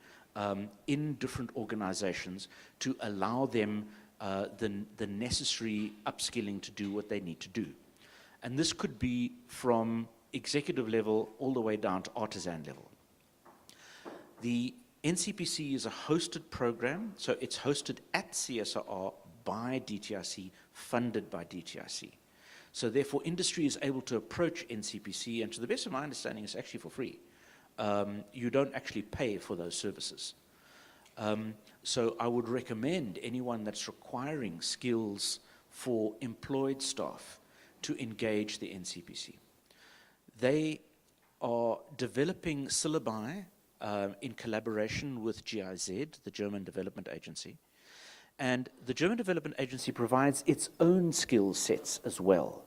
in different organizations to allow them the necessary upskilling to do what they need to do. And this could be from executive level all the way down to artisan level. The NCPC is a hosted program, so it's hosted at CSR by DTIC, funded by DTIC. So therefore, industry is able to approach NCPC, and to the best of my understanding, it's actually for free. You don't actually pay for those services. So I would recommend anyone that's requiring skills for employed staff to engage the NCPC. They are developing syllabi in collaboration with GIZ, the German Development Agency. And the German Development Agency provides its own skill sets as well.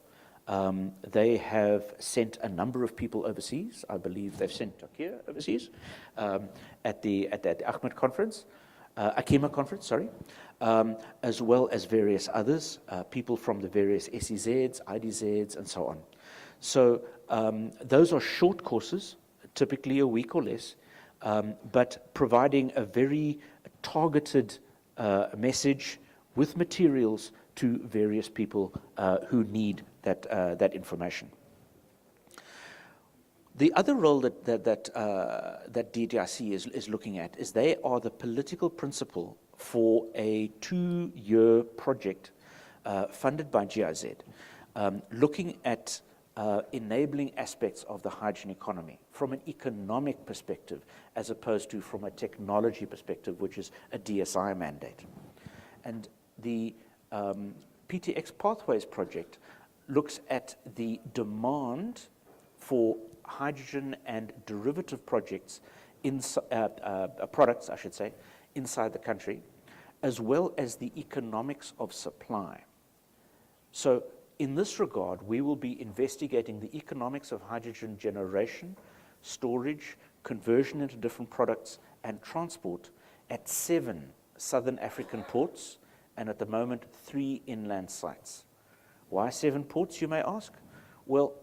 They have sent a number of people overseas. I believe they've sent Takir overseas at the Ahmed conference, Akima conference, sorry, as well as various others, people from the various SEZs, IDZs, and so on. So those are short courses, typically a week or less, but providing a very targeted message with materials to various people who need that information. The other role that DTIC is looking at is they are the political principal for a 2-year project funded by GIZ, looking at enabling aspects of the hydrogen economy from an economic perspective as opposed to from a technology perspective, which is a DSI mandate. And the PTX Pathways project looks at the demand for hydrogen and derivative projects, products, I should say, inside the country, as well as the economics of supply. So in this regard, we will be investigating the economics of hydrogen generation, storage, conversion into different products, and transport at 7 southern African ports, and at the moment 3 inland sites. Why 7 ports, you may ask? Well,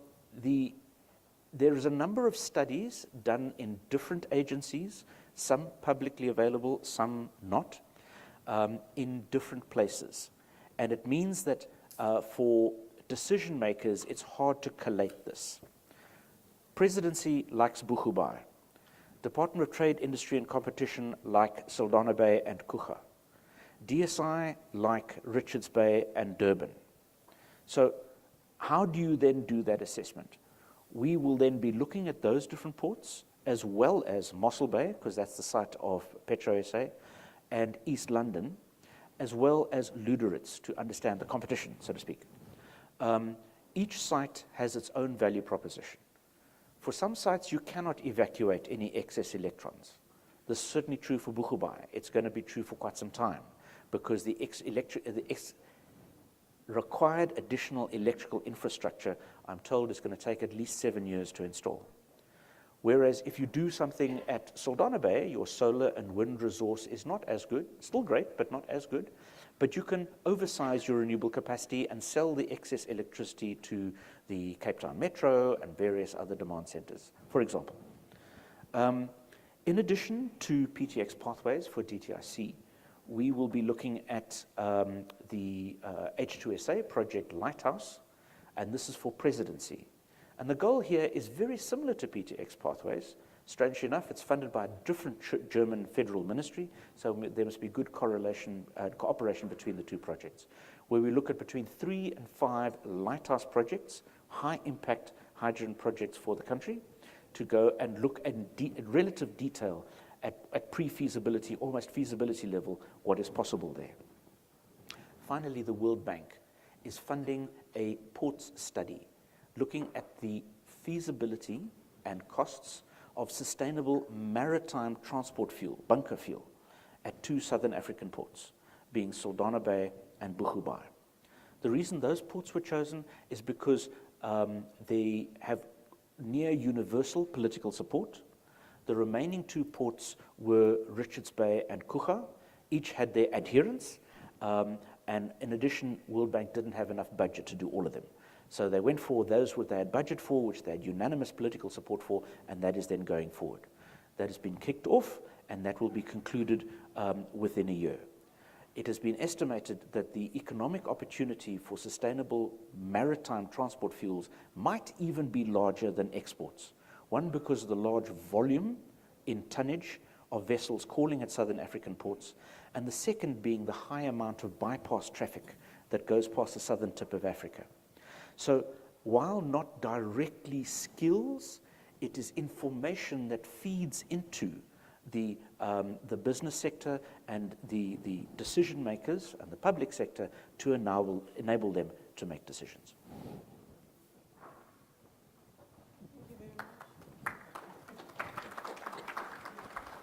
there is a number of studies done in different agencies, some publicly available, some not, in different places. And it means that for decision makers, it's hard to collate this. Presidency likes Buchubai. Department of Trade, Industry and Competition like Saldanha Bay and Kucha. DSI like Richards Bay and Durban. So how do you then do that assessment? We will then be looking at those different ports, as well as Mossel Bay, because that's the site of Petro SA, and East London, as well as Luderitz, to understand the competition, so to speak. Each site has its own value proposition. For some sites, you cannot evacuate any excess electrons. This is certainly true for Buchubai. It's going to be true for quite some time, because the required additional electrical infrastructure, I'm told, is going to take at least 7 years to install. Whereas if you do something at Saldanha Bay, your solar and wind resource is not as good, still great, but not as good, but you can oversize your renewable capacity and sell the excess electricity to the Cape Town Metro and various other demand centers, for example. In addition to PTX Pathways for DTIC, we will be looking at the H2SA project Lighthouse, and this is for presidency. And the goal here is very similar to PTX Pathways. Strangely enough, it's funded by a different German federal ministry, so there must be good cooperation between the two projects, where we look at between 3 and 5 lighthouse projects, high-impact hydrogen projects for the country, to go and look at relative detail at pre-feasibility, almost feasibility level, what is possible there. Finally, the World Bank is funding a ports study looking at the feasibility and costs of sustainable maritime transport fuel, bunker fuel, at 2 southern African ports, being Saldanha Bay and Buchubai. The reason those ports were chosen is because they have near universal political support. The remaining 2 ports were Richards Bay and Kucha. Each had their adherents, and in addition, World Bank didn't have enough budget to do all of them. So they went for those what they had budget for, which they had unanimous political support for, and that is then going forward. That has been kicked off, and that will be concluded within a year. It has been estimated that the economic opportunity for sustainable maritime transport fuels might even be larger than exports. One, because of the large volume in tonnage of vessels calling at southern African ports, and the second being the high amount of bypass traffic that goes past the southern tip of Africa. So while not directly skills, it is information that feeds into the business sector and the decision makers and the public sector to enable them to make decisions.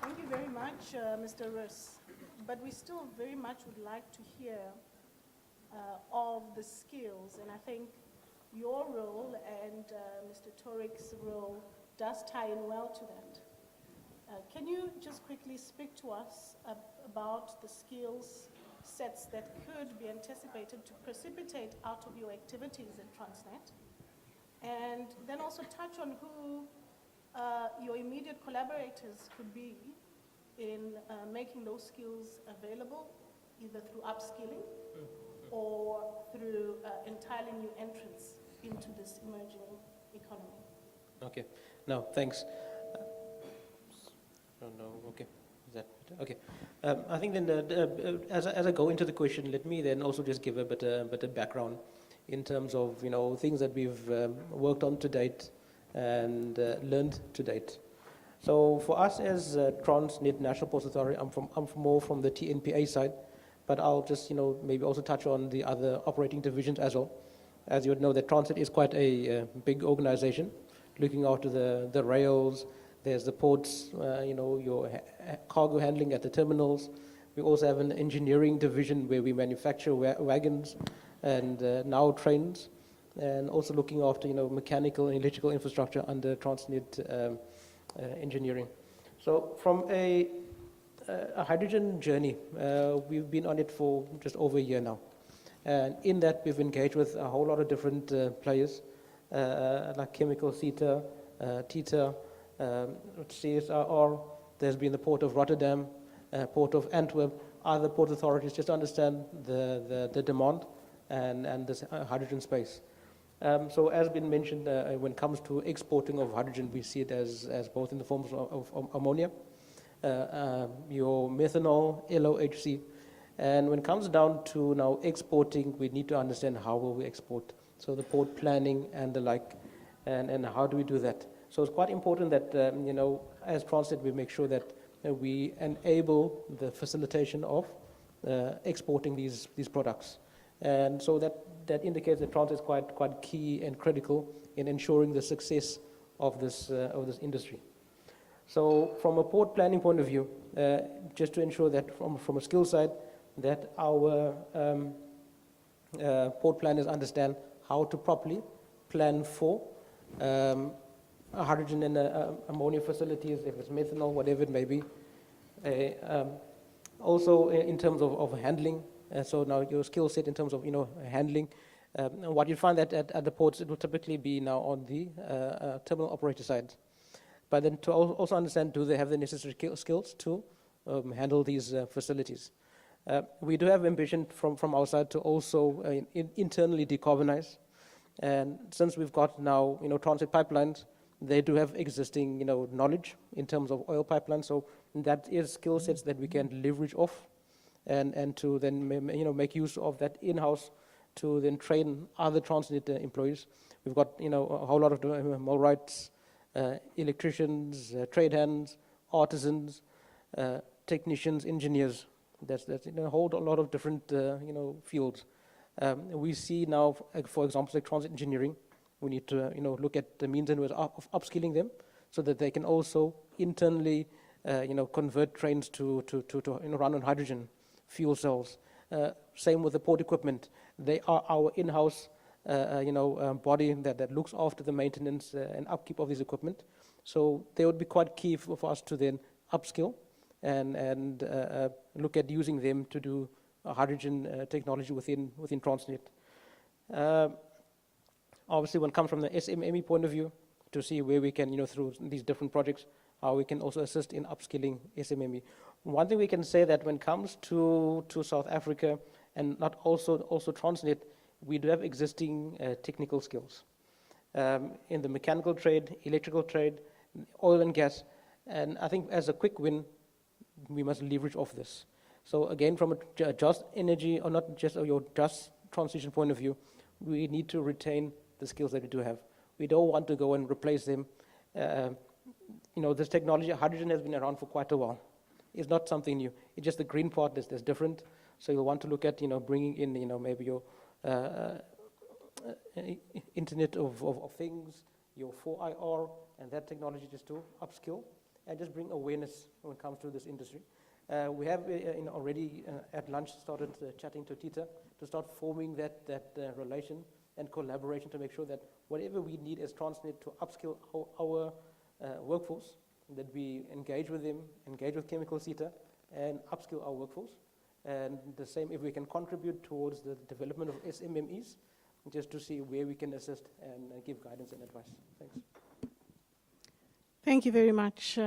Thank you very much, Mr. Rus. But we still very much would like to hear of the skills, and I think your role and Mr. Torik's role does tie in well to that. Can you just quickly speak to us about the skills sets that could be anticipated to precipitate out of your activities in Transnet? And then also touch on who your immediate collaborators could be in making those skills available, either through upskilling or through entirely new entrants into this emerging economy? Okay. No, thanks. No, okay. Is that better? Okay. I think then as I go into the question, let me then also just give a bit of background in terms of things that we've worked on to date and learned to date. So for us as Transnet National Ports Authority, I'm more from the TNPA side, but I'll just maybe also touch on the other operating divisions as well. As you would know, that Transnet is quite a big organization, looking after the rails. There's the ports, your cargo handling at the terminals. We also have an engineering division where we manufacture wagons and now trains, and also looking after mechanical and electrical infrastructure under Transnet engineering. So from a hydrogen journey, we've been on it for just over a year now. And in that, we've engaged with a whole lot of different players, like Chemical CETA, TITA, CSRR. There's been the Port of Rotterdam, Port of Antwerp, other port authorities, just to understand the demand and this hydrogen space. So as been mentioned, when it comes to exporting of hydrogen, we see it as both in the forms of ammonia, your methanol, LOHC. And when it comes down to now exporting, we need to understand how will we export. So the port planning and the like, and how do we do that? So it's quite important that, as Transnet, we make sure that we enable the facilitation of exporting these products. And so that indicates that Transnet is quite key and critical in ensuring the success of this industry. So from a port planning point of view, just to ensure that from a skill side, that our port planners understand how to properly plan for hydrogen and ammonia facilities, if it's methanol, whatever it may be. Also in terms of handling, so now your skill set in terms of handling, what you find that at the ports, it will typically be now on the terminal operator side. But then to also understand, do they have the necessary skills to handle these facilities? We do have ambition from our side to also internally decarbonize. And since we've got now transit pipelines, they do have existing knowledge in terms of oil pipelines. So that is skill sets that we can leverage off, and to then make use of that in-house to then train other Transnet employees. We've got a whole lot of millwrights, electricians, trade hands, artisans, technicians, engineers. That's a whole lot of different fields. We see now, for example, like transit engineering, we need to look at the means and ways of upskilling them so that they can also internally convert trains to run on hydrogen fuel cells. Same with the port equipment. They are our in-house body that looks after the maintenance and upkeep of this equipment. So they would be quite key for us to then upskill and look at using them to do hydrogen technology within Transnet. Obviously, when it comes from the SMME point of view, to see where we can, through these different projects, how we can also assist in upskilling SMME. One thing we can say that when it comes to South Africa and not also Transnet, we do have existing technical skills in the mechanical trade, electrical trade, oil and gas. And I think as a quick win, we must leverage off this. So again, from a just energy, or not just your just transition point of view, we need to retain the skills that we do have. We don't want to go and replace them. This technology, hydrogen, has been around for quite a while. It's not something new. It's just the green part that's different. So you'll want to look at, bringing in, maybe your Internet of Things, your 4IR, and that technology just to upskill and just bring awareness when it comes to this industry. We have already at lunch started chatting to TITA to start forming that relation and collaboration to make sure that whatever we need as Transnet to upskill our workforce, that we engage with them, engage with Chemical CETA, and upskill our workforce. And the same, if we can contribute towards the development of SMMEs, just to see where we can assist and give guidance and advice. Thanks. Thank you very much.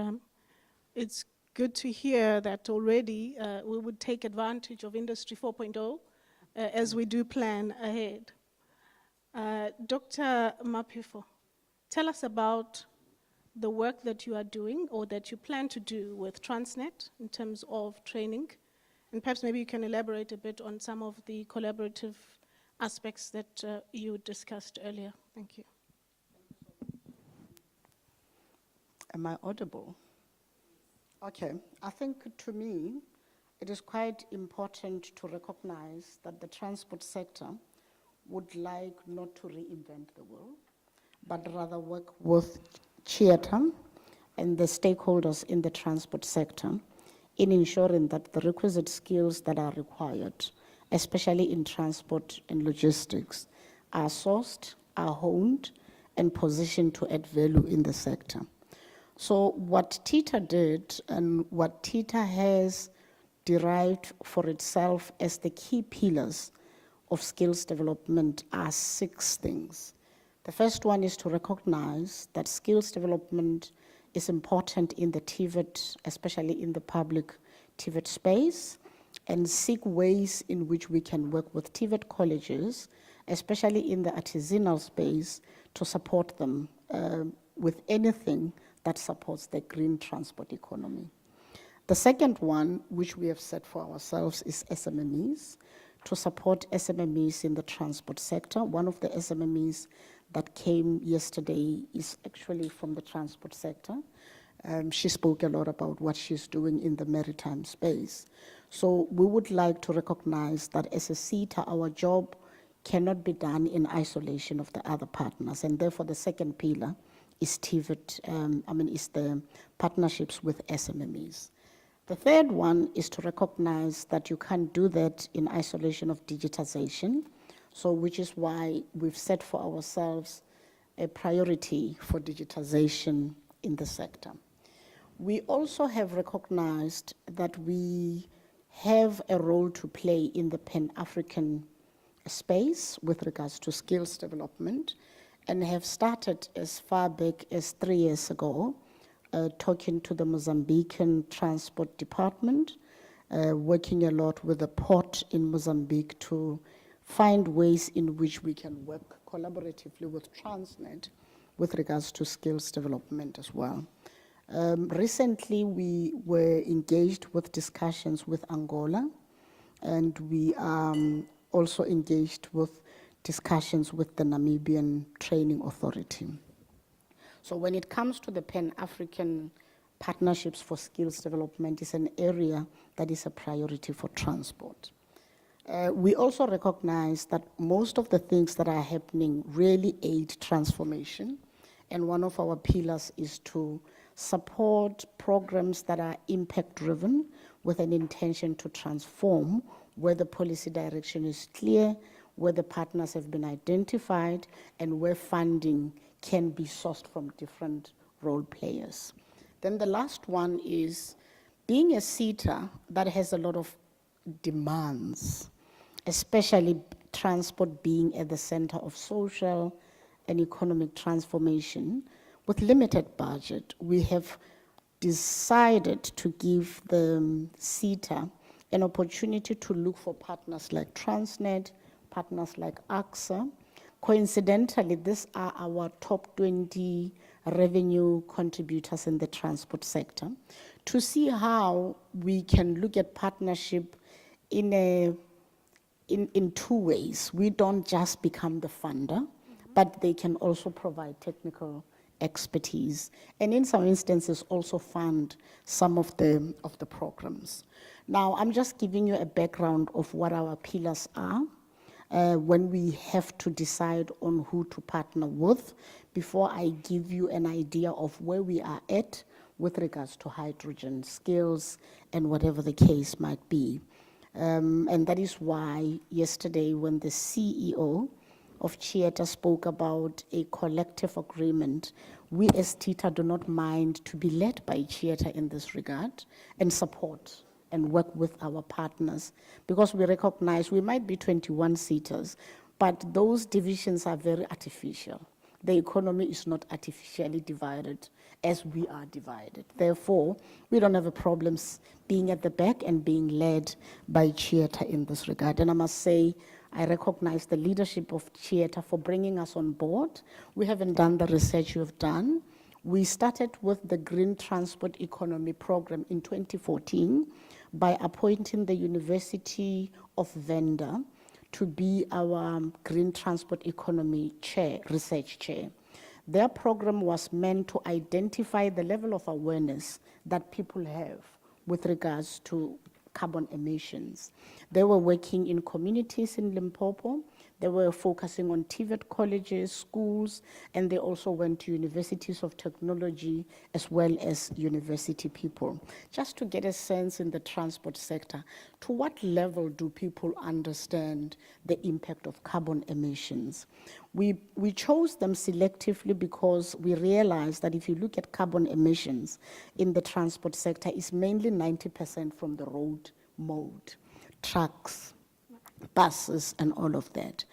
It's good to hear that already we would take advantage of Industry 4.0 as we do plan ahead. Dr. Mapifo, tell us about the work that you are doing or that you plan to do with Transnet in terms of training, and perhaps maybe you can elaborate a bit on some of the collaborative aspects that you discussed earlier. Thank you. Am I audible? Okay, I think to me, it is quite important to recognize that the transport sector would like not to reinvent the wheel, but rather work with Chieta and the stakeholders in the transport sector in ensuring that the requisite skills that are required, especially in transport and logistics, are sourced, are honed, and positioned to add value in the sector. So what TITA did and what TITA has derived for itself as the key pillars of skills development are 6 things. The first one is to recognize that skills development is important in the TVET, especially in the public TVET space, and seek ways in which we can work with TVET colleges, especially in the artisanal space, to support them with anything that supports the green transport economy. The second one, which we have set for ourselves, is SMMEs, to support SMMEs in the transport sector. One of the SMMEs that came yesterday is actually from the transport sector. She spoke a lot about what she's doing in the maritime space. So we would like to recognize that as a CETA, our job cannot be done in isolation of the other partners, and therefore the second pillar is TVET, is the partnerships with SMMEs. The third one is to recognize that you can't do that in isolation of digitization, so which is why we've set for ourselves a priority for digitization in the sector. We also have recognized that we have a role to play in the Pan-African space with regards to skills development, and have started as far back as 3 years ago, talking to the Mozambican Transport Department, working a lot with the port in Mozambique to find ways in which we can work collaboratively with Transnet with regards to skills development as well. Recently, we were engaged with discussions with Angola, and we are also engaged with discussions with the Namibian Training Authority. So when it comes to the Pan-African partnerships for skills development, is an area that is a priority for transport. We also recognize that most of the things that are happening really aid transformation, and one of our pillars is to support programs that are impact-driven with an intention to transform, where the policy direction is clear, where the partners have been identified, and where funding can be sourced from different role players. Then the last one is being a CETA that has a lot of demands, especially transport being at the center of social and economic transformation. With limited budget, we have decided to give the CETA an opportunity to look for partners like Transnet, partners like AXA. Coincidentally, these are our top 20 revenue contributors in the transport sector, to see how we can look at partnership in 2 ways. We don't just become the funder, but they can also provide technical expertise, and in some instances also fund some of the programs. Now, I'm just giving you a background of what our pillars are when we have to decide on who to partner with, before I give you an idea of where we are at with regards to hydrogen skills and whatever the case might be. And that is why yesterday, when the CEO of Chieta spoke about a collective agreement, we as TITA do not mind to be led by Chieta in this regard and support and work with our partners, because we recognize we might be 21 seaters, but those divisions are very artificial. the economy is not artificially divided as we are divided. Therefore, we don't have a problem being at the back and being led by Chieta in this regard. And I must say, I recognize the leadership of Chieta for bringing us on board. We haven't done the research you have done. We started with the Green Transport Economy Program in 2014 by appointing the University of Venda to be our Green Transport Economy Chair, Research Chair. Their program was meant to identify the level of awareness that people have with regards to carbon emissions. They were working in communities in Limpopo. They were focusing on TVET colleges, schools, and they also went to universities of technology as well as university people. Just to get a sense in the transport sector, to what level do people understand the impact of carbon emissions? We chose them selectively because we realized that if you look at carbon emissions in the transport sector, it's mainly 90% from the road mode, trucks, buses, and all of that.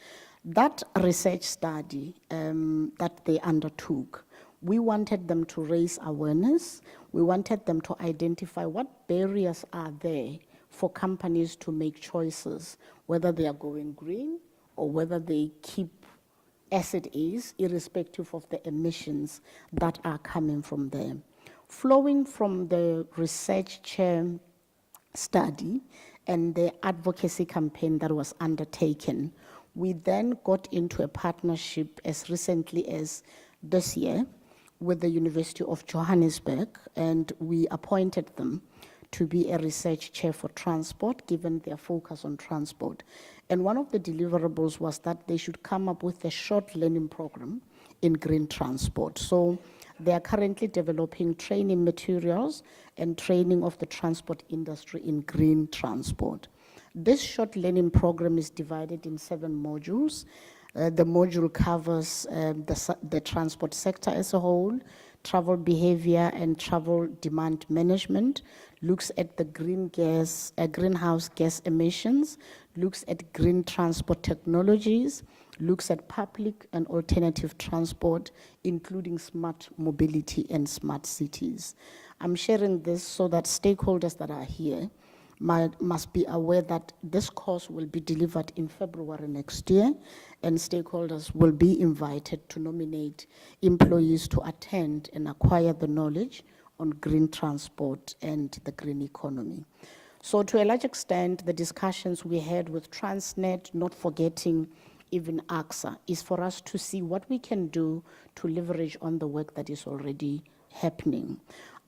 That research study that they undertook, we wanted them to raise awareness. We wanted them to identify what barriers are there for companies to make choices, whether they are going green or whether they keep as it is, irrespective of the emissions that are coming from there. Flowing from the research chair study and the advocacy campaign that was undertaken, we then got into a partnership as recently as this year with the University of Johannesburg, and we appointed them to be a research chair for transport, given their focus on transport. And one of the deliverables was that they should come up with a short learning program in green transport. So they are currently developing training materials and training of the transport industry in green transport. This short learning program is divided in 7 modules. The module covers the transport sector as a whole, travel behavior and travel demand management, looks at the greenhouse gas emissions, looks at green transport technologies, looks at public and alternative transport, including smart mobility and smart cities. I'm sharing this so that stakeholders that are here must be aware that this course will be delivered in February next year, and stakeholders will be invited to nominate employees to attend and acquire the knowledge on green transport and the green economy. So to a large extent, the discussions we had with Transnet, not forgetting even AXA, is for us to see what we can do to leverage on the work that is already happening.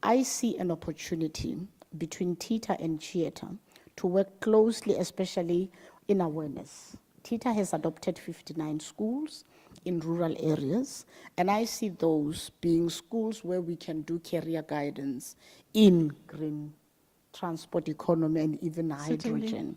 I see an opportunity between TITA and Chieta to work closely, especially in awareness. TITA has adopted 59 schools in rural areas, and I see those being schools where we can do career guidance in green transport economy and even hydrogen.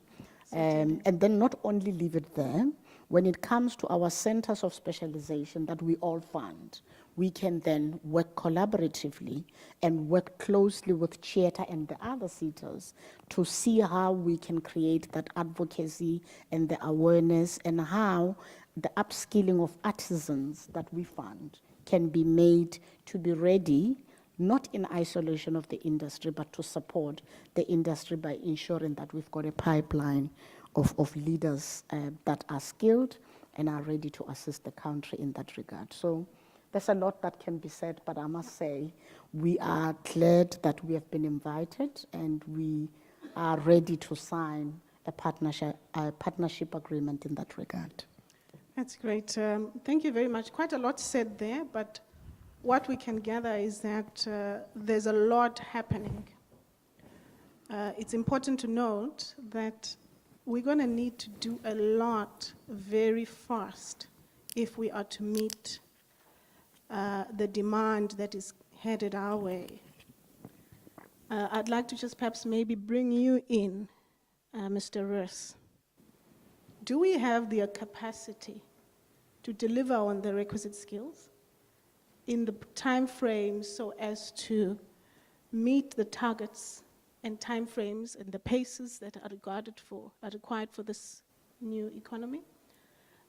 And then not only leave it there, when it comes to our centers of specialization that we all fund, we can then work collaboratively and work closely with Chieta and the other seaters to see how we can create that advocacy and the awareness, and how the upskilling of artisans that we fund can be made to be ready, not in isolation of the industry, but to support the industry by ensuring that we've got a pipeline of leaders that are skilled and are ready to assist the country in that regard. So there's a lot that can be said, but I must say we are glad that we have been invited, and we are ready to sign a partnership agreement in that regard. That's great. Thank you very much. Quite a lot said there, but what we can gather is that there's a lot happening. It's important to note that we're going to need to do a lot very fast if we are to meet the demand that is headed our way. I'd like to just perhaps maybe bring you in, Mr. Roos. Do we have the capacity to deliver on the requisite skills in the time frames so as to meet the targets and time frames and the paces that are required for this new economy?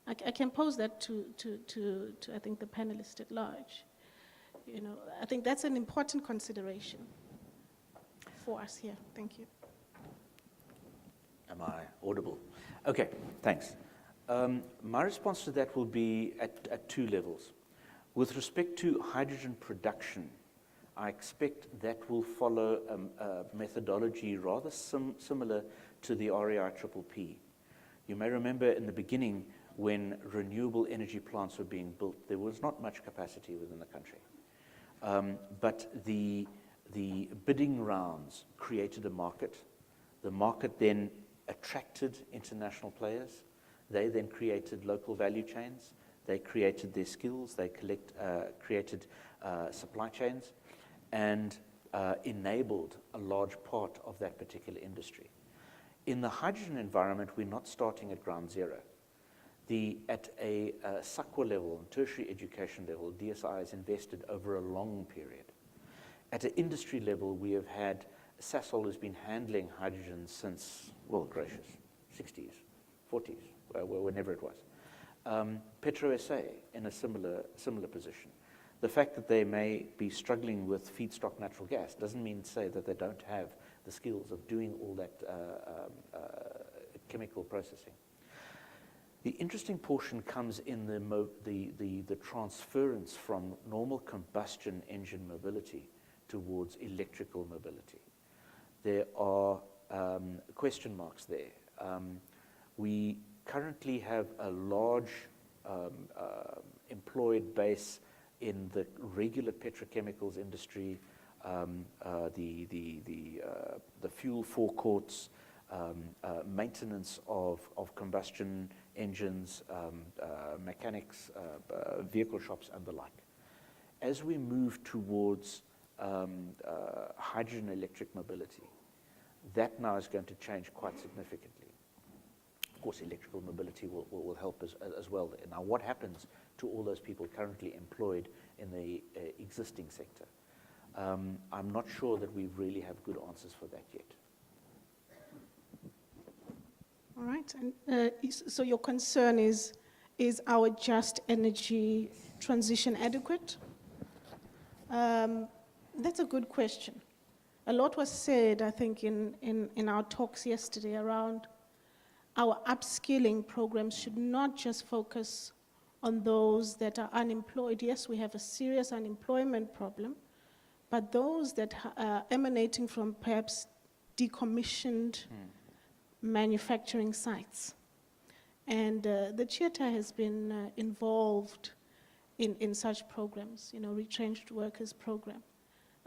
I can pose that to I think the panelists at large. You know, I think that's an important consideration for us here. Thank you. Am I audible? Okay, thanks. My response to that will be at two levels. With respect to hydrogen production, I expect that will follow a methodology rather similar to the REIPPP. You may remember in the beginning when renewable energy plants were being built, there was not much capacity within the country. But the bidding rounds created a market. The market then attracted international players. They then created local value chains. They created their skills. They created supply chains and enabled a large part of that particular industry. In the hydrogen environment, we're not starting at ground zero. At a SAQA level, tertiary education level, DSI has invested over a long period. At an industry level, we have had, Sasol has been handling hydrogen since, well, gracious, 60s, 40s, whenever it was. PetroSA in a similar position. The fact that they may be struggling with feedstock natural gas doesn't mean to say that they don't have the skills of doing all that chemical processing. The interesting portion comes in the transference from normal combustion engine mobility towards electrical mobility. There are question marks there. We currently have a large employed base in the regular petrochemicals industry, the fuel forecourts, maintenance of combustion engines, mechanics, vehicle shops, and the like. As we move towards hydrogen electric mobility, that now is going to change quite significantly. Of course, electrical mobility will help as well. Now, what happens to all those people currently employed in the existing sector? I'm not sure that we really have good answers for that yet. All right, and so your concern is our just energy transition adequate? That's a good question. A lot was said, I think, in our talks yesterday around our upskilling programs should not just focus on those that are unemployed. Yes, we have a serious unemployment problem, but those that are emanating from perhaps decommissioned manufacturing sites. And the Chieta has been involved in such programs, you know, retrenched workers program.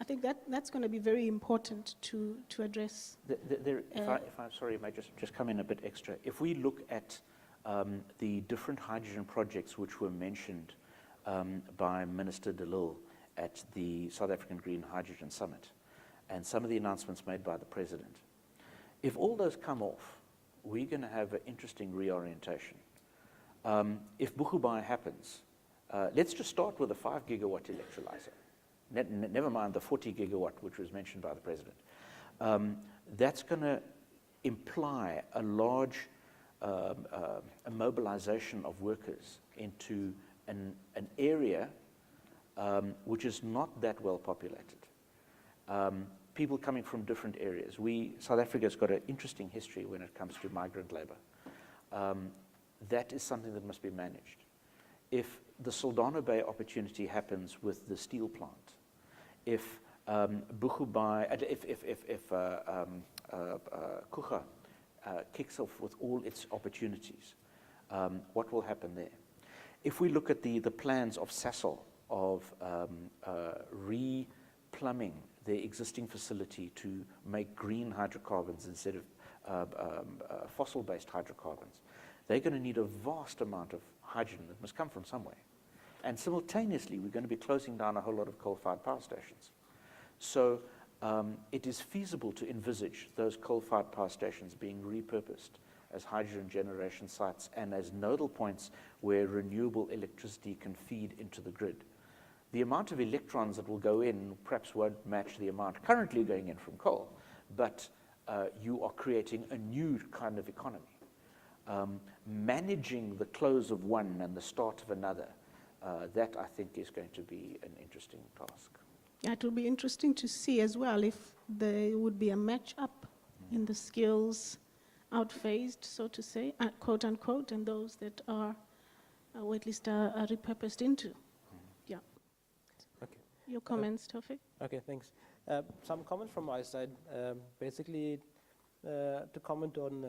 I think that's going to be very important to address. If I'm sorry, I might just come in a bit extra. If we look at the different hydrogen projects which were mentioned by Minister de Lille at the South African Green Hydrogen Summit, and some of the announcements made by the President, if all those come off, we're going to have an interesting reorientation. If Buchubai happens, let's just start with a 5 gigawatt electrolyzer. Never mind the 40 gigawatt, which was mentioned by the President. That's going to imply a large a mobilization of workers into an area which is not that well populated. People coming from different areas. South Africa's got an interesting history when it comes to migrant labor. That is something that must be managed. If the Soldano Bay opportunity happens with the steel plant, if Buchubai, if Kucha kicks off with all its opportunities, what will happen there? If we look at the plans of Sasol of re-plumbing their existing facility to make green hydrocarbons instead of fossil-based hydrocarbons, they're going to need a vast amount of hydrogen that must come from somewhere. And simultaneously, we're going to be closing down a whole lot of coal-fired power stations. So it is feasible to envisage those coal-fired power stations being repurposed as hydrogen generation sites and as nodal points where renewable electricity can feed into the grid. The amount of electrons that will go in perhaps won't match the amount currently going in from coal, but you are creating a new kind of economy. managing the close of one and the start of another, that I think is going to be an interesting task. It will be interesting to see as well if there would be a match-up in the skills outphased, so to say, quote unquote, and those that are, or at least are repurposed into. Yeah. Okay. Your comments, Tawfiq? Okay, thanks. Some comments from my side. Basically, to comment on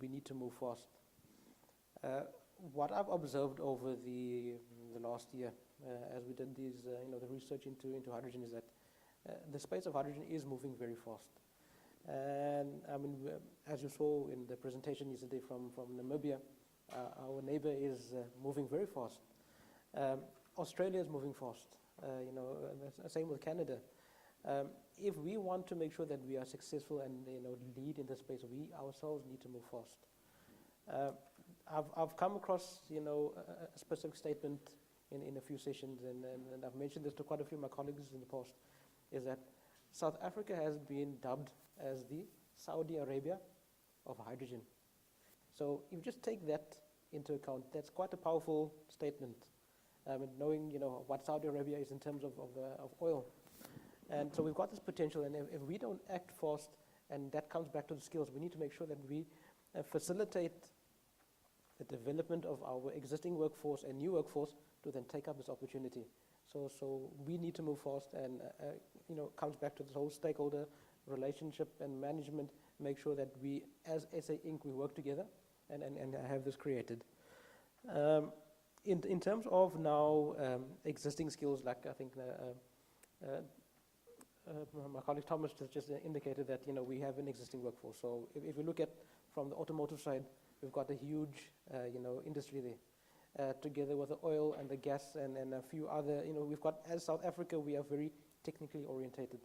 we need to move fast. What I've observed over the last year, as we did these, the research into hydrogen, is that the space of hydrogen is moving very fast. And I mean, as you saw in the presentation yesterday from Namibia, our neighbor is moving very fast. Australia is moving fast. Same with Canada. If we want to make sure that we are successful and lead in this space, we ourselves need to move fast. I've come across a specific statement in a few sessions, and I've mentioned this to quite a few of my colleagues in the past, is that South Africa has been dubbed as the Saudi Arabia of hydrogen. So if you just take that into account, that's quite a powerful statement. Knowing what Saudi Arabia is in terms of oil. And so we've got this potential, and if we don't act fast, and that comes back to the skills, we need to make sure that we facilitate the development of our existing workforce and new workforce to then take up this opportunity. So we need to move fast, and comes back to this whole stakeholder relationship and management, make sure that we, as SA Inc., we work together and have this created. In terms of now existing skills, like I think my colleague Thomas just indicated that we have an existing workforce. So if we look at from the automotive side, we've got a huge industry there, together with the oil and the gas and a few other. We've got, as South Africa, we are very technically orientated,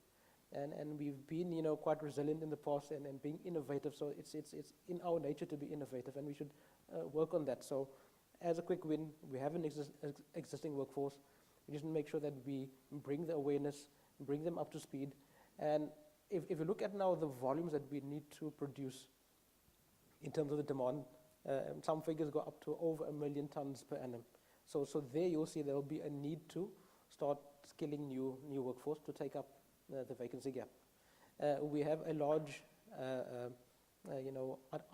and we've been quite resilient in the past and being innovative. So it's in our nature to be innovative, and we should work on that. So as a quick win, we have an existing workforce. We just make sure that we bring the awareness, bring them up to speed. And if you look at now the volumes that we need to produce in terms of the demand, some figures go up to over 1 million tons per annum. So there you'll see there will be a need to start skilling new workforce to take up the vacancy gap. We have a large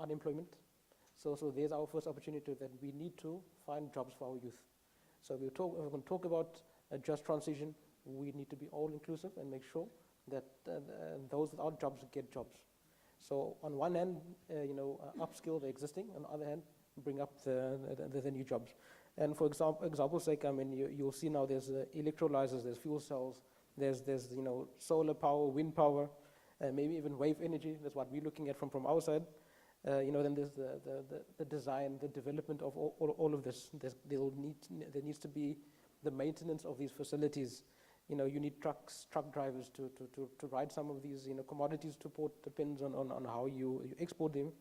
unemployment. So there's our first opportunity that we need to find jobs for our youth. So we're going to talk about a just transition. We need to be all inclusive and make sure that those without jobs get jobs. So on one hand, upskill the existing. On the other hand, bring up the new jobs. And for example's sake, I mean, you'll see now there's electrolyzers, there's fuel cells, there's solar power, wind power, maybe even wave energy. That's what we're looking at from our side. Then there's the design, the development of all of this. There needs to be the maintenance of these facilities. You need truck drivers to ride some of these commodities to port. Depends on how you export them.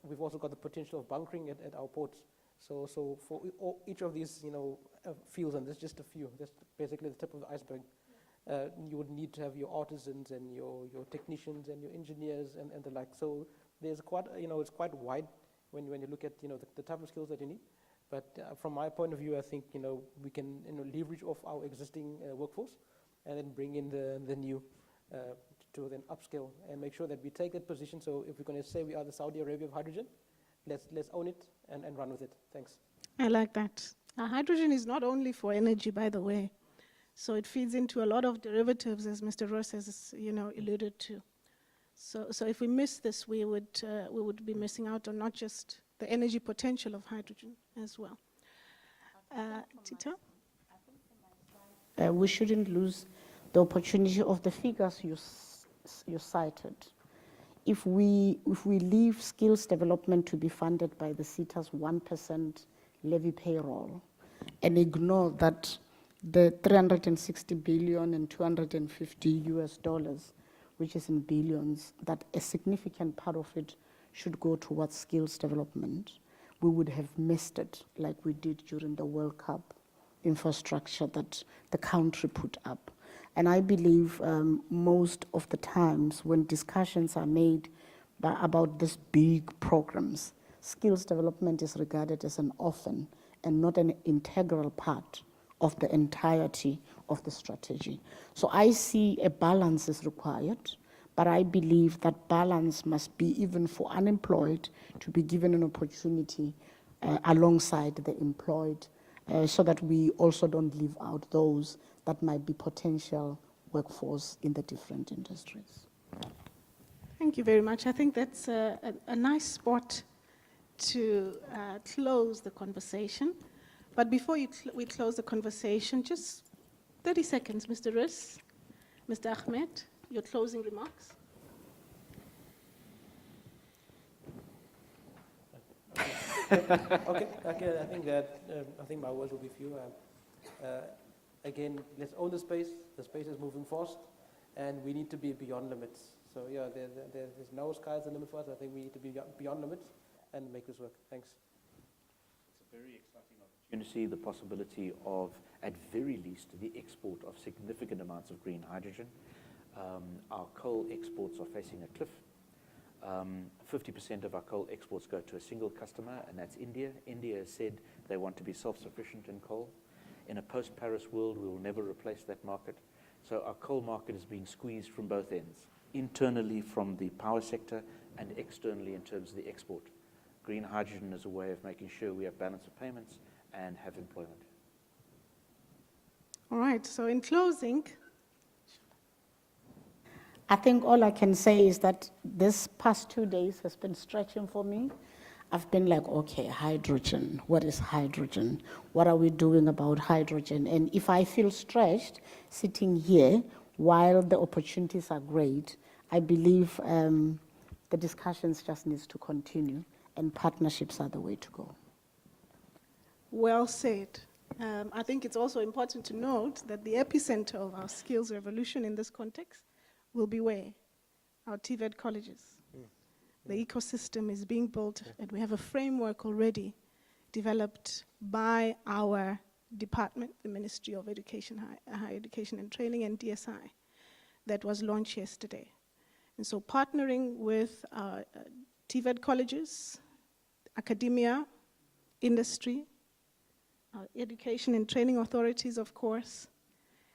We've also got the potential of bunkering at our ports. So for each of these fields, and there's just a few, that's basically the tip of the iceberg. You would need to have your artisans and your technicians and your engineers and the like. So there's quite it's quite wide when you look at the type of skills that you need. But from my point of view, I think we can leverage off our existing workforce and then bring in the new to then upscale and make sure that we take that position. So if we're going to say we are the Saudi Arabia of hydrogen, let's own it and run with it. Thanks. I like that. Hydrogen is not only for energy, by the way. So it feeds into a lot of derivatives, as Mr. Ross has alluded to. So if we miss this, we would be missing out on not just the energy potential of hydrogen as well. Tito? We shouldn't lose the opportunity of the figures you cited. If we leave skills development to be funded by the SETA's 1% levy payroll and ignore that the 360 billion and 250 US dollars, which is in billions, that a significant part of it should go towards skills development, we would have missed it like we did during the World Cup infrastructure that the country put up. And I believe most of the times when discussions are made about these big programs, skills development is regarded as an orphan and not an integral part of the entirety of the strategy. So I see a balance is required, but I believe that balance must be even for unemployed to be given an opportunity alongside the employed, so that we also don't leave out those that might be potential workforce in the different industries. Thank you very much. I think that's a nice spot to close the conversation. But before we close the conversation, just 30 seconds, Mr. Riss, Mr. Ahmed, your closing remarks. Okay. I think my words will be few. Again, let's own the space. The space is moving fast, and we need to be beyond limits. So yeah, there's no sky's the limit for us. I think we need to be beyond limits and make this work. Thanks. It's a very exciting opportunity, the possibility of, at very least, the export of significant amounts of green hydrogen. Our coal exports are facing a cliff. 50% of our coal exports go to a single customer, and that's India. India has said they want to be self-sufficient in coal. In a post-Paris world, we will never replace that market. So our coal market is being squeezed from both ends, internally from the power sector and externally in terms of the export. Green hydrogen is a way of making sure we have balance of payments and have employment. All right, so in closing, I think all I can say is that this past 2 days has been stretching for me. I've been like, okay, hydrogen, what is hydrogen? What are we doing about hydrogen? And if I feel stretched sitting here while the opportunities are great, I believe the discussions just needs to continue and partnerships are the way to go. well said. I think it's also important to note that the epicenter of our skills revolution in this context will be where? Our TVET colleges. The ecosystem is being built, and we have a framework already developed by our department, the Ministry of Education, Higher Education and Training, and DSI, that was launched yesterday. And so partnering with our TVET colleges, academia, industry, our education and training authorities, of course,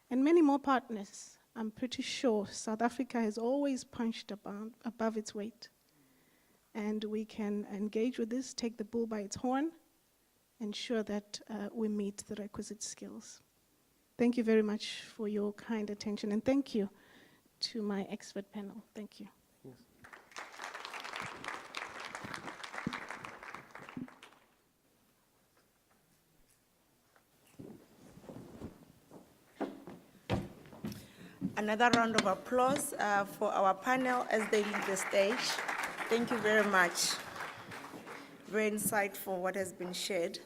and many more partners. I'm pretty sure South Africa has always punched above its weight. And we can engage with this, take the bull by its horn, ensure that we meet the requisite skills. Thank you very much for your kind attention, and thank you to my expert panel. Thank you. Another round of applause for our panel as they leave the stage. Thank you very much. Very insightful what has been shared.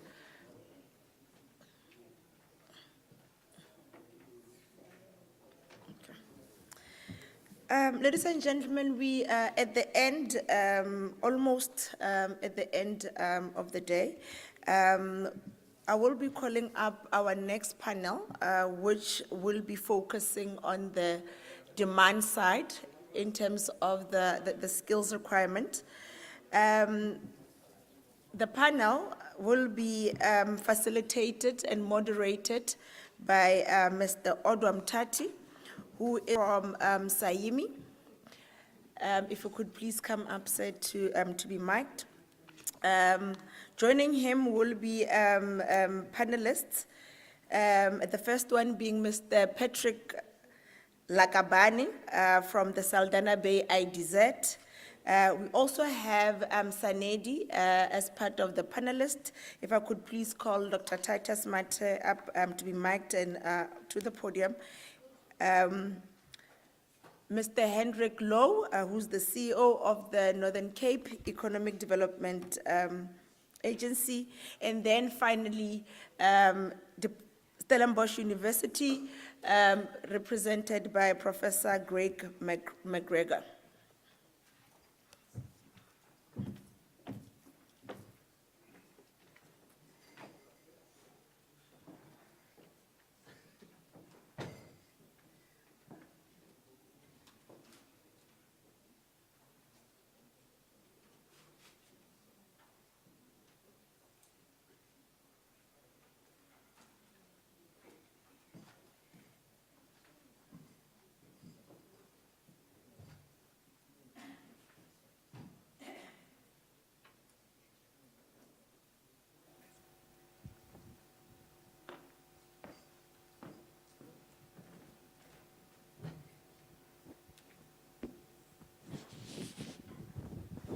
Ladies and gentlemen, we are at the end, almost at the end of the day. I will be calling up our next panel, which will be focusing on the demand side in terms of the skills requirement. The panel will be facilitated and moderated by Mr. Odwam Tati, who is from Saimi. If you could please come up, sir, to be mic'd. Joining him will be panelists. The first one being Mr. Patrick Lakabani from the Saldanha Bay IDZ. We also have Sanedi as part of the panelists. If I could please call Dr. Titus Mate up to be mic'd and to the podium. Mr. Hendrik Low, who's the CEO of the Northern Cape Economic Development Agency. And then finally, Stellenbosch University, represented by Professor Greg McGregor.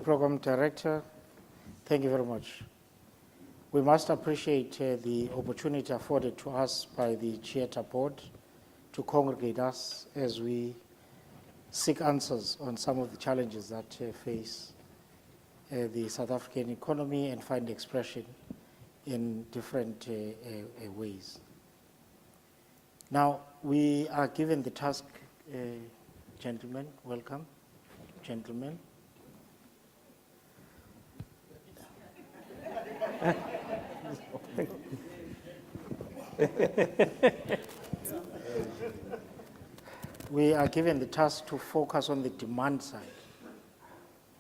Program Director, thank you very much. We must appreciate the opportunity afforded to us by the Theatre Board to congregate us as we seek answers on some of the challenges that face the South African economy and find expression in different ways. Now, we are given the task, gentlemen, welcome, gentlemen. We are given the task to focus on the demand side.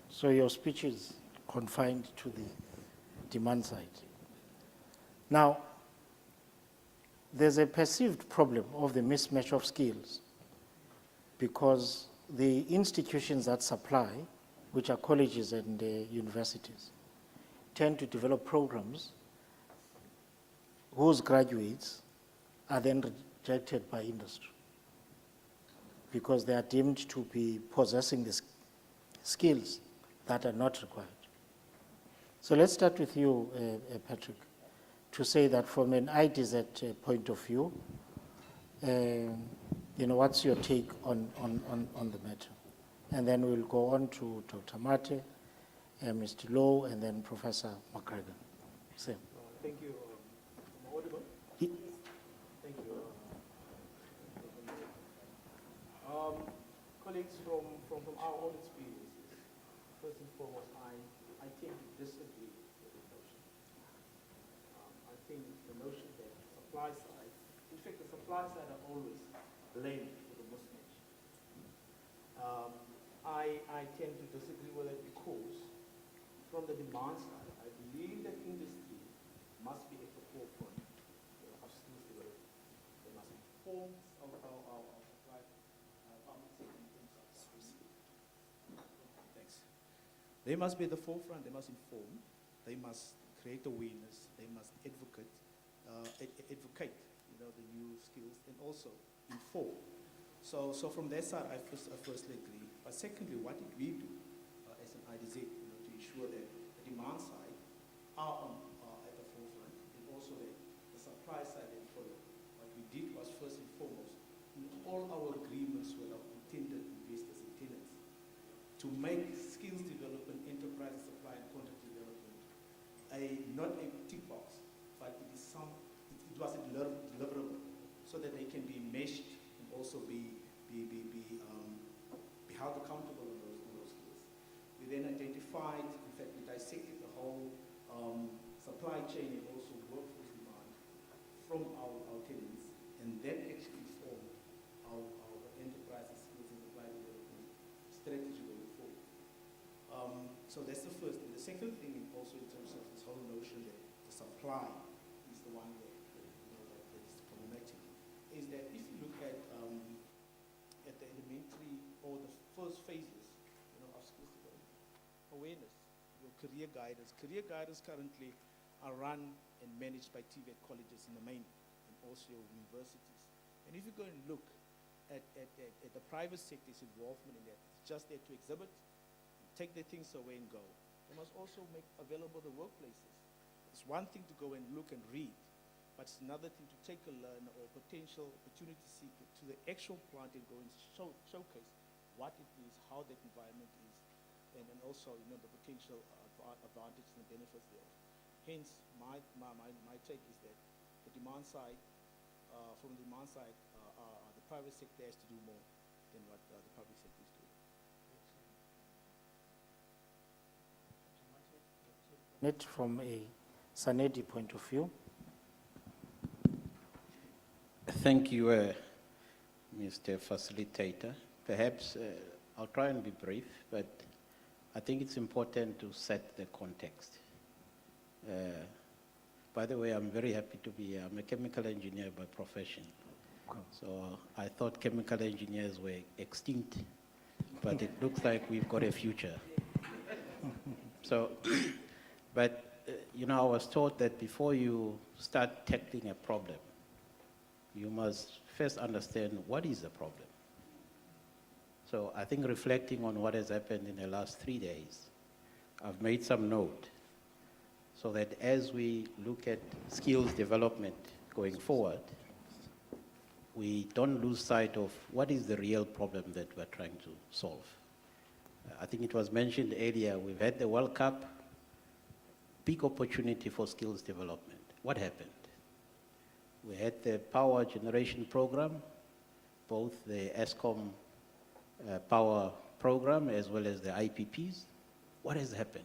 So your speech is confined to the demand side. Now, there's a perceived problem of the mismatch of skills because the institutions that supply, which are colleges and universities, tend to develop programs whose graduates are then rejected by industry because they are deemed to be possessing the skills that are not required. So let's start with you, Patrick, to say that from an IDZ point of view, what's your take on the matter? And then we'll go on to Dr. Mate, Mr. Lowe, and then Professor McGregor. Same. Thank you. Am I audible? Thank you. Colleagues, from our own experiences, first and foremost, I tend to disagree with the notion. I think the notion that the supply side, in fact, the supply side are always blamed for the mismatch. I tend to disagree with it because from the demand side, I believe that industry must be at the forefront of skills development. They must inform our supply Thanks. They must be at the forefront, they must inform, they must create awareness, they must advocate the new skills, and also inform. So from that side, I firstly agree. But secondly, what did we do as an IDZ to ensure that the demand side are at the forefront, and also that the supply side then follow? What we did was first and foremost, in all our agreements with our intended investors and tenants, to make skills development, enterprise supply and contract development not a tick box, but it was a deliverable, so that they can be meshed and also be held accountable on those skills. We then identified, in fact, we dissected the whole supply chain and also workforce demand from our tenants, and that actually formed our enterprise skills and supply development strategy going forward. So that's the first thing. The second thing, also in terms of this whole notion that the supply is the one that is problematic, is that if you look at the elementary or the first phases of skills development, awareness, your career guidance. Career guidance currently are run and managed by TVET colleges in the main and also universities. And if you go and look at the private sector's involvement in that, it's just there to exhibit, take their things away and go. They must also make available the workplaces. It's one thing to go and look and read, but it's another thing to take a learner or potential opportunity seeker to the actual plant and go and showcase what it is, how that environment is, and also the potential advantages and benefits thereof. Hence, my take is that the demand side, from the demand side, the private sector has to do more than what the public sector is doing. Net from a Sanedi point of view. Thank you, Mr. Facilitator. Perhaps I'll try and be brief, but I think it's important to set the context. By the way, I'm very happy to be here. I'm a chemical engineer by profession. So I thought chemical engineers were extinct, but it looks like we've got a future. So, but I was taught that before you start tackling a problem, you must first understand what is the problem. So I think reflecting on what has happened in the last 3 days, I've made some note so that as we look at skills development going forward, we don't lose sight of what is the real problem that we're trying to solve. I think it was mentioned earlier, we've had the World Cup, big opportunity for skills development. What happened? We had the power generation program, both the ESCOM power program as well as the IPPs. What has happened?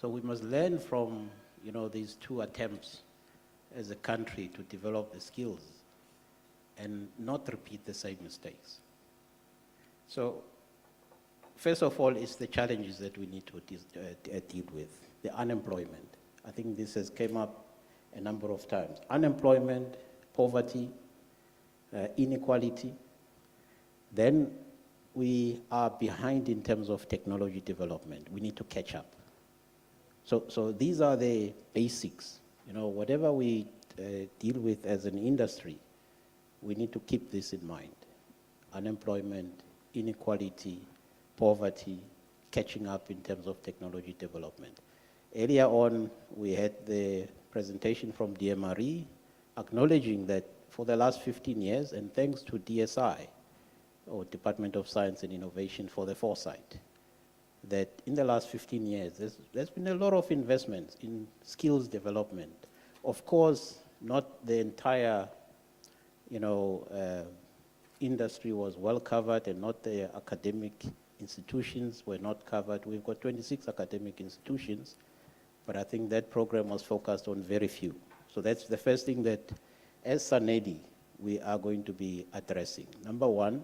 So we must learn from, these two attempts as a country to develop the skills and not repeat the same mistakes. So first of all, it's the challenges that we need to deal with. The unemployment. I think this has come up a number of times. Unemployment, poverty, inequality. Then we are behind in terms of technology development. We need to catch up. So these are the basics. Whatever we deal with as an industry, we need to keep this in mind. Unemployment, inequality, poverty, catching up in terms of technology development. Earlier on, we had the presentation from DMRE acknowledging that for the last 15 years, and thanks to DSI, or Department of Science and Innovation, for the foresight, that in the last 15 years, there's been a lot of investments in skills development. Of course, not the entire, industry was well covered, and not the academic institutions were not covered. We've got 26 academic institutions, but I think that program was focused on very few. So that's the first thing that, as SANEDI, we are going to be addressing. Number one,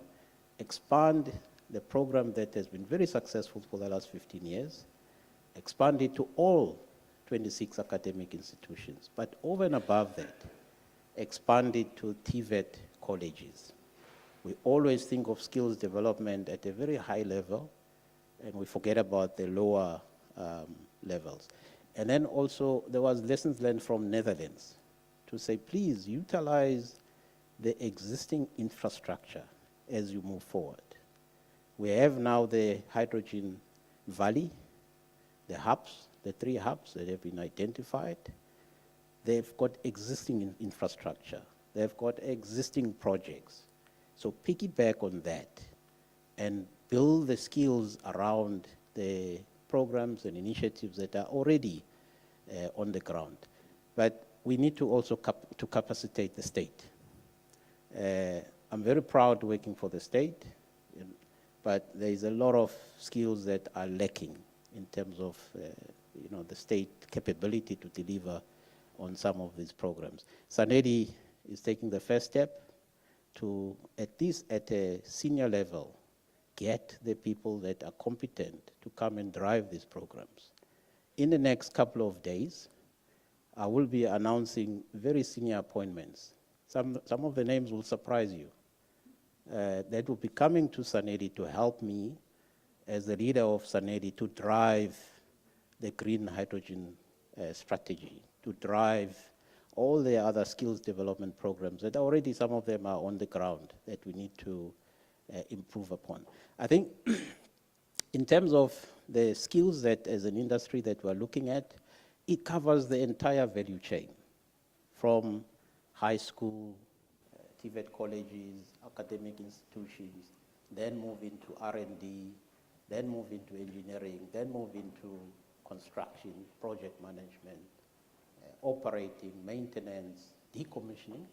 expand the program that has been very successful for the last 15 years, expand it to all 26 academic institutions. But over and above that, expand it to TVET colleges. We always think of skills development at a very high level, and we forget about the lower levels. And then also, there was lessons learned from Netherlands to say, please utilize the existing infrastructure as you move forward. We have now the Hydrogen Valley, the hubs, the 3 hubs that have been identified. They've got existing infrastructure. They've got existing projects. So piggyback on that and build the skills around the programs and initiatives that are already on the ground. But we need to also to capacitate the state. I'm very proud working for the state, but there is a lot of skills that are lacking in terms of the state capability to deliver on some of these programs. SANEDI is taking the first step to, at least at a senior level, get the people that are competent to come and drive these programs. In the next couple of days, I will be announcing very senior appointments. Some of the names will surprise you. That will be coming to SANEDI to help me as the leader of SANEDI to drive the green hydrogen strategy, to drive all the other skills development programs that already some of them are on the ground that we need to improve upon. I think in terms of the skills that as an industry that we're looking at, it covers the entire value chain from high school, TVET colleges, academic institutions, then move into R&D, then move into engineering, then move into construction, project management, operating, maintenance, decommissioning,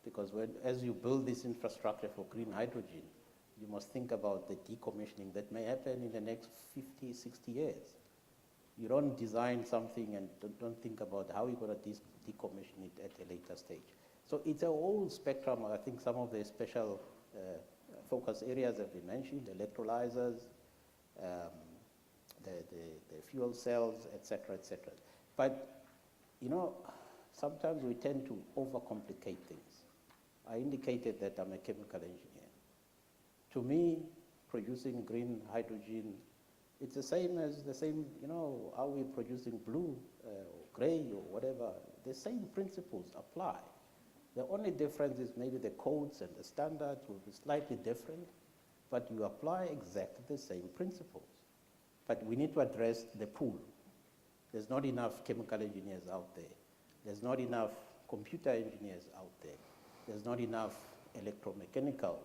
because as you build this infrastructure for green hydrogen, you must think about the decommissioning that may happen in the next 50, 60 years. You don't design something and don't think about how you're going to decommission it at a later stage. So it's a whole spectrum. I think some of the special focus areas have been mentioned, electrolyzers, the fuel cells, et cetera, et cetera. But, sometimes we tend to overcomplicate things. I indicated that I'm a chemical engineer. To me, producing green hydrogen, it's the same, are we producing blue or gray or whatever? The same principles apply. The only difference is maybe the codes and the standards will be slightly different, but you apply exactly the same principles. But we need to address the pool. There's not enough chemical engineers out there. There's not enough computer engineers out there. There's not enough electromechanical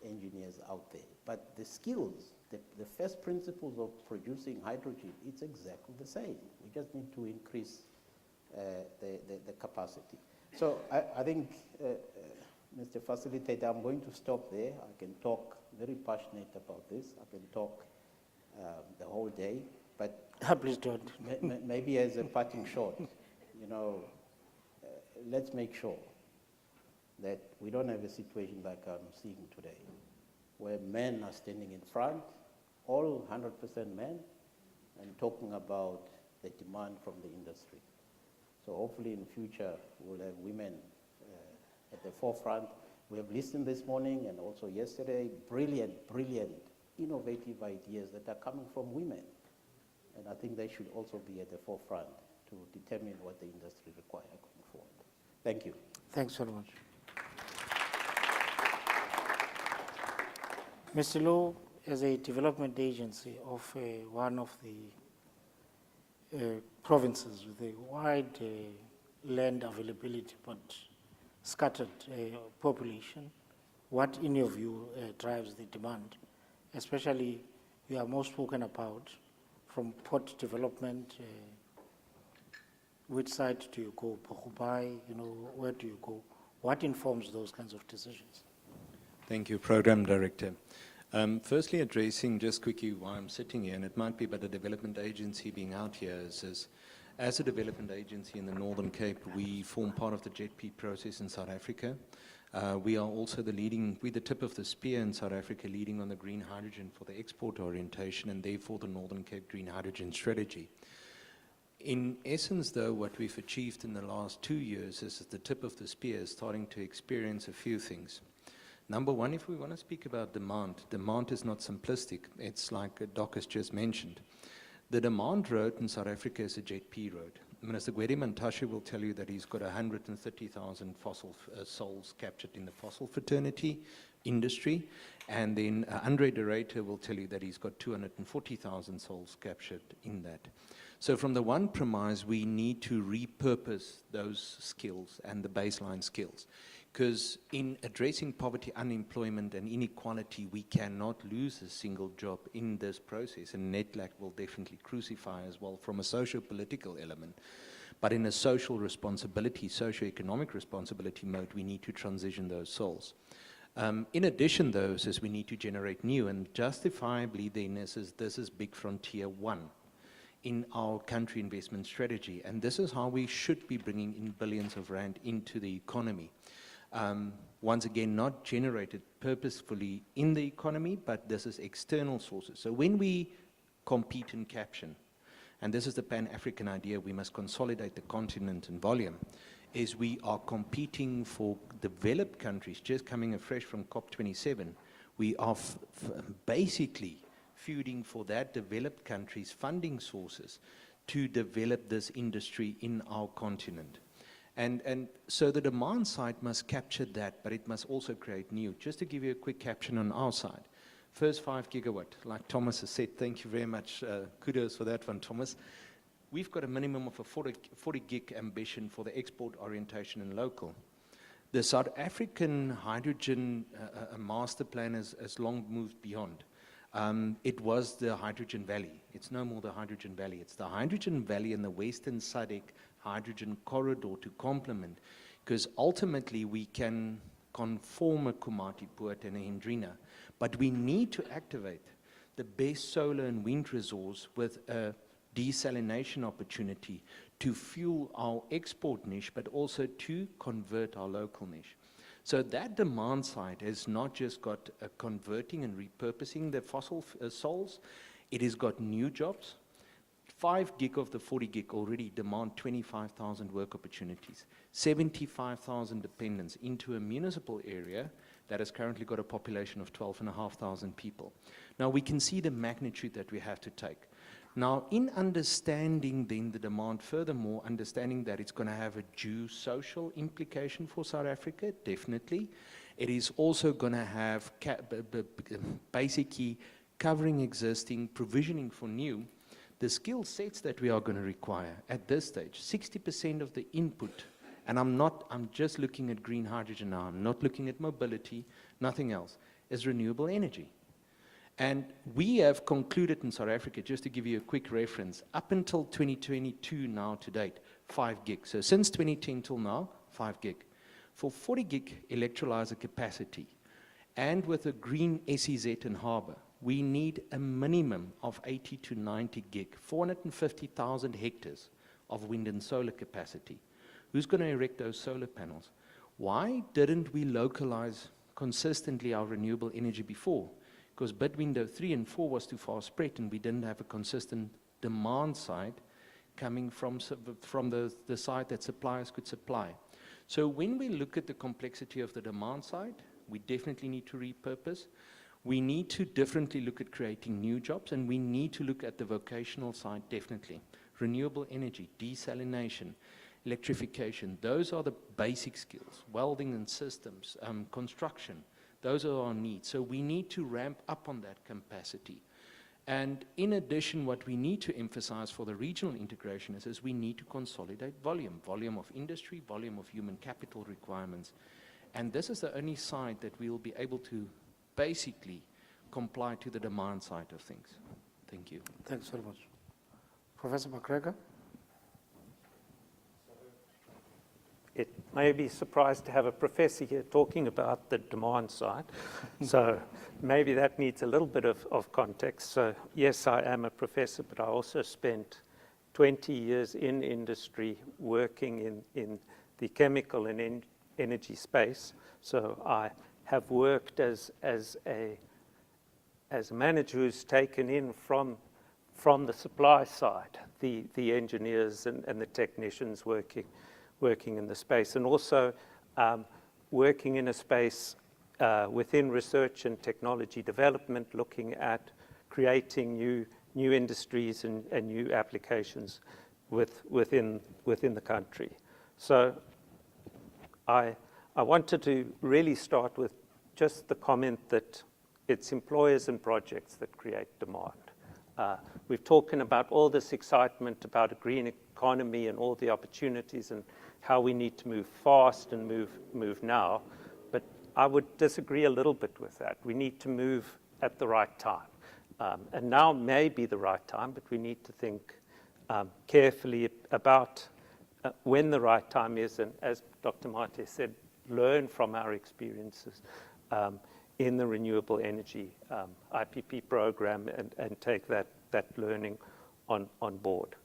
engineers out there. But the skills, the first principles of producing hydrogen, it's exactly the same. We just need to increase the capacity. So I think, Mr. Facilitator, I'm going to stop there. I can talk very passionate about this. I can talk the whole day, but please don't. Maybe as a parting shot, you know, let's make sure that we don't have a situation like I'm seeing today, where men are standing in front, all 100% men, and talking about the demand from the industry. So hopefully in future we'll have women at the forefront. We have listened this morning and also yesterday, brilliant, innovative ideas that are coming from women. And I think they should also be at the forefront to determine what the industry requires going forward. Thank you. Thanks very much. Mr. Low, as a development agency of one of the provinces with a wide land availability but scattered population, what in your view drives the demand? Especially, you are most spoken about from port development, which side do you go, Pohubai, you know, where do you go? What informs those kinds of decisions? Thank you, Program Director. Firstly, addressing just quickly why I'm sitting here, and it might be by the development agency being out here, is as a development agency in the Northern Cape, we form part of the JETP process in South Africa. We are also we're the tip of the spear in South Africa, leading on the green hydrogen for the export orientation and therefore the Northern Cape Green Hydrogen Strategy. In essence, though, what we've achieved in the last 2 years is the tip of the spear starting to experience a few things. Number one, if we want to speak about demand is not simplistic. It's like Doc has just mentioned. The demand road in South Africa is a JETP road. Minister Gwede Mantashe will tell you that he's got 130,000 fossil souls captured in the fossil fraternity industry, and then Andre de Ruyter will tell you that he's got 240,000 souls captured in that. So from the one premise, we need to repurpose those skills and the baseline skills. Because in addressing poverty, unemployment, and inequality, we cannot lose a single job in this process. And NETLAC will definitely crucify as well from a socio-political element. But in a social responsibility, socio-economic responsibility mode, we need to transition those souls. In addition, though, is we need to generate new, and justifiably then this is Big Frontier 1 in our country investment strategy. And this is how we should be bringing in billions of rand into the economy. Once again, not generated purposefully in the economy, but this is external sources. So when we compete in caption, and this is the Pan-African idea, we must consolidate the continent in volume, is we are competing for developed countries, just coming afresh from COP27. We are basically feuding for that developed countries' funding sources to develop this industry in our continent. And so the demand side must capture that, but it must also create new. Just to give you a quick caption on our side, first 5 gigawatt, like Thomas has said, thank you very much, kudos for that one, Thomas. We've got a minimum of a 40 gig ambition for the export orientation and local. The South African hydrogen master plan has long moved beyond. It was the Hydrogen Valley. It's no more the Hydrogen Valley. It's the Hydrogen Valley and the Western SADC hydrogen corridor to complement, because ultimately we can conform a Komatipoort and a Hendrina, but we need to activate the best solar and wind resource with a desalination opportunity to fuel our export niche, but also to convert our local niche. So that demand side has not just got converting and repurposing the fossil souls, it has got new jobs. 5 gig of the 40 gig already demand 25,000 work opportunities, 75,000 dependents into a municipal area that has currently got a population of 12,500 people. Now we can see the magnitude that we have to take. Now in understanding then the demand, furthermore, understanding that it's going to have a due social implication for South Africa, definitely. It is also going to have basically covering existing, provisioning for new, the skill sets that we are going to require at this stage, 60% of the input, and I'm just looking at green hydrogen now, I'm not looking at mobility, nothing else, is renewable energy. And we have concluded in South Africa, just to give you a quick reference, up until 2022 now to date, 5 gig. So since 2010 till now, 5 gig. For 40 gig electrolyzer capacity, and with a green SEZ in Harbour, we need a minimum of 80 to 90 gig, 450,000 hectares of wind and solar capacity. Who's going to erect those solar panels? Why didn't we localize consistently our renewable energy before? Because bid window 3 and 4 was too far spread, and we didn't have a consistent demand side coming from the side that suppliers could supply. So when we look at the complexity of the demand side, we definitely need to repurpose. We need to differently look at creating new jobs, and we need to look at the vocational side definitely. Renewable energy, desalination, electrification, those are the basic skills. Welding and systems, construction, those are our needs. So we need to ramp up on that capacity. And in addition, what we need to emphasize for the regional integration is we need to consolidate volume of industry, volume of human capital requirements. And this is the only side that we will be able to basically comply to the demand side of things. Thank you. Thanks very much. Professor McGregor? It may be surprised to have a professor here talking about the demand side. So maybe that needs a little bit of context. So yes, I am a professor, but I also spent 20 years in industry working in the chemical and energy space. So I have worked as a manager who's taken in from the supply side, the engineers and the technicians working in the space, and also working in a space within research and technology development, looking at creating new industries and new applications within the country. So I wanted to really start with just the comment that it's employers and projects that create demand. We've talked about all this excitement about a green economy and all the opportunities and how we need to move fast and move now, but I would disagree a little bit with that. We need to move at the right time. And now may be the right time, but we need to think carefully about when the right time is, and as Dr. Mate said, learn from our experiences in the renewable energy IPP program and take that learning on board.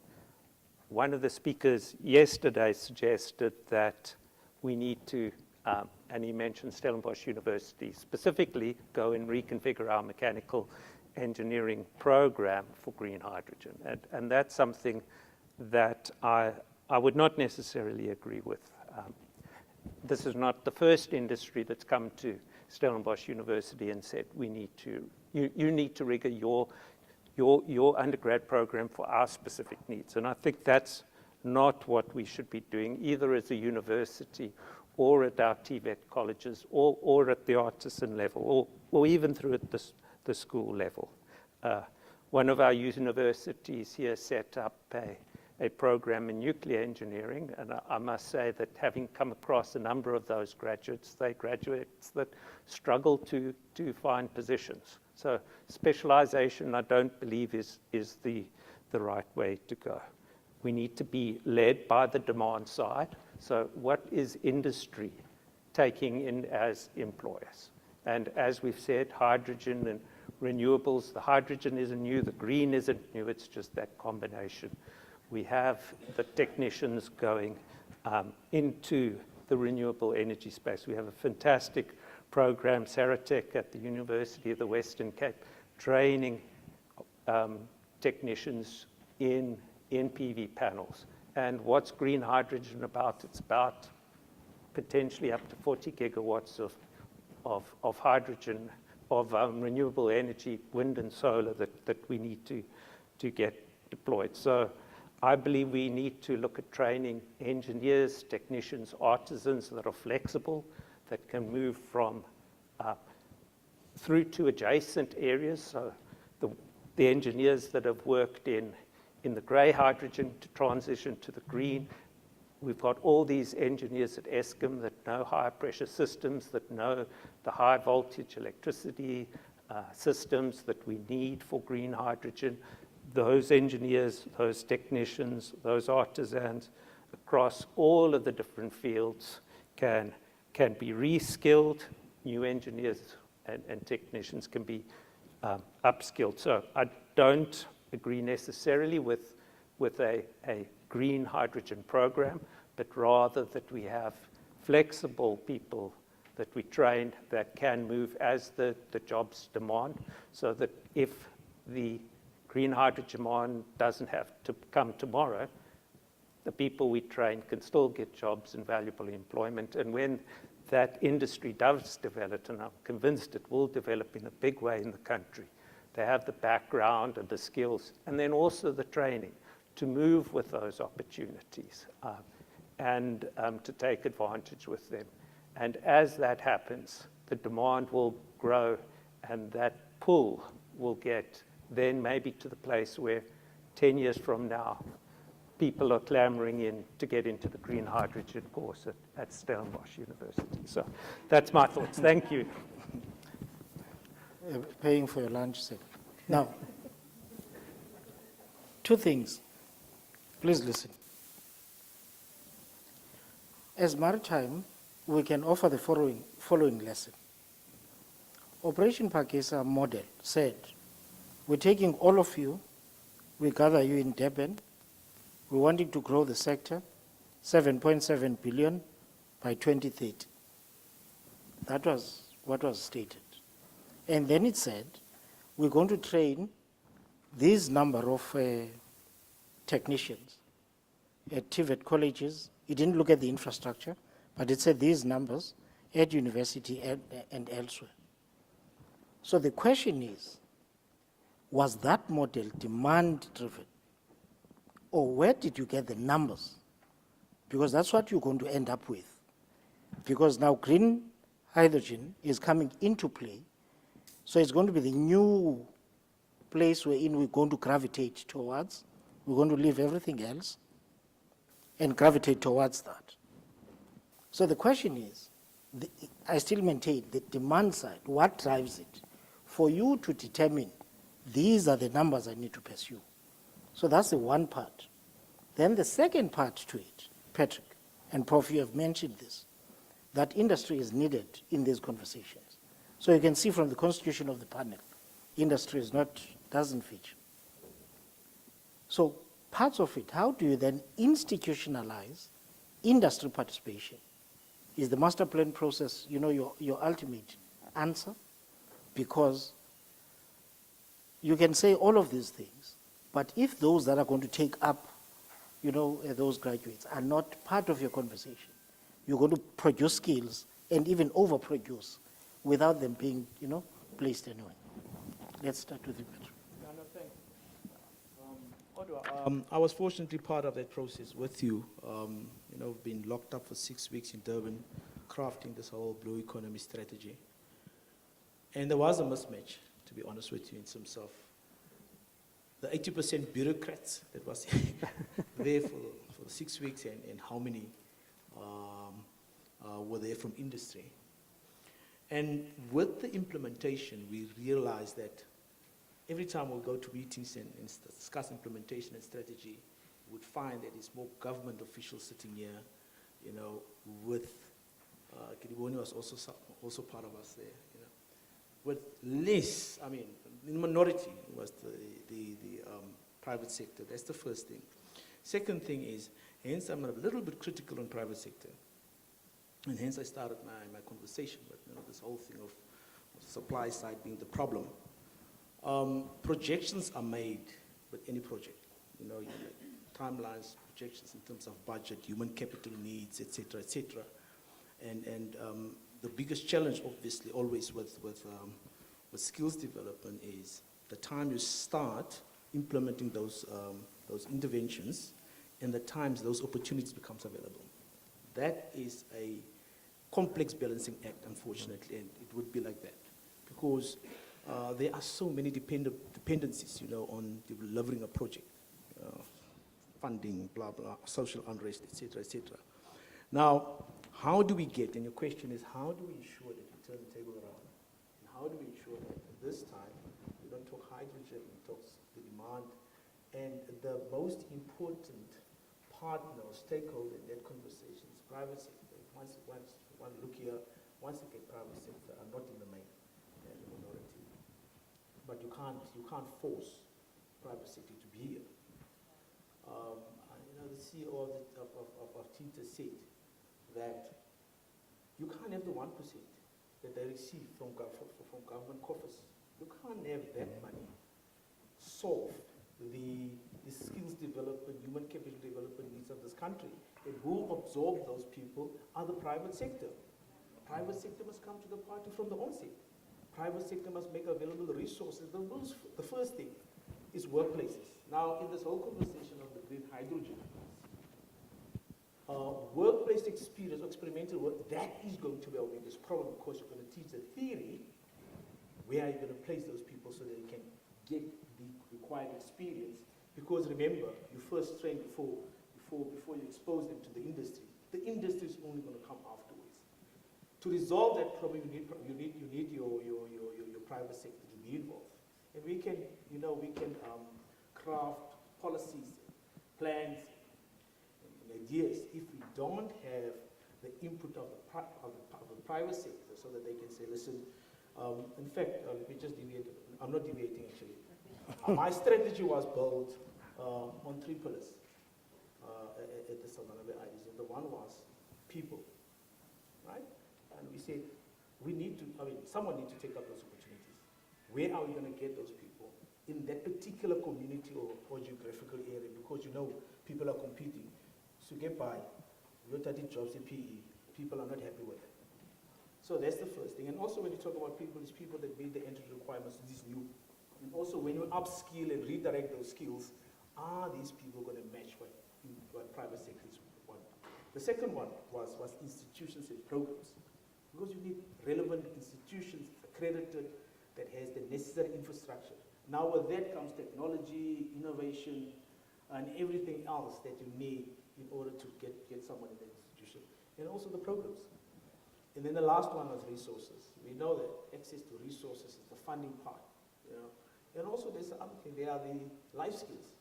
One of the speakers yesterday suggested that we need to, and he mentioned Stellenbosch University, specifically go and reconfigure our mechanical engineering program for green hydrogen. And that's something that I would not necessarily agree with. This is not the first industry that's come to Stellenbosch University and said, you need to rigor your undergrad program for our specific needs. And I think that's not what we should be doing, either as a university or at our TVET colleges or at the artisan level or even through at the school level. One of our universities here set up a program in nuclear engineering, and I must say that having come across a number of those graduates, they're graduates that struggle to find positions. So specialization, I don't believe, is the right way to go. We need to be led by the demand side. So what is industry taking in as employers? And as we've said, hydrogen and renewables, the hydrogen isn't new, the green isn't new, it's just that combination. We have the technicians going into the renewable energy space. We have a fantastic program, Saratech at the University of the Western Cape, training technicians in PV panels. And what's green hydrogen about? It's about potentially up to 40 gigawatts of hydrogen, of renewable energy, wind and solar that we need to get deployed. So I believe we need to look at training engineers, technicians, artisans that are flexible, that can move from through to adjacent areas. So the engineers that have worked in the grey hydrogen to transition to the green. We've got all these engineers at Eskom that know higher pressure systems, that know the high voltage electricity systems that we need for green hydrogen. Those engineers, those technicians, those artisans across all of the different fields can be reskilled. New engineers and technicians can be upskilled. So I don't agree necessarily with a green hydrogen program, but rather that we have flexible people that we train that can move as the jobs demand, so that if the green hydrogen demand doesn't have to come tomorrow, the people we train can still get jobs and valuable employment. And when that industry does develop, and I'm convinced it will develop in a big way in the country, they have the background and the skills, and then also the training to move with those opportunities and to take advantage with them. And as that happens, the demand will grow, and that pull will get then maybe to the place where 10 years from now, people are clamoring in to get into the green hydrogen course at Stellenbosch University. So that's my thoughts. Thank you. Paying for your lunch, sir. Now, two things. Please listen. As maritime, we can offer the following lesson. Operation Pakisa model said, we're taking all of you, we gather you in Durban, we're wanting to grow the sector 7.7 billion by 2030. That was what was stated. And then it said, we're going to train this number of technicians at TVET colleges. It didn't look at the infrastructure, but it said these numbers at university and elsewhere. So the question is, was that model demand-driven? Or where did you get the numbers? Because that's what you're going to end up with. Because now green hydrogen is coming into play, so it's going to be the new place wherein we're going to gravitate towards. We're going to leave everything else and gravitate towards that. So the question is, I still maintain the demand side, what drives it? For you to determine these are the numbers I need to pursue. So that's the one part. Then the second part to it, Patrick and Prof, you have mentioned this, that industry is needed in these conversations. So you can see from the constitution of the panel, industry doesn't feature. So parts of it, how do you then institutionalize industry participation? Is the master plan process, your ultimate answer? Because you can say all of these things, but if those that are going to take up, those graduates are not part of your conversation, you're going to produce skills and even overproduce without them being, placed anywhere. Let's start with you, Patrick. I was fortunately part of that process with you. Been locked up for 6 weeks in Durban, crafting this whole blue economy strategy. And there was a mismatch, to be honest with you, in terms of the 80% bureaucrats that was there for 6 weeks and how many were there from industry. And with the implementation, we realized that every time we go to meetings and discuss implementation and strategy, we would find that it's more government officials sitting here, with, Kiriboni was also part of us there, with less, the minority was the private sector. That's the first thing. Second thing is, hence I'm a little bit critical on private sector. And hence I started my conversation with this whole thing of supply side being the problem. Projections are made with any project, timelines, projections in terms of budget, human capital needs, etc., etc. And the biggest challenge, obviously, always with skills development is the time you start implementing those interventions and the times those opportunities becomes available. That is a complex balancing act, unfortunately, and it would be like that. Because there are so many dependencies, you know, on delivering a project, funding, blah, blah, social unrest, et cetera, et cetera. Now, how do we get, and your question is, how do we ensure that we turn the table around? And how do we ensure that this time we don't talk hydrogen, we talk the demand, and the most important partner or stakeholder in that conversation is private sector. Once look here, once you get private sector, are not in the main, they're the minority. But you can't force private sector to be here. You know, the CEO of TITA said that you can't have the 1% that they receive from government coffers. You can't have that money solve the skills development, human capital development needs of this country. And who absorb those people are the private sector. Private sector must come to the party from the onset. Private sector must make available the resources. The first thing is workplaces. Now, in this whole conversation of the green hydrogen, workplace experience, experimental work, that is going to be our biggest problem, because you're going to teach the theory. Where are you going to place those people so they can get the required experience? Because remember, you first train before you expose them to the industry. The industry is only going to come afterwards. To resolve that problem, you need your private sector to be involved, and we can craft policies, plans, and ideas. If we don't have the input of the private sector, so that they can say, listen. In fact, let me just deviate. I'm not deviating actually. My strategy was built on 3 pillars at the Salmanabe IDC. The one was people, right? And we said, someone needs to take up those opportunities. Where are we going to get those people in that particular community or geographical area? Because you know, people are competing. So get by, you're 30 jobs in PE, people are not happy with it. So that's the first thing. And also when you talk about people, it's people that meet the entry requirements to this new. And also when you upskill and redirect those skills, are these people going to match what private sectors want? The second one was institutions and programs. Because you need relevant institutions, accredited, that has the necessary infrastructure. Now with that comes technology, innovation, and everything else that you need in order to get someone in that institution. And also the programs. And then the last one was resources. We know that access to resources is the funding part. You know? And also there's the other thing, there are the life skills.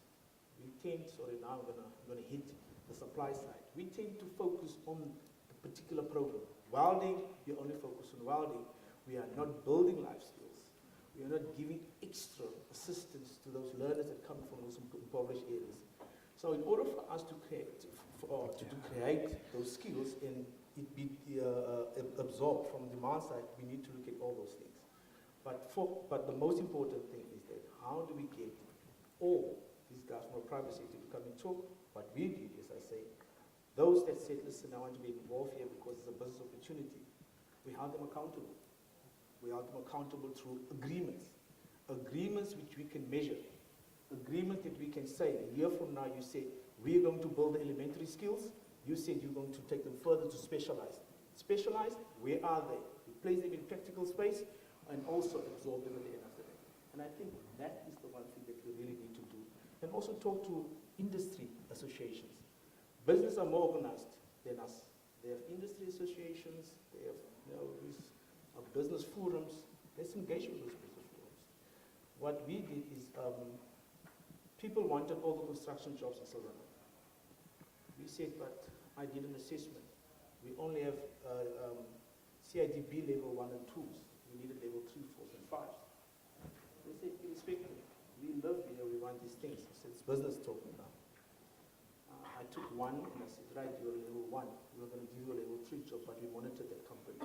We tend, now I'm gonna hit the supply side. We tend to focus on the particular program. Welding, you only focus on welding. We are not building life skills. We are not giving extra assistance to those learners that come from those impoverished areas. So in order for us to create those skills and it be absorbed from the demand side, we need to look at all those things. But the most important thing is that how do we get all these guys from the private sector to come and talk? What we did is, I say, those that said, listen, I want to be involved here because it's a business opportunity, we held them accountable. We held them accountable through agreements which we can measure, agreements that we can say, a year from now you say, we're going to build the elementary skills, you said you're going to take them further to specialized. Specialized, where are they? We place them in practical space and also absorb them at the end of the day. And I think that is the one thing that we really need to do. And also talk to industry associations. Businesses are more organized than us. They have industry associations, they have these business forums. Let's engage with those business forums. What we did is people wanted all the construction jobs in South Africa. We said, but I did an assessment. We only have CIDB level 1 and 2s. We needed level 3, 4s, and 5s. They said, irrespective, we live here, we want these things. I said, it's business talking now. I took one and I said, right, you're a level 1. We're going to give you a level 3 job, but we monitored that company.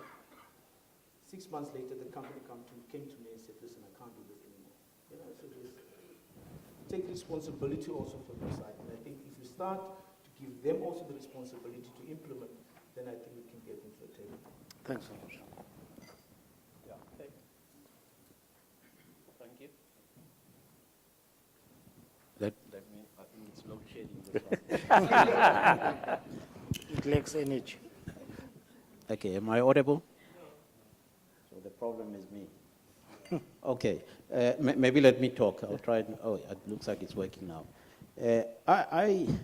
6 months later, the company came to me and said, listen, I can't do this anymore. You know, so just take responsibility also for your side. And I think if you start to give them also the responsibility to implement, then I think we can get into the table. Thanks so much. Yeah, okay. Thank you. That means I think it's load shedding this one. it lacks energy. Okay, am I audible? So the problem is me. Okay, maybe let me talk. I'll try. Oh, it looks like it's working now.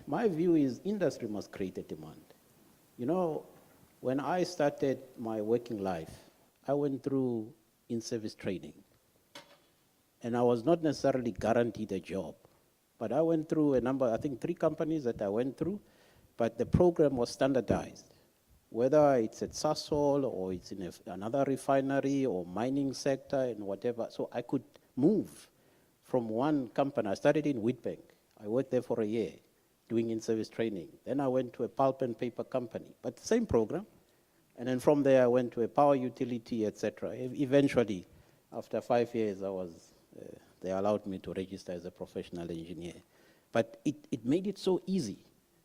My view is industry must create a demand. You know, when I started my working life, I went through in-service training. And I was not necessarily guaranteed a job. But I went through a number, I think 3 companies that I went through, but the program was standardized. Whether it's at Sasol or it's in another refinery or mining sector and whatever. So I could move from one company. I started in Wheatbank. I worked there for a year doing in-service training. Then I went to a pulp and paper company, but the same program. And then from there I went to a power utility, etc. Eventually, after 5 years, they allowed me to register as a professional engineer. But it made it so easy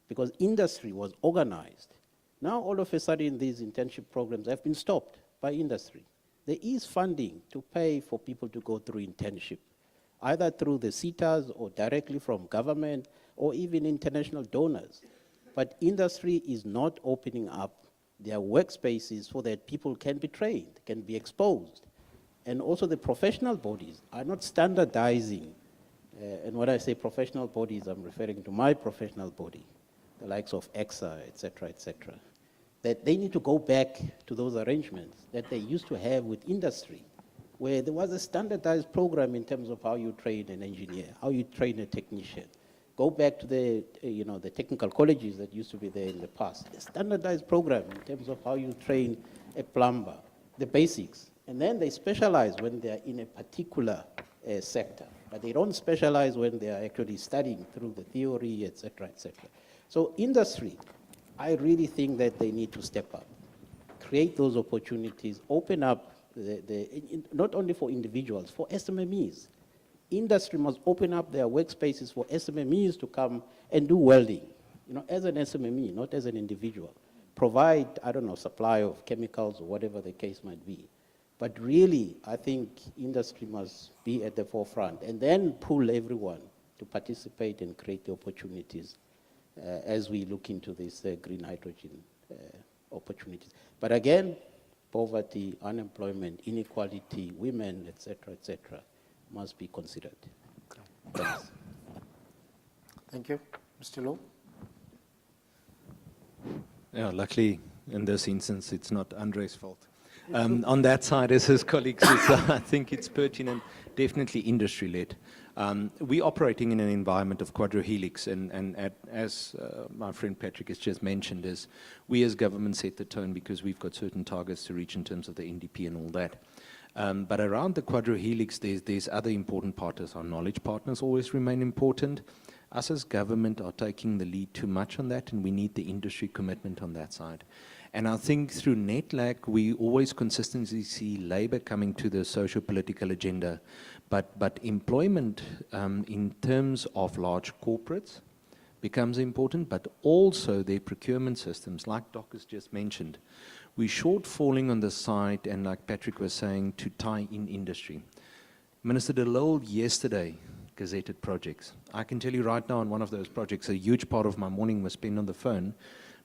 because industry was organized. Now, all of a sudden, these internship programs have been stopped by industry. There is funding to pay for people to go through internship, either through the CETAs or directly from government or even international donors. But industry is not opening up their workspaces so that people can be trained, can be exposed. And also the professional bodies are not standardizing. And when I say professional bodies, I'm referring to my professional body, the likes of EXA, et cetera, that they need to go back to those arrangements that they used to have with industry, where there was a standardized program in terms of how you train an engineer, how you train a technician. Go back to the technical colleges that used to be there in the past. A standardized program in terms of how you train a plumber, the basics. And then they specialize when they're in a particular sector. But they don't specialize when they are actually studying through the theory, et cetera, et cetera. So industry, I really think that they need to step up, create those opportunities, open up, not only for individuals, for SMMEs. Industry must open up their workspaces for SMMEs to come and do welding, as an SMME, not as an individual. Provide, supply of chemicals or whatever the case might be. But really, I think industry must be at the forefront and then pull everyone to participate and create the opportunities as we look into this green hydrogen opportunities. But again, poverty, unemployment, inequality, women, et cetera, must be considered. Thanks. Thank you. Mr. Low? Yeah, luckily, in this instance, it's not Andre's fault. On that side, as his colleagues, I think it's pertinent, definitely industry-led. We're operating in an environment of quadrohelix, and as my friend Patrick has just mentioned, is we as government set the tone because we've got certain targets to reach in terms of the NDP and all that. But around the quadrohelix, there's other important partners. Our knowledge partners always remain important. Us as government are taking the lead too much on that, and we need the industry commitment on that side. And I think through NETLAC, we always consistently see labor coming to the socio-political agenda. But employment in terms of large corporates becomes important, but also their procurement systems, like Doc has just mentioned. We're shortfalling on the side, and like Patrick was saying, to tie in industry. Minister De Lille yesterday gazetted projects. I can tell you right now on one of those projects, a huge part of my morning was spent on the phone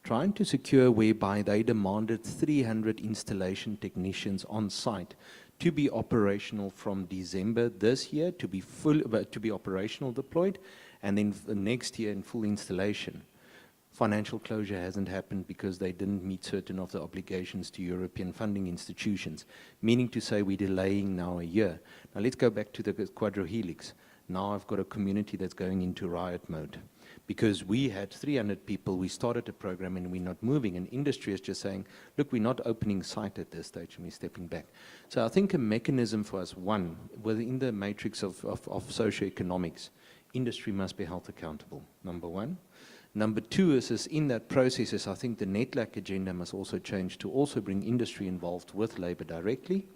trying to secure whereby they demanded 300 installation technicians on site to be operational from December this year, to be operational deployed, and then next year in full installation. Financial closure hasn't happened because they didn't meet certain of the obligations to European funding institutions, meaning to say we're delaying now a year. Now let's go back to the quadrohelix. Now I've got a community that's going into riot mode. Because we had 300 people, we started a program and we're not moving, and industry is just saying, look, we're not opening site at this stage and we're stepping back. So I think a mechanism for us, one, within the matrix of socioeconomics, industry must be held accountable, number one. Number two is in that process, I think the NETLAC agenda must also change to also bring industry involved with labor directly.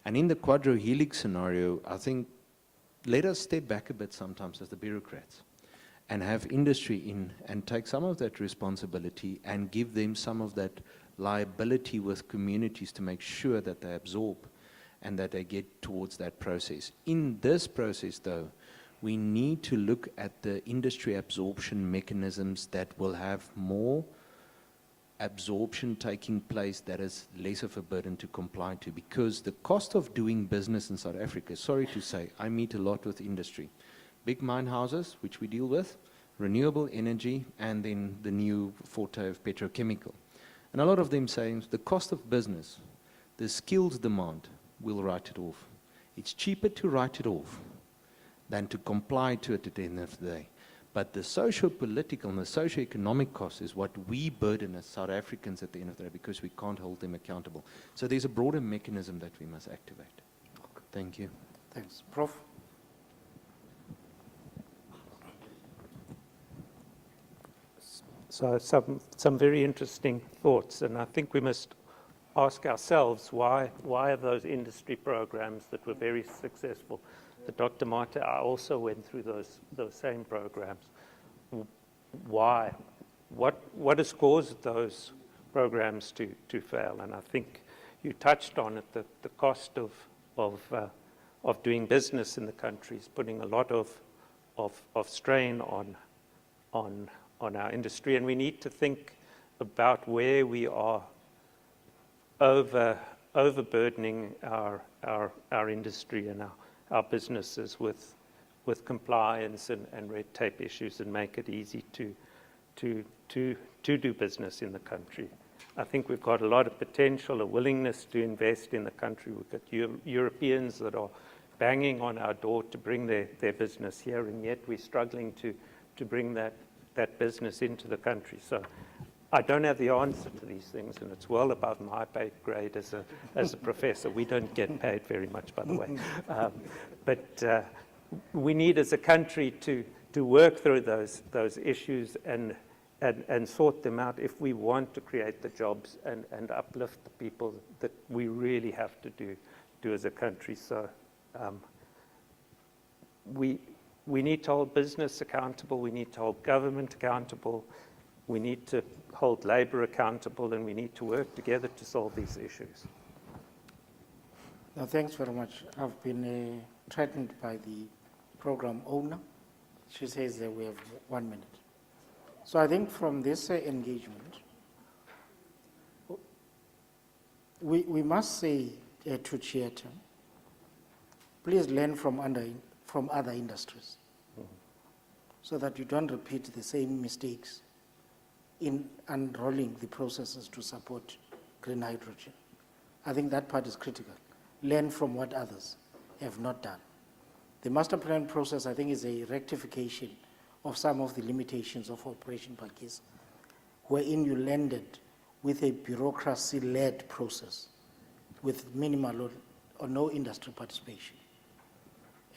And in the quadrohelix scenario, I think let us step back a bit sometimes as the bureaucrats and have industry in and take some of that responsibility and give them some of that liability with communities to make sure that they absorb and that they get towards that process. In this process, though, we need to look at the industry absorption mechanisms that will have more absorption taking place that is less of a burden to comply to, because the cost of doing business in South Africa, sorry to say, I meet a lot with industry. Big mine houses, which we deal with, renewable energy, and then the new forte of petrochemical. And a lot of them saying the cost of business, the skills demand, will write it off. It's cheaper to write it off than to comply to it at the end of the day. But the socio-political and the socio-economic cost is what we burden as South Africans at the end of the day, because we can't hold them accountable. So there's a broader mechanism that we must activate. Thank you. Thanks. Prof? So some very interesting thoughts, and I think we must ask ourselves why are those industry programs that were very successful, that Dr. Mata, I also went through those same programs. Why? What has caused those programs to fail? And I think you touched on it, that the cost of doing business in the country is putting a lot of strain on our industry, and we need to think about where we are overburdening our industry and our businesses with compliance and red tape issues, and make it easy to do business in the country. I think we've got a lot of potential, a willingness to invest in the country. We've got Europeans that are banging on our door to bring their business here, and yet we're struggling to bring that business into the country. So I don't have the answer to these things, and it's well above my pay grade as a professor. We don't get paid very much, by the way. But we need, as a country, to work through those issues and sort them out if we want to create the jobs and uplift the people that we really have to do as a country. So we need to hold business accountable, we need to hold government accountable, we need to hold labor accountable, and we need to work together to solve these issues. No, thanks very much. I've been threatened by the program owner. She says that we have 1 minute. So I think from this engagement, we must say to Chieta, please learn from other industries, so that you don't repeat the same mistakes in unrolling the processes to support green hydrogen. I think that part is critical. Learn from what others have not done. The master plan process, I think, is a rectification of some of the limitations of Operation Pakis, wherein you landed with a bureaucracy-led process with minimal or no industry participation.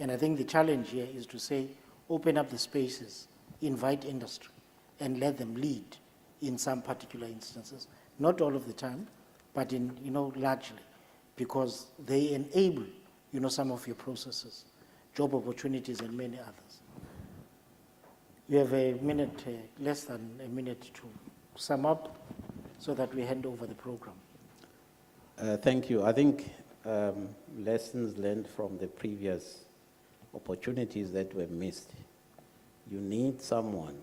And I think the challenge here is to say, open up the spaces, invite industry, and let them lead in some particular instances. Not all of the time, but largely, because they enable, some of your processes, job opportunities, and many others. You have a minute, less than a minute to sum up so that we hand over the program. Thank you. I think lessons learned from the previous opportunities that were missed. You need someone,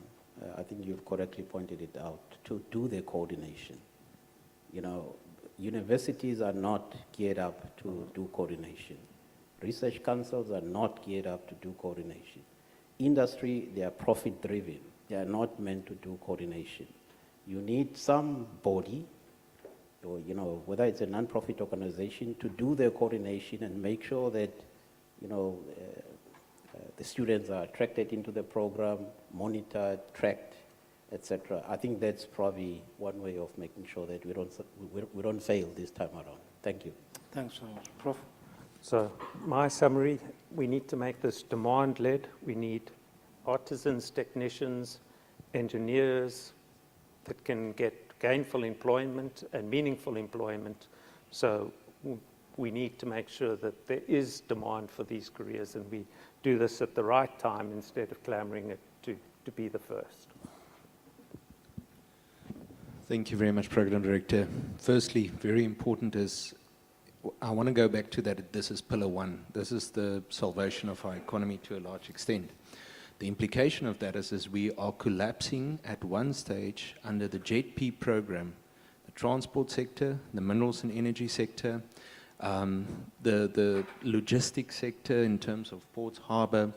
I think you've correctly pointed it out, to do the coordination. Universities are not geared up to do coordination. Research councils are not geared up to do coordination. Industry, they are profit-driven. They are not meant to do coordination. You need some body, or whether it's a non-profit organization, to do the coordination and make sure that the students are attracted into the program, monitored, tracked, etc. I think that's probably one way of making sure that we don't fail this time around. Thank you. Thanks so much. Prof? So my summary, we need to make this demand-led. We need artisans, technicians, engineers that can get gainful employment and meaningful employment. So we need to make sure that there is demand for these careers, and we do this at the right time instead of clamoring it to be the first. Thank you very much, Program Director. Firstly, very important is, I want to go back to that, this is pillar one. This is the salvation of our economy to a large extent. The implication of that is we are collapsing at one stage under the JETP program transport sector, the minerals and energy sector, the logistics sector in terms of ports, harbour,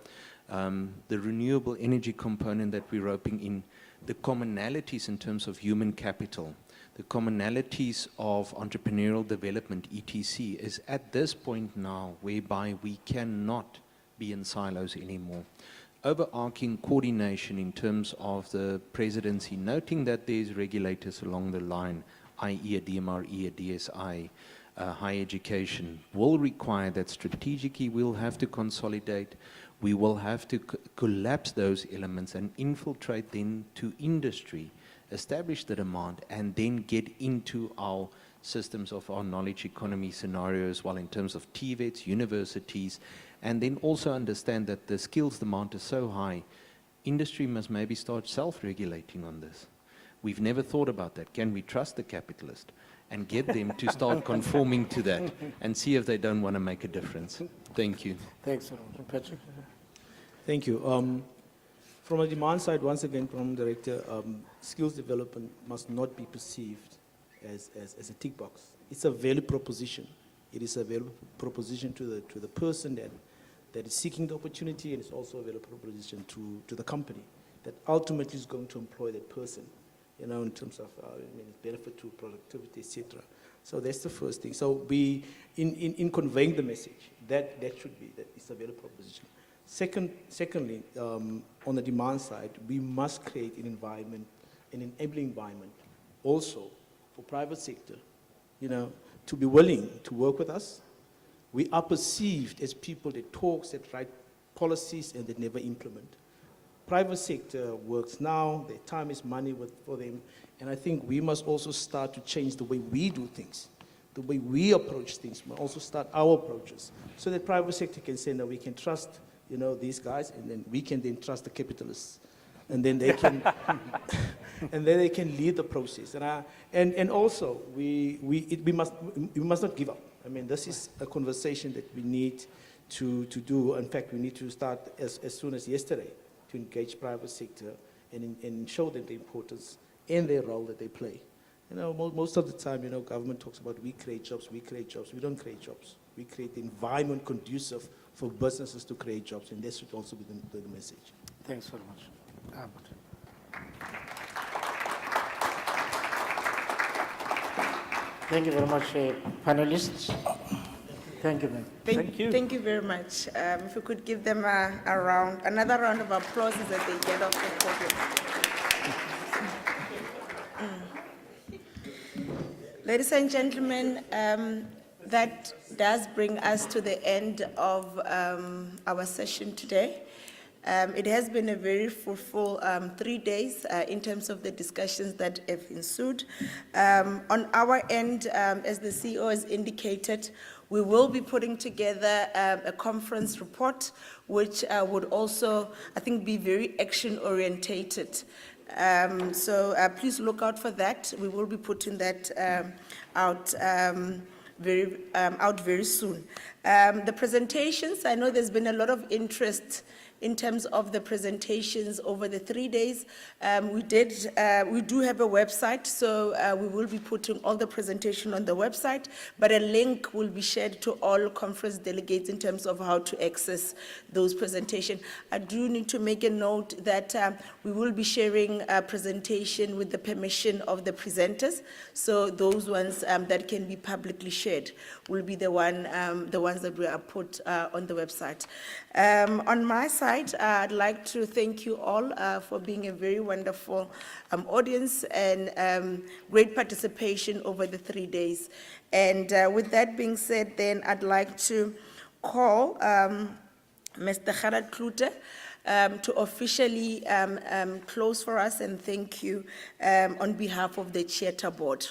the renewable energy component that we're roping in, the commonalities in terms of human capital, the commonalities of entrepreneurial development, etc., is at this point now whereby we cannot be in silos anymore. Overarching coordination in terms of the presidency, noting that there's regulators along the line, i.e. a DMRE, a DSI, higher education, will require that strategically we'll have to consolidate, we will have to collapse those elements and infiltrate then to industry, establish the demand, and then get into our systems of our knowledge economy scenarios, while in terms of TVETs, universities, and then also understand that the skills demand is so high, industry must maybe start self-regulating on this. We've never thought about that. Can we trust the capitalist and get them to start conforming to that and see if they don't want to make a difference? Thank you. Thanks, Patrick. Thank you. From a demand side, once again, from Director, skills development must not be perceived as a tick box. It's a value proposition. It is a value proposition to the person that is seeking the opportunity, and it's also a value proposition to the company that ultimately is going to employ that person, you know, in terms of benefit to productivity, etc. So that's the first thing. So we, in conveying the message, that should be, that it's a value proposition. Secondly, on the demand side, we must create an environment, an enabling environment, also for private sector, you know, to be willing to work with us. We are perceived as people that talk, that write policies, and that never implement. Private sector works now, their time is money for them, and I think we must also start to change the way we do things, the way we approach things. We must also start our approaches, so that private sector can say, no, we can trust, you know, these guys, and then we can then trust the capitalists, and then they can, and then they can lead the process. And also we must not give up. I mean, this is a conversation that we need to do. In fact, we need to start as soon as yesterday to engage private sector and show them the importance and their role that they play. You know, most of the time, you know, government talks about we create jobs, we create jobs. We don't create jobs. We create the environment conducive for businesses to create jobs, and that should also be the message. Thanks very much. Albert. Thank you very much, panelists. Thank you, ma'am. Thank you very much. If we could give them another round of applause as they get off the podium. Ladies and gentlemen, that does bring us to the end of our session today. It has been a very fruitful 3 days in terms of the discussions that have ensued. On our end, as the CEO has indicated, we will be putting together a conference report, which would also, I think, be very action-orientated. So please look out for that. We will be putting that out very soon. The presentations, I know there's been a lot of interest in terms of the presentations over the 3 days. We do have a website, so we will be putting all the presentation on the website, but a link will be shared to all conference delegates in terms of how to access those presentations. I do need to make a note that we will be sharing a presentation with the permission of the presenters, so those ones that can be publicly shared will be the ones that we are put on the website. On my side, I'd like to thank you all for being a very wonderful audience and great participation over the 3 days. And with that being said, then I'd like to call Mr. Gerard Klute to officially close for us and thank you on behalf of the Theatre Board.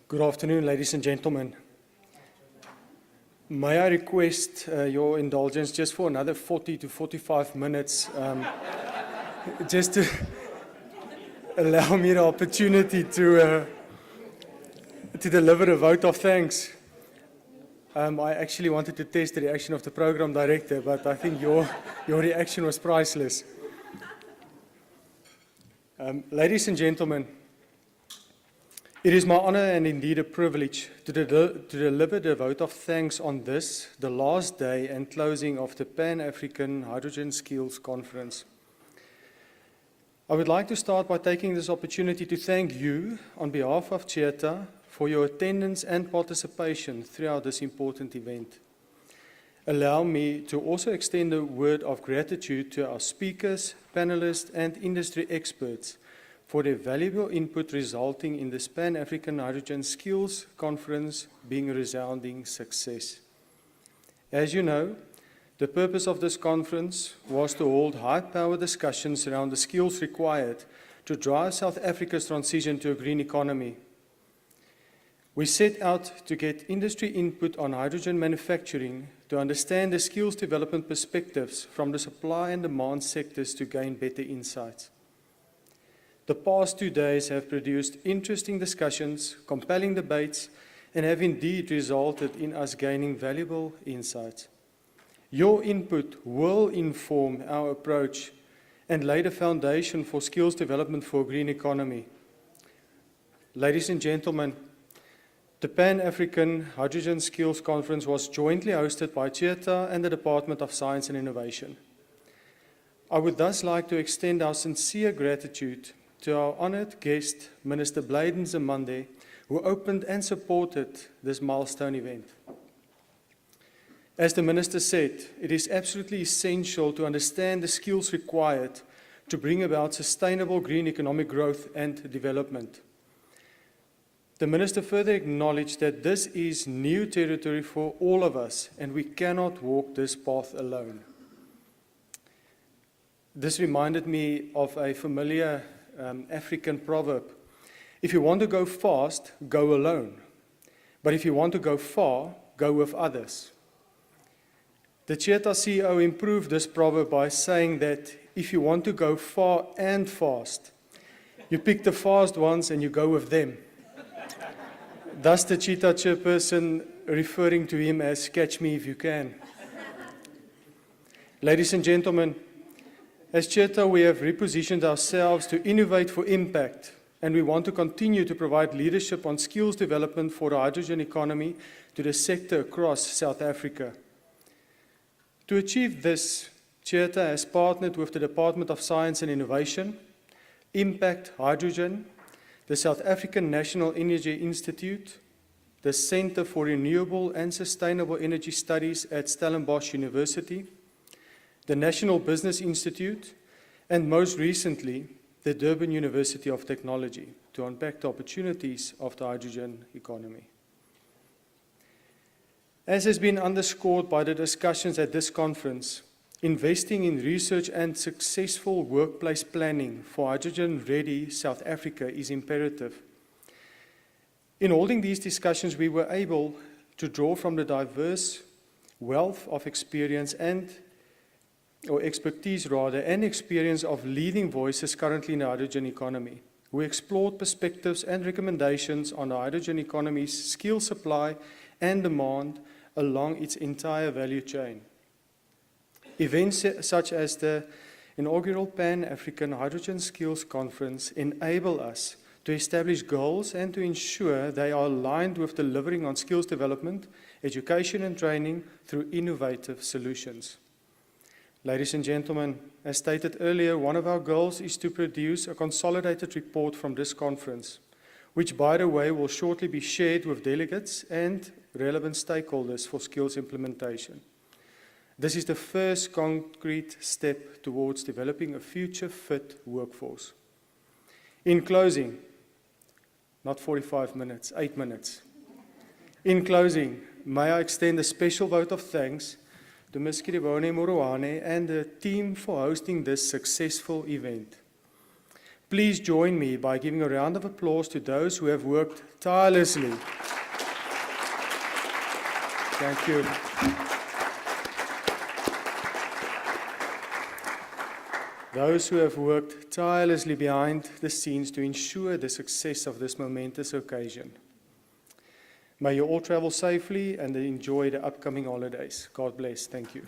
Good afternoon, ladies and gentlemen. May I request your indulgence just for another 40 to 45 minutes, just to allow me the opportunity to deliver a vote of thanks. I actually wanted to test the reaction of the program director, but I think your reaction was priceless. Ladies and gentlemen, it is my honor and indeed a privilege to deliver the vote of thanks on this, the last day and closing of the Pan-African Hydrogen Skills Conference. I would like to start by taking this opportunity to thank you on behalf of CHETA for your attendance and participation throughout this important event. Allow me to also extend a word of gratitude to our speakers, panelists, and industry experts for their valuable input resulting in this Pan-African Hydrogen Skills Conference being a resounding success. As you know, the purpose of this conference was to hold high-power discussions around the skills required to drive South Africa's transition to a green economy. We set out to get industry input on hydrogen manufacturing to understand the skills development perspectives from the supply and demand sectors to gain better insights. The past 2 days have produced interesting discussions, compelling debates, and have indeed resulted in us gaining valuable insights. Your input will inform our approach and lay the foundation for skills development for a green economy. Ladies and gentlemen, the Pan-African Hydrogen Skills Conference was jointly hosted by CHETA and the Department of Science and Innovation. I would thus like to extend our sincere gratitude to our honored guest, Minister Bladen Zamande, who opened and supported this milestone event. As the Minister said, it is absolutely essential to understand the skills required to bring about sustainable green economic growth and development. The Minister further acknowledged that this is new territory for all of us, and we cannot walk this path alone. This reminded me of a familiar African proverb. If you want to go fast, go alone. But if you want to go far, go with others. The CHETA CEO improved this proverb by saying that if you want to go far and fast, you pick the fast ones and you go with them. Thus the CHETA chairperson referring to him as catch me if you can. Ladies and gentlemen, as CHETA we have repositioned ourselves to innovate for impact, and we want to continue to provide leadership on skills development for the hydrogen economy to the sector across South Africa. To achieve this, CHETA has partnered with the Department of Science and Innovation, Impact Hydrogen, the South African National Energy Institute, the Centre for Renewable and Sustainable Energy Studies at Stellenbosch University, the National Business Institute, and most recently, the Durban University of Technology to unpack the opportunities of the hydrogen economy. As has been underscored by the discussions at this conference, investing in research and successful workplace planning for hydrogen-ready South Africa is imperative. In holding these discussions, we were able to draw from the diverse wealth of experience and experience of leading voices currently in the hydrogen economy. We explored perspectives and recommendations on the hydrogen economy's skill supply and demand along its entire value chain. Events such as the inaugural Pan-African Hydrogen Skills Conference enable us to establish goals and to ensure they are aligned with delivering on skills development, education and training through innovative solutions. Ladies and gentlemen, as stated earlier, one of our goals is to produce a consolidated report from this conference, which, by the way, will shortly be shared with delegates and relevant stakeholders for skills implementation. This is the first concrete step towards developing a future-fit workforce. In closing, not 45 minutes, 8 minutes. In closing, may I extend a special vote of thanks to Ms. Kiribone Moroane and the team for hosting this successful event. Please join me by giving a round of applause to those who have worked tirelessly. Thank you. those who have worked tirelessly behind the scenes to ensure the success of this momentous occasion. May you all travel safely and enjoy the upcoming holidays. God bless. Thank you.